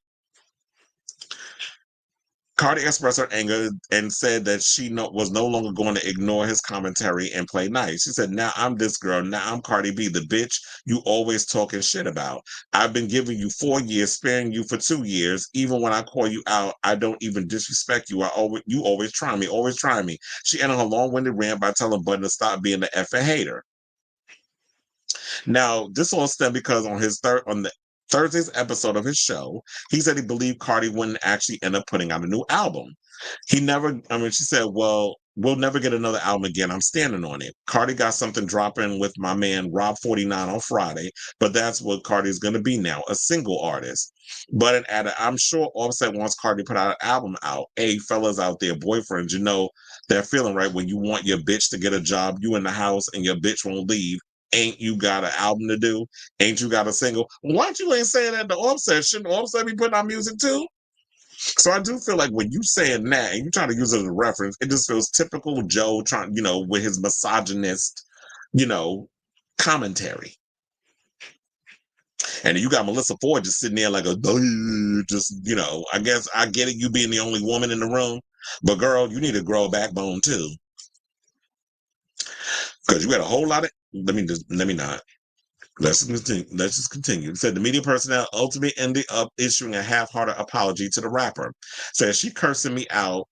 Cardi expressed her anger and said that she was no longer going to ignore his commentary and play nice. She said, now I'm this girl. Now I'm Cardi B, the bitch you always talking shit about. I've been giving you 4 years, sparing you for 2 years. Even when I call you out, I don't even disrespect you. You always try me, always try me. She ended her long-winded rant by telling Budden to stop being the effing hater. Now, this all stemmed because on the Thursday's episode of his show, he said he believed Cardi wouldn't actually end up putting out a new album. She said, well, we'll never get another album again. I'm standing on it. Cardi got something dropping with my man Rob 49 on Friday, but that's what Cardi's going to be now, a single artist. But it added, I'm sure Offset wants Cardi to put out an album out. Hey, fellas out there, boyfriends, you know that feeling, right? When you want your bitch to get a job, you in the house and your bitch won't leave. Ain't you got an album to do? Ain't you got a single? Why don't you ain't saying that to Offset? Shouldn't Offset be putting out music too? So I do feel like when you saying that and you trying to use it as a reference, it just feels typical Joe trying, with his misogynist, commentary. And you got Melissa Ford just sitting there like I guess I get it, you being the only woman in the room, but girl, you need to grow a backbone too. Because you got a whole lot of, let me not. Let's just continue. It said the media personnel ultimately ended up issuing a half-hearted apology to the rapper. Says she cursing me out,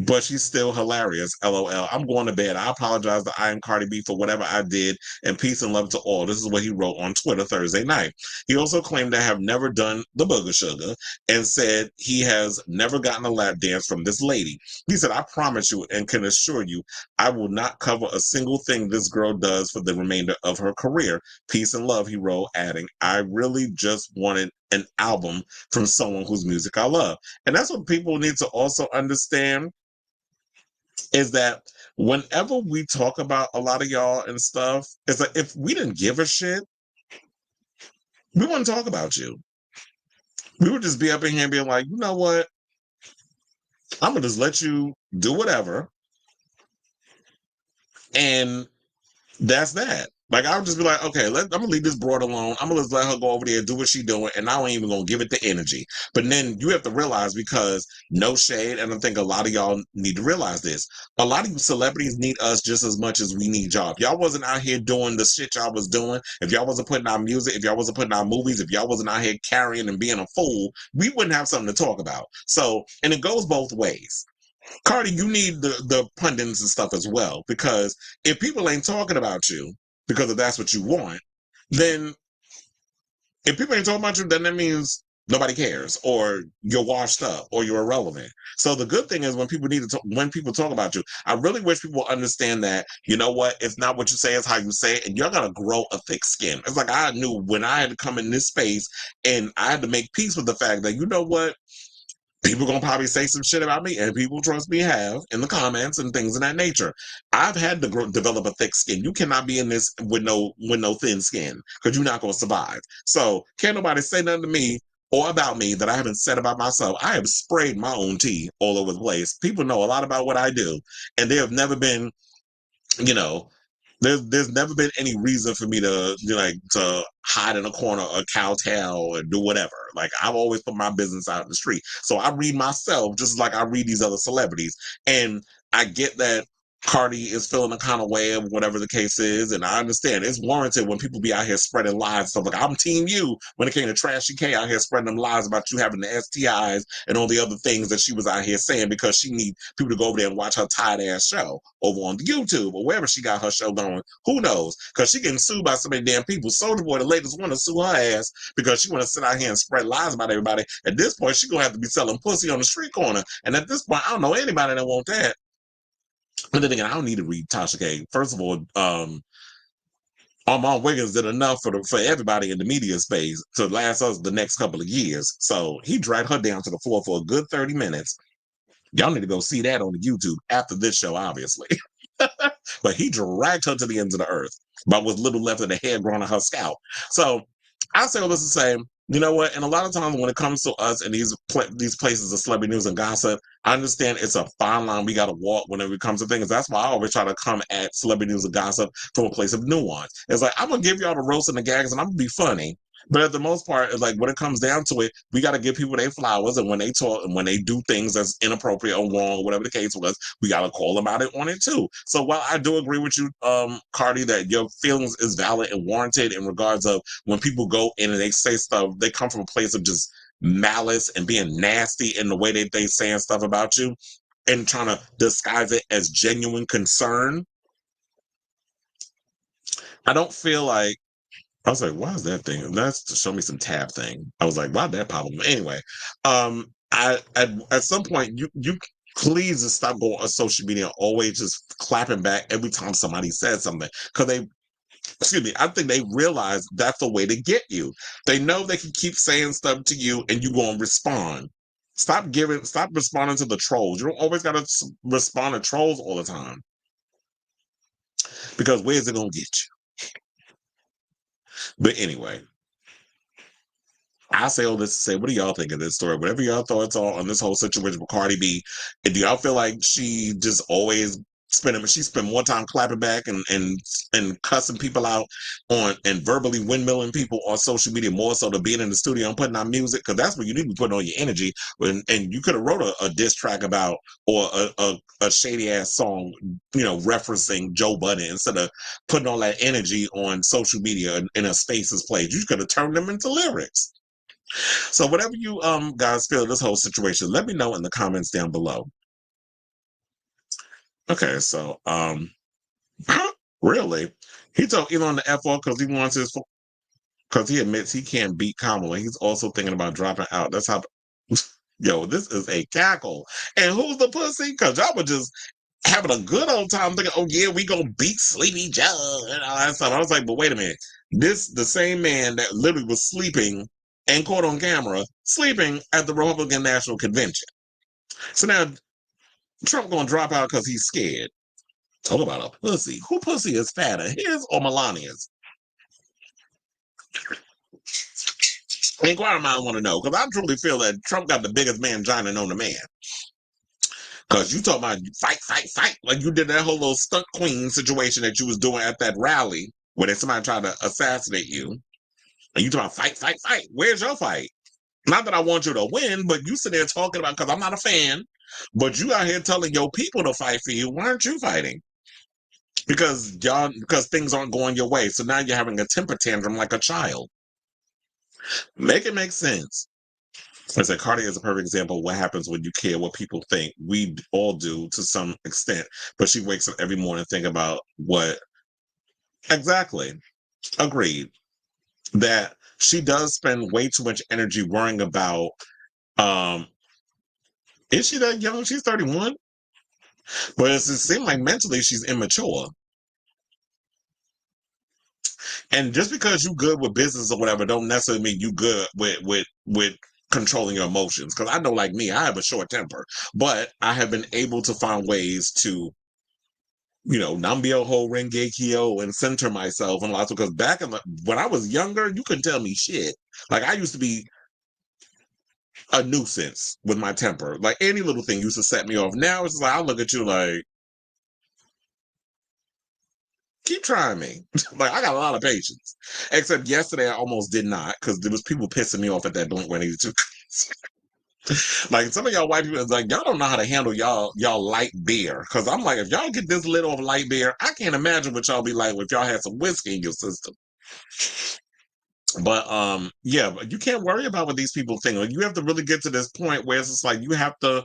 but she's still hilarious. LOL. I'm going to bed. I apologize to I Am Cardi B for whatever I did, and peace and love to all. This is what he wrote on Twitter Thursday night. He also claimed to have never done the booger sugar and said he has never gotten a lap dance from this lady. He said, I promise you and can assure you, I will not cover a single thing this girl does for the remainder of her career. Peace and love, he wrote, adding, I really just wanted an album from someone whose music I love. And that's what people need to also understand, is that whenever we talk about a lot of y'all and stuff, it's like if we didn't give a shit, we wouldn't talk about you. We would just be up in here and being like, you know what? I'm gonna just let you do whatever. And that's that. Like I would just be like, okay, I'm gonna leave this broad alone. I'm gonna just let her go over there and do what she's doing, and I ain't even gonna give it the energy. But then you have to realize, because no shade, and I think a lot of y'all need to realize this. A lot of you celebrities need us just as much as we need y'all. If y'all wasn't out here doing the shit y'all was doing, if y'all wasn't putting out music, if y'all wasn't putting out movies, if y'all wasn't out here carrying and being a fool, we wouldn't have something to talk about. So, and it goes both ways. Cardi, you need the pundits and stuff as well, because if people ain't talking about you because if that's what you want, then if people ain't talking about you, then that means nobody cares, or you're washed up, or you're irrelevant. So the good thing is when people when people talk about you, I really wish people understand that, you know what, it's not what you say, it's how you say it, and you're gonna grow a thick skin. It's like I knew when I had to come in this space and I had to make peace with the fact that, you know what, people gonna probably say some shit about me, and people, trust me, have in the comments and things of that nature. I've had to develop a thick skin. You cannot be in this with no thin skin, because you're not gonna survive. So can't nobody say nothing to me or about me that I haven't said about myself. I have sprayed my own tea all over the place. People know a lot about what I do, and there have never been, you know, there's never been any reason for me to, you know, like, to hide in a corner or kowtow or do whatever. Like I've always put my business out in the street. So I read myself just like I read these other celebrities. And I get that Cardi is feeling a kind of way of whatever the case is, and I understand it's warranted when people be out here spreading lies and stuff. Like I'm team you when it came to Trashy K out here spreading them lies about you having the STIs and all the other things that she was out here saying, because she need people to go over there and watch her tired ass show over on YouTube or wherever she got her show going. Who knows? Because she getting sued by so many damn people. Soulja Boy, the latest, want to sue her ass because she want to sit out here and spread lies about everybody. At this point, she gonna have to be selling pussy on the street corner. And at this point, I don't know anybody that want that. But then again, I don't need to read Tasha K. First of all, Armand Wiggins did enough for everybody in the media space to last us the next couple of years. So he dragged her down to the floor for a good 30 minutes. Y'all need to go see that on the YouTube after this show, obviously. But he dragged her to the ends of the earth by what's little left of the hair growing on her scalp. So I say all this to say, you know what? And a lot of times when it comes to us and these places of celebrity news and gossip, I understand it's a fine line we got to walk whenever it comes to things. That's why I always try to come at celebrity news and gossip from a place of nuance. It's like, I'm going to give y'all the roast and the gags and I'm going to be funny. But at the most part, it's like when it comes down to it, we got to give people their flowers. And when they talk and when they do things that's inappropriate or wrong, or whatever the case was, we got to call them out on it too. So while I do agree with you, Cardi, that your feelings is valid and warranted in regards of when people go in and they say stuff, they come from a place of just malice and being nasty in the way that they saying stuff about you and trying to disguise it as genuine concern. I don't feel like, I was like, why is that thing? That's to show me some tab thing. I was like, why that pop up? Anyway, I at some point you please just stop going on social media always just clapping back every time somebody says something, because they, excuse me, I think they realize that's the way to get you. They know they can keep saying stuff to you and you gonna respond. Stop responding to the trolls. You don't always gotta respond to trolls all the time, because where's it gonna get you? But anyway, I say all this to say, what do y'all think of this story? Whatever y'all thoughts are on this whole situation with Cardi B, and do y'all feel like she just always she spent more time clapping back and cussing people out on and verbally windmilling people on social media more so than being in the studio and putting out music? Because that's what you need to be putting on your energy. And you could have wrote a diss track about, or a shady ass song, you know, referencing Joe Budden, instead of putting all that energy on social media in a spaces played. You could have turned them into lyrics. So whatever you guys feel of this whole situation, let me know in the comments down below. Okay, so really, he told Elon to F off because he wants his, because he admits he can't beat Kamala. He's also thinking about dropping out. That's how. Yo, this is a cackle. And who's the pussy? Because y'all were just having a good old time thinking, oh yeah, we gonna beat Sleepy Joe and all that stuff. I was like, but wait a minute. This the same man that literally was sleeping and caught on camera sleeping at the Republican National Convention. So now Trump gonna drop out because he's scared. Talk about a pussy. Who pussy is fatter, his or Melania's? Inquiring minds want to know, because I truly feel that Trump got the biggest mangina known to man. Because you talking about fight, fight, fight, like you did that whole little stunt queen situation that you was doing at that rally where somebody tried to assassinate you. And you talking about fight, fight, fight. Where's your fight? Not that I want you to win, but you sit there talking about, because I'm not a fan, but you out here telling your people to fight for you. Why aren't you fighting? Because things aren't going your way. So now you're having a temper tantrum like a child. Make it make sense. I said Cardi is a perfect example of what happens when you care what people think. We all do to some extent, but she wakes up every morning thinking about what exactly. Agreed. That she does spend way too much energy worrying about is she that young? She's 31. But it seems like mentally she's immature. And just because you good with business or whatever, don't necessarily mean you good with controlling your emotions. Because I know, like me, I have a short temper, but I have been able to find ways to, Nambio ho Rengekyo and center myself and lots. Because back when I was younger, you couldn't tell me shit. Like I used to be a nuisance with my temper. Like any little thing used to set me off. Now it's like I look at you like, keep trying me. Like I got a lot of patience. Except yesterday I almost did not because there was people pissing me off at that Blink 182. Like some of y'all white people, like y'all don't know how to handle y'all light beer. Because I'm like, if y'all get this lit off light beer, I can't imagine what y'all be like if y'all had some whiskey in your system. But yeah, but you can't worry about what these people think. Like you have to really get to this point where it's just like you have to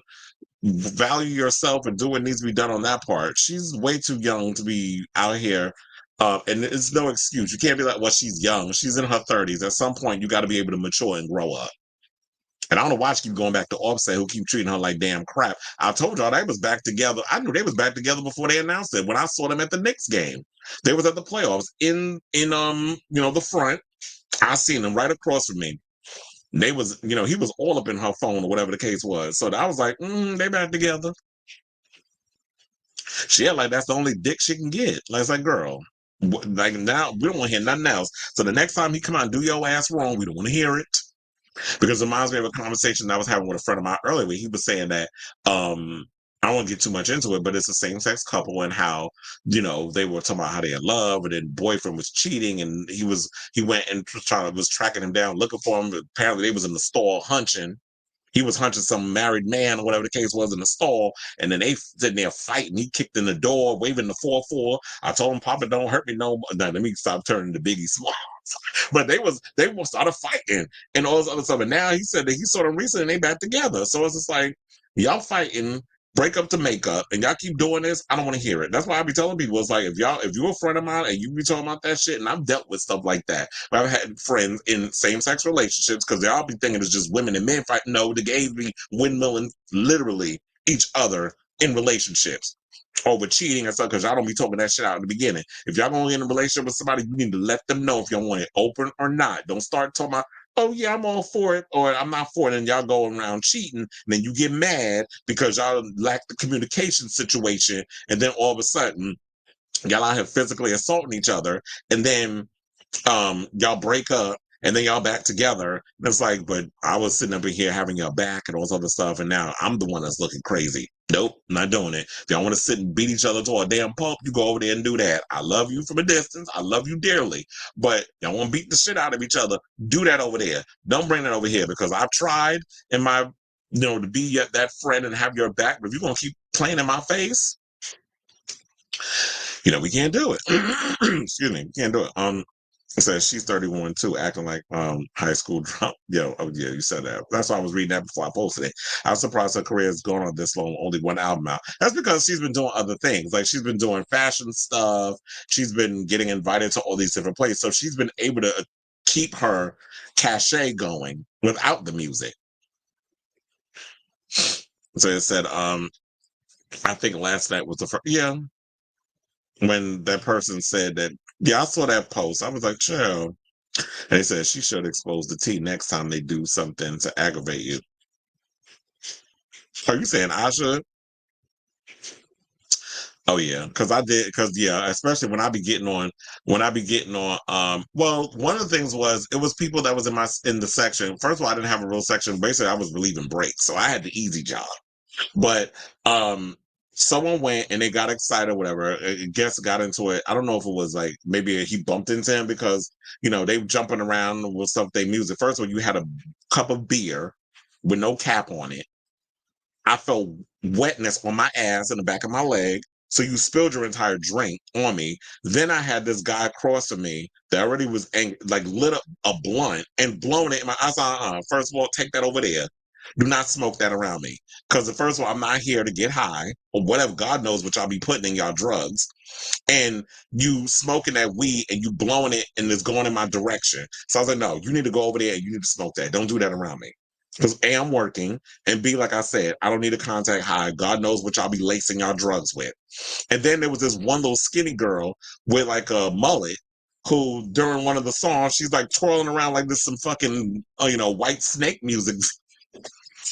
value yourself and do what needs to be done on that part. She's way too young to be out here. And it's no excuse. You can't be like, well, she's young. She's in her 30s. At some point, you got to be able to mature and grow up. And I don't know why she keep going back to Offset, who keep treating her like damn crap. I told y'all they was back together. I knew they was back together before they announced it. When I saw them at the Knicks game, they was at the playoffs in the front. I seen them right across from me. They was, he was all up in her phone or whatever the case was. So I was like, they back together. She had like that's the only dick she can get. Like it's like, girl, like now we don't want to hear nothing else. So the next time he come out and do your ass wrong, we don't want to hear it. Because it reminds me of a conversation I was having with a friend of mine earlier where he was saying that I won't get too much into it, but it's a same-sex couple and how, they were talking about how they had love and then boyfriend was cheating and he went and was tracking him down, looking for him. Apparently they was in the stall hunching. He was hunching some married man or whatever the case was in the stall, and then they sitting there fighting. He kicked in the door, waving the 4-4. I told him, Papa, don't hurt me no more. Now, let me stop turning to Biggie Smalls. But they started fighting and all this other stuff. And now he said that he saw them recently and they back together. So it's just like, y'all fighting, break up to make up, and y'all keep doing this. I don't want to hear it. That's why I be telling people, it's like, if you're a friend of mine and you be talking about that shit, and I've dealt with stuff like that. I've had friends in same-sex relationships because they all be thinking it's just women and men fighting. No, the gays be windmilling literally each other in relationships over cheating and stuff because y'all don't be talking that shit out in the beginning. If y'all gonna get in a relationship with somebody, you need to let them know if y'all want it open or not. Don't start talking about, oh yeah, I'm all for it, or I'm not for it, and y'all go around cheating, and then you get mad because y'all lack the communication situation, and then all of a sudden, y'all out here physically assaulting each other, and then y'all break up, and then y'all back together. And it's like, but I was sitting up in here having your back and all this other stuff, and now I'm the one that's looking crazy. Nope, not doing it. If y'all want to sit and beat each other to a damn pulp, you go over there and do that. I love you from a distance. I love you dearly. But y'all want to beat the shit out of each other, do that over there. Don't bring that over here because I've tried in my, to be that friend and have your back. But if you're going to keep playing in my face, we can't do it. Excuse me, we can't do it. It says she's 31 too, acting like high school drop. Oh yeah, you said that. That's why I was reading that before I posted it. I was surprised her career has gone on this long, only one album out. That's because she's been doing other things. Like she's been doing fashion stuff. She's been getting invited to all these different places. So she's been able to keep her cachet going without the music. So it said, I think last night was the first, when that person said that, I saw that post. I was like, chill. And they said she should expose the tea next time they do something to aggravate you. Are you saying I should? Oh yeah, especially when I be getting on. Well, one of the things was it was people that was in the section. First of all, I didn't have a real section. Basically, I was relieving breaks, so I had the easy job. But someone went and they got excited, whatever. I guess got into it. I don't know if it was like maybe he bumped into him because they were jumping around with stuff they music. First of all, you had a cup of beer with no cap on it. I felt wetness on my ass and the back of my leg. So you spilled your entire drink on me. Then I had this guy across from me that already was like lit up a blunt and blown it in my eyes. First of all, take that over there. Do not smoke that around me. Because first of all, I'm not here to get high or whatever. God knows what y'all be putting in y'all drugs. And you smoking that weed and you blowing it and it's going in my direction. So I was like, no, you need to go over there and you need to smoke that. Don't do that around me. Because A, I'm working, and B, like I said, I don't need a contact high. God knows what y'all be lacing y'all drugs with. And then there was this one little skinny girl with like a mullet who, during one of the songs, she's like twirling around like this some fucking, white snake music,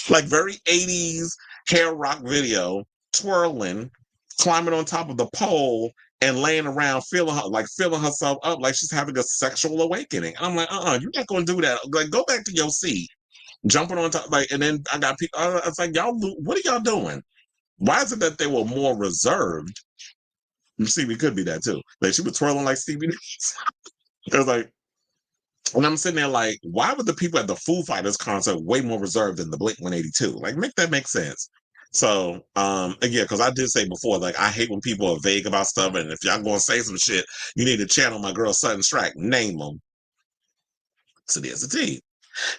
like very 80s hair rock video, twirling, climbing on top of the pole and laying around feeling herself up like she's having a sexual awakening. And I'm like, you're not going to do that. Like, go back to your seat. Jumping on top, and then I got people. I was like, y'all, what are y'all doing? Why is it that they were more reserved? You see, we could be that too. Like she was twirling like Stevie Nicks. It was like, and I'm sitting there like, why were the people at the Foo Fighters concert way more reserved than the Blink 182? Like, make that make sense. So, yeah, because I did say before, like, I hate when people are vague about stuff, and if y'all gonna say some shit, you need to channel my girl Sutton Strike, name them. So there's the T.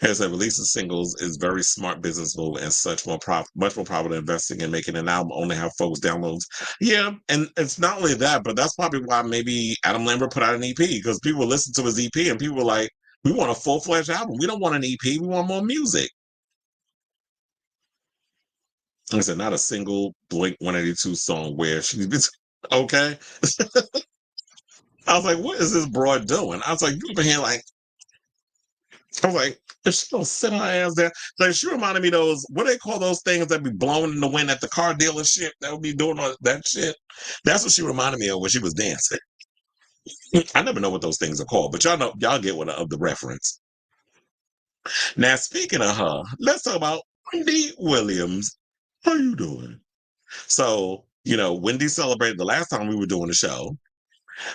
As I releasing singles is very smart business move and much more profitable than investing and making an album only have folks downloads. Yeah, and it's not only that, but that's probably why maybe Adam Lambert put out an EP because people listen to his EP and people were like, "We want a full-fledged album. We don't want an EP. We want more music." Like I said, not a single Blink 182 song where she's been okay. I was like, "What is this broad doing?" I was like, "You been here like." I was like, if she don't sit her ass there, like she reminded me of those, what do they call those things that be blowing in the wind at the car dealership that would be doing all that shit? That's what she reminded me of when she was dancing. I never know what those things are called, but y'all get what of the reference. Now, speaking of her, let's talk about Wendy Williams. How you doing? So, Wendy celebrated the last time we were doing the show.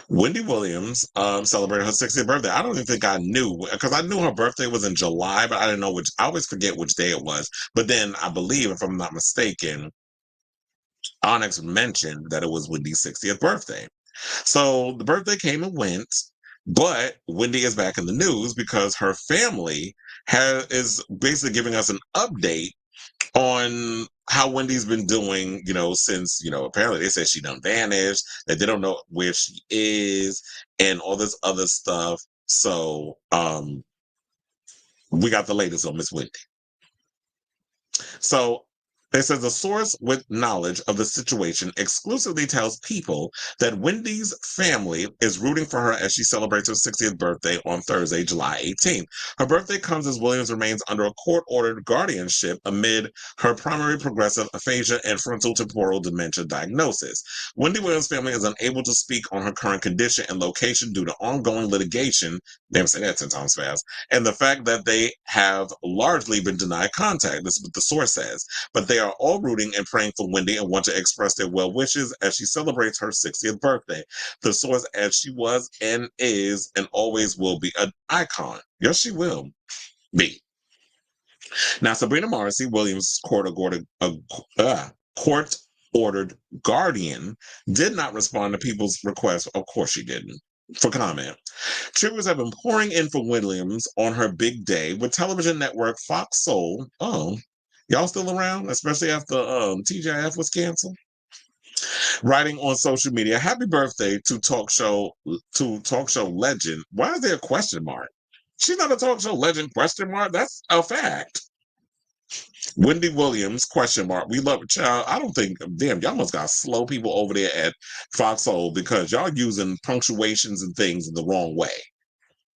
Wendy Williams celebrated her 60th birthday. I don't even think I knew because I knew her birthday was in July, but I didn't know which. I always forget which day it was. But then I believe, if I'm not mistaken, Onyx mentioned that it was Wendy's 60th birthday. So the birthday came and went, but Wendy is back in the news because her family is basically giving us an update on how Wendy's been doing, since, apparently they said she done vanished, that they don't know where she is, and all this other stuff. So, we got the latest on Miss Wendy. So they says a source with knowledge of the situation exclusively tells People that Wendy's family is rooting for her as she celebrates her 60th birthday on Thursday, July 18th. Her birthday comes as Williams remains under a court-ordered guardianship amid her primary progressive aphasia and frontal-temporal dementia diagnosis. Wendy Williams' family is unable to speak on her current condition and location due to ongoing litigation. Never say that 10 times fast. And the fact that they have largely been denied contact. This is what the source says. But they are all rooting and praying for Wendy and want to express their well wishes as she celebrates her 60th birthday. The source adds she was and is and always will be an icon. Yes, she will be. Now, Sabrina Morrissey, Williams' court-ordered guardian, did not respond to People's request. Of course she didn't. For comment. Tributes have been pouring in for Williams on her big day with television network Fox Soul. Oh, y'all still around? Especially after TGIF was canceled. Writing on social media, "Happy birthday to talk show legend." Why is there a question mark? She's not a talk show legend, question mark. That's a fact. Wendy Williams, question mark. We love it, child. I don't think, damn, y'all must got slow people over there at Foxhole because y'all using punctuations and things in the wrong way.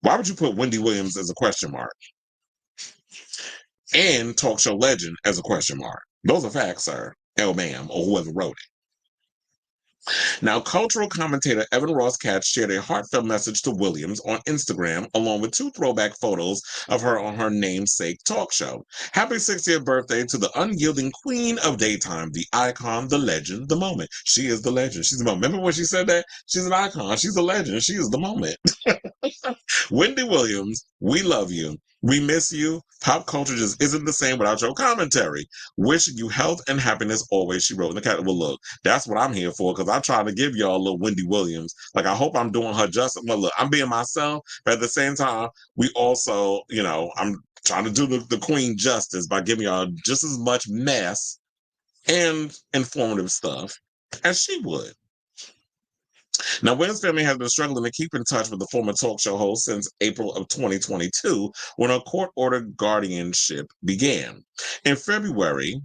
Why would you put Wendy Williams as a question mark and talk show legend as a question mark? Those are facts, sir. Ma'am, or whoever wrote it. Now, cultural commentator Evan Ross Katz shared a heartfelt message to Williams on Instagram, along with 2 throwback photos of her on her namesake talk show. Happy 60th birthday to the unyielding queen of daytime, the icon, the legend, the moment. She is the legend. She's the moment. Remember when she said that? She's an icon. She's a legend. She is the moment. Wendy Williams, we love you. We miss you. Pop culture just isn't the same without your commentary. Wishing you health and happiness always, she wrote in the cat. Well, look, that's what I'm here for, because I'm trying to give y'all a little Wendy Williams. Like, I hope I'm doing her justice. Well, look, I'm being myself, but at the same time, we also, I'm trying to do the queen justice by giving y'all just as much mess and informative stuff as she would. Now, Williams' family has been struggling to keep in touch with the former talk show host since April of 2022, when a court-ordered guardianship began. In February,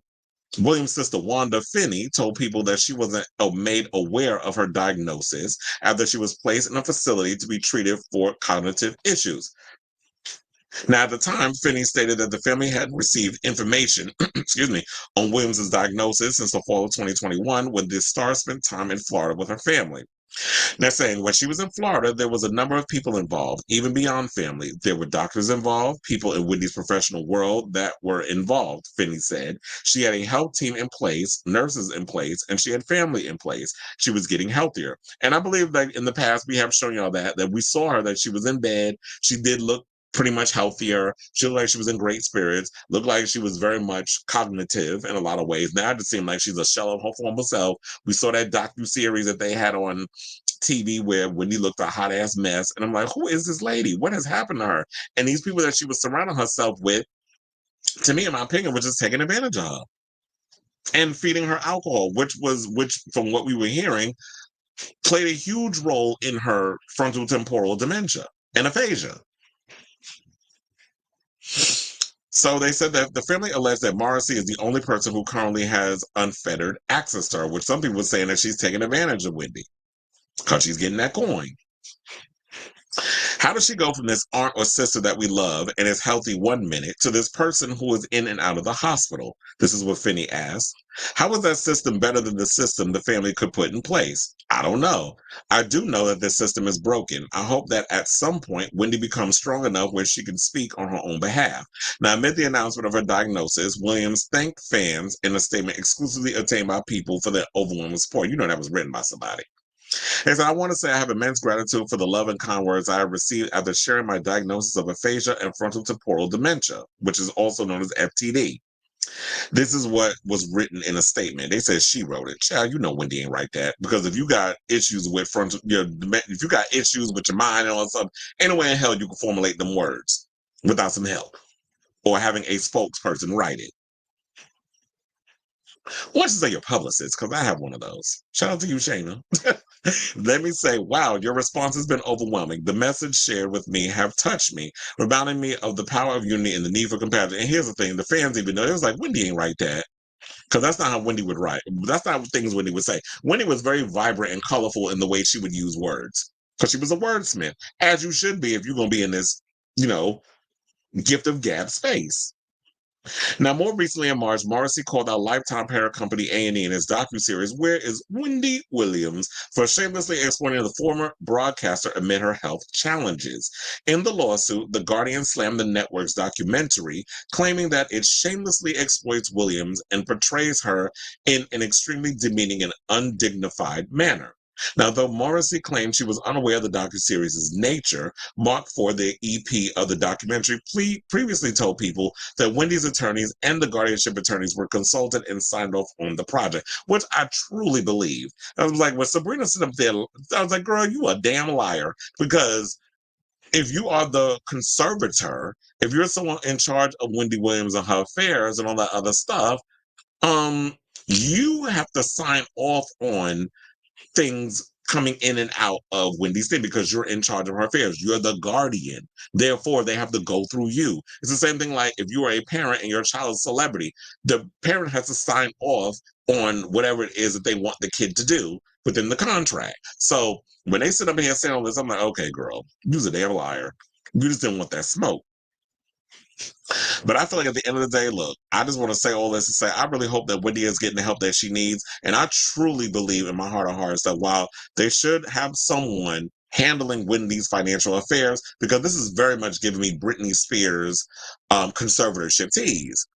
Williams' sister Wanda Finney told people that she wasn't made aware of her diagnosis after she was placed in a facility to be treated for cognitive issues. Now, at the time, Finney stated that the family had received information, on Williams' diagnosis since the fall of 2021, when the star spent time in Florida with her family. Now, saying when she was in Florida, there was a number of people involved, even beyond family. There were doctors involved, people in Wendy's professional world that were involved, Finney said. She had a health team in place, nurses in place, and she had family in place. She was getting healthier. And I believe that in the past, we have shown y'all that we saw her, that she was in bed. She did look pretty much healthier. She looked like she was in great spirits, looked like she was very much cognitive in a lot of ways. Now it just seems like she's a shell of her former self. We saw that docu-series that they had on TV where Wendy looked a hot ass mess. And I'm like, who is this lady? What has happened to her? And these people that she was surrounding herself with, to me, in my opinion, were just taking advantage of her and feeding her alcohol, which from what we were hearing, played a huge role in her frontal temporal dementia and aphasia. So they said that the family alleged that Morrissey is the only person who currently has unfettered access to her, which some people were saying that she's taking advantage of Wendy because she's getting that coin. How does she go from this aunt or sister that we love and is healthy 1 minute to this person who is in and out of the hospital? This is what Finney asked. How is that system better than the system the family could put in place? I don't know. I do know that this system is broken. I hope that at some point Wendy becomes strong enough where she can speak on her own behalf. Now, amid the announcement of her diagnosis, Williams thanked fans in a statement exclusively obtained by people for their overwhelming support. You know that was written by somebody. And so I want to say I have immense gratitude for the love and kind words I have received after sharing my diagnosis of aphasia and frontal temporal dementia, which is also known as FTD. This is what was written in a statement. They said she wrote it. Child, you know Wendy ain't write that, because if you got issues with if you got issues with your mind and all that stuff, ain't no way in hell you can formulate them words without some help or having a spokesperson write it. Why don't you say your publicist? Because I have one of those. Shout out to you, Shayna. Let me say, wow, your response has been overwhelming. The message shared with me have touched me, reminding me of the power of unity and the need for compassion. And here's the thing, the fans even know, it was like, Wendy ain't write that. Because that's not how Wendy would write. That's not things Wendy would say. Wendy was very vibrant and colorful in the way she would use words. Because she was a wordsmith, as you should be if you're going to be in this, gift of gab space. Now, more recently in March, Morrissey called out Lifetime parent company A&E in his docuseries, Where is Wendy Williams, for shamelessly exploiting the former broadcaster amid her health challenges. In the lawsuit, The Guardian slammed the network's documentary, claiming that it shamelessly exploits Williams and portrays her in an extremely demeaning and undignified manner. Now, though Morrissey claimed she was unaware of the docuseries' nature, Mark Ford, the EP of the documentary, previously told people that Wendy's attorneys and the guardianship attorneys were consulted and signed off on the project, which I truly believe. I was like, when Sabrina stood up there, I was like, girl, you a damn liar. Because if you are the conservator, if you're someone in charge of Wendy Williams and her affairs and all that other stuff, you have to sign off on things coming in and out of Wendy's thing because you're in charge of her affairs. You're the guardian. Therefore, they have to go through you. It's the same thing like if you are a parent and your child is a celebrity, the parent has to sign off on whatever it is that they want the kid to do within the contract. So when they sit up here saying all this, I'm like, okay, girl, you're a damn liar. You just didn't want that smoke. But I feel like at the end of the day, look, I just want to say all this to say I really hope that Wendy is getting the help that she needs. And I truly believe in my heart of hearts that while they should have someone handling Wendy's financial affairs, because this is very much giving me Britney Spears conservatorship tease.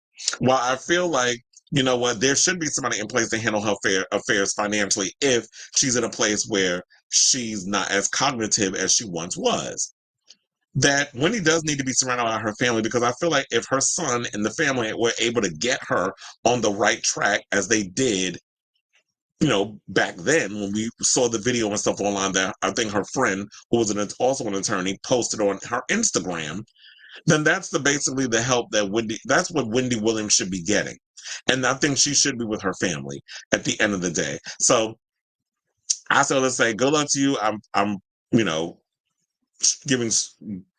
While I feel like, you know what, there should be somebody in place to handle her affairs financially if she's in a place where she's not as cognitive as she once was, that Wendy does need to be surrounded by her family, because I feel like if her son and the family were able to get her on the right track as they did, you know, back then when we saw the video and stuff online that I think her friend, who was also an attorney, posted on her Instagram, then that's basically the help that that's what Wendy Williams should be getting. And I think she should be with her family at the end of the day. So I still let's say good luck to you. I'm, you know, giving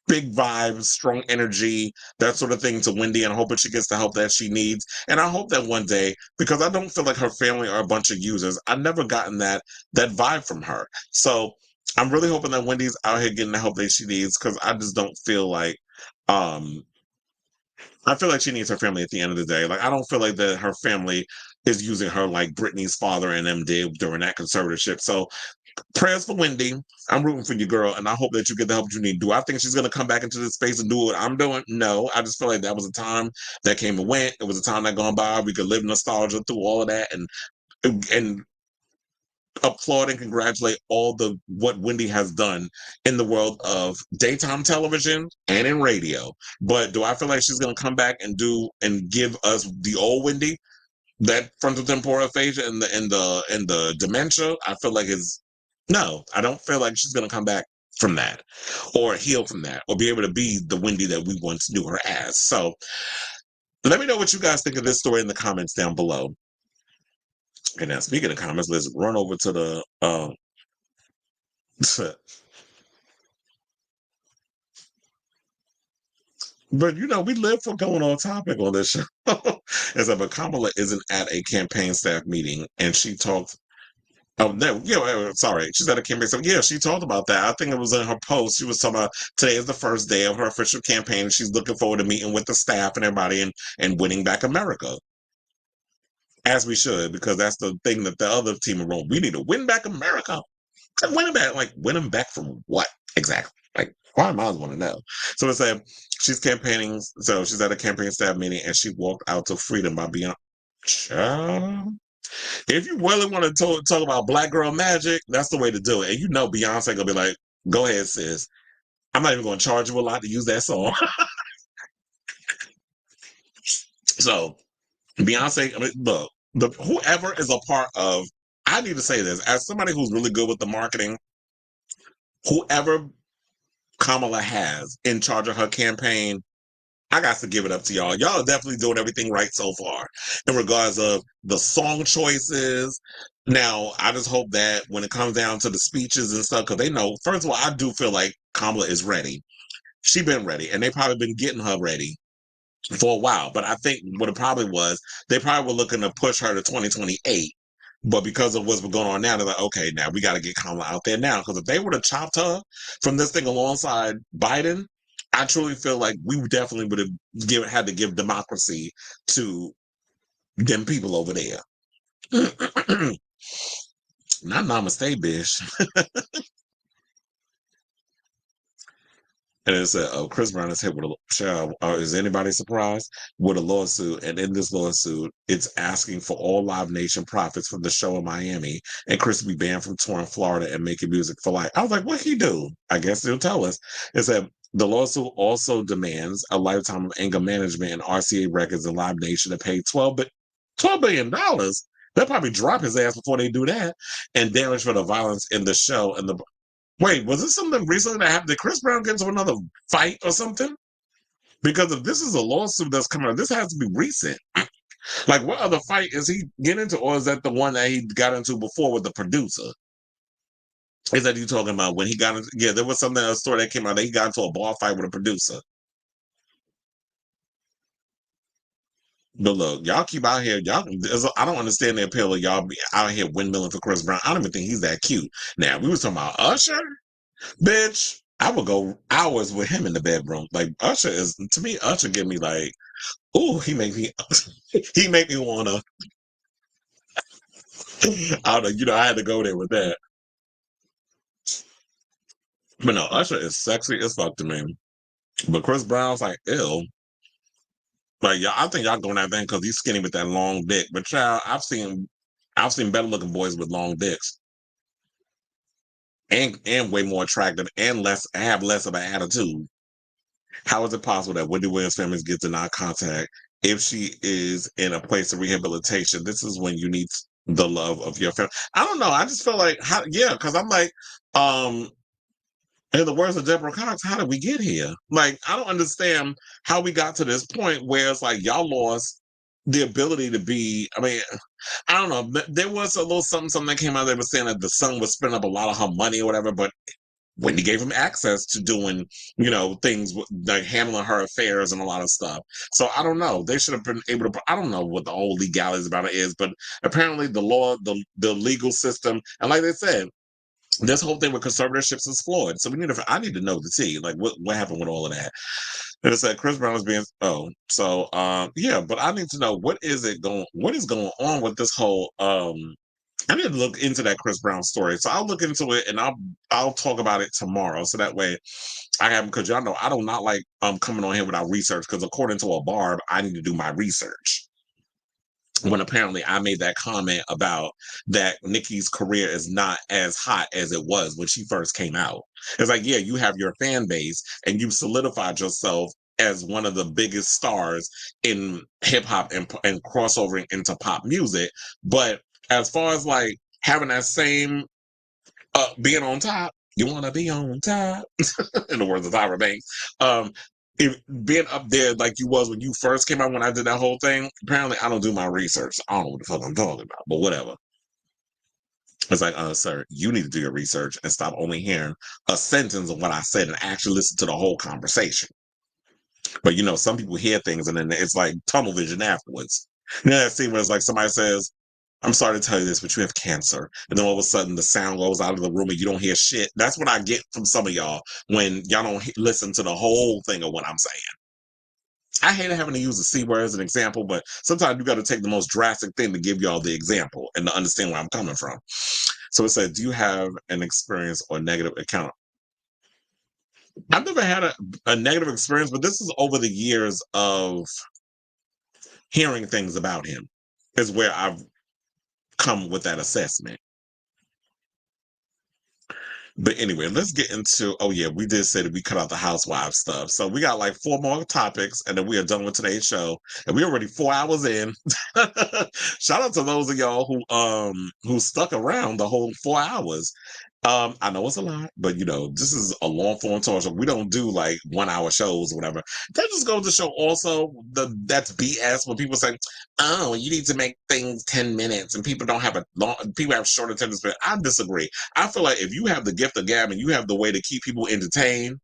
big vibes, strong energy, that sort of thing to Wendy, and hoping she gets the help that she needs. And I hope that one day, because I don't feel like her family are a bunch of users, I've never gotten that vibe from her. So I'm really hoping that Wendy's out here getting the help that she needs, because I just don't feel like I feel like she needs her family at the end of the day. Like, I don't feel like that her family is using her like Britney's father and them did during that conservatorship. So prayers for Wendy. I'm rooting for you, girl, and I hope that you get the help you need. Do I think she's going to come back into this space and do what I'm doing? No. I just feel like that was a time that came and went. It was a time that gone by. We could live nostalgia through all of that and applaud and congratulate all the what Wendy has done in the world of daytime television and in radio. But do I feel like she's going to come back and do and give us the old Wendy, that frontal temporal aphasia and the dementia? I feel like it's no. I don't feel like she's going to come back from that or heal from that or be able to be the Wendy that we once knew her as. So let me know what you guys think of this story in the comments down below. And now, speaking of comments, let's run over to the but you know, we live for going on topic on this show. As but Kamala isn't at a campaign staff meeting, and she talked. Oh no, yeah, sorry, she's at a campaign staff. Yeah, she talked about that. I think it was in her post. She was talking about today is the first day of her official campaign, and she's looking forward to meeting with the staff and everybody and winning back America. As we should, because that's the thing that the other team are wrong. We need to win back America. Win them back, like win them back from what exactly? Like, why am I want to know? So let's say she's campaigning. So she's at a campaign staff meeting, and she walked out to freedom by Beyonce. Child. If you really want to talk about Black Girl Magic, that's the way to do it. And you know Beyonce gonna be like, "Go ahead, sis. I'm not even gonna charge you a lot to use that song." So Beyonce, I mean, look, whoever is a part of, I need to say this as somebody who's really good with the marketing. Whoever Kamala has in charge of her campaign, I got to give it up to y'all. Y'all are definitely doing everything right so far in regards of the song choices. Now, I just hope that when it comes down to the speeches and stuff, because they know, first of all, I do feel like Kamala is ready. She been ready, and they probably been getting her ready for a while. But I think what it probably was, they probably were looking to push her to 2028. But because of what's been going on now, they're like, okay, now we got to get Kamala out there now. Because if they would have chopped her from this thing alongside Biden, I truly feel like we definitely would have had to give democracy to them people over there. Not namaste, bitch. And it said, oh, Chris Brown is hit with a child. Is anybody surprised? With a lawsuit. And in this lawsuit, it's asking for all Live Nation profits from the show in Miami. And Chris will be banned from touring Florida and making music for life. I was like, what'd he do? I guess he'll tell us. It said, the lawsuit also demands a lifetime of anger management and RCA Records and Live Nation to pay $12 billion. They'll probably drop his ass before they do that. And damage for the violence in the show and the. Wait, was this something recently that happened? Did Chris Brown get into another fight or something? Because if this is a lawsuit that's coming out, this has to be recent. Like, what other fight is he getting into? Or is that the one that he got into before with the producer? Is that you talking about when he got into? Yeah, there was something, a story that came out that he got into a bar fight with a producer. But look, y'all keep out here. I don't understand the appeal of y'all be out here windmilling for Chris Brown. I don't even think he's that cute. Now, we was talking about Usher, bitch. I would go hours with him in the bedroom. Like Usher is to me. Usher give me like, ooh, he make me, he make me wanna. I don't know. You know, I had to go there with that. But no, Usher is sexy as fuck to me. But Chris Brown's like ill. Like y'all, I think y'all going that thing because he's skinny with that long dick. But child, I've seen better looking boys with long dicks and way more attractive and less have less of an attitude. How is it possible that Wendy Williams' family gets denied contact if she is in a place of rehabilitation? This is when you need the love of your family. I don't know. I just feel like, yeah, because I'm like, um, in the words of Deborah Cox, how did we get here? Like, I don't understand how we got to this point where it's like y'all lost the ability to be. I mean, I don't know. There was a little something that came out there was saying that the son was spending up a lot of her money or whatever, but Wendy gave him access to doing, things like handling her affairs and a lot of stuff. So I don't know. They should have been able to. I don't know what the whole legalities about it is, but apparently the law, the legal system, and like they said, this whole thing with conservatorships is flawed. So I need to know the tea. Like what happened with all of that? And it said Chris Brown is being yeah, but I need to know what is going on with this whole I need to look into that Chris Brown story. So I'll look into it and I'll talk about it tomorrow. So that way I have because y'all know I do not like coming on here without research because according to a barb, I need to do my research. When apparently I made that comment about that Nicki's career is not as hot as it was when she first came out. It's like, yeah, you have your fan base and you've solidified yourself as one of the biggest stars in hip hop and crossovering into pop music. But as far as like having that same being on top, you want to be on top, in the words of Tyra Banks. If being up there like you was when you first came out when I did that whole thing, apparently I don't do my research. I don't know what the fuck I'm talking about, but whatever. It's like, sir, you need to do your research and stop only hearing a sentence of what I said and actually listen to the whole conversation. But some people hear things and then it's like tunnel vision afterwards. You know that scene where it's like somebody says, I'm sorry to tell you this, but you have cancer. And then all of a sudden the sound goes out of the room and you don't hear shit. That's what I get from some of y'all when y'all don't listen to the whole thing of what I'm saying. I hate having to use the C word as an example, but sometimes you got to take the most drastic thing to give y'all the example and to understand where I'm coming from. So it said, do you have an experience or negative account? I've never had a negative experience, but this is over the years of hearing things about him is where I've come with that assessment. But anyway, let's get into. Oh yeah, we did say that we cut out the housewives stuff, so we got like 4 more topics, and then we are done with today's show. And we're already 4 hours in. Shout out to those of y'all who stuck around the whole 4 hours. I know it's a lot, but this is a long form talk show. We don't do like 1 hour shows or whatever. That just goes to show also that's BS when people say, "Oh, you need to make things 10 minutes," and people don't have people have short attention span. I disagree. I feel like if you have the gift of gab and you have the way to keep people entertained,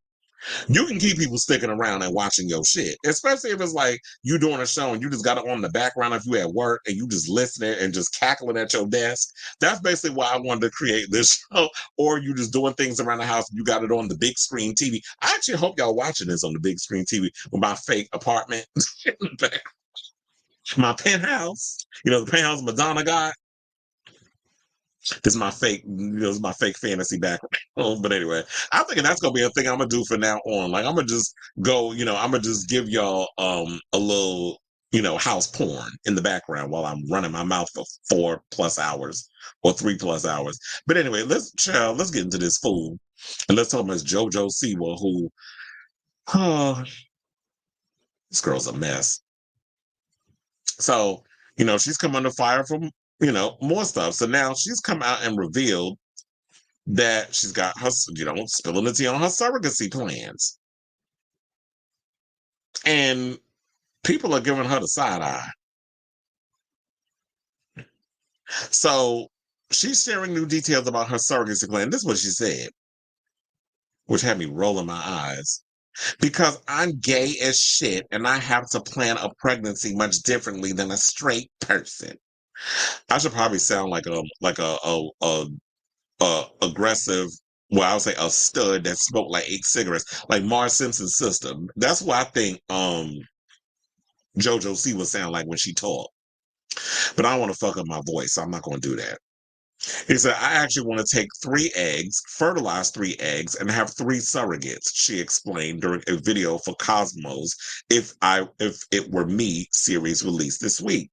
you can keep people sticking around and watching your shit. Especially if it's like you doing a show and you just got it on the background if you at work and you just listening and just cackling at your desk. That's basically why I wanted to create this show. Or you just doing things around the house and you got it on the big screen TV. I actually hope y'all watching this on the big screen TV with my fake apartment in the back. My penthouse. The penthouse Madonna got. This is my fake fantasy background. But anyway, I'm thinking that's gonna be a thing I'm gonna do from now on. Like I'm gonna just go, I'm gonna just give y'all a little, house porn in the background while I'm running my mouth for 4+ hours or 3+ hours. But anyway, let's get into this fool. And let's talk about JoJo Siwa, who this girl's a mess. So, she's come under fire from, more stuff. So now she's come out and revealed that she's got her, spilling the tea on her surrogacy plans. And people are giving her the side eye. So she's sharing new details about her surrogacy plan. This is what she said, which had me rolling my eyes. Because I'm gay as shit and I have to plan a pregnancy much differently than a straight person. I should probably sound like a aggressive well, I would say a stud that smoked like 8 cigarettes, like Marge Simpson's sister. That's what I think JoJo C would sound like when she talked. But I don't want to fuck up my voice, so I'm not going to do that. He said, I actually want to take 3 eggs, fertilize 3 eggs, and have 3 surrogates, she explained during a video for Cosmos If It Were Me series released this week.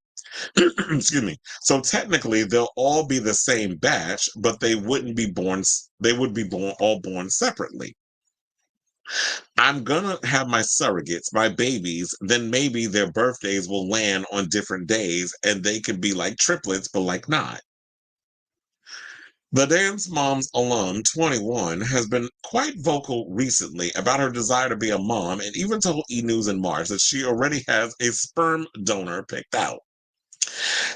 Excuse me. So technically they'll all be the same batch, but they would be born all born separately. I'm gonna have my surrogates, my babies, then maybe their birthdays will land on different days and they could be like triplets, but like not. The Dance Moms alum, 21, has been quite vocal recently about her desire to be a mom and even told E! News in March that she already has a sperm donor picked out.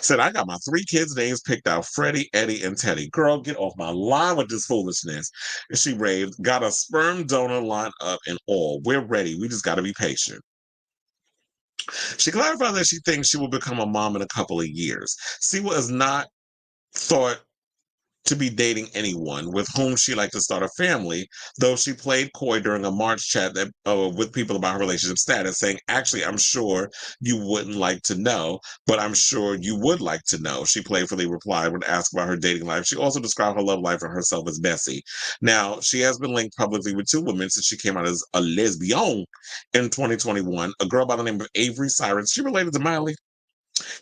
Said, I got my 3 kids' names picked out, Freddie, Eddie, and Teddy. Girl, get off my line with this foolishness. She raved, got a sperm donor lined up and all. We're ready. We just got to be patient. She clarified that she thinks she will become a mom in a couple of years. Siwa is not thought to be dating anyone with whom she liked to start a family, though she played coy during a March chat that with people about her relationship status, saying, actually, I'm sure you wouldn't like to know, but I'm sure you would like to know. She playfully replied when asked about her dating life. She also described her love life and herself as messy. Now, she has been linked publicly with 2 women since she came out as a lesbian in 2021, a girl by the name of Avery Cyrus. She related to Miley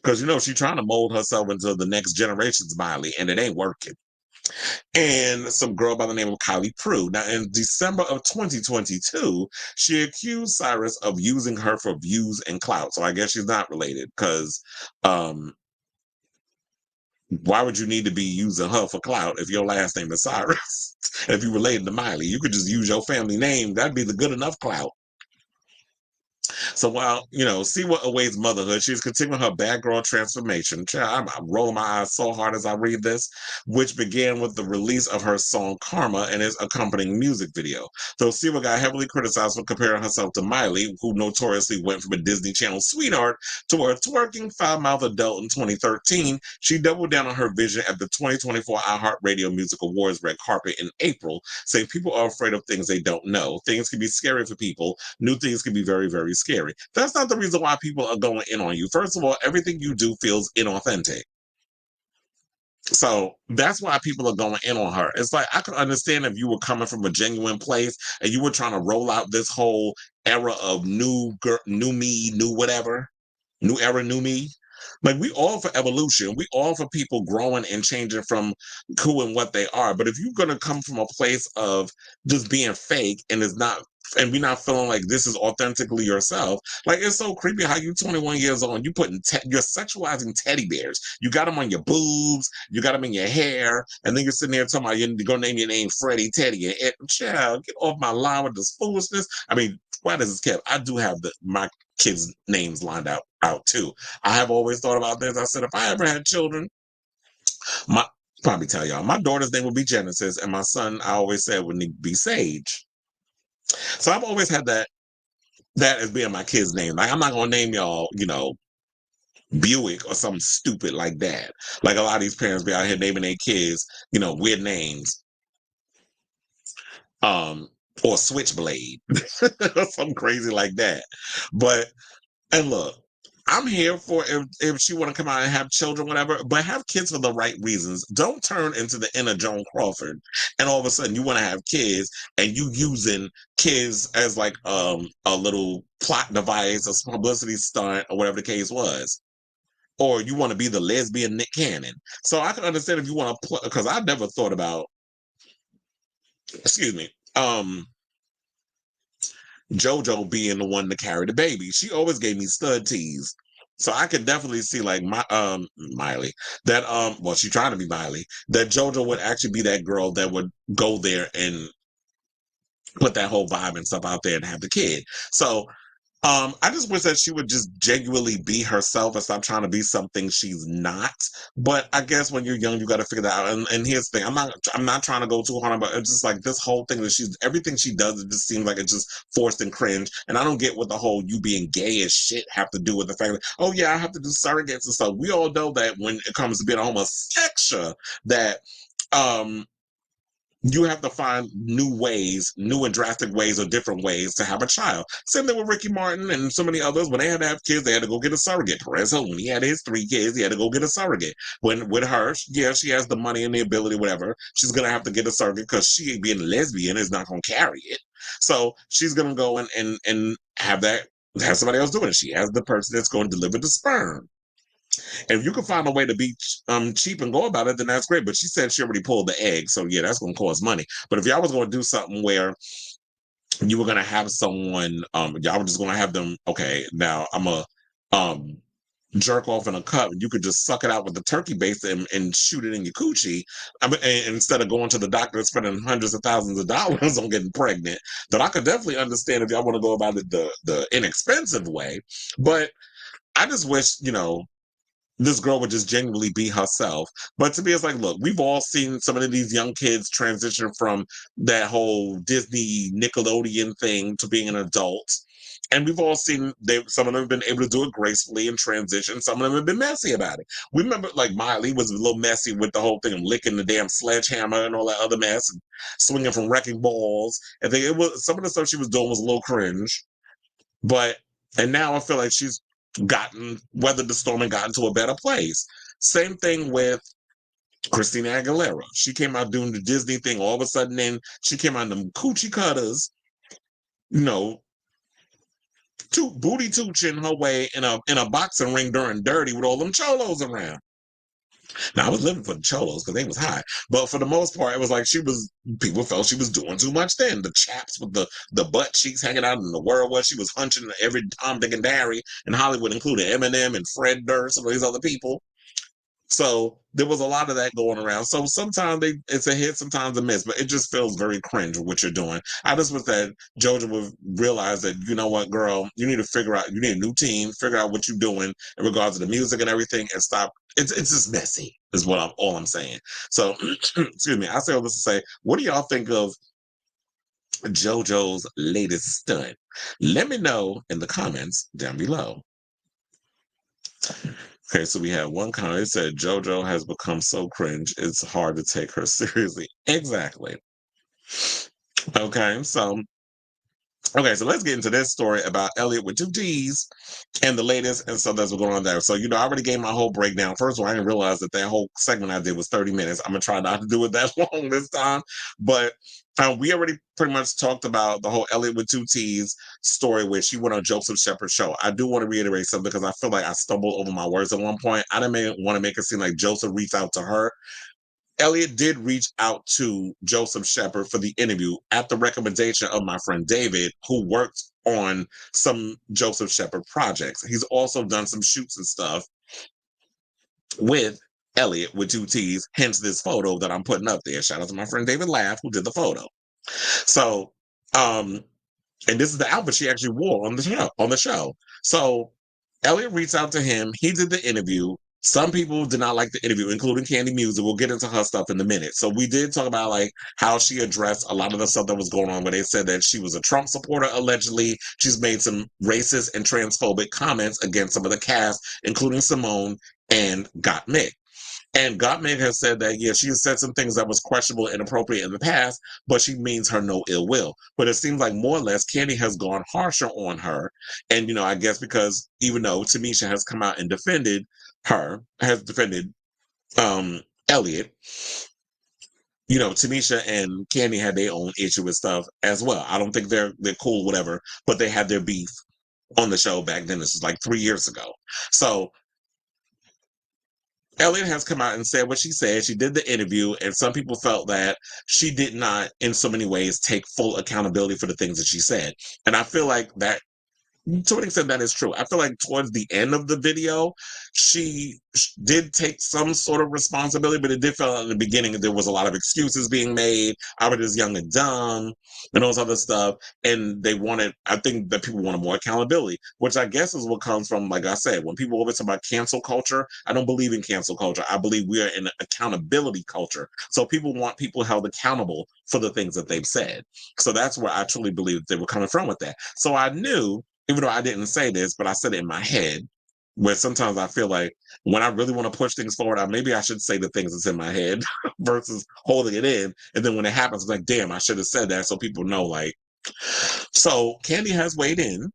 because, she's trying to mold herself into the next generation's Miley, and it ain't working, and some girl by the name of Kylie Prue. Now, in December of 2022, she accused Cyrus of using her for views and clout. So I guess she's not related because why would you need to be using her for clout if your last name is Cyrus? If you related to Miley, you could just use your family name. That'd be the good enough clout. So while, see what awaits motherhood, she's continuing her bad girl transformation. I'm rolling my eyes so hard as I read this, which began with the release of her song Karma and its accompanying music video. Though Siwa got heavily criticized for comparing herself to Miley, who notoriously went from a Disney Channel sweetheart to a twerking foul-mouthed adult in 2013, she doubled down on her vision at the 2024 iHeartRadio Music Awards red carpet in April, saying people are afraid of things they don't know. Things can be scary for people. New things can be very, very scary. That's not the reason why people are going in on you. First of all, everything you do feels inauthentic. So that's why people are going in on her. It's like, I could understand if you were coming from a genuine place and you were trying to roll out this whole era of new me, new whatever, new era, new me. Like, we all for evolution. We all for people growing and changing from who and what they are. But if you're going to come from a place of just being fake and we're not feeling like this is authentically yourself, like, it's so creepy how you 21 years old and you're sexualizing teddy bears. You got them on your boobs, you got them in your hair, and then you're sitting there talking about you're going to name your name Freddie, Teddy, and child, get off my line with this foolishness. I mean, why does this kept? I do have my kids' names lined out too. I have always thought about this. I said, if I ever had children, my probably tell y'all, my daughter's name would be Genesis, and my son, I always said, would be Sage. So I've always had that as being my kid's name. Like, I'm not gonna name y'all, Buick or something stupid like that. Like, a lot of these parents be out here naming their kids, weird names. Or Switchblade. Or something crazy like that. And look, I'm here for if she want to come out and have children, whatever, but have kids for the right reasons. Don't turn into the inner Joan Crawford, and all of a sudden you want to have kids and you using kids as like a little plot device, a publicity stunt, or whatever the case was. Or you want to be the lesbian Nick Cannon. So I can understand if you want to, because I never thought about, excuse me, JoJo being the one to carry the baby. She always gave me stud tease. So I could definitely see like Miley that well, she's trying to be Miley, that JoJo would actually be that girl that would go there and put that whole vibe and stuff out there and have the kid. So I just wish that she would just genuinely be herself and stop trying to be something she's not. But I guess when you're young, you got to figure that out. And here's the thing: I'm not trying to go too hard, but it's just like this whole thing that everything she does, it just seems like it's just forced and cringe. And I don't get what the whole you being gay as shit have to do with the fact that, oh yeah, I have to do surrogates and stuff. We all know that when it comes to being a homosexual, that you have to find new ways, new and drastic ways or different ways to have a child. Same thing with Ricky Martin and so many others. When they had to have kids, they had to go get a surrogate. Perez Hilton, he had his 3 kids, he had to go get a surrogate. When with her, yeah, she has the money and the ability, whatever. She's gonna have to get a surrogate because she being a lesbian is not gonna carry it. So she's gonna go and have somebody else doing it. She has the person that's going to deliver the sperm. And if you can find a way to be cheap and go about it, then that's great. But she said she already pulled the egg, so yeah, that's going to cost money. But if y'all was going to do something where you were going to have someone, y'all were just going to have them. Okay, now I'm a jerk off in a cup. You could just suck it out with the turkey base and shoot it in your coochie. I mean, and instead of going to the doctor and spending hundreds of thousands of dollars on getting pregnant. But I could definitely understand if y'all want to go about it the inexpensive way. But I just wish, this girl would just genuinely be herself. But to me, it's like, look, we've all seen some of these young kids transition from that whole Disney Nickelodeon thing to being an adult. And we've all seen some of them have been able to do it gracefully and transition. Some of them have been messy about it. We remember like Miley was a little messy with the whole thing of licking the damn sledgehammer and all that other mess, and swinging from wrecking balls. I think it was some of the stuff she was doing was a little cringe. And now I feel like she's weathered the storm and gotten to a better place. Same thing with Christina Aguilera. She came out doing the Disney thing. All of a sudden, then she came out in them coochie cutters, booty tooching her way in a boxing ring during Dirty with all them cholos around. Now I was living for the cholos because they was high, but for the most part, it was like people felt she was doing too much. Then the chaps with the butt cheeks hanging out in the world, where she was hunching every Tom, Dick, and Harry in Hollywood, including Eminem and Fred Durst and all these other people. So there was a lot of that going around. So sometimes it's a hit, sometimes a miss, but it just feels very cringe with what you're doing. I just wish that Jojo would realize that, you know what, girl, you need to figure out, you need a new team, figure out what you're doing in regards to the music and everything, and stop. It's just messy, is all I'm saying. So, excuse me, I say all this to say, what do y'all think of JoJo's latest stunt? Let me know in the comments down below. Okay, so we have one comment. It said, JoJo has become so cringe, it's hard to take her seriously. Exactly. Okay, so let's get into this story about Elliot with 2 T's and the latest and stuff that's going on there. So, I already gave my whole breakdown. First of all, I didn't realize that whole segment I did was 30 minutes. I'm going to try not to do it that long this time. But we already pretty much talked about the whole Elliot with 2 T's story where she went on Joseph Shepard's show. I do want to reiterate something because I feel like I stumbled over my words at one point. I didn't want to make it seem like Joseph reached out to her. Elliot did reach out to Joseph Shepard for the interview at the recommendation of my friend David, who worked on some Joseph Shepard projects. He's also done some shoots and stuff with Elliot with 2 T's, hence this photo that I'm putting up there. Shout out to my friend David Laugh, who did the photo. So, and this is the outfit she actually wore on the show. So Elliot reached out to him. He did the interview. Some people did not like the interview, including Candy Music. We'll get into her stuff in a minute. So we did talk about like how she addressed a lot of the stuff that was going on, where they said that she was a Trump supporter, allegedly. She's made some racist and transphobic comments against some of the cast, including Simone and Gottmik. And Gottmik has said that, yeah, she has said some things that was questionable and inappropriate in the past, but she means her no ill will. But it seems like more or less Candy has gone harsher on her. And, I guess because even though Tamisha has come out and defended Elliot, Tamisha and Candy had their own issue with stuff as well. I don't think they're cool, whatever, but they had their beef on the show back then. This was like 3 years ago. So Elliot has come out and said what she said. She did the interview, and some people felt that she did not, in so many ways, take full accountability for the things that she said. And I feel like that, to an extent, that is true. I feel like towards the end of the video, she did take some sort of responsibility, but it did feel in the beginning that there was a lot of excuses being made. I was just young and dumb and all this other stuff. And I think that people wanted more accountability, which I guess is what comes from, like I said, when people always talk about cancel culture, I don't believe in cancel culture. I believe we are in an accountability culture. So people want people held accountable for the things that they've said. So that's where I truly believe that they were coming from with that. So I knew, even though I didn't say this, but I said it in my head, where sometimes I feel like when I really want to push things forward, maybe I should say the things that's in my head versus holding it in. And then when it happens, it's like, damn, I should have said that so people know, like. So Candy has weighed in.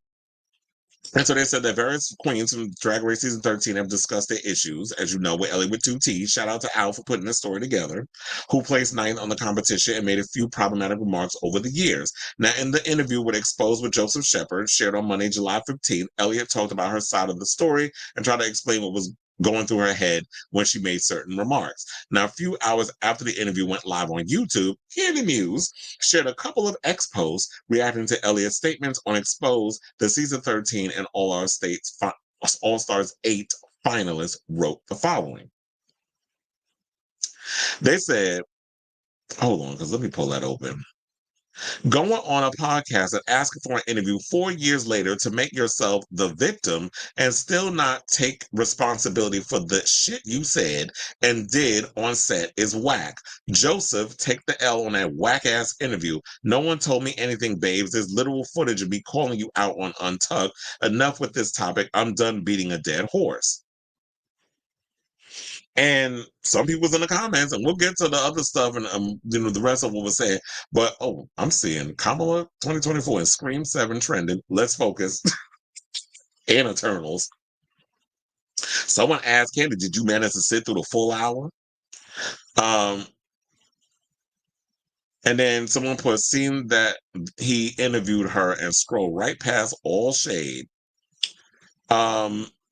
And so they said that various queens from Drag Race Season 13 have discussed their issues, as you know, with Ellie with two T's. Shout out to Al for putting this story together, who placed ninth on the competition and made a few problematic remarks over the years. Now, in the interview with Exposed with Joseph Shepard, shared on Monday, July 15th, Elliott talked about her side of the story and tried to explain what was going through her head when she made certain remarks. Now, a few hours after the interview went live on YouTube, Candy Muse shared a couple of X posts reacting to Elliott's statements on Exposed, the season 13 and All Stars 8 finalists wrote the following. They said, hold on, because let me pull that open. Going on a podcast and asking for an interview 4 years later to make yourself the victim and still not take responsibility for the shit you said and did on set is whack. Joseph, take the L on that whack ass interview. No one told me anything, babes. There's literal footage of me calling you out on Untucked. Enough with this topic. I'm done beating a dead horse. And some people was in the comments, and we'll get to the other stuff and the rest of what was said. But I'm seeing Kamala 2024 and Scream 7 trending. Let's focus. And Eternals. Someone asked Candy, did you manage to sit through the full hour? And then someone put, seeing that he interviewed her and scroll right past all shade.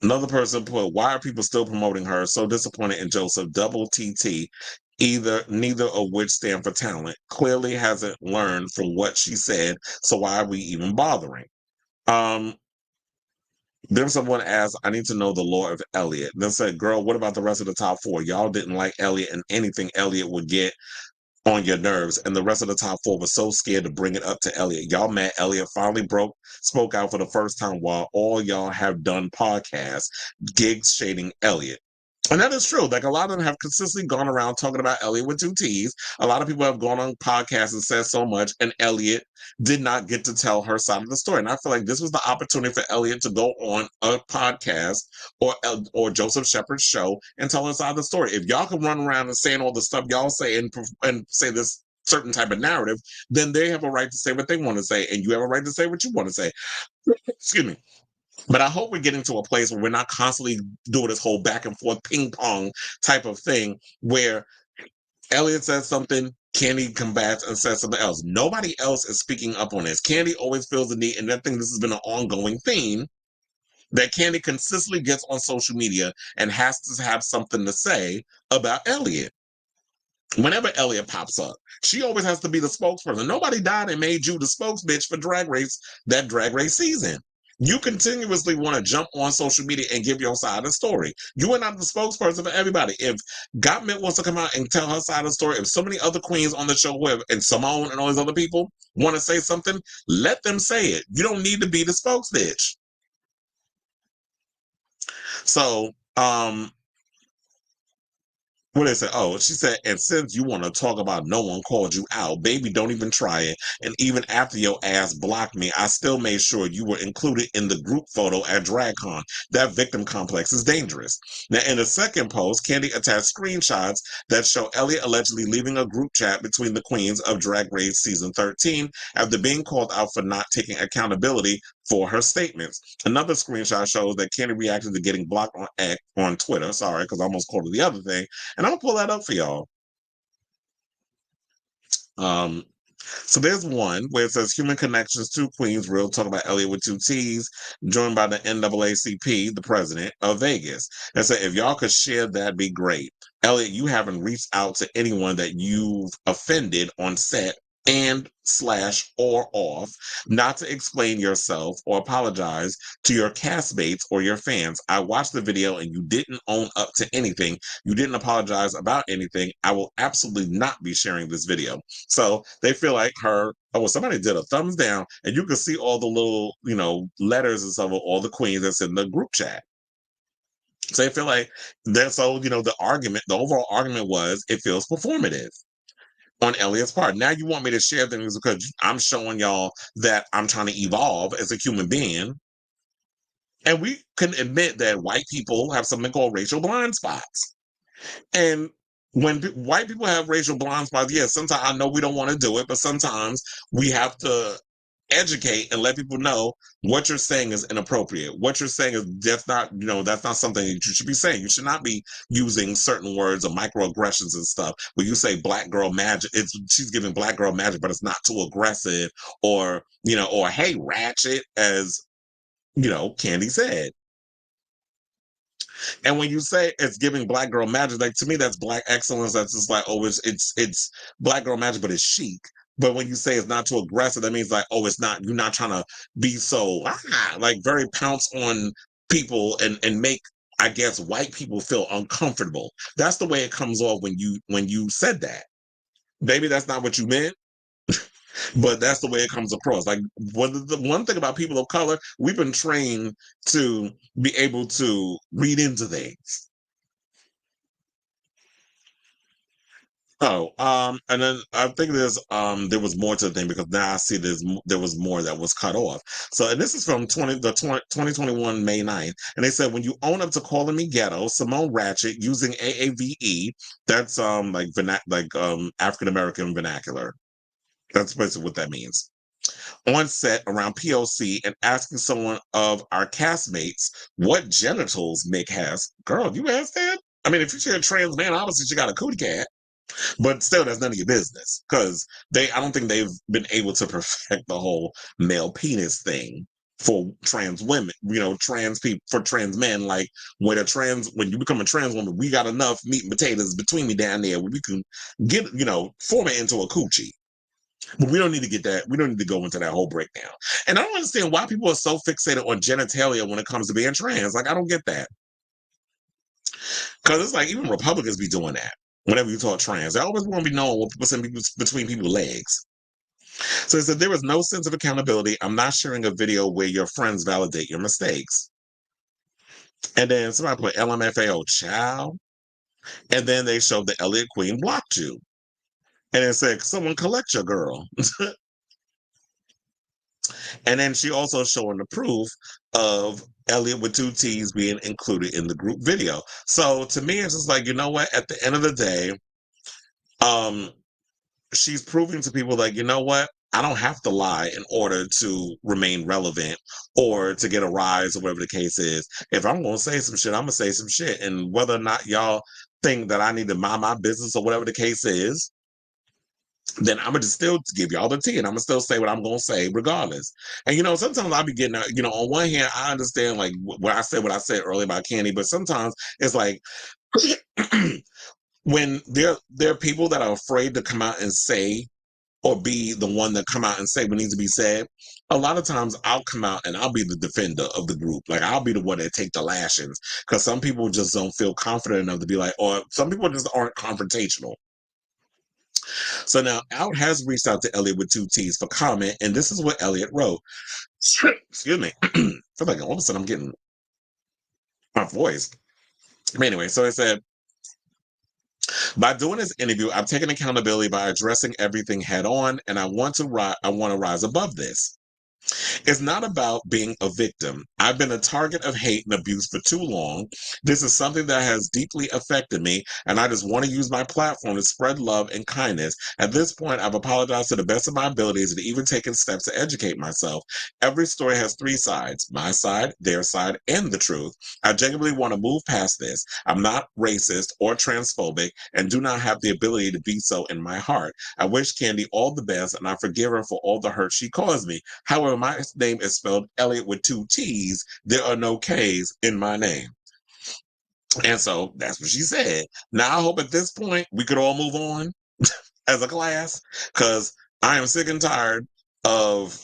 Another person put, why are people still promoting her? So disappointed in Joseph. Double TT. Neither of which stand for talent. Clearly hasn't learned from what she said. So why are we even bothering? Then someone asked, I need to know the lore of Elliot. Then said, girl, what about the rest of the top four? Y'all didn't like Elliot, and anything Elliot would get on your nerves, and the rest of the top four was so scared to bring it up to Elliot. Y'all mad Elliot finally spoke out for the first time while all y'all have done podcasts, gigs shading Elliot. And that is true. Like, a lot of them have consistently gone around talking about Elliot with two T's. A lot of people have gone on podcasts and said so much, and Elliot did not get to tell her side of the story. And I feel like this was the opportunity for Elliot to go on a podcast or Joseph Shepard's show and tell her side of the story. If y'all can run around and saying all the stuff y'all say and say this certain type of narrative, then they have a right to say what they want to say, and you have a right to say what you want to say. Excuse me. But I hope we're getting to a place where we're not constantly doing this whole back and forth ping pong type of thing where Elliot says something, Candy combats and says something else. Nobody else is speaking up on this. Candy always feels the need, and I think this has been an ongoing theme, that Candy consistently gets on social media and has to have something to say about Elliot. Whenever Elliot pops up, she always has to be the spokesperson. Nobody died and made you the spokesbitch for that Drag Race season. You continuously want to jump on social media and give your side of the story. You are not the spokesperson for everybody. If Gottmik wants to come out and tell her side of the story, if so many other queens on the show and Simone and all these other people want to say something, let them say it. You don't need to be the spokesbitch. So, what did it say? Oh, she said, and since you want to talk about no one called you out, baby, don't even try it. And even after your ass blocked me, I still made sure you were included in the group photo at DragCon. That victim complex is dangerous. Now, in the second post, Candy attached screenshots that show Elliot allegedly leaving a group chat between the queens of Drag Race Season 13 after being called out for not taking accountability for her statements. Another screenshot shows that Candy reacted to getting blocked on Twitter. Sorry, because I almost called it the other thing. And I'm gonna pull that up for y'all. So there's one where it says Human Connections, two queens, real talk about Elliot with two T's, joined by the NAACP, the president of Vegas. And so if y'all could share, that'd be great. Elliot, you haven't reached out to anyone that you've offended on set and/or off, not to explain yourself or apologize to your castmates or your fans. I watched the video and you didn't own up to anything. You didn't apologize about anything. I will absolutely not be sharing this video. So they feel like somebody did a thumbs down, and you can see all the little, letters and stuff of all the queens that's in the group chat. So they feel like the overall argument was it feels performative on Elliot's part. Now you want me to share things because I'm showing y'all that I'm trying to evolve as a human being. And we can admit that white people have something called racial blind spots. And when white people have racial blind spots, yes, sometimes I know we don't want to do it, but sometimes we have to educate and let people know what you're saying is inappropriate. What you're saying is that's not something that you should be saying. You should not be using certain words or microaggressions and stuff. When you say black girl magic, she's giving black girl magic, but it's not too aggressive, or hey, ratchet, as Candy said. And when you say it's giving black girl magic, like to me, that's black excellence. That's just like, oh, it's black girl magic, but it's chic. But when you say it's not too aggressive, that means like, oh, it's not. You're not trying to be so like very pounce on people and make, I guess, white people feel uncomfortable. That's the way it comes off when you said that. Maybe that's not what you meant, but that's the way it comes across. Like the one thing about people of color, we've been trained to be able to read into things. Oh, and then I think there was more to the thing because now I see there was more that was cut off. So, and this is from 2021 May 9th, and they said when you own up to calling me ghetto, Simone Ratchet using AAVE, that's African American vernacular. That's basically what that means. On set around POC and asking someone of our castmates what genitals Mick has. Girl, you asked that? I mean, if you're a trans man, obviously you got a cootie cat. But still, that's none of your business because I don't think they've been able to perfect the whole male penis thing for trans women, trans people, for trans men. Like when you become a trans woman, we got enough meat and potatoes between me down there where we can get, form it into a coochie. But we don't need to get that. We don't need to go into that whole breakdown. And I don't understand why people are so fixated on genitalia when it comes to being trans. Like, I don't get that. Because it's like even Republicans be doing that. Whenever you talk trans, they always want to be knowing what's between people's legs. So he said there was no sense of accountability. I'm not sharing a video where your friends validate your mistakes. And then somebody put LMFAO child. And then they showed the Elliot Queen blocked you. And it said, someone collect your girl. And then she also showing the proof of Elliot with two T's being included in the group video. So to me, it's just like, you know what? At the end of the day, she's proving to people like, you know what? I don't have to lie in order to remain relevant or to get a rise or whatever the case is. If I'm going to say some shit, I'm going to say some shit. And whether or not y'all think that I need to mind my business or whatever the case is, then I'm going to still give y'all the tea and I'm going to still say what I'm going to say regardless. And, sometimes I'll be getting, on one hand, I understand like what I said earlier about Candy, but sometimes it's like, when there are people that are afraid to come out and say or be the one that come out and say what needs to be said, a lot of times I'll come out and I'll be the defender of the group. Like I'll be the one that take the lashings because some people just don't feel confident enough to be like, or some people just aren't confrontational. So now Out has reached out to Elliot with two T's for comment, and this is what Elliot wrote. Excuse me. I feel like all of a sudden I'm getting my voice. But anyway, so it said, by doing this interview, I've taken accountability by addressing everything head on, and I want to rise above this. It's not about being a victim. I've been a target of hate and abuse for too long. This is something that has deeply affected me, and I just want to use my platform to spread love and kindness. At this point, I've apologized to the best of my abilities and even taken steps to educate myself. Every story has three sides: my side, their side, and the truth. I genuinely want to move past this. I'm not racist or transphobic and do not have the ability to be so in my heart. I wish Candy all the best, and I forgive her for all the hurt she caused me. However, my name is spelled Elliot with two T's. There are no K's in my name. And so that's what she said. Now, I hope at this point we could all move on as a class because I am sick and tired of,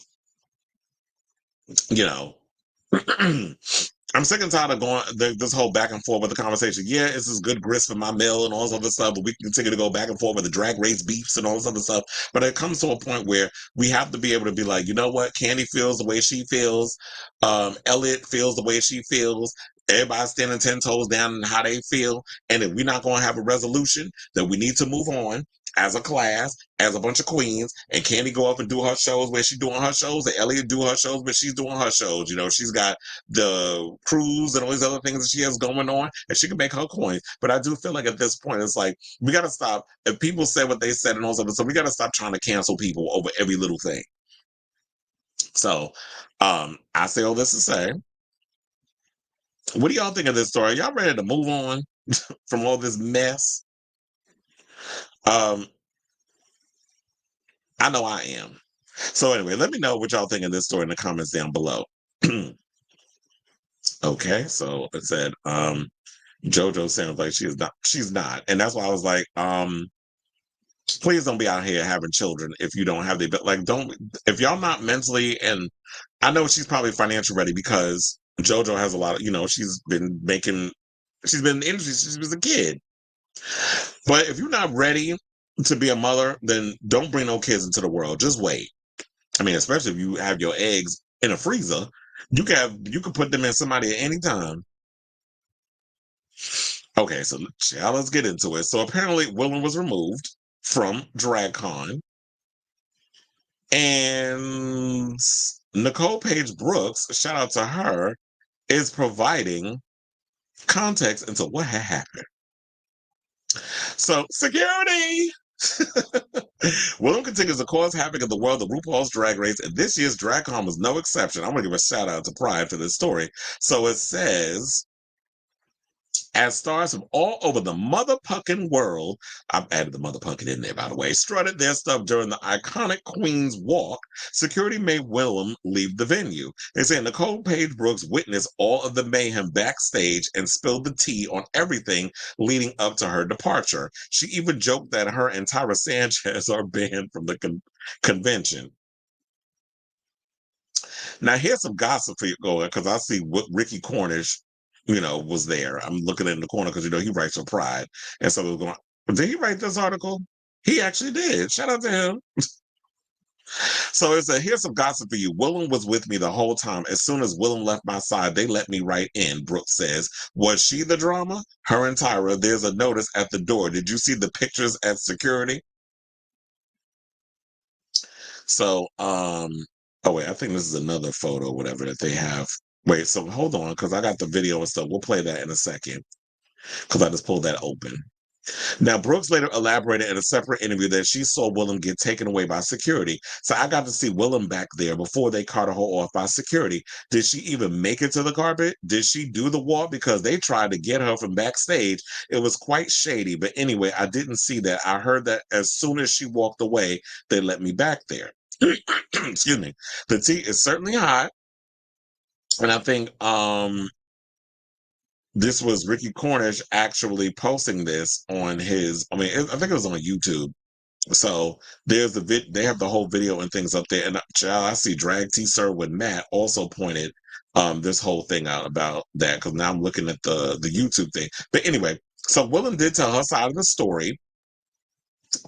I'm sick and tired of going this whole back and forth with the conversation. Yeah, this is good grist for my mill and all this other stuff, but we can continue to go back and forth with the drag race beefs and all this other stuff. But it comes to a point where we have to be able to be like, you know what? Candy feels the way she feels. Elliot feels the way she feels. Everybody's standing 10 toes down in how they feel. And if we're not going to have a resolution, then we need to move on. as a class, as a bunch of queens, and Candy go up and do her shows where she's doing her shows, and Elliot do her shows where she's doing her shows. You know, she's got the cruise and all these other things that she has going on, and she can make her coins. But I do feel like at this point, it's like, we got to stop. If people say what they said and all that, so we got to stop trying to cancel people over every little thing. So, I say all this to say, what do y'all think of this story? Y'all ready to move on from all this mess? Um, I know I am. So anyway, let me know what y'all think of this story in the comments down below. Okay, so it said, JoJo sounds like she's not. And that's why I was like, please don't be out here having children if you don't have the, but like, if y'all not mentally, and I know she's probably financially ready because JoJo has a lot of, she's been in the industry since she was a kid. But if you're not ready to be a mother, then don't bring no kids into the world. Just wait. I mean, especially if you have your eggs in a freezer, you can put them in somebody at any time. Okay, so let's get into it. So apparently Willam was removed from DragCon, and Nicole Page Brooks, shout out to her, is providing context into what had happened. So, security! Willam continues to cause havoc in the world of RuPaul's Drag Race, and this year's DragCon was no exception. I'm going to give a shout out to Pride for this story. So it says, as stars from all over the motherfucking world, I've added the motherfucking in there, by the way, strutted their stuff during the iconic Queen's Walk, security made Willam leave the venue. They say Nicole Page Brooks witnessed all of the mayhem backstage and spilled the tea on everything leading up to her departure. She even joked that her and Tyra Sanchez are banned from the convention. Now, here's some gossip for you going, because I see what Ricky Cornish was there. I'm looking in the corner because, he writes for Pride. And so it was going, did he write this article? He actually did. Shout out to him. So it said, here's some gossip for you. Willam was with me the whole time. As soon as Willam left my side, they let me right in, Brooks says. Was she the drama? Her and Tyra, there's a notice at the door. Did you see the pictures at security? So, oh wait, I think this is another photo, whatever, that they have. Wait, so hold on, because I got the video and stuff. We'll play that in a second, because I just pulled that open. Now, Brooks later elaborated in a separate interview that she saw Willam get taken away by security. So I got to see Willam back there before they carted her off by security. Did she even make it to the carpet? Did she do the walk? Because they tried to get her from backstage. It was quite shady. But anyway, I didn't see that. I heard that as soon as she walked away, they let me back there. Excuse me. The tea is certainly hot. And I think this was Ricky Cornish actually posting this on his, I think it was on YouTube. So there's they have the whole video and things up there. And child, I see Drag T Sir with Matt also pointed this whole thing out about that, because now I'm looking at the YouTube thing. But anyway, so Willam did tell her side of the story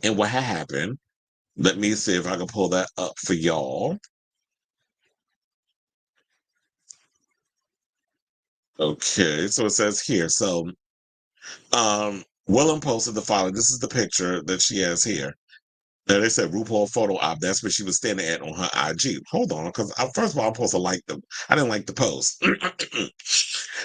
and what had happened. Let me see if I can pull that up for y'all. Okay, so it says here. So Willam posted the following. This is the picture that she has here. Now they said RuPaul photo op. That's where she was standing at on her IG. Hold on, because first of all, I'm supposed to like them. I didn't like the post.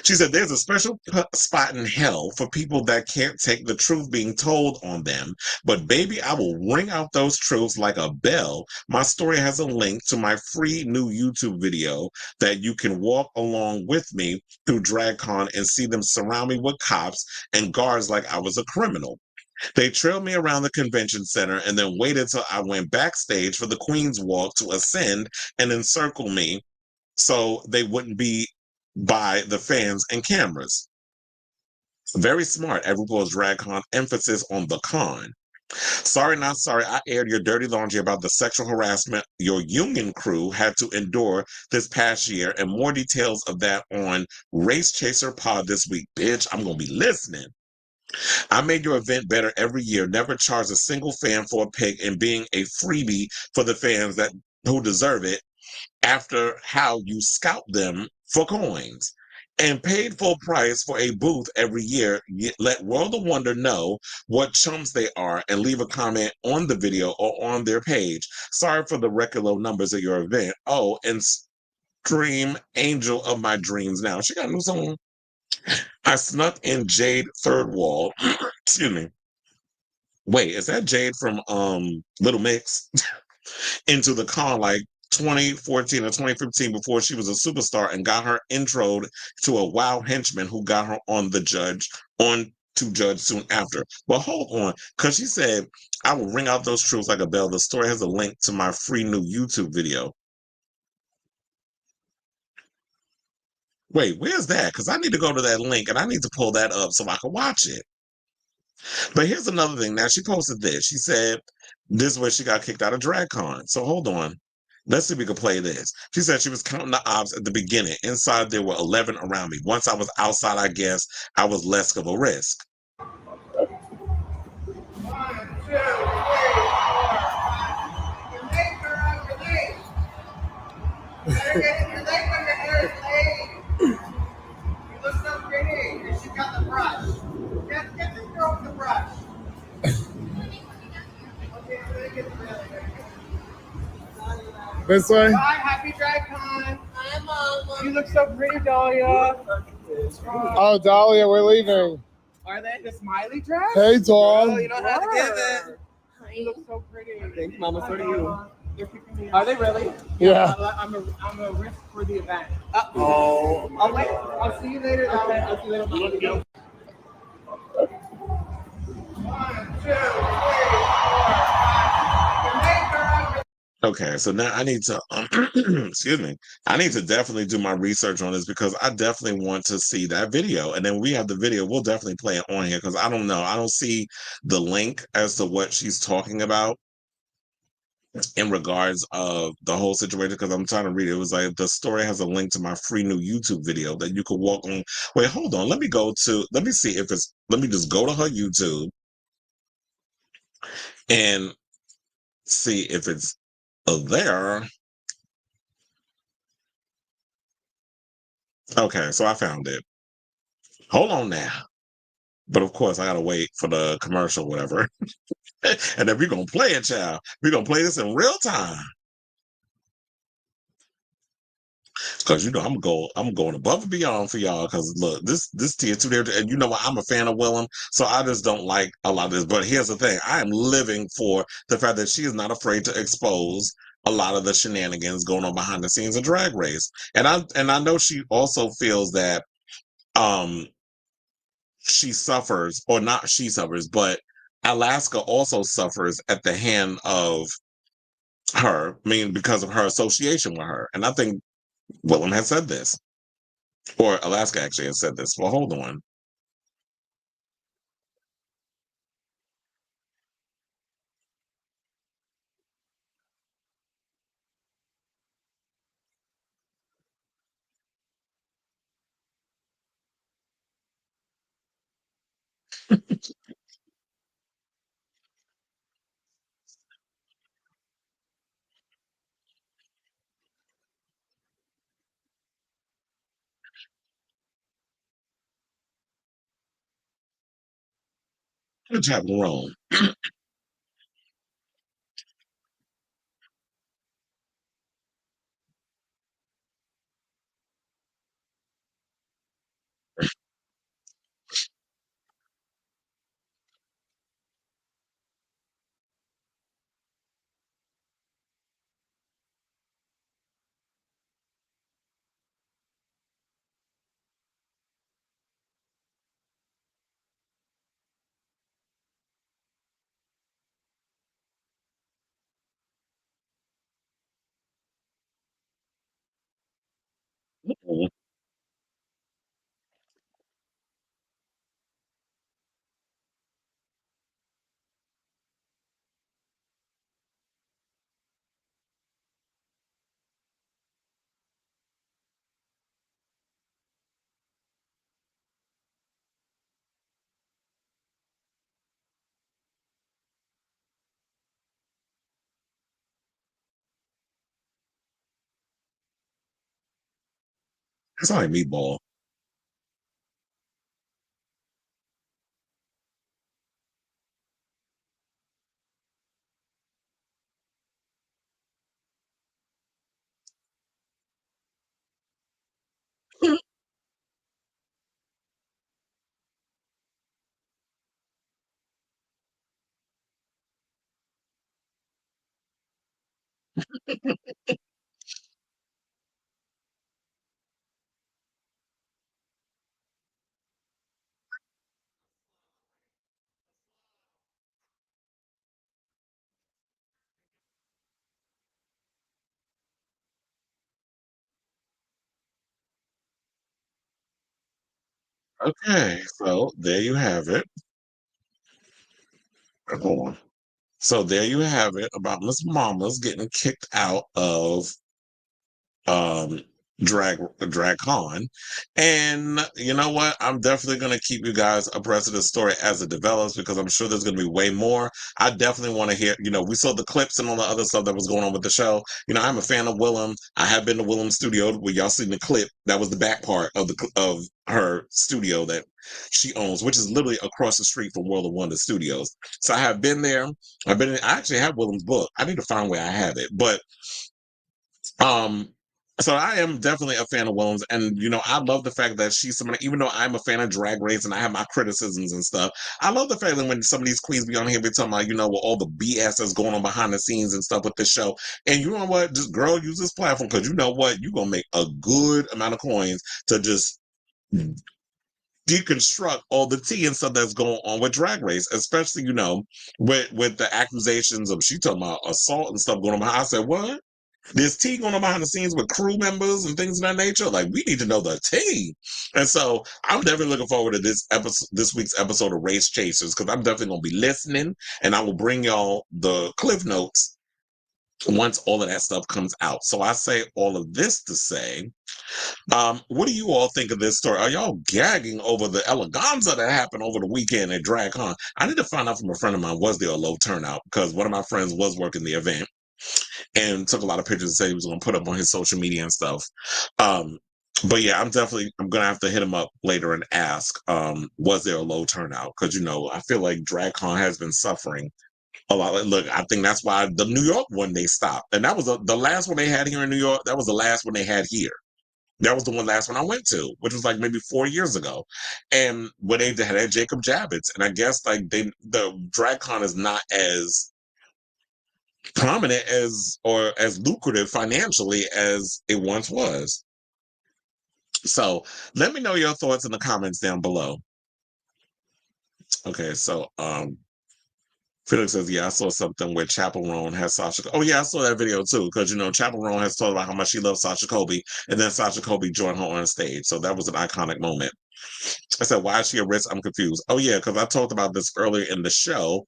She said there's a special spot in hell for people that can't take the truth being told on them. But baby, I will ring out those truths like a bell. My story has a link to my free new YouTube video that you can walk along with me through DragCon and see them surround me with cops and guards like I was a criminal. They trailed me around the convention center and then waited till I went backstage for the Queen's Walk to ascend and encircle me so they wouldn't be by the fans and cameras. Very smart at RuPaul's DragCon, emphasis on the con. Sorry, not sorry, I aired your dirty laundry about the sexual harassment your union crew had to endure this past year, and more details of that on Race Chaser Pod this week. Bitch, I'm going to be listening. I made your event better every year, never charged a single fan for a pick, and being a freebie for the fans who deserve it after how you scalp them for coins. and paid full price for a booth every year. Let World of Wonder know what chumps they are and leave a comment on the video or on their page. Sorry for the record low numbers of your event. Oh, and stream Angel of My Dreams now. She got a new song. I snuck in Jade Third Wall. Excuse me. Wait, is that Jade from Little Mix? Into the con like 2014 or 2015 before she was a superstar and got her introed to a WoW henchman who got her on to judge soon after. But hold on, because she said, I will ring out those truths like a bell. The story has a link to my free new YouTube video. Wait, where's that? Because I need to go to that link and I need to pull that up so I can watch it. But here's another thing. Now, she posted this. She said this is where she got kicked out of DragCon. So hold on. Let's see if we can play this. She said she was counting the ops at the beginning. Inside, there were 11 around me. Once I was outside, I guess I was less of a risk. 1, 2, 3, 4, 5. Your legs are on your legs. Better get your leg when your hair is laid. You look so pretty. And she got the brush. Get this girl with the brush. Okay, really good, really good. This way? Bye, happy DragCon. Hi, Mama. You look so pretty, Dahlia. Oh, Dahlia, we're leaving. Are they the smiley dress? Hey, doll. Oh, you don't have to give it. You look so pretty. Thanks, Mama. So do you. They're picking me up. Are they really? Yeah. I'm a risk for the event. Oh. I'll wait. I'll see you later. I'll see you later. Mama. 1, 2, 3, 4, 5. Okay, so now I need to, excuse me, I need to definitely do my research on this because I definitely want to see that video. And then we have the video, we'll definitely play it on here because I don't know. I don't see the link as to what she's talking about in regards of the whole situation because I'm trying to read it. It was like the story has a link to my free new YouTube video that you could walk on. Wait, hold on. Let me see if it's, let me just go to her YouTube and see if it's there. Okay, so I found it. Hold on now. But of course, I gotta wait for the commercial, whatever. And then we're gonna play it, child. We're gonna play this in real time. Cause you know I'm going above and beyond for y'all. Cause look, this tier two there, and you know what? I'm a fan of Willam, so I just don't like a lot of this. But here's the thing: I am living for the fact that she is not afraid to expose a lot of the shenanigans going on behind the scenes of Drag Race. And I know she also feels that um she suffers, or not she suffers, but Alaska also suffers at the hand of her, I mean, because of her association with her. And I think Willam has said this, or Alaska actually has said this. Well, hold on. What's happening wrong? It's like meatball. Okay, so there you have it. Hold on. So there you have it about Miss Mama's getting kicked out of um DragCon. And you know what? I'm definitely gonna keep you guys abreast of the story as it develops because I'm sure there's gonna be way more. I definitely want to hear, we saw the clips and all the other stuff that was going on with the show. I'm a fan of Willam. I have been to Willam studio where y'all seen the clip. That was the back part of of her studio that she owns, which is literally across the street from World of Wonder Studios. So I have been there. I actually have Willam's book. I need to find where I have it. But um, so I am definitely a fan of Williams, and I love the fact that she's somebody. Even though I'm a fan of Drag Race and I have my criticisms and stuff, I love the fact that when some of these queens be on here, be talking about with all the BS that's going on behind the scenes and stuff with this show. And you know what? Just girl, use this platform because you know what? You're gonna make a good amount of coins to just deconstruct all the tea and stuff that's going on with Drag Race, especially with the accusations of she talking about assault and stuff going on. I said, what? There's tea going on behind the scenes with crew members and things of that nature. Like, we need to know the tea. And so I'm definitely looking forward to this week's episode of Race Chasers, because I'm definitely going to be listening, and I will bring y'all the cliff notes once all of that stuff comes out. So I say all of this to say, what do you all think of this story? Are y'all gagging over the eleganza that happened over the weekend at DragCon? I need to find out from a friend of mine, was there a low turnout? Because one of my friends was working the event and took a lot of pictures and said he was going to put up on his social media and stuff. But yeah, I'm going to have to hit him up later and ask, was there a low turnout? Because, I feel like DragCon has been suffering a lot. Look, I think that's why the New York one, they stopped. And that was the last one they had here in New York. That was the last one they had here. That was the last one I went to, which was like maybe 4 years ago. And when they had Jacob Javits, and I guess like the DragCon is not as prominent or as lucrative financially as it once was. So let me know your thoughts in the comments down below. Okay, so Felix says, yeah, I saw something where Chapel Roan has Sasha. Oh yeah, I saw that video too, because Chapel Roan has talked about how much she loves Sasha Colby, and then Sasha Colby joined her on stage. So that was an iconic moment. I said, why is she a risk? I'm confused. Oh yeah, because I talked about this earlier in the show.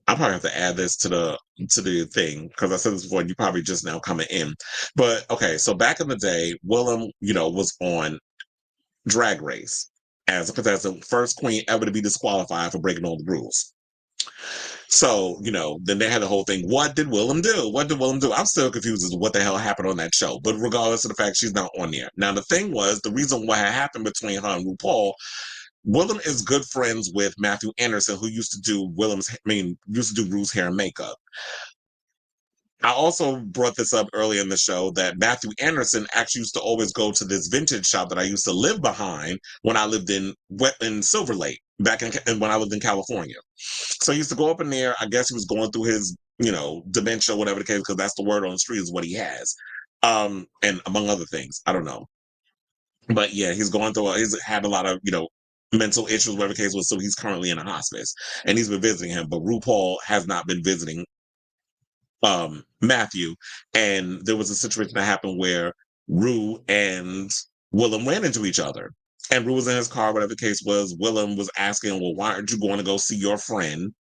I probably have to add this to the thing because I said this before and you probably just now coming in. But okay, so back in the day, Willam, was on Drag Race as a contestant, first queen ever to be disqualified for breaking all the rules. So, then they had the whole thing. What did Willam do? What did Willam do? I'm still confused as to what the hell happened on that show. But regardless of the fact she's not on there. Now, the thing was, the reason what had happened between her and RuPaul, Willam is good friends with Matthew Anderson, who used to do Rue's hair and makeup. I also brought this up earlier in the show that Matthew Anderson actually used to always go to this vintage shop that I used to live behind when I lived in Silver Lake, back when I lived in California. So he used to go up in there. I guess he was going through his, dementia, whatever the case, because that's the word on the street is what he has. And among other things, I don't know. But yeah, he's had a lot of, mental issues, whatever the case was. So he's currently in a hospice and he's been visiting him, but RuPaul has not been visiting Matthew. And there was a situation that happened where Ru and Willam ran into each other. And Ru was in his car, whatever the case was. Willam was asking, well, why aren't you going to go see your friend?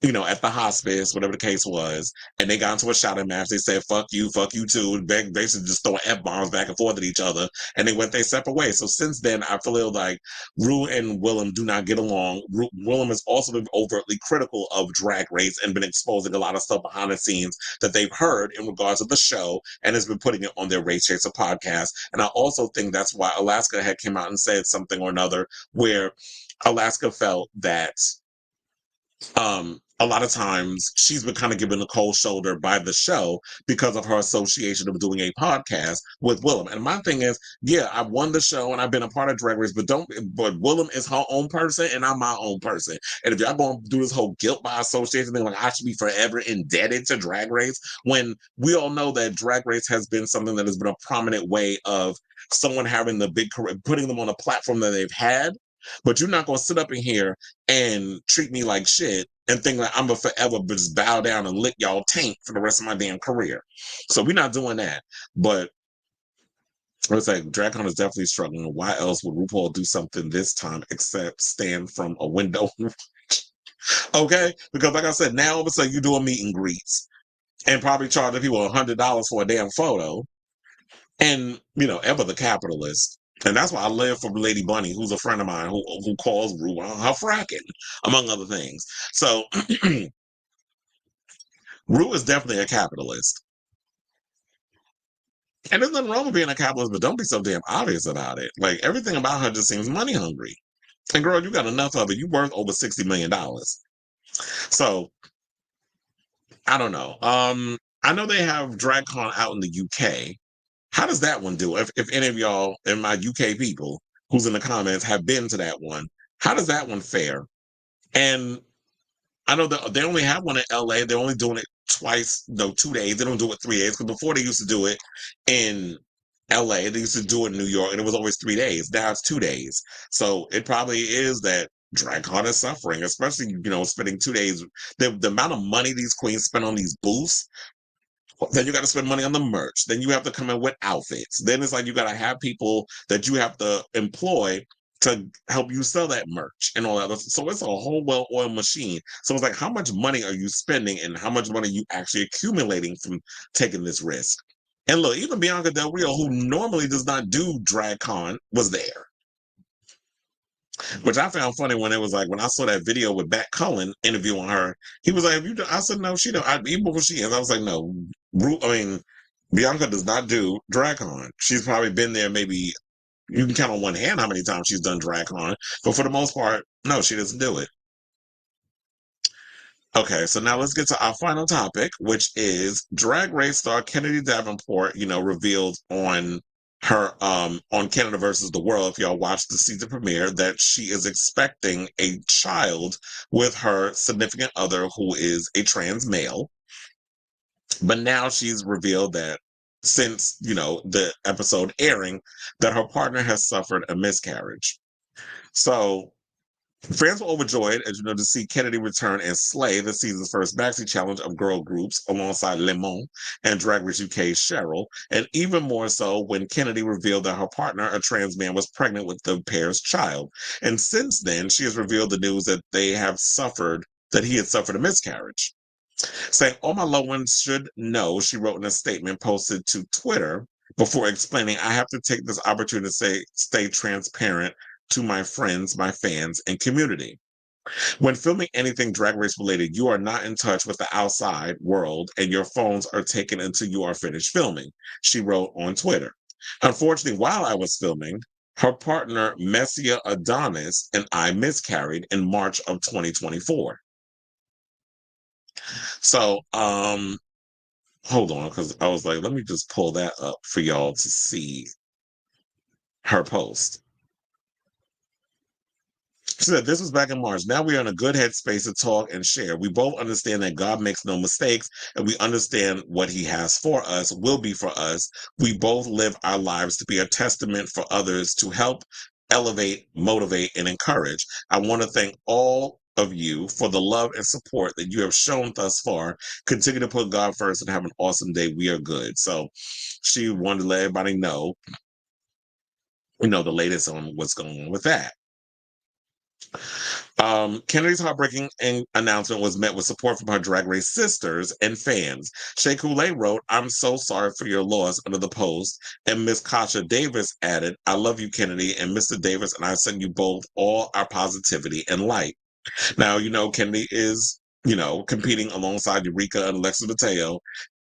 At the hospice, whatever the case was, and they got into a shouting match. They said, fuck you too, basically just throwing F-bombs back and forth at each other, and they went their separate ways. So since then, I feel like Ru and Willam do not get along. Willam has also been overtly critical of Drag Race and been exposing a lot of stuff behind the scenes that they've heard in regards to the show, and has been putting it on their Race Chaser podcast. And I also think that's why Alaska had came out and said something or another, where Alaska felt that a lot of times she's been kind of given a cold shoulder by the show because of her association of doing a podcast with Willam. And my thing is, yeah, I won the show and I've been a part of Drag Race, but Willam is her own person and I'm my own person. And if y'all going to do this whole guilt by association thing, like I should be forever indebted to Drag Race, when we all know that Drag Race has been something that has been a prominent way of someone having the big career, putting them on a platform that they've had. But you're not going to sit up in here and treat me like shit and think like I'm going to forever just bow down and lick y'all taint for the rest of my damn career. So we're not doing that. But it's like DragCon is definitely struggling. Why else would RuPaul do something this time except stand from a window? Okay? Because like I said, now all of a sudden you do a meet and greets and probably charging people $100 for a damn photo. And, ever the capitalist. And that's why I live for Lady Bunny, who's a friend of mine who calls Ru her fracking, among other things. So Ru is definitely a capitalist. And there's nothing wrong with being a capitalist, but don't be so damn obvious about it. Like, everything about her just seems money hungry. And girl, you got enough of it. You worth over $60 million. So, I don't know. I know they have DragCon out in the UK. How does that one do? If any of y'all and my UK people who's in the comments have been to that one, how does that one fare? And I know that they only have one in LA. They're only doing it twice, 2 days. They don't do it 3 days because before they used to do it in LA, they used to do it in New York, and it was always 3 days. Now it's 2 days. So it probably is that DragCon is suffering, especially spending 2 days. The amount of money these queens spend on these booths. Then you got to spend money on the merch. Then you have to come in with outfits. Then it's like you got to have people that you have to employ to help you sell that merch and all that. So it's a whole well-oiled machine. So it's like, how much money are you spending and how much money are you actually accumulating from taking this risk? And look, even Bianca Del Rio, who normally does not do DragCon, was there. Which I found funny when it was like, when I saw that video with Bat Cullen interviewing her, he was like, I said, no, she don't. Even before she is, I was like, no, Bianca does not do DragCon. She's probably been there maybe, you can count on one hand how many times she's done DragCon, but for the most part, no, she doesn't do it. Okay, so now let's get to our final topic, which is Drag Race star Kennedy Davenport, revealed on her on Canada versus the World, if y'all watched the season premiere, that she is expecting a child with her significant other who is a trans male. But now she's revealed that since, the episode airing, that her partner has suffered a miscarriage. So fans were overjoyed, as you know, to see Kennedy return and slay the season's first maxi challenge of girl groups alongside Lemon and Drag Race UK's Cheryl, and even more so when Kennedy revealed that her partner, a trans man, was pregnant with the pair's child. And since then, she has revealed the news that he had suffered a miscarriage. Saying, all my loved ones should know, she wrote in a statement posted to Twitter before explaining, I have to take this opportunity to stay transparent to my friends, my fans, and community. When filming anything Drag Race related, you are not in touch with the outside world and your phones are taken until you are finished filming, she wrote on Twitter. Unfortunately, while I was filming, her partner, Messia Adonis, and I miscarried in March of 2024. So, hold on, because I was like, let me just pull that up for y'all to see her post. She said, this was back in March. Now we are in a good headspace to talk and share. We both understand that God makes no mistakes, and we understand what he has for us will be for us. We both live our lives to be a testament for others, to help, elevate, motivate, and encourage. I want to thank all of you for the love and support that you have shown thus far. Continue to put God first and have an awesome day. We are good. So she wanted to let everybody know, the latest on what's going on with that. Kennedy's heartbreaking announcement was met with support from her Drag Race sisters and fans. Shea Coulee wrote, I'm so sorry for your loss under the post. And Miss Kasha Davis added, I love you, Kennedy, and Mr. Davis and I send you both all our positivity and light. Now, Kennedy is, competing alongside Eureka and Alexis Mateo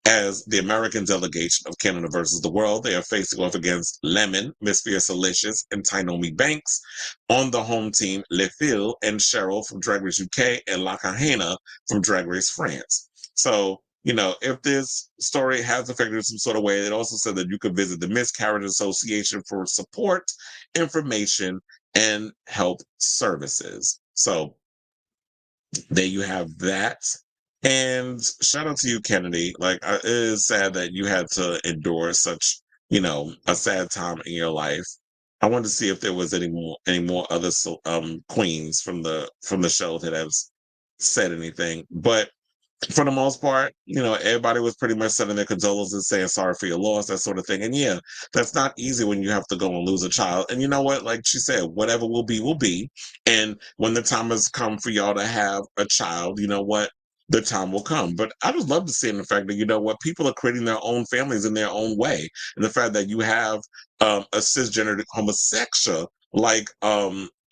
As the American delegation of Canada versus the world, they are facing off against Lemon, Miss Fierce Delicious, and Tynomi Banks. On the home team, Le Fil and Cheryl from Drag Race UK and La Kahena from Drag Race France. So, if this story has affected in some sort of way, it also said that you could visit the Miscarriage Association for support, information, and help services. So there you have that. And shout out to you, Kennedy. It is sad that you had to endure such, a sad time in your life. I wanted to see if there was any more other queens from the show that have said anything, but for the most part, everybody was pretty much sending their condolences, saying sorry for your loss, that sort of thing. And yeah, that's not easy when you have to go and lose a child. And you know what? Like she said, whatever will be, will be. And when the time has come for y'all to have a child, you know what? The time will come. But I just love to see in the fact that, people are creating their own families in their own way. And the fact that you have a cisgender homosexual like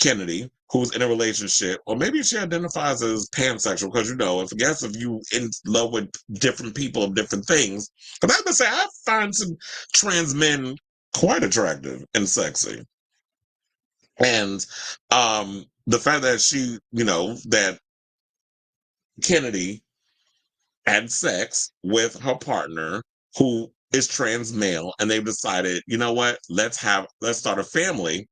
Kennedy, who's in a relationship, or maybe she identifies as pansexual, because if you in love with different people of different things. But I have to say, I find some trans men quite attractive and sexy. And the fact that that Kennedy had sex with her partner who is trans male, and they've decided, let's start a family.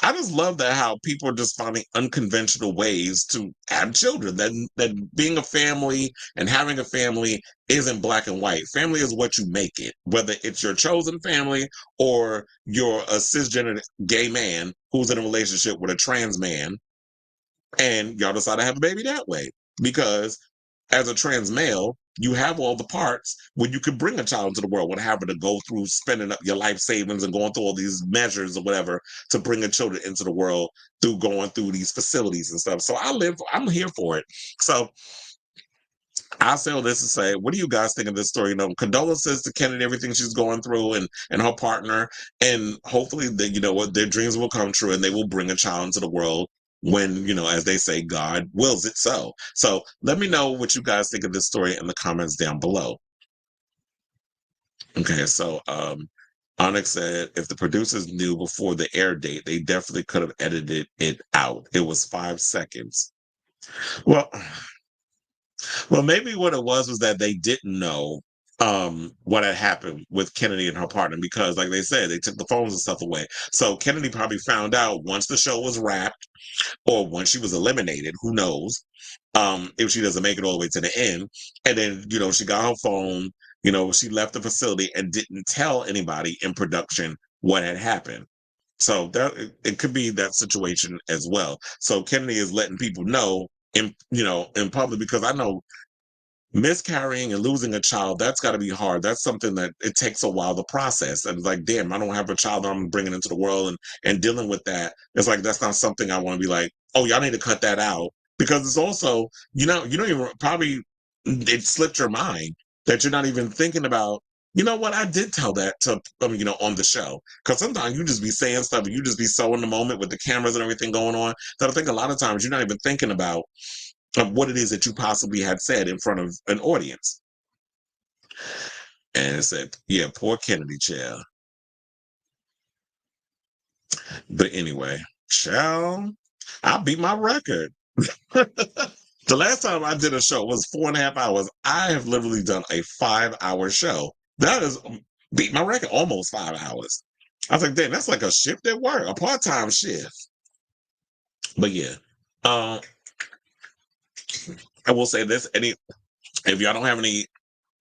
I just love that how people are just finding unconventional ways to have children. That being a family and having a family isn't black and white. Family is what you make it, whether it's your chosen family or you're a cisgender gay man who's in a relationship with a trans man, and y'all decide to have a baby that way. Because as a trans male, you have all the parts when you can bring a child into the world without having to go through spending up your life savings and going through all these measures or whatever to bring a children into the world through going through these facilities and stuff. So I'm here for it. So I'll say all this to say, what do you guys think of this story? Condolences to Kennedy, everything she's going through, and her partner, and hopefully their dreams will come true and they will bring a child into the world when, as they say, God wills it so. So let me know what you guys think of this story in the comments down below. Okay, so Onyx said, if the producers knew before the air date, they definitely could have edited it out. It was 5 seconds. Well, maybe what it was that they didn't know what had happened with Kennedy and her partner, because like they said, they took the phones and stuff away. So Kennedy probably found out once the show was wrapped, or when she was eliminated, who knows, if she doesn't make it all the way to the end. And then, she got her phone, she left the facility and didn't tell anybody in production what had happened. So it could be that situation as well. So Kennedy is letting people know in public, because I know miscarrying and losing a child, that's got to be hard. That's something that it takes a while to process. And it's like, damn, I don't have a child that I'm bringing into the world, and dealing with that. It's like, that's not something I want to be like, oh, y'all need to cut that out. Because it's also, you don't even probably, it slipped your mind that you're not even thinking about, what, I did tell that to, on the show. Because sometimes you just be saying stuff and you just be so in the moment with the cameras and everything going on that I think a lot of times you're not even thinking about of what it is that you possibly had said in front of an audience. And it said, yeah, poor Kennedy, chair. But anyway, I beat my record. The last time I did a show was 4.5 hours. I have literally done a 5-hour show. That is beat my record, almost 5 hours. I was like, damn, that's like a shift at work, a part-time shift. But yeah, I will say this: if y'all don't have any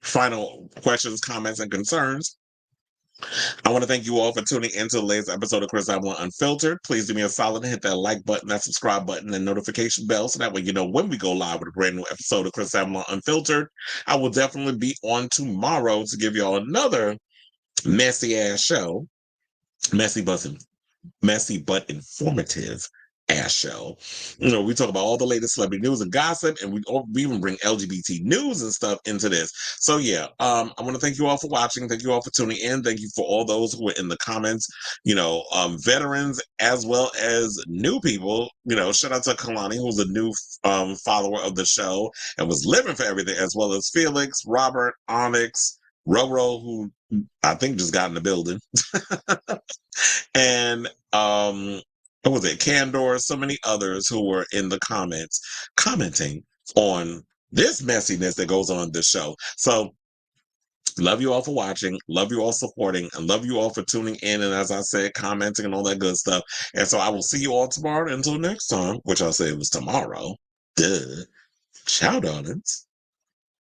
final questions, comments, and concerns, I want to thank you all for tuning into the latest episode of Chris Avalon Unfiltered. Please do me a solid and hit that like button, that subscribe button, and notification bell, so that way you know when we go live with a brand new episode of Chris Avalon Unfiltered. I will definitely be on tomorrow to give y'all another messy ass show, messy but informative. ass show. You know, we talk about all the latest celebrity news and gossip, and we even bring LGBT news and stuff into this. So yeah, I want to thank you all for watching. Thank you all for tuning in. Thank you for all those who were in the comments, you know, veterans as well as new people. You know, shout out to Kalani, who's a new follower of the show and was living for everything, as well as Felix, Robert, Onyx, Roro, who I think just got in the building. And what was it, Candor, so many others who were in the comments commenting on this messiness that goes on this show. So love you all for watching, love you all supporting, and love you all for tuning in, and as I said, commenting and all that good stuff. And so I will see you all tomorrow. Until next time, which I'll say it was tomorrow. Duh. Ciao, darlings.